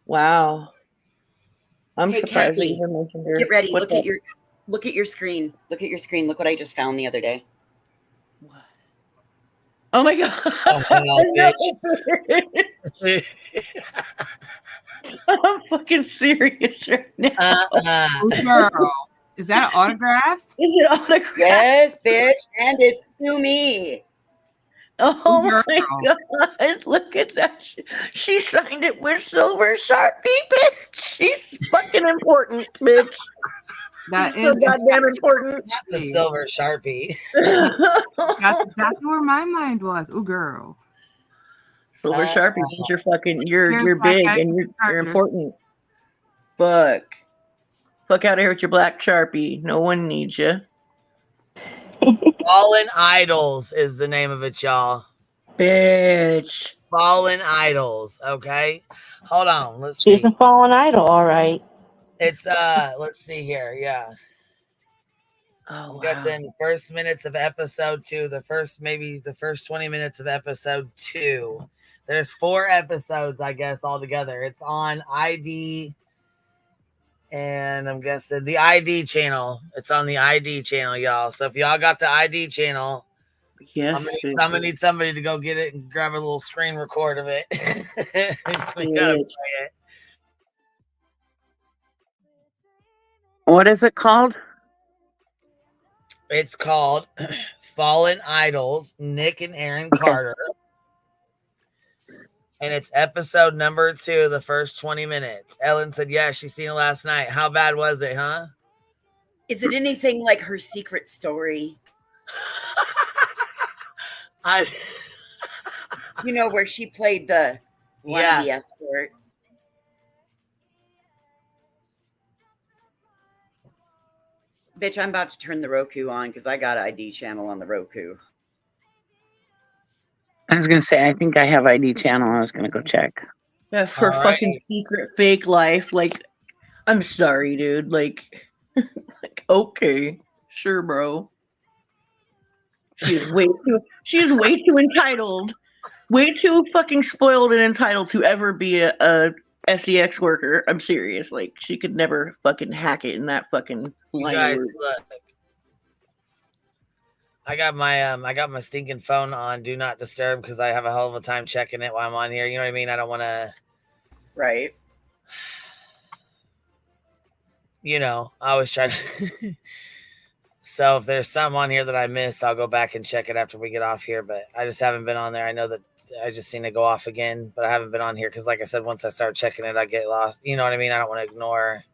Wow. I'm surprised that you even mentioned her. Get ready. What's Look at your screen. Look at your screen. Look what I just found the other day. Oh my god. Oh, I'm fucking serious right now. Girl, is that an autograph? Is it autograph? Yes, bitch, and it's to me. Oh my god! Look at that. She signed it with silver Sharpie, bitch. She's fucking important, bitch. That She's so goddamn important. Not the silver Sharpie. That's exactly where my mind was. Oh, girl. Silver Sharpie means you're big and you're important. Fuck out of here with your black Sharpie. No one needs you. Fallen Idols is the name of it, y'all. Bitch. Fallen Idols. Okay, hold on. Let's She's see. a fallen idol, all right. It's let's see here. Yeah. Oh, I'm guessing first minutes of episode 2. The first 20 minutes of episode 2. There's 4 episodes, I guess, altogether. It's on ID. And I'm guessing the ID channel. It's on the ID channel, y'all. So if y'all got the ID channel, yes, I'm gonna need somebody to go get it and grab a little screen record of it. We gotta play it. What is it called? It's called Fallen Idols, Nick and Aaron Carter. And it's episode number 2, the first 20 minutes. Ellen said, yeah, she seen it last night. How bad was it, huh? Is it anything like her secret story? You know, where she played the wannabe escort. Bitch, I'm about to turn the Roku on because I got ID channel on the Roku. I was gonna say I think I have ID channel. I was gonna go check. Yeah, for fucking secret fake life. Like, I'm sorry, dude. Like, okay, sure, bro. She's way too entitled, way too fucking spoiled and entitled to ever be a SEX worker. I'm serious. Like, she could never fucking hack it in that fucking line. You guys, look. I got my stinking phone on Do Not Disturb because I have a hell of a time checking it while I'm on here. You know what I mean? I don't want to. Right. You know, I always try to. So if there's something on here that I missed, I'll go back and check it after we get off here. But I just haven't been on there. I know that I just seen it go off again, but I haven't been on here because, like I said, once I start checking it, I get lost. You know what I mean? I don't want to ignore.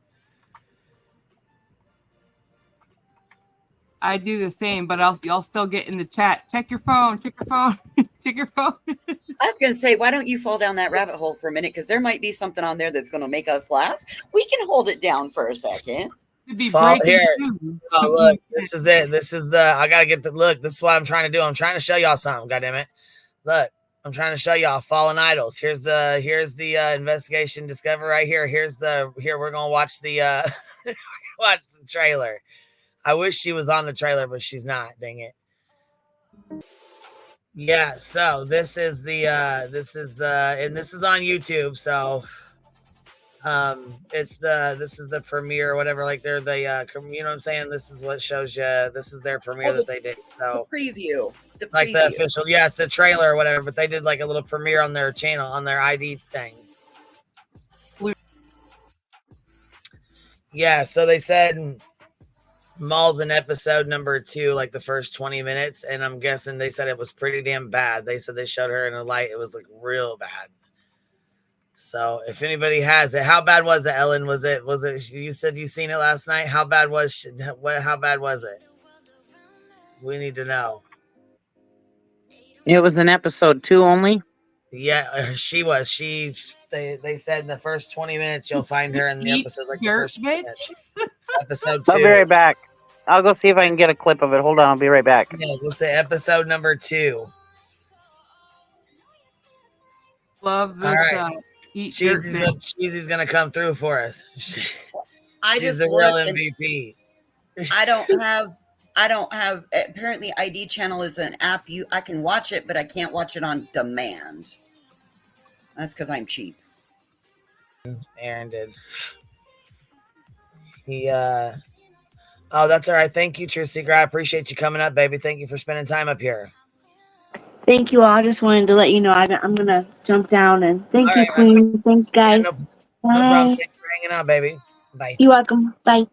I do the same, but y'all still get in the chat. Check your phone. Check your phone. Check your phone. I was going to say, why don't you fall down that rabbit hole for a minute? Because there might be something on there that's going to make us laugh. We can hold it down for a second. Fall here. Oh, look, this is it. This is I gotta get the look. This is what I'm trying to do. I'm trying to show y'all something. Goddammit. Look, I'm trying to show y'all Fallen Idols. Here's the investigation discover right here. Here we're gonna watch the watch the trailer. I wish she was on the trailer, but she's not. Dang it. Yeah, so this is and this is on YouTube, so this is the premiere or whatever, like they're the you know what I'm saying, this is what shows you, this is their premiere that they did, so the preview, like the official, yeah, it's the trailer or whatever, but they did like a little premiere on their channel, on their ID thing. Yeah, so they said Mall's in episode number 2, like the first 20 minutes, and I'm guessing they said it was pretty damn bad. They said they showed her in a light, it was like real bad. So if anybody has it, how bad was it, Ellen? Was it? You said you seen it last night. How bad was how bad was it? We need to know. It was in episode 2 only. Yeah, she was. They said in the first 20 minutes you'll find her in the episode, like the first minutes. Episode 2. I'll be right back. I'll go see if I can get a clip of it. Hold on, I'll be right back. Yeah, we'll say episode number 2. Love this. All right. Cheesy's gonna come through for us. She's the real MVP. I don't have. Apparently, ID Channel is an app I can watch it, but I can't watch it on demand. That's because I'm cheap. Aaron did. Oh, that's all right. Thank you, True Seeker. I appreciate you coming up, baby. Thank you for spending time up here. Thank you all. I just wanted to let you know I'm gonna jump down and thank you, Queen. Thanks, guys. No Bye. problem. Thanks for hanging out, baby. Bye. You're welcome. Bye.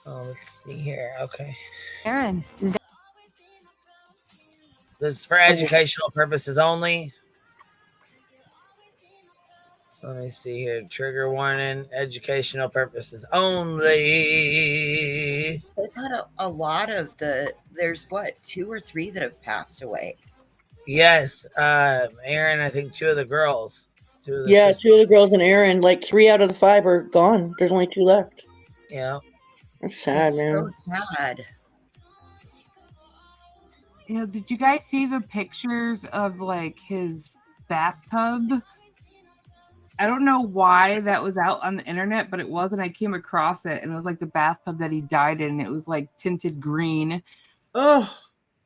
Oh, let's see here. Okay. Aaron. This is for educational purposes only. Let me see here. Trigger warning, educational purposes only. They've had a lot of there's 2 or 3 that have passed away. Yes. Aaron, I think 2 of the girls. 2 of the 2 of sisters. the girls and Aaron, like 3 out of the 5 are gone. There's only 2 left. Yeah. That's sad, man. So sad. You know, did you guys see the pictures of like his bathtub? I don't know why that was out on the internet, but it was, and I came across it, and it was like the bathtub that he died in. It was like tinted green. Oh.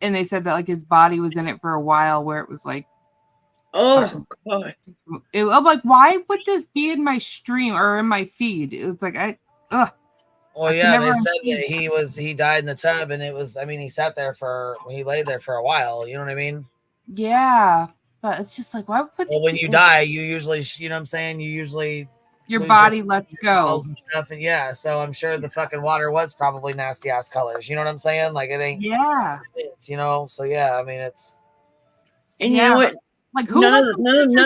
And they said that like his body was in it for a while, where it was like, oh God. I'm like, why would this be in my stream or in my feed? It was like Well, yeah, they said that he died in the tub, and it was, I mean, he laid there for a while. You know what I mean? Yeah. But it's just like, why would when you die, you usually, you know what I'm saying? You usually your body lets go and stuff, and yeah. So I'm sure the fucking water was probably nasty ass colors. You know what I'm saying? Like it ain't. Yeah. You know. So yeah, I mean it's. And you know what? Like none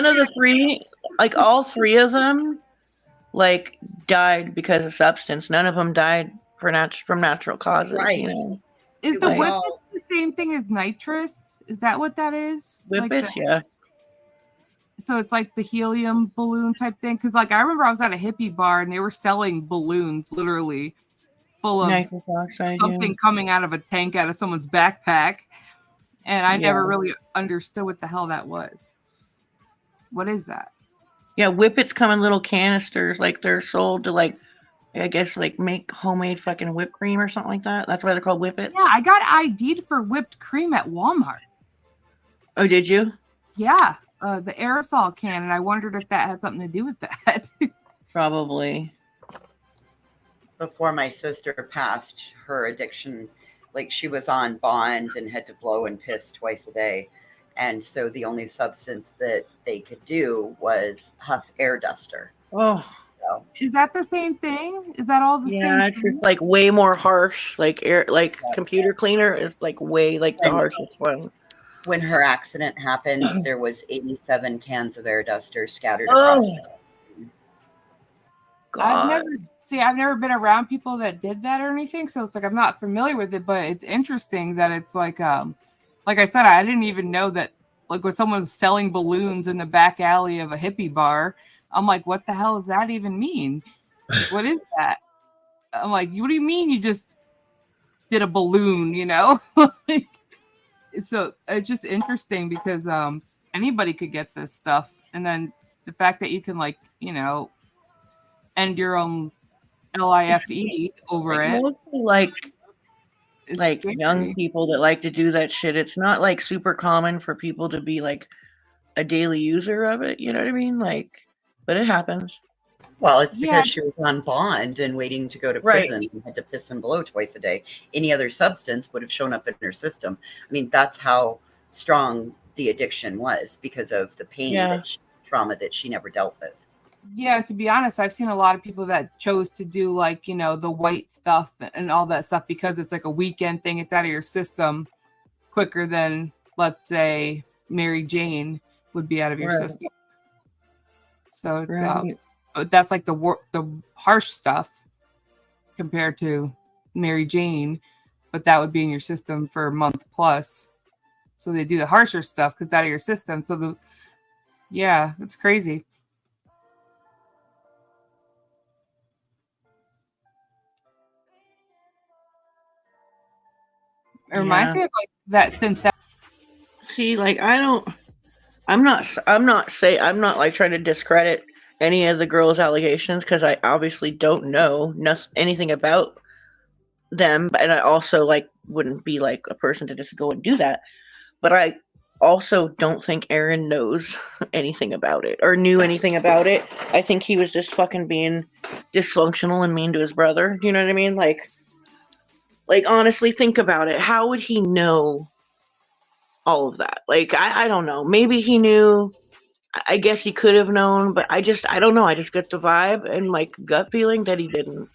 of the 3, like all 3 of them, like died because of substance. None of them died from natural causes. Right. You know? Is the whippets the same thing as nitrous? Is that what that is? Whippets, yeah. So it's like the helium balloon type thing? Because like I remember I was at a hippie bar and they were selling balloons literally full of nitrous oxide, something coming out of a tank out of someone's backpack. And I never really understood what the hell that was. What is that? Yeah, whippets come in little canisters. Like they're sold to like, I guess like make homemade fucking whipped cream or something like that. That's why they're called whippets. Yeah, I got ID'd for whipped cream at Walmart. Oh, did you? Yeah, the aerosol can, and I wondered if that had something to do with that. Probably. Before my sister passed, her addiction, like she was on bond and had to blow and piss twice a day. And so the only substance that they could do was huff air duster. Oh. So, is that the same thing? Is that all the same? Yeah, it's just like way more harsh. Like air, like computer cleaner is like way like the harshest one. When her accident happened, there was 87 cans of air duster scattered across the I've never See, I've never been around people that did that or anything, so it's like I'm not familiar with it, but it's interesting that it's like I said, I didn't even know that, like, when someone's selling balloons in the back alley of a hippie bar, I'm like, what the hell does that even mean? What is that? I'm like, what do you mean you just did a balloon, you know? Like, so it's just interesting because anybody could get this stuff, and then the fact that you can, like, you know, end your own LIFE over it. Mostly It's like scary. young people that like to do that shit. It's not like super common for people to be like a daily user of it. You know what I mean? Like, but it happens. Well, it's Yeah. because she was on bond and waiting to go to Right. prison and had to piss and blow twice a day. Any other substance would have shown up in her system. I mean, that's how strong the addiction was, because of the pain, Yeah. trauma that she never dealt with. Yeah, to be honest, I've seen a lot of people that chose to do, like, you know, the white stuff and all that stuff because it's like a weekend thing. It's out of your system quicker than, let's say, Mary Jane would be out of your Right. system. So it's Right. but that's like the harsh stuff compared to Mary Jane, but that would be in your system for a month plus. So they do the harsher stuff because it's out of your system. So yeah, it's crazy. It reminds me of like that synthetic. See, like I'm not like trying to discredit any of the girls' allegations because I obviously don't know anything about them, and I also like wouldn't be like a person to just go and do that. But I also don't think Aaron knows anything about it or knew anything about it. I think he was just fucking being dysfunctional and mean to his brother. You know what I mean? Like honestly, think about it. How would he know all of that? Like, I don't know. Maybe he knew. I guess he could have known, but I don't know. I just get the vibe and like gut feeling that he didn't.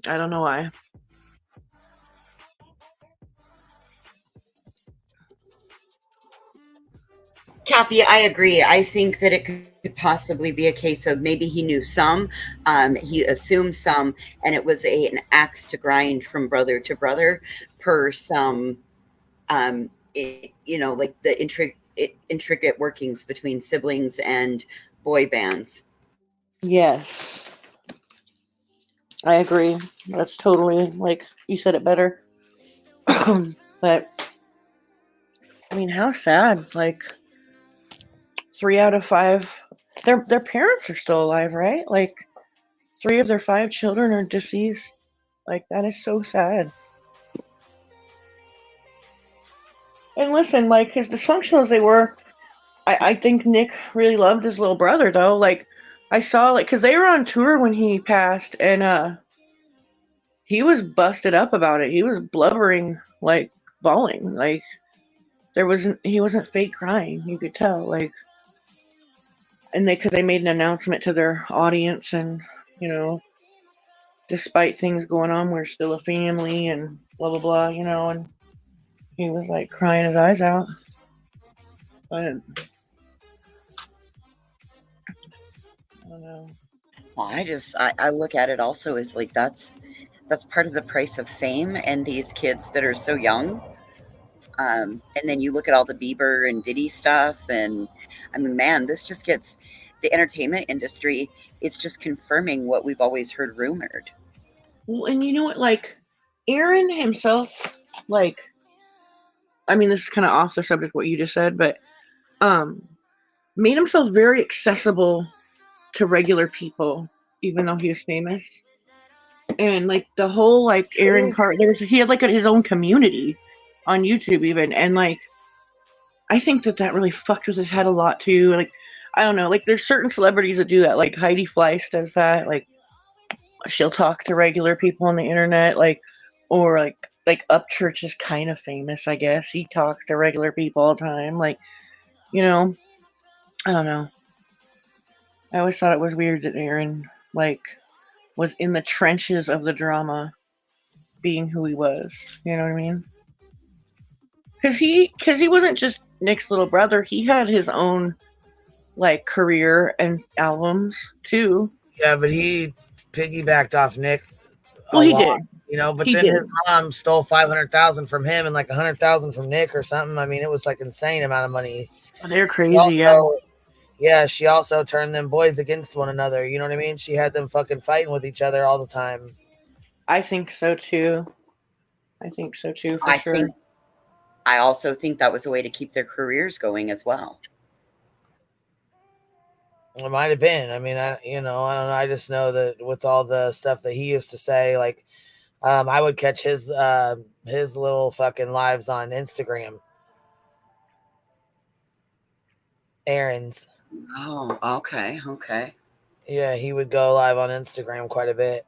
I don't know why. Cappy, I agree. I think that it could possibly be a case of maybe he knew some, he assumed some, and it was an axe to grind from brother to brother per some, you know, like the intricate workings between siblings and boy bands. Yes. I agree. That's totally, like, you said it better. But, I mean, how sad. Like, 3 out of 5, their parents are still alive, right? Like, 3 of their 5 children are deceased. Like, that is so sad. And listen, like, as dysfunctional as they were, I think Nick really loved his little brother, though. Like, I saw, like, because they were on tour when he passed, and he was busted up about it. He was blubbering, like, bawling. Like, he wasn't fake crying. You could tell, like, and because they made an announcement to their audience, and, you know, despite things going on, we're still a family, and blah, blah, blah, you know, and he was, like, crying his eyes out. But I don't know. Well, I look at it also as like that's part of the price of fame and these kids that are so young. And then you look at all the Bieber and Diddy stuff, and I mean, man, this just gets the entertainment industry. It's just confirming what we've always heard rumored. Well, and you know what? Like, Aaron himself, like, I mean, this is kind of off the subject what you just said, but made himself very accessible to regular people, even though he was famous. And like the whole like Aaron he had like his own community on YouTube even, and like I think that really fucked with his head a lot too. Like, I don't know, like there's certain celebrities that do that, like Heidi Fleiss does that. Like, she'll talk to regular people on the internet, like, or like Upchurch is kind of famous, I guess. He talks to regular people all the time, like, you know, I don't know. I always thought it was weird that Aaron like was in the trenches of the drama, being who he was. You know what I mean? Because he wasn't just Nick's little brother. He had his own like career and albums too. Yeah, but he piggybacked off Nick a Well, he lot, did. you know. But He then did. his mom stole 500,000 from him and like 100,000 from Nick or something. I mean, it was like insane amount of money. They're She crazy, yeah. also, yeah, she also turned them boys against one another. You know what I mean? She had them fucking fighting with each other all the time. I think so too. I think so too, for sure. I also think that was a way to keep their careers going as well. It might have been. I mean, I don't know. I just know that with all the stuff that he used to say, like, I would catch his little fucking lives on Instagram. Aaron's. Oh, okay. Yeah, he would go live on Instagram quite a bit.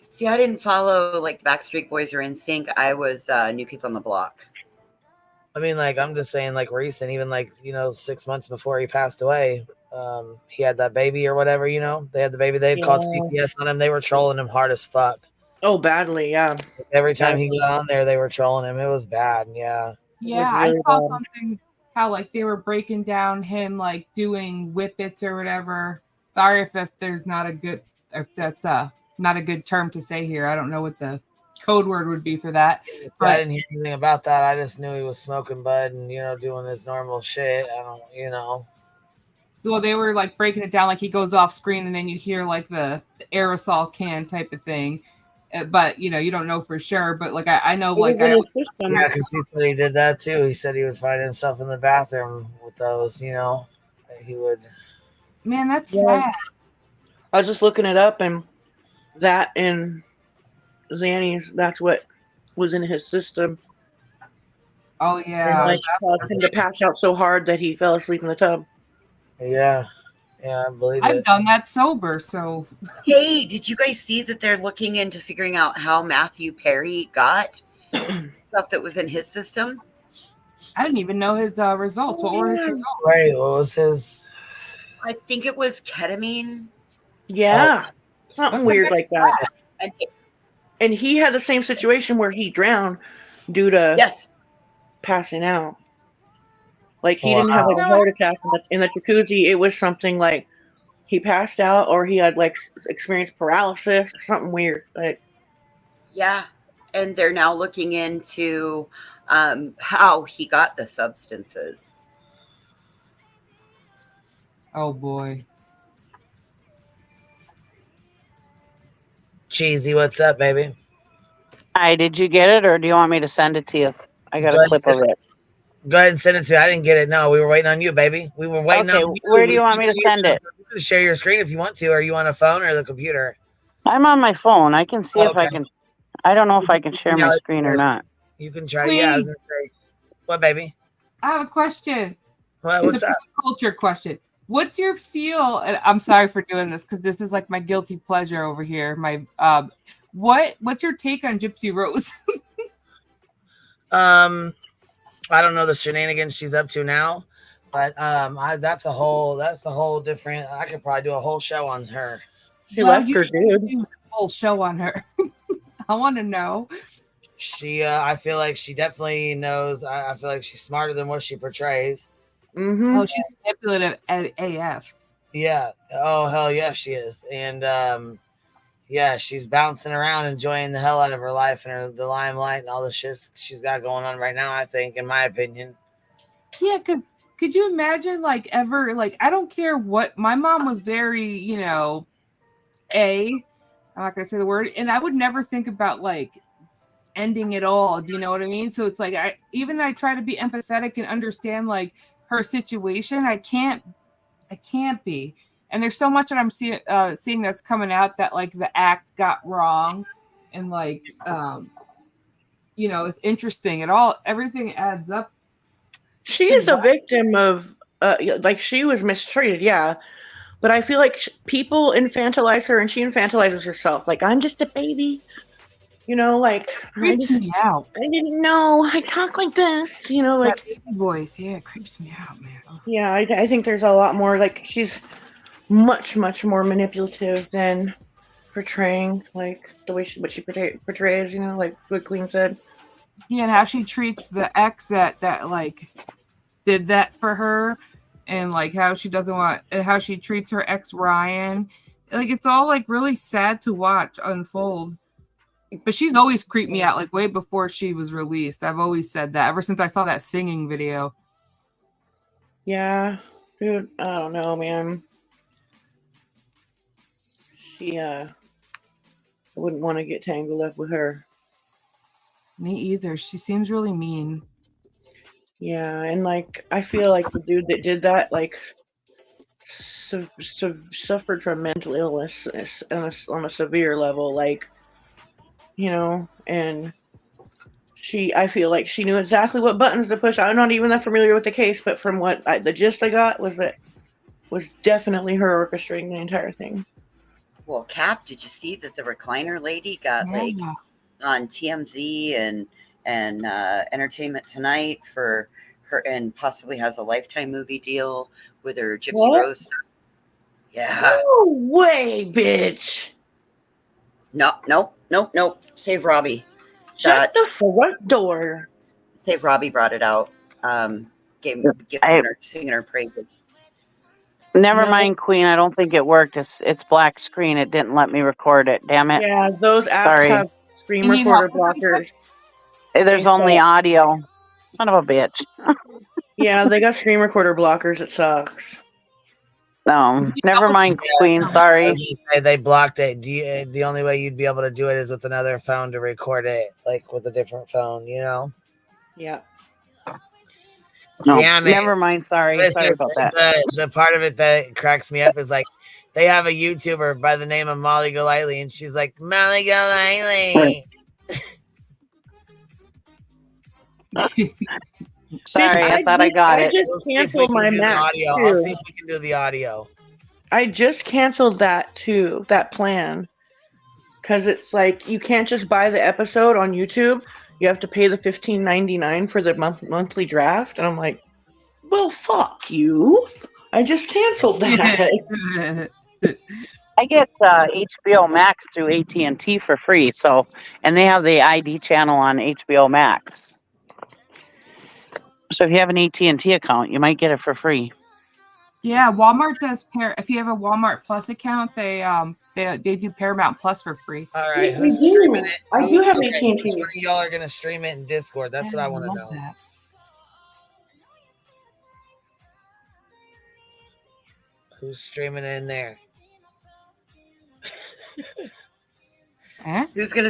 See, I didn't follow like Backstreet Boys or NSYNC. I was New Kids on the Block. I mean, like, I'm just saying, like, recent, even like, 6 months before he passed away, he had that baby or whatever, They had the baby. They had called CPS on him. They were trolling him hard as fuck. Oh, badly, yeah. Every time he got on there, they were trolling him. It was bad, yeah. Yeah, I saw something how like they were breaking down him like doing whippets or whatever. Sorry if there's not a good, if that's not a good term to say here. I don't know what the code word would be for that. But I didn't hear anything about that. I just knew he was smoking bud and doing his normal shit. I don't. Well, they were like breaking it down, like he goes off screen and then you hear like the aerosol can type of thing. But you don't know for sure. But like I know, like yeah, because he said he did that too. He said he would find himself in the bathroom with those. He would. Man, that's sad. I was just looking it up, and that and Xannies, that's what was in his system. Oh yeah, And, like, caused him to pass out so hard that he fell asleep in the tub. Yeah, I believe I've it. done that sober, so. Hey, did you guys see that they're looking into figuring out how Matthew Perry got stuff that was in his system? I didn't even know his results. What were his results? Right, what was his? I think it was ketamine. Yeah, something weird like that. And And he had the same situation where he drowned due to passing out. Like he didn't have like a heart attack in the jacuzzi. It was something like he passed out or he had like experienced paralysis or something weird. Like yeah, and they're now looking into how he got the substances. Oh boy. Cheesy, what's up, baby? Hi, did you get it or do you want me to send it to you? I got a clip of it. Go ahead and send it to me. I didn't get it. No, we were waiting on you, baby. We were waiting on you. Where do you want me to send it? You can share your screen if you want to. Are you on a phone or the computer? I'm on my phone. I can see if I can. I don't know if I can share my screen or not. You can try. Yeah, I was gonna say. What, baby? I have a question. What's it's a up? culture question. What's your feel? And I'm sorry for doing this because this is like my guilty pleasure over here. My what's your take on Gypsy Rose? I don't know the shenanigans she's up to now, but that's the whole different. I could probably do a whole show on her. She left her, dude. Do a whole show on her. I want to know. She, I feel like she definitely knows. I feel like she's smarter than what she portrays. Mm-hmm. Oh, she's manipulative AF. Yeah. Oh, hell yeah, she is. And yeah, she's bouncing around, enjoying the hell out of her life and the limelight and all the shit she's got going on right now, I think, in my opinion. Yeah, because could you imagine, like, ever, like, I don't care what, my mom was very, I'm not going to say the word, and I would never think about, like, ending it all. Do you know what I mean? So it's like, I try to be empathetic and understand, like, her situation. I can't be. And there's so much that I'm seeing that's coming out that like the act got wrong, and like it's interesting. Everything adds up. She is a victim of like she was mistreated, yeah. But I feel like people infantilize her, and she infantilizes herself. Like I'm just a baby, like Creeps me out. I didn't know I talk like this, like that baby voice. Yeah, it creeps me out, man. Yeah, I think there's a lot more. Like she's much more manipulative than portraying like the way what she portrays, like what Queen said. Yeah, and how she treats the ex that like did that for her, and like how she doesn't want, how she treats her ex Ryan. Like, it's all like really sad to watch unfold. But she's always creeped me out, like way before she was released. I've always said that ever since I saw that singing video. Yeah, dude, I don't know, man. She, I wouldn't want to get tangled up with her. Me either. She seems really mean. Yeah, and like, I feel like the dude that did that, like, suffered from mental illness on a severe level, like, you know, and I feel like she knew exactly what buttons to push. I'm not even that familiar with the case, but from what the gist I got was that was definitely her orchestrating the entire thing. Well, Cap, did you see that the recliner lady got like on TMZ and Entertainment Tonight for her, and possibly has a Lifetime movie deal with her Gypsy What? Rose stuff? Yeah. No way, bitch. Nope. Save Robbie. Shut the front door. Save Robbie brought it out. Singing her praises. Never mind, Queen. I don't think it worked. It's black screen. It didn't let me record it. Damn it. Yeah, those apps Sorry. have screen recorder blockers. There's only audio. Son of a bitch. Yeah, they got screen recorder blockers. It sucks. No, never mind, Queen. Sorry. They blocked it. The only way you'd be able to do it is with another phone to record it, like with a different phone, you know? Yeah. No, See, I mean, never mind. Sorry about that. The part of it that cracks me up is like they have a YouTuber by the name of Molly Golightly, and she's like, Molly Golightly. Sorry, I thought I got it. I just canceled my Mac. I'll see if we can do the audio. I just canceled that too, that plan. Because it's like you can't just buy the episode on YouTube. You have to pay the $15.99 for the monthly draft. And I'm like, well, fuck you. I just canceled that. I get HBO Max through AT&T for free. So, and they have the ID channel on HBO Max. So if you have an AT&T account, you might get it for free. Yeah, Walmart does if you have a Walmart Plus account, they do Paramount Plus for free. All right, We who's do. streaming it? I do have Okay, AT&T. which one of y'all are gonna stream it in Discord? That's what I want to know. That. Who's streaming it in there? Who's gonna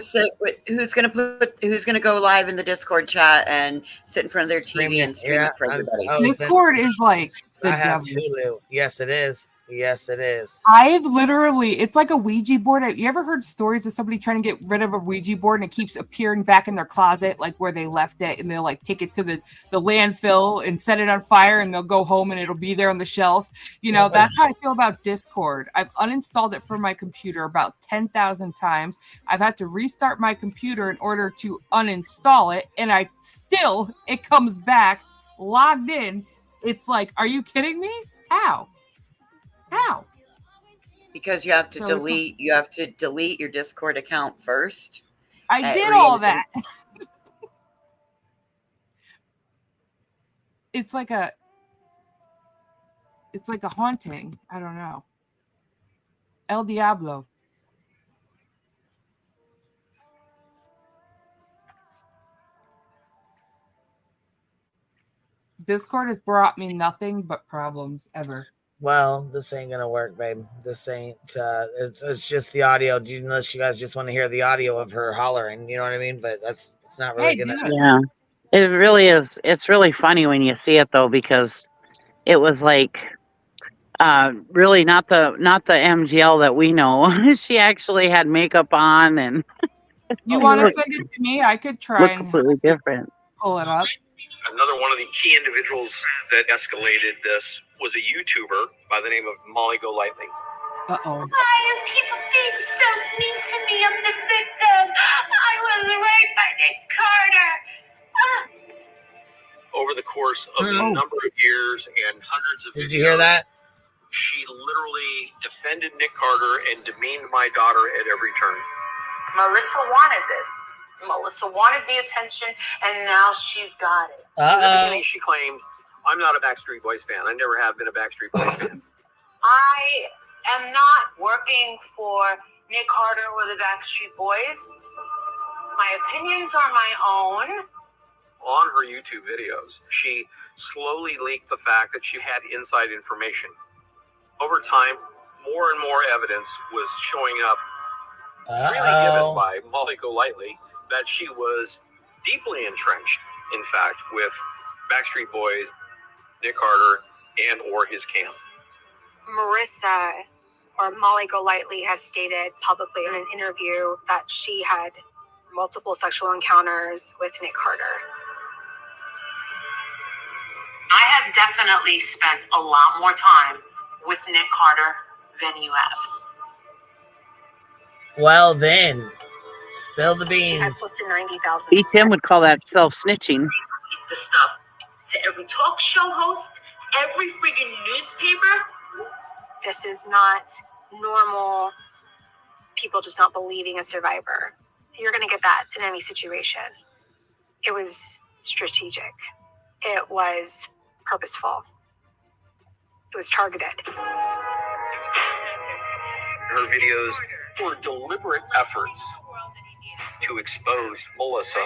Who's gonna go live in the Discord chat and sit in front of their TV and stream it for everybody? Discord is like the I have devil. Hulu. Yes, it is. Yes, it is. I've literally, it's like a Ouija board. You ever heard stories of somebody trying to get rid of a Ouija board and it keeps appearing back in their closet, like where they left it, and they'll like take it to the landfill and set it on fire, and they'll go home and it'll be there on the shelf. You know, that's how I feel about Discord. I've uninstalled it from my computer about 10,000 times. I've had to restart my computer in order to uninstall it, and it comes back logged in. It's like, are you kidding me? How? Because you have to delete your Discord account first. I did all that. It's like a haunting. I don't know. El Diablo. Discord has brought me nothing but problems ever. Well, this ain't gonna work, babe. This ain't. It's just the audio. Unless you guys just want to hear the audio of her hollering, you know what I mean? But it's not really gonna. Yeah, it really is. It's really funny when you see it though, because it was like, really not the MGL that we know. She actually had makeup on, and you want to send it to me? I could try and completely different. Pull it up. Another one of the key individuals that escalated this was a YouTuber by the name of Molly Golightly. Uh-oh. Why are people being so mean to me? I'm the victim. I was raped by Nick Carter. Over the course of a number of years and hundreds of videos. Did you hear that? She literally defended Nick Carter and demeaned my daughter at every turn. Melissa wanted this. Melissa wanted the attention, and now she's got it. In the beginning, she claimed, I'm not a Backstreet Boys fan. I never have been a Backstreet Boys fan. I am not working for Nick Carter or the Backstreet Boys. My opinions are my own. On her YouTube videos, she slowly leaked the fact that she had inside information. Over time, more and more evidence was showing up, freely given by Molly Golightly, that she was deeply entrenched, in fact, with Backstreet Boys, Nick Carter, and or his camp. Marissa, or Molly Golightly, has stated publicly in an interview that she had multiple sexual encounters with Nick Carter. I have definitely spent a lot more time with Nick Carter than you have. Well then, spill the She had beans. close to 90,000 Each Tim would call that self-snitching. The stuff to every talk show host, every friggin' newspaper. This is not normal people just not believing a survivor. You're going to get that in any situation. It was strategic. It was purposeful. It was targeted. Her videos were deliberate efforts to expose Melissa.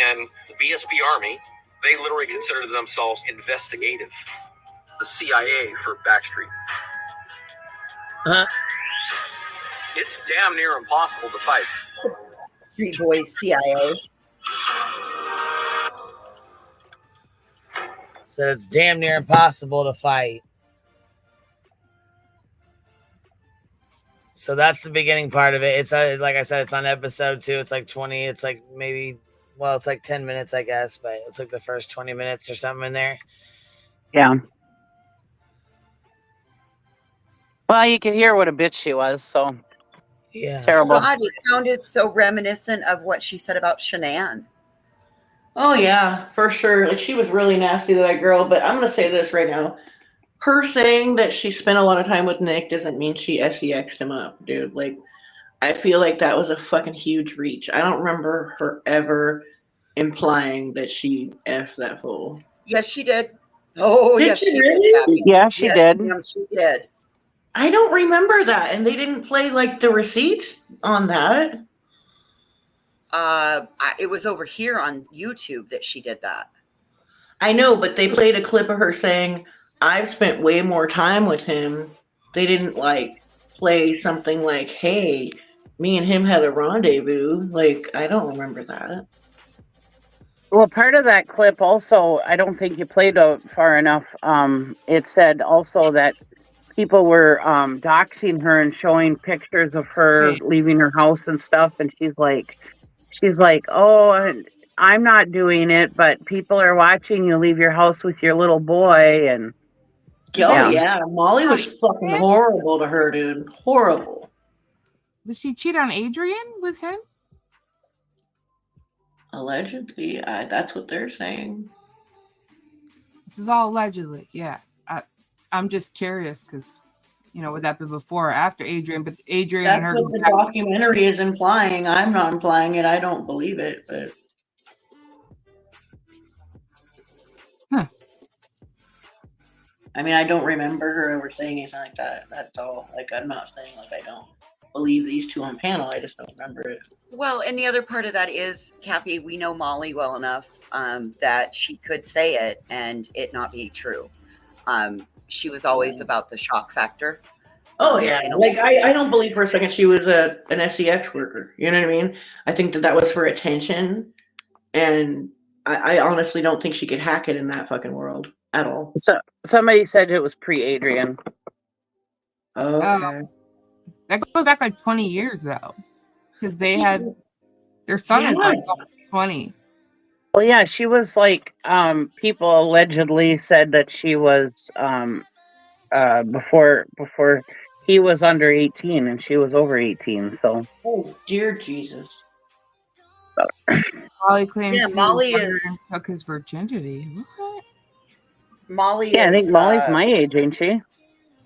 And the BSB Army, they literally considered themselves investigative. The CIA for Backstreet. It's damn near impossible to fight. Street Boys CIA. So it's damn near impossible to fight. So that's the beginning part of it. It's like I said, it's on episode 2. It's like 20. It's like maybe, well, it's like 10 minutes, I guess, but it's like the first 20 minutes or something in there. Yeah. Well, you can hear what a bitch she was, so yeah, terrible. God, it sounded so reminiscent of what she said about Shanann. Oh yeah, for sure. Like, she was really nasty to that girl, but I'm gonna say this right now. Her saying that she spent a lot of time with Nick doesn't mean she SEX'd him up, dude. Like, I feel like that was a fucking huge reach. I don't remember her ever implying that she F'd that fool. Yes, she did. Oh, Did yes, she she really? did. Kathy. Yeah, she did. Ma'am, she did. I don't remember that, and they didn't play like the receipts on that. It was over here on YouTube that she did that. I know, but they played a clip of her saying, I've spent way more time with him. They didn't like play something like, hey, me and him had a rendezvous. Like, I don't remember that. Well, part of that clip also, I don't think you played out far enough. It said also that people were doxing her and showing pictures of her leaving her house and stuff, and she's like, oh, I'm not doing it, but people are watching you leave your house with your little boy. And yeah, Molly was fucking horrible to her, dude. Horrible. Did she cheat on Adrian with him? Allegedly, that's what they're saying. This is all allegedly, yeah. I'm just curious because, you know, would that be before or after Adrian? But Adrian That's and her. what the documentary is implying. I'm not implying it. I don't believe it, but. Huh. I mean, I don't remember her ever saying anything like that. That's all. Like, I'm not saying like I don't believe these two on panel. I just don't remember it. Well, and the other part of that is, Kathy, we know Molly well enough that she could say it and it not be true. She was always about the shock factor. Oh yeah, like I don't believe for a second she was an SEX worker. You know what I mean? I think that was for attention, and I honestly don't think she could hack it in that fucking world at all. So somebody said it was pre-Adrian. Okay. That goes back like 20 years though, because they had their son is like 20. Well, yeah, she was like, people allegedly said that she was before he was under 18 and she was over 18. So, oh dear Jesus. Molly claims Molly took his virginity. What? Molly yeah, is, I think Molly's my age, ain't she?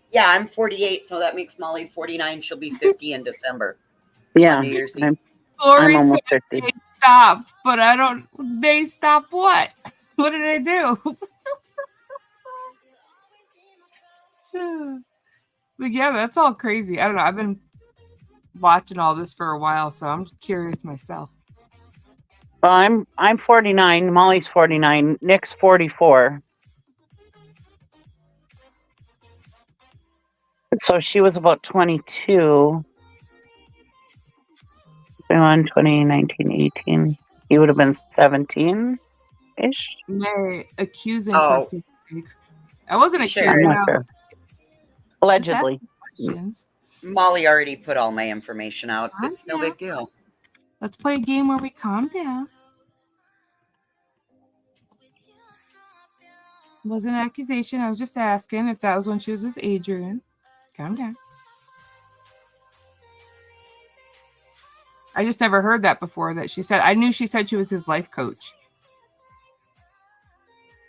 Yeah, I'm 48, so that makes Molly 49. She'll be 50 in December. Yeah, New Year's Eve. Lori I'm almost said 50. they stopped, but I don't. They stopped what? What did they do? But yeah, that's all crazy. I don't know. I've been watching all this for a while, so I'm just curious myself. Well, I'm 49. Molly's 49. Nick's 44. So she was about 22. 21, 20, 19, 18. He would have been 17-ish. They're accusing Oh. for fake. I wasn't Sure. accusing. I'm not sure. Allegedly. Molly already put all my information out. It's no big deal. Let's play a game where we calm down. It wasn't an accusation. I was just asking if that was when she was with Adrian. Calm down. I just never heard that before. That she said. I knew she said she was his life coach,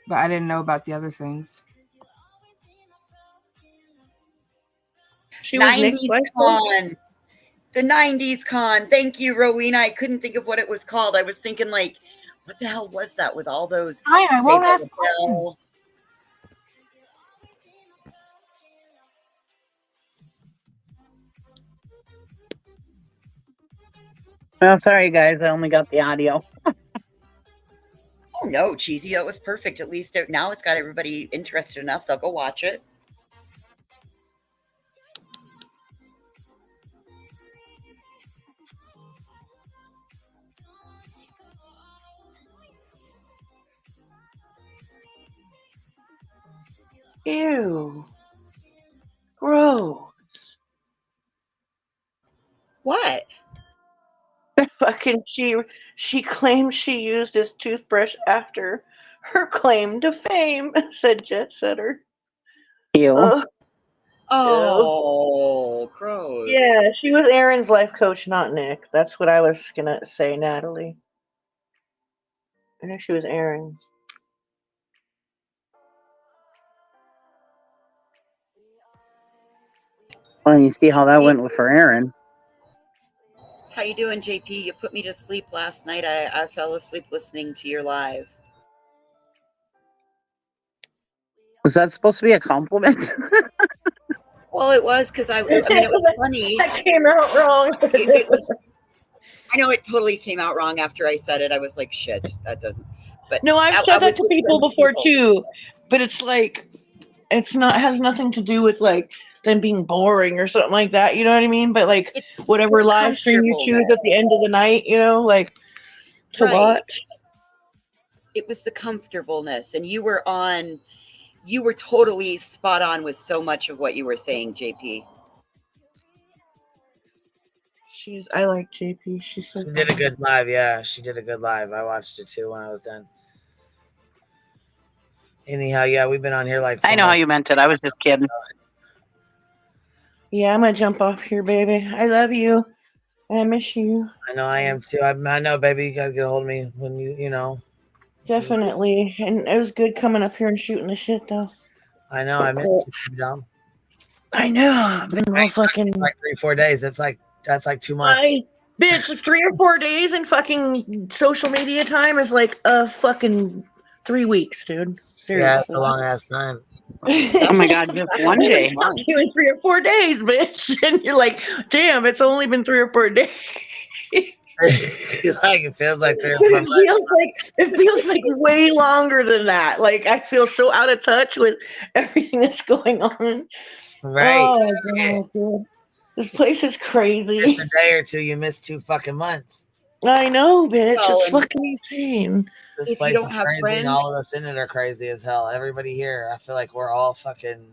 but I didn't know about the other things. She was 90s con. The 90s con. Thank you, Rowena. I couldn't think of what it was called. I was thinking, like, what the hell was that with all those? I won't ask Saved by the questions. Bell? Well, sorry, guys. I only got the audio. Oh, no, Cheesy. That was perfect. At least now it's got everybody interested enough. They'll go watch it. Ew. Gross. What? Fucking she claimed she used his toothbrush after her claim to fame, said Jet Setter. Ew. Oh, gross. Yeah, she was Aaron's life coach, not Nick. That's what I was gonna say, Natalie. I know she was Aaron's. Well, you see how that went for Aaron. How you doing, JP? You put me to sleep last night. I fell asleep listening to your live. Was that supposed to be a compliment? Well, it was because I mean, it was funny. That came out wrong. It was. I know it totally came out wrong after I said it. I was like, shit, that doesn't. But No, I've said that to people before too. But it's like, it's not has nothing to do with like them being boring or something like that. You know what I mean? But like whatever live stream you choose at the end of the night, you know, like to watch. It was the comfortableness, and you were on. You were totally spot on with so much of what you were saying, JP. I like JP. She's so She did a good live, yeah. She did a good live. I watched it too when I was done. Anyhow, yeah, we've been on here like. I know how you meant it. I was just kidding. Yeah, I'm gonna jump off here, baby. I love you. I miss you. I know I am too. I know, baby. You gotta get a hold of me when you know. Definitely. And it was good coming up here and shooting the shit, though. I know. I missed you, Dom. I know. I've been real fucking. Like 3-4 days. That's like 2 months. Bitch, 3 or 4 days in fucking social media time is like a fucking 3 weeks, dude. Seriously. Yeah, it's a long ass time. Oh my god, just one day. Doing 3 or 4 days, bitch. And you're like, damn, it's only been 3 or 4 days. Like it feels like 3 or 4 months. It feels like way longer than that. Like I feel so out of touch with everything that's going on. Right. Oh my god, dude. This place is crazy. Just a day or two, you missed 2 fucking months. I know, bitch. Well, it's fucking insane. This If place you don't is have crazy, friends- and all of us in it are crazy as hell. Everybody here, I feel like we're all fucking.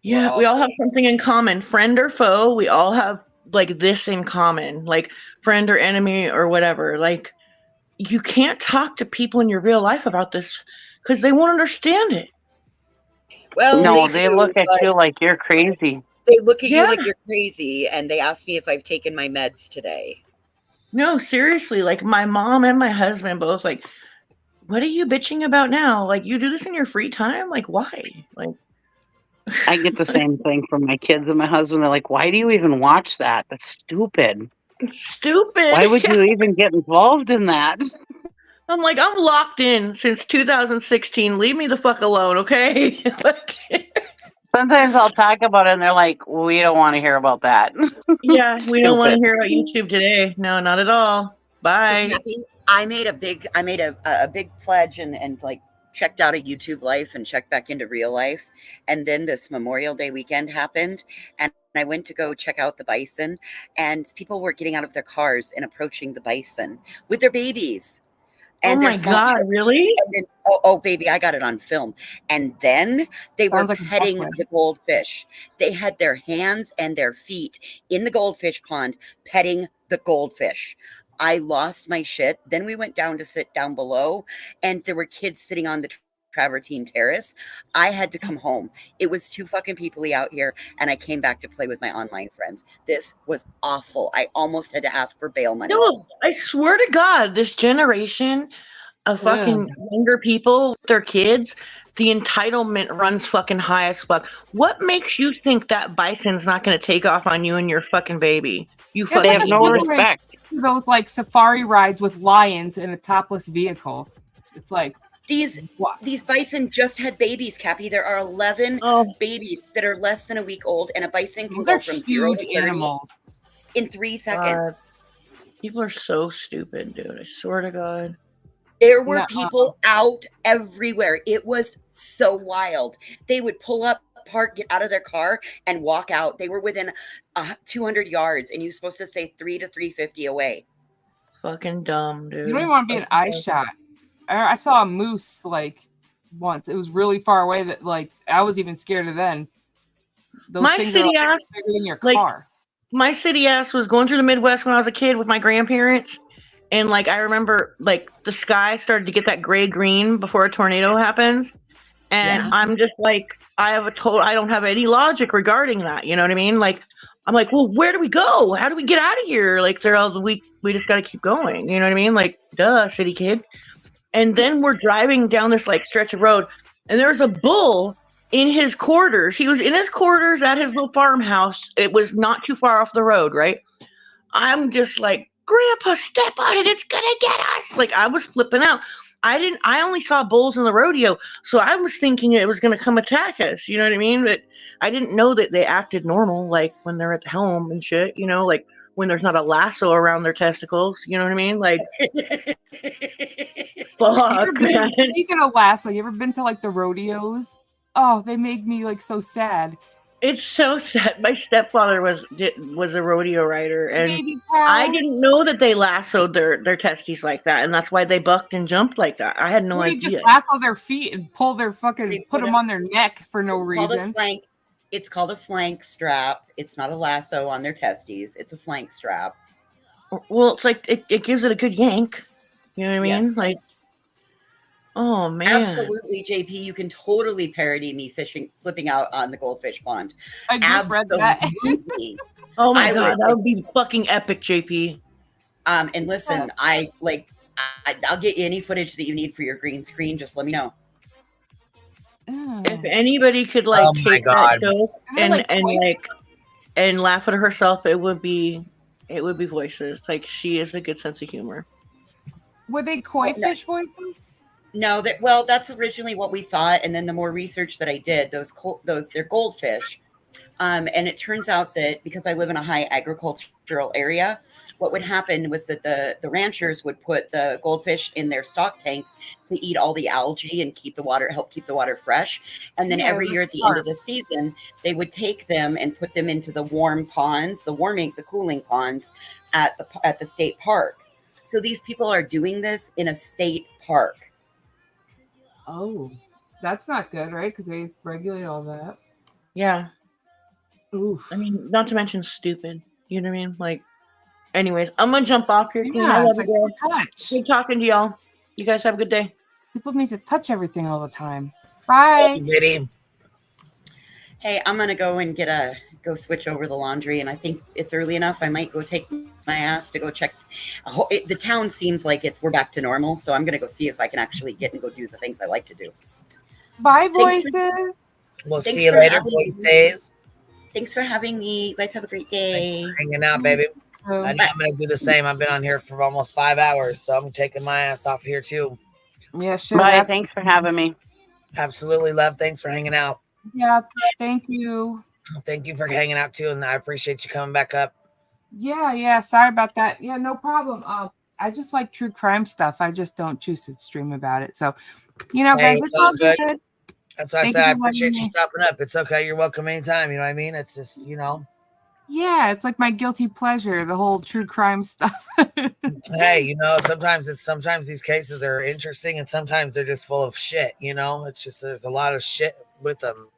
Yeah, we all have something in common. Friend or foe, we all have like this in common. Like friend or enemy or whatever. Like you can't talk to people in your real life about this because they won't understand it. Well, No, they do, look at but you like you're crazy. They look at Yeah. you like you're crazy, and they ask me if I've taken my meds today. No, seriously. Like my mom and my husband both like, what are you bitching about now? Like you do this in your free time? Like why? Like I get the same thing from my kids and my husband. They're like, why do you even watch that? That's stupid. it's stupid. Why would you even get involved in that? I'm like, I'm locked in since 2016. Leave me the fuck alone, okay? Like, Sometimes I'll talk about it and they're like, we don't want to hear about that. Yeah, we don't want to Stupid. hear about YouTube today. No, not at all. Bye. So Cappy, I made a big pledge and like checked out of YouTube life and checked back into real life. And then this Memorial Day weekend happened, and I went to go check out the bison, and people were getting out of their cars and approaching the bison with their babies. And Oh their my small God, children. really? And then, oh, baby, I got it on film. And then they were Sounds like a petting buffet. the goldfish. They had their hands and their feet in the goldfish pond petting the goldfish. I lost my shit. Then we went down to sit down below, and there were kids sitting on the travertine terrace. I had to come home. It was too fucking peoply out here, and I came back to play with my online friends. This was awful. I almost had to ask for bail money. No, I swear to God, this generation of fucking younger people with their kids, the entitlement runs fucking high as fuck. What makes you think that bison's not going to take off on you and your fucking baby? You It's fucking like no equivalent respect. to those like safari rides with lions in a topless vehicle. It's like These bison just had babies, Cappy. There are 11 babies that are less than a week old, and a bison can those go are from 0 to huge 30 animals. in 3 seconds. People are so stupid, dude. I swear to God. There were Nuh-uh. people out everywhere. It was so wild. They would pull up, park, get out of their car, and walk out. They were within 200 yards, and you're supposed to stay 3 to 350 away. Fucking dumb, dude. You don't even want to be an eye shot. I saw a moose like once. It was really far away that like I was even scared of then. Those My things city are ass, like, bigger than your like, car. My city ass was going through the Midwest when I was a kid with my grandparents. And like I remember like the sky started to get that gray green before a tornado happens. And Yeah. I'm just like, I don't have any logic regarding that. You know what I mean? Like, I'm like, well, where do we go? How do we get out of here? Like they're all we just gotta keep going. You know what I mean? Like, duh, city kid. And then we're driving down this like stretch of road, and there's a bull in his quarters. He was in his quarters at his little farmhouse. It was not too far off the road, right? I'm just like, Grandpa, step on it. It's gonna get us. Like I was flipping out. I only saw bulls in the rodeo, so I was thinking it was gonna come attack us. You know what I mean? But I didn't know that they acted normal, like when they're at the helm and shit. You know, like when there's not a lasso around their testicles. You know what I mean? Like, fuck, man. Speaking of lasso, you ever been to like the rodeos? Oh, they make me like so sad. It's so sad. My stepfather was a rodeo rider, and Baby I cows. didn't know that they lassoed their testes like that, and that's why they bucked and jumped like that. I had no They idea. just lasso their feet and pull their fucking put put them them- on their neck for no reason. It's called a flank strap. It's not a lasso on their testes. It's a flank strap. Well, it's like it gives it a good yank. You know what I mean? Yes. Like, oh man, Absolutely, JP. You can totally parody me flipping out on the goldfish pond. I just read that. Absolutely. Oh my I god, would- that would be fucking epic, JP. And listen, I'll get you any footage that you need for your green screen. Just let me know. If anybody could like Oh my take that God. joke And then, and laugh at herself, it would be voices. Like she has a good sense of humor. Were they koi fish voices? No, that's originally what we thought, and then the more research that I did, they're goldfish, and it turns out that because I live in a high agricultural area, what would happen was that the ranchers would put the goldfish in their stock tanks to eat all the algae and help keep the water fresh, and then Yeah, every that's year at the smart. end of the season, they would take them and put them into the warm ponds, the cooling ponds at the state park. So these people are doing this in a state park. Oh, that's not good, right? Because they regulate all that. Yeah. Oof. I mean, not to mention stupid. You know what I mean? Like, anyways, I'm gonna jump off here. Queen. Yeah, I love it's you, like girl. touch. Good talking to y'all. You guys have a good day. People need to touch everything all the time. Bye. Hey, I'm gonna go and go switch over the laundry, and I think it's early enough. I might go take my ass to go check. The town seems like we're back to normal, so I'm gonna go see if I can actually get and go do the things I like to do. Bye, Thanks voices. We'll Thanks see you for later, having me. voices. Thanks for having me. You guys have a great day. Hanging out, baby. I think I'm gonna do the same. I've been on here for almost 5 hours, so I'm taking my ass off here too. Yeah, sure. Bye. Thanks for having me. Absolutely, love. Thanks for hanging out. Yeah, thank you. Thank you for hanging out too, and I appreciate you coming back up. Yeah. Sorry about that. Yeah, no problem. I just like true crime stuff. I just don't choose to stream about it. So, Hey, guys, it's it's all all good. good. That's why I Thank said you I for letting appreciate you me. stopping up. It's okay. You're welcome anytime. You know what I mean? It's just, Yeah, it's like my guilty pleasure, the whole true crime stuff. Hey, sometimes these cases are interesting and sometimes they're just full of shit, It's just there's a lot of shit with them.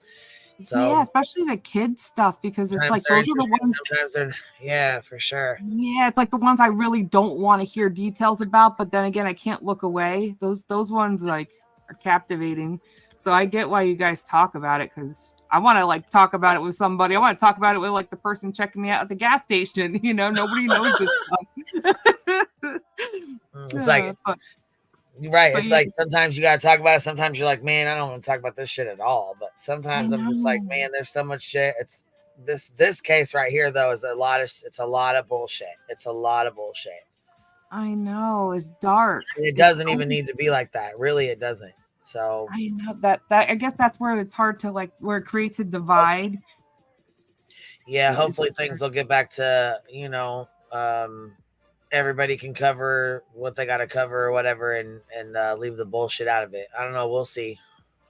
So Yeah, especially the kids stuff, because it's sometimes like they're those are the interesting, ones. sometimes they're yeah, for sure. Yeah, it's like the ones I really don't want to hear details about, but then again, I can't look away. Those ones like are captivating. So I get why you guys talk about it, because I want to like talk about it with somebody. I want to talk about it with like the person checking me out at the gas station. Nobody knows this stuff. It's like you're right. It's yeah. like sometimes you gotta talk about it. Sometimes you're like, man, I don't want to talk about this shit at all. But sometimes I'm just like, man, there's so much shit. It's this case right here though is a lot of bullshit. It's a lot of bullshit. I know, it's dark. It doesn't even need to be like that. Really, it doesn't. So I know that I guess that's where it's hard to like where it creates a divide. Yeah, hopefully things will get back to, everybody can cover what they got to cover or whatever and leave the bullshit out of it. I don't know. We'll see.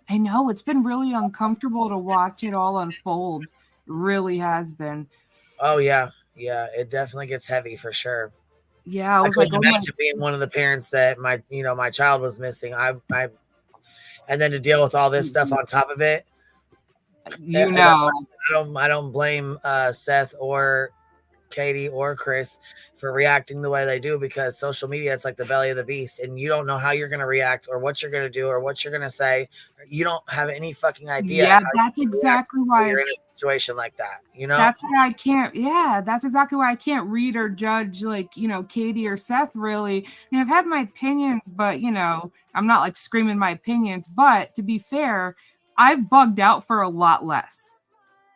I know it's been really uncomfortable to watch it all unfold. It really has been. Oh, yeah. Yeah, it definitely gets heavy for sure. Yeah, I was couldn't like, imagine being one of the parents that my child was missing. I and then to deal with all this stuff on top of it. I don't blame Seth or Katie or Chris for reacting the way they do, because social media, it's like the belly of the beast, and you don't know how you're going to react or what you're going to do or what you're going to say. You don't have any fucking idea. Yeah, that's exactly why you're in a situation like that. That's why I can't. Yeah, that's exactly why I can't read or judge like Katie or Seth. Really, I've had my opinions, but I'm not like screaming my opinions. But to be fair, I've bugged out for a lot less,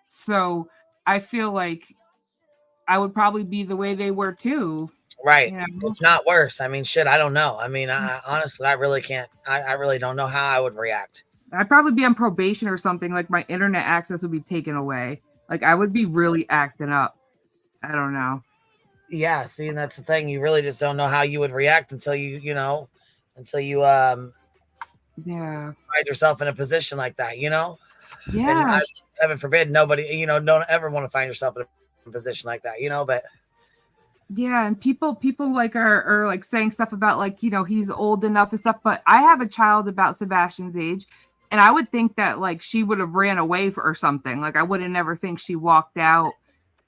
so I feel like I would probably be the way they were too. Right. If not worse. I mean, shit, I don't know. I mean, honestly, I really can't. I really don't know how I would react. I'd probably be on probation or something. Like my internet access would be taken away. Like I would be really acting up. I don't know. Yeah. See, and that's the thing. You really just don't know how you would react until you find yourself in a position like that, Yeah. And heaven forbid, nobody, don't ever want to find yourself in a position like that, but yeah, and people like are like saying stuff about like he's old enough and stuff, but I have a child about Sebastian's age, and I would think that like she would have ran away or something. Like I would have never think she walked out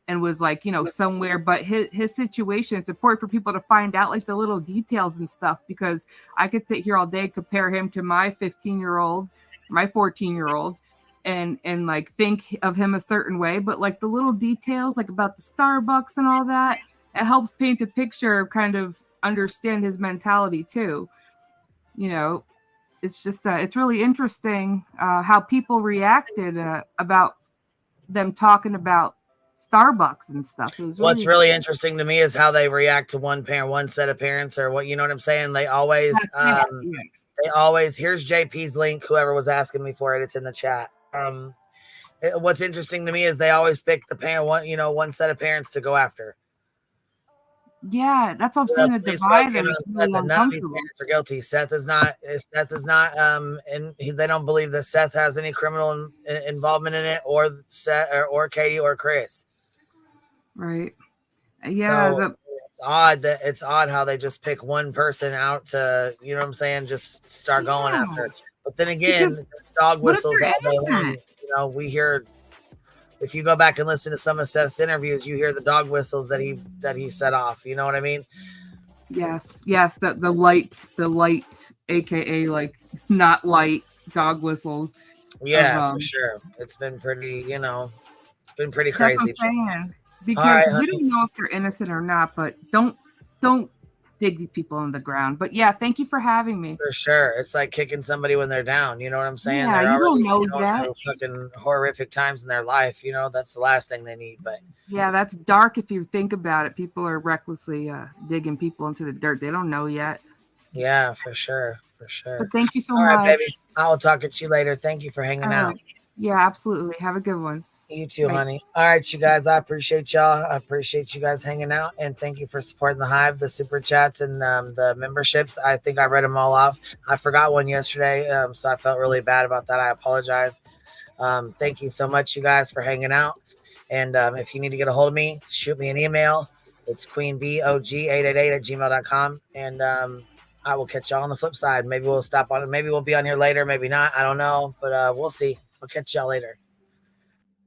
and was like somewhere. But his situation, it's important for people to find out like the little details and stuff, because I could sit here all day, compare him to my 15-year-old, my 14-year-old, and like think of him a certain way, but like the little details like about the Starbucks and all that, it helps paint a picture, kind of understand his mentality too. It's just it's really interesting how people reacted about them talking about Starbucks and stuff. What's really interesting to me is how they react to one set of parents, or what, you know what I'm saying? They always here's JP's link, whoever was asking me for it, it's in the chat. What's interesting to me is they always pick the parent one set of parents to go after. Yeah, that's what I'm saying. The divide is really none of these parents are guilty. Seth is not, and they don't believe that Seth has any criminal involvement in it, or Seth or Katie or Chris. Right. Yeah. So it's odd how they just pick one person out to, just start going after it. But then again, dog whistles all day long. We hear, if you go back and listen to some of Seth's interviews, you hear the dog whistles that he set off. You know what I mean? Yes. The light, aka like not light dog whistles. Yeah, for sure. It's been pretty, it's been pretty crazy. That's what I'm saying. Because we don't know if they're innocent or not, but don't dig these people in the ground. But yeah, thank you for having me. For sure. It's like kicking somebody when they're down. You know what I'm saying? Yeah, they're you don't know that. Fucking horrific times in their life. That's the last thing they need. But yeah, that's dark if you think about it. People are recklessly digging people into the dirt. They don't know yet. Yeah, for sure. But thank you so much. All right, baby. I will talk to you later. Thank you for hanging out. Yeah, absolutely. Have a good one. You too, Bye. honey. All right, you guys. I appreciate y'all. I appreciate you guys hanging out, and thank you for supporting the Hive, the super chats, and the memberships. I think I read them all off. I forgot one yesterday, so I felt really bad about that. I apologize. Thank you so much, you guys, for hanging out. And if you need to get a hold of me, shoot me an email. It's queenbog888@gmail.com. And I will catch y'all on the flip side. Maybe we'll stop on it. Maybe we'll be on here later. Maybe not. I don't know. But we'll see. I'll catch y'all later.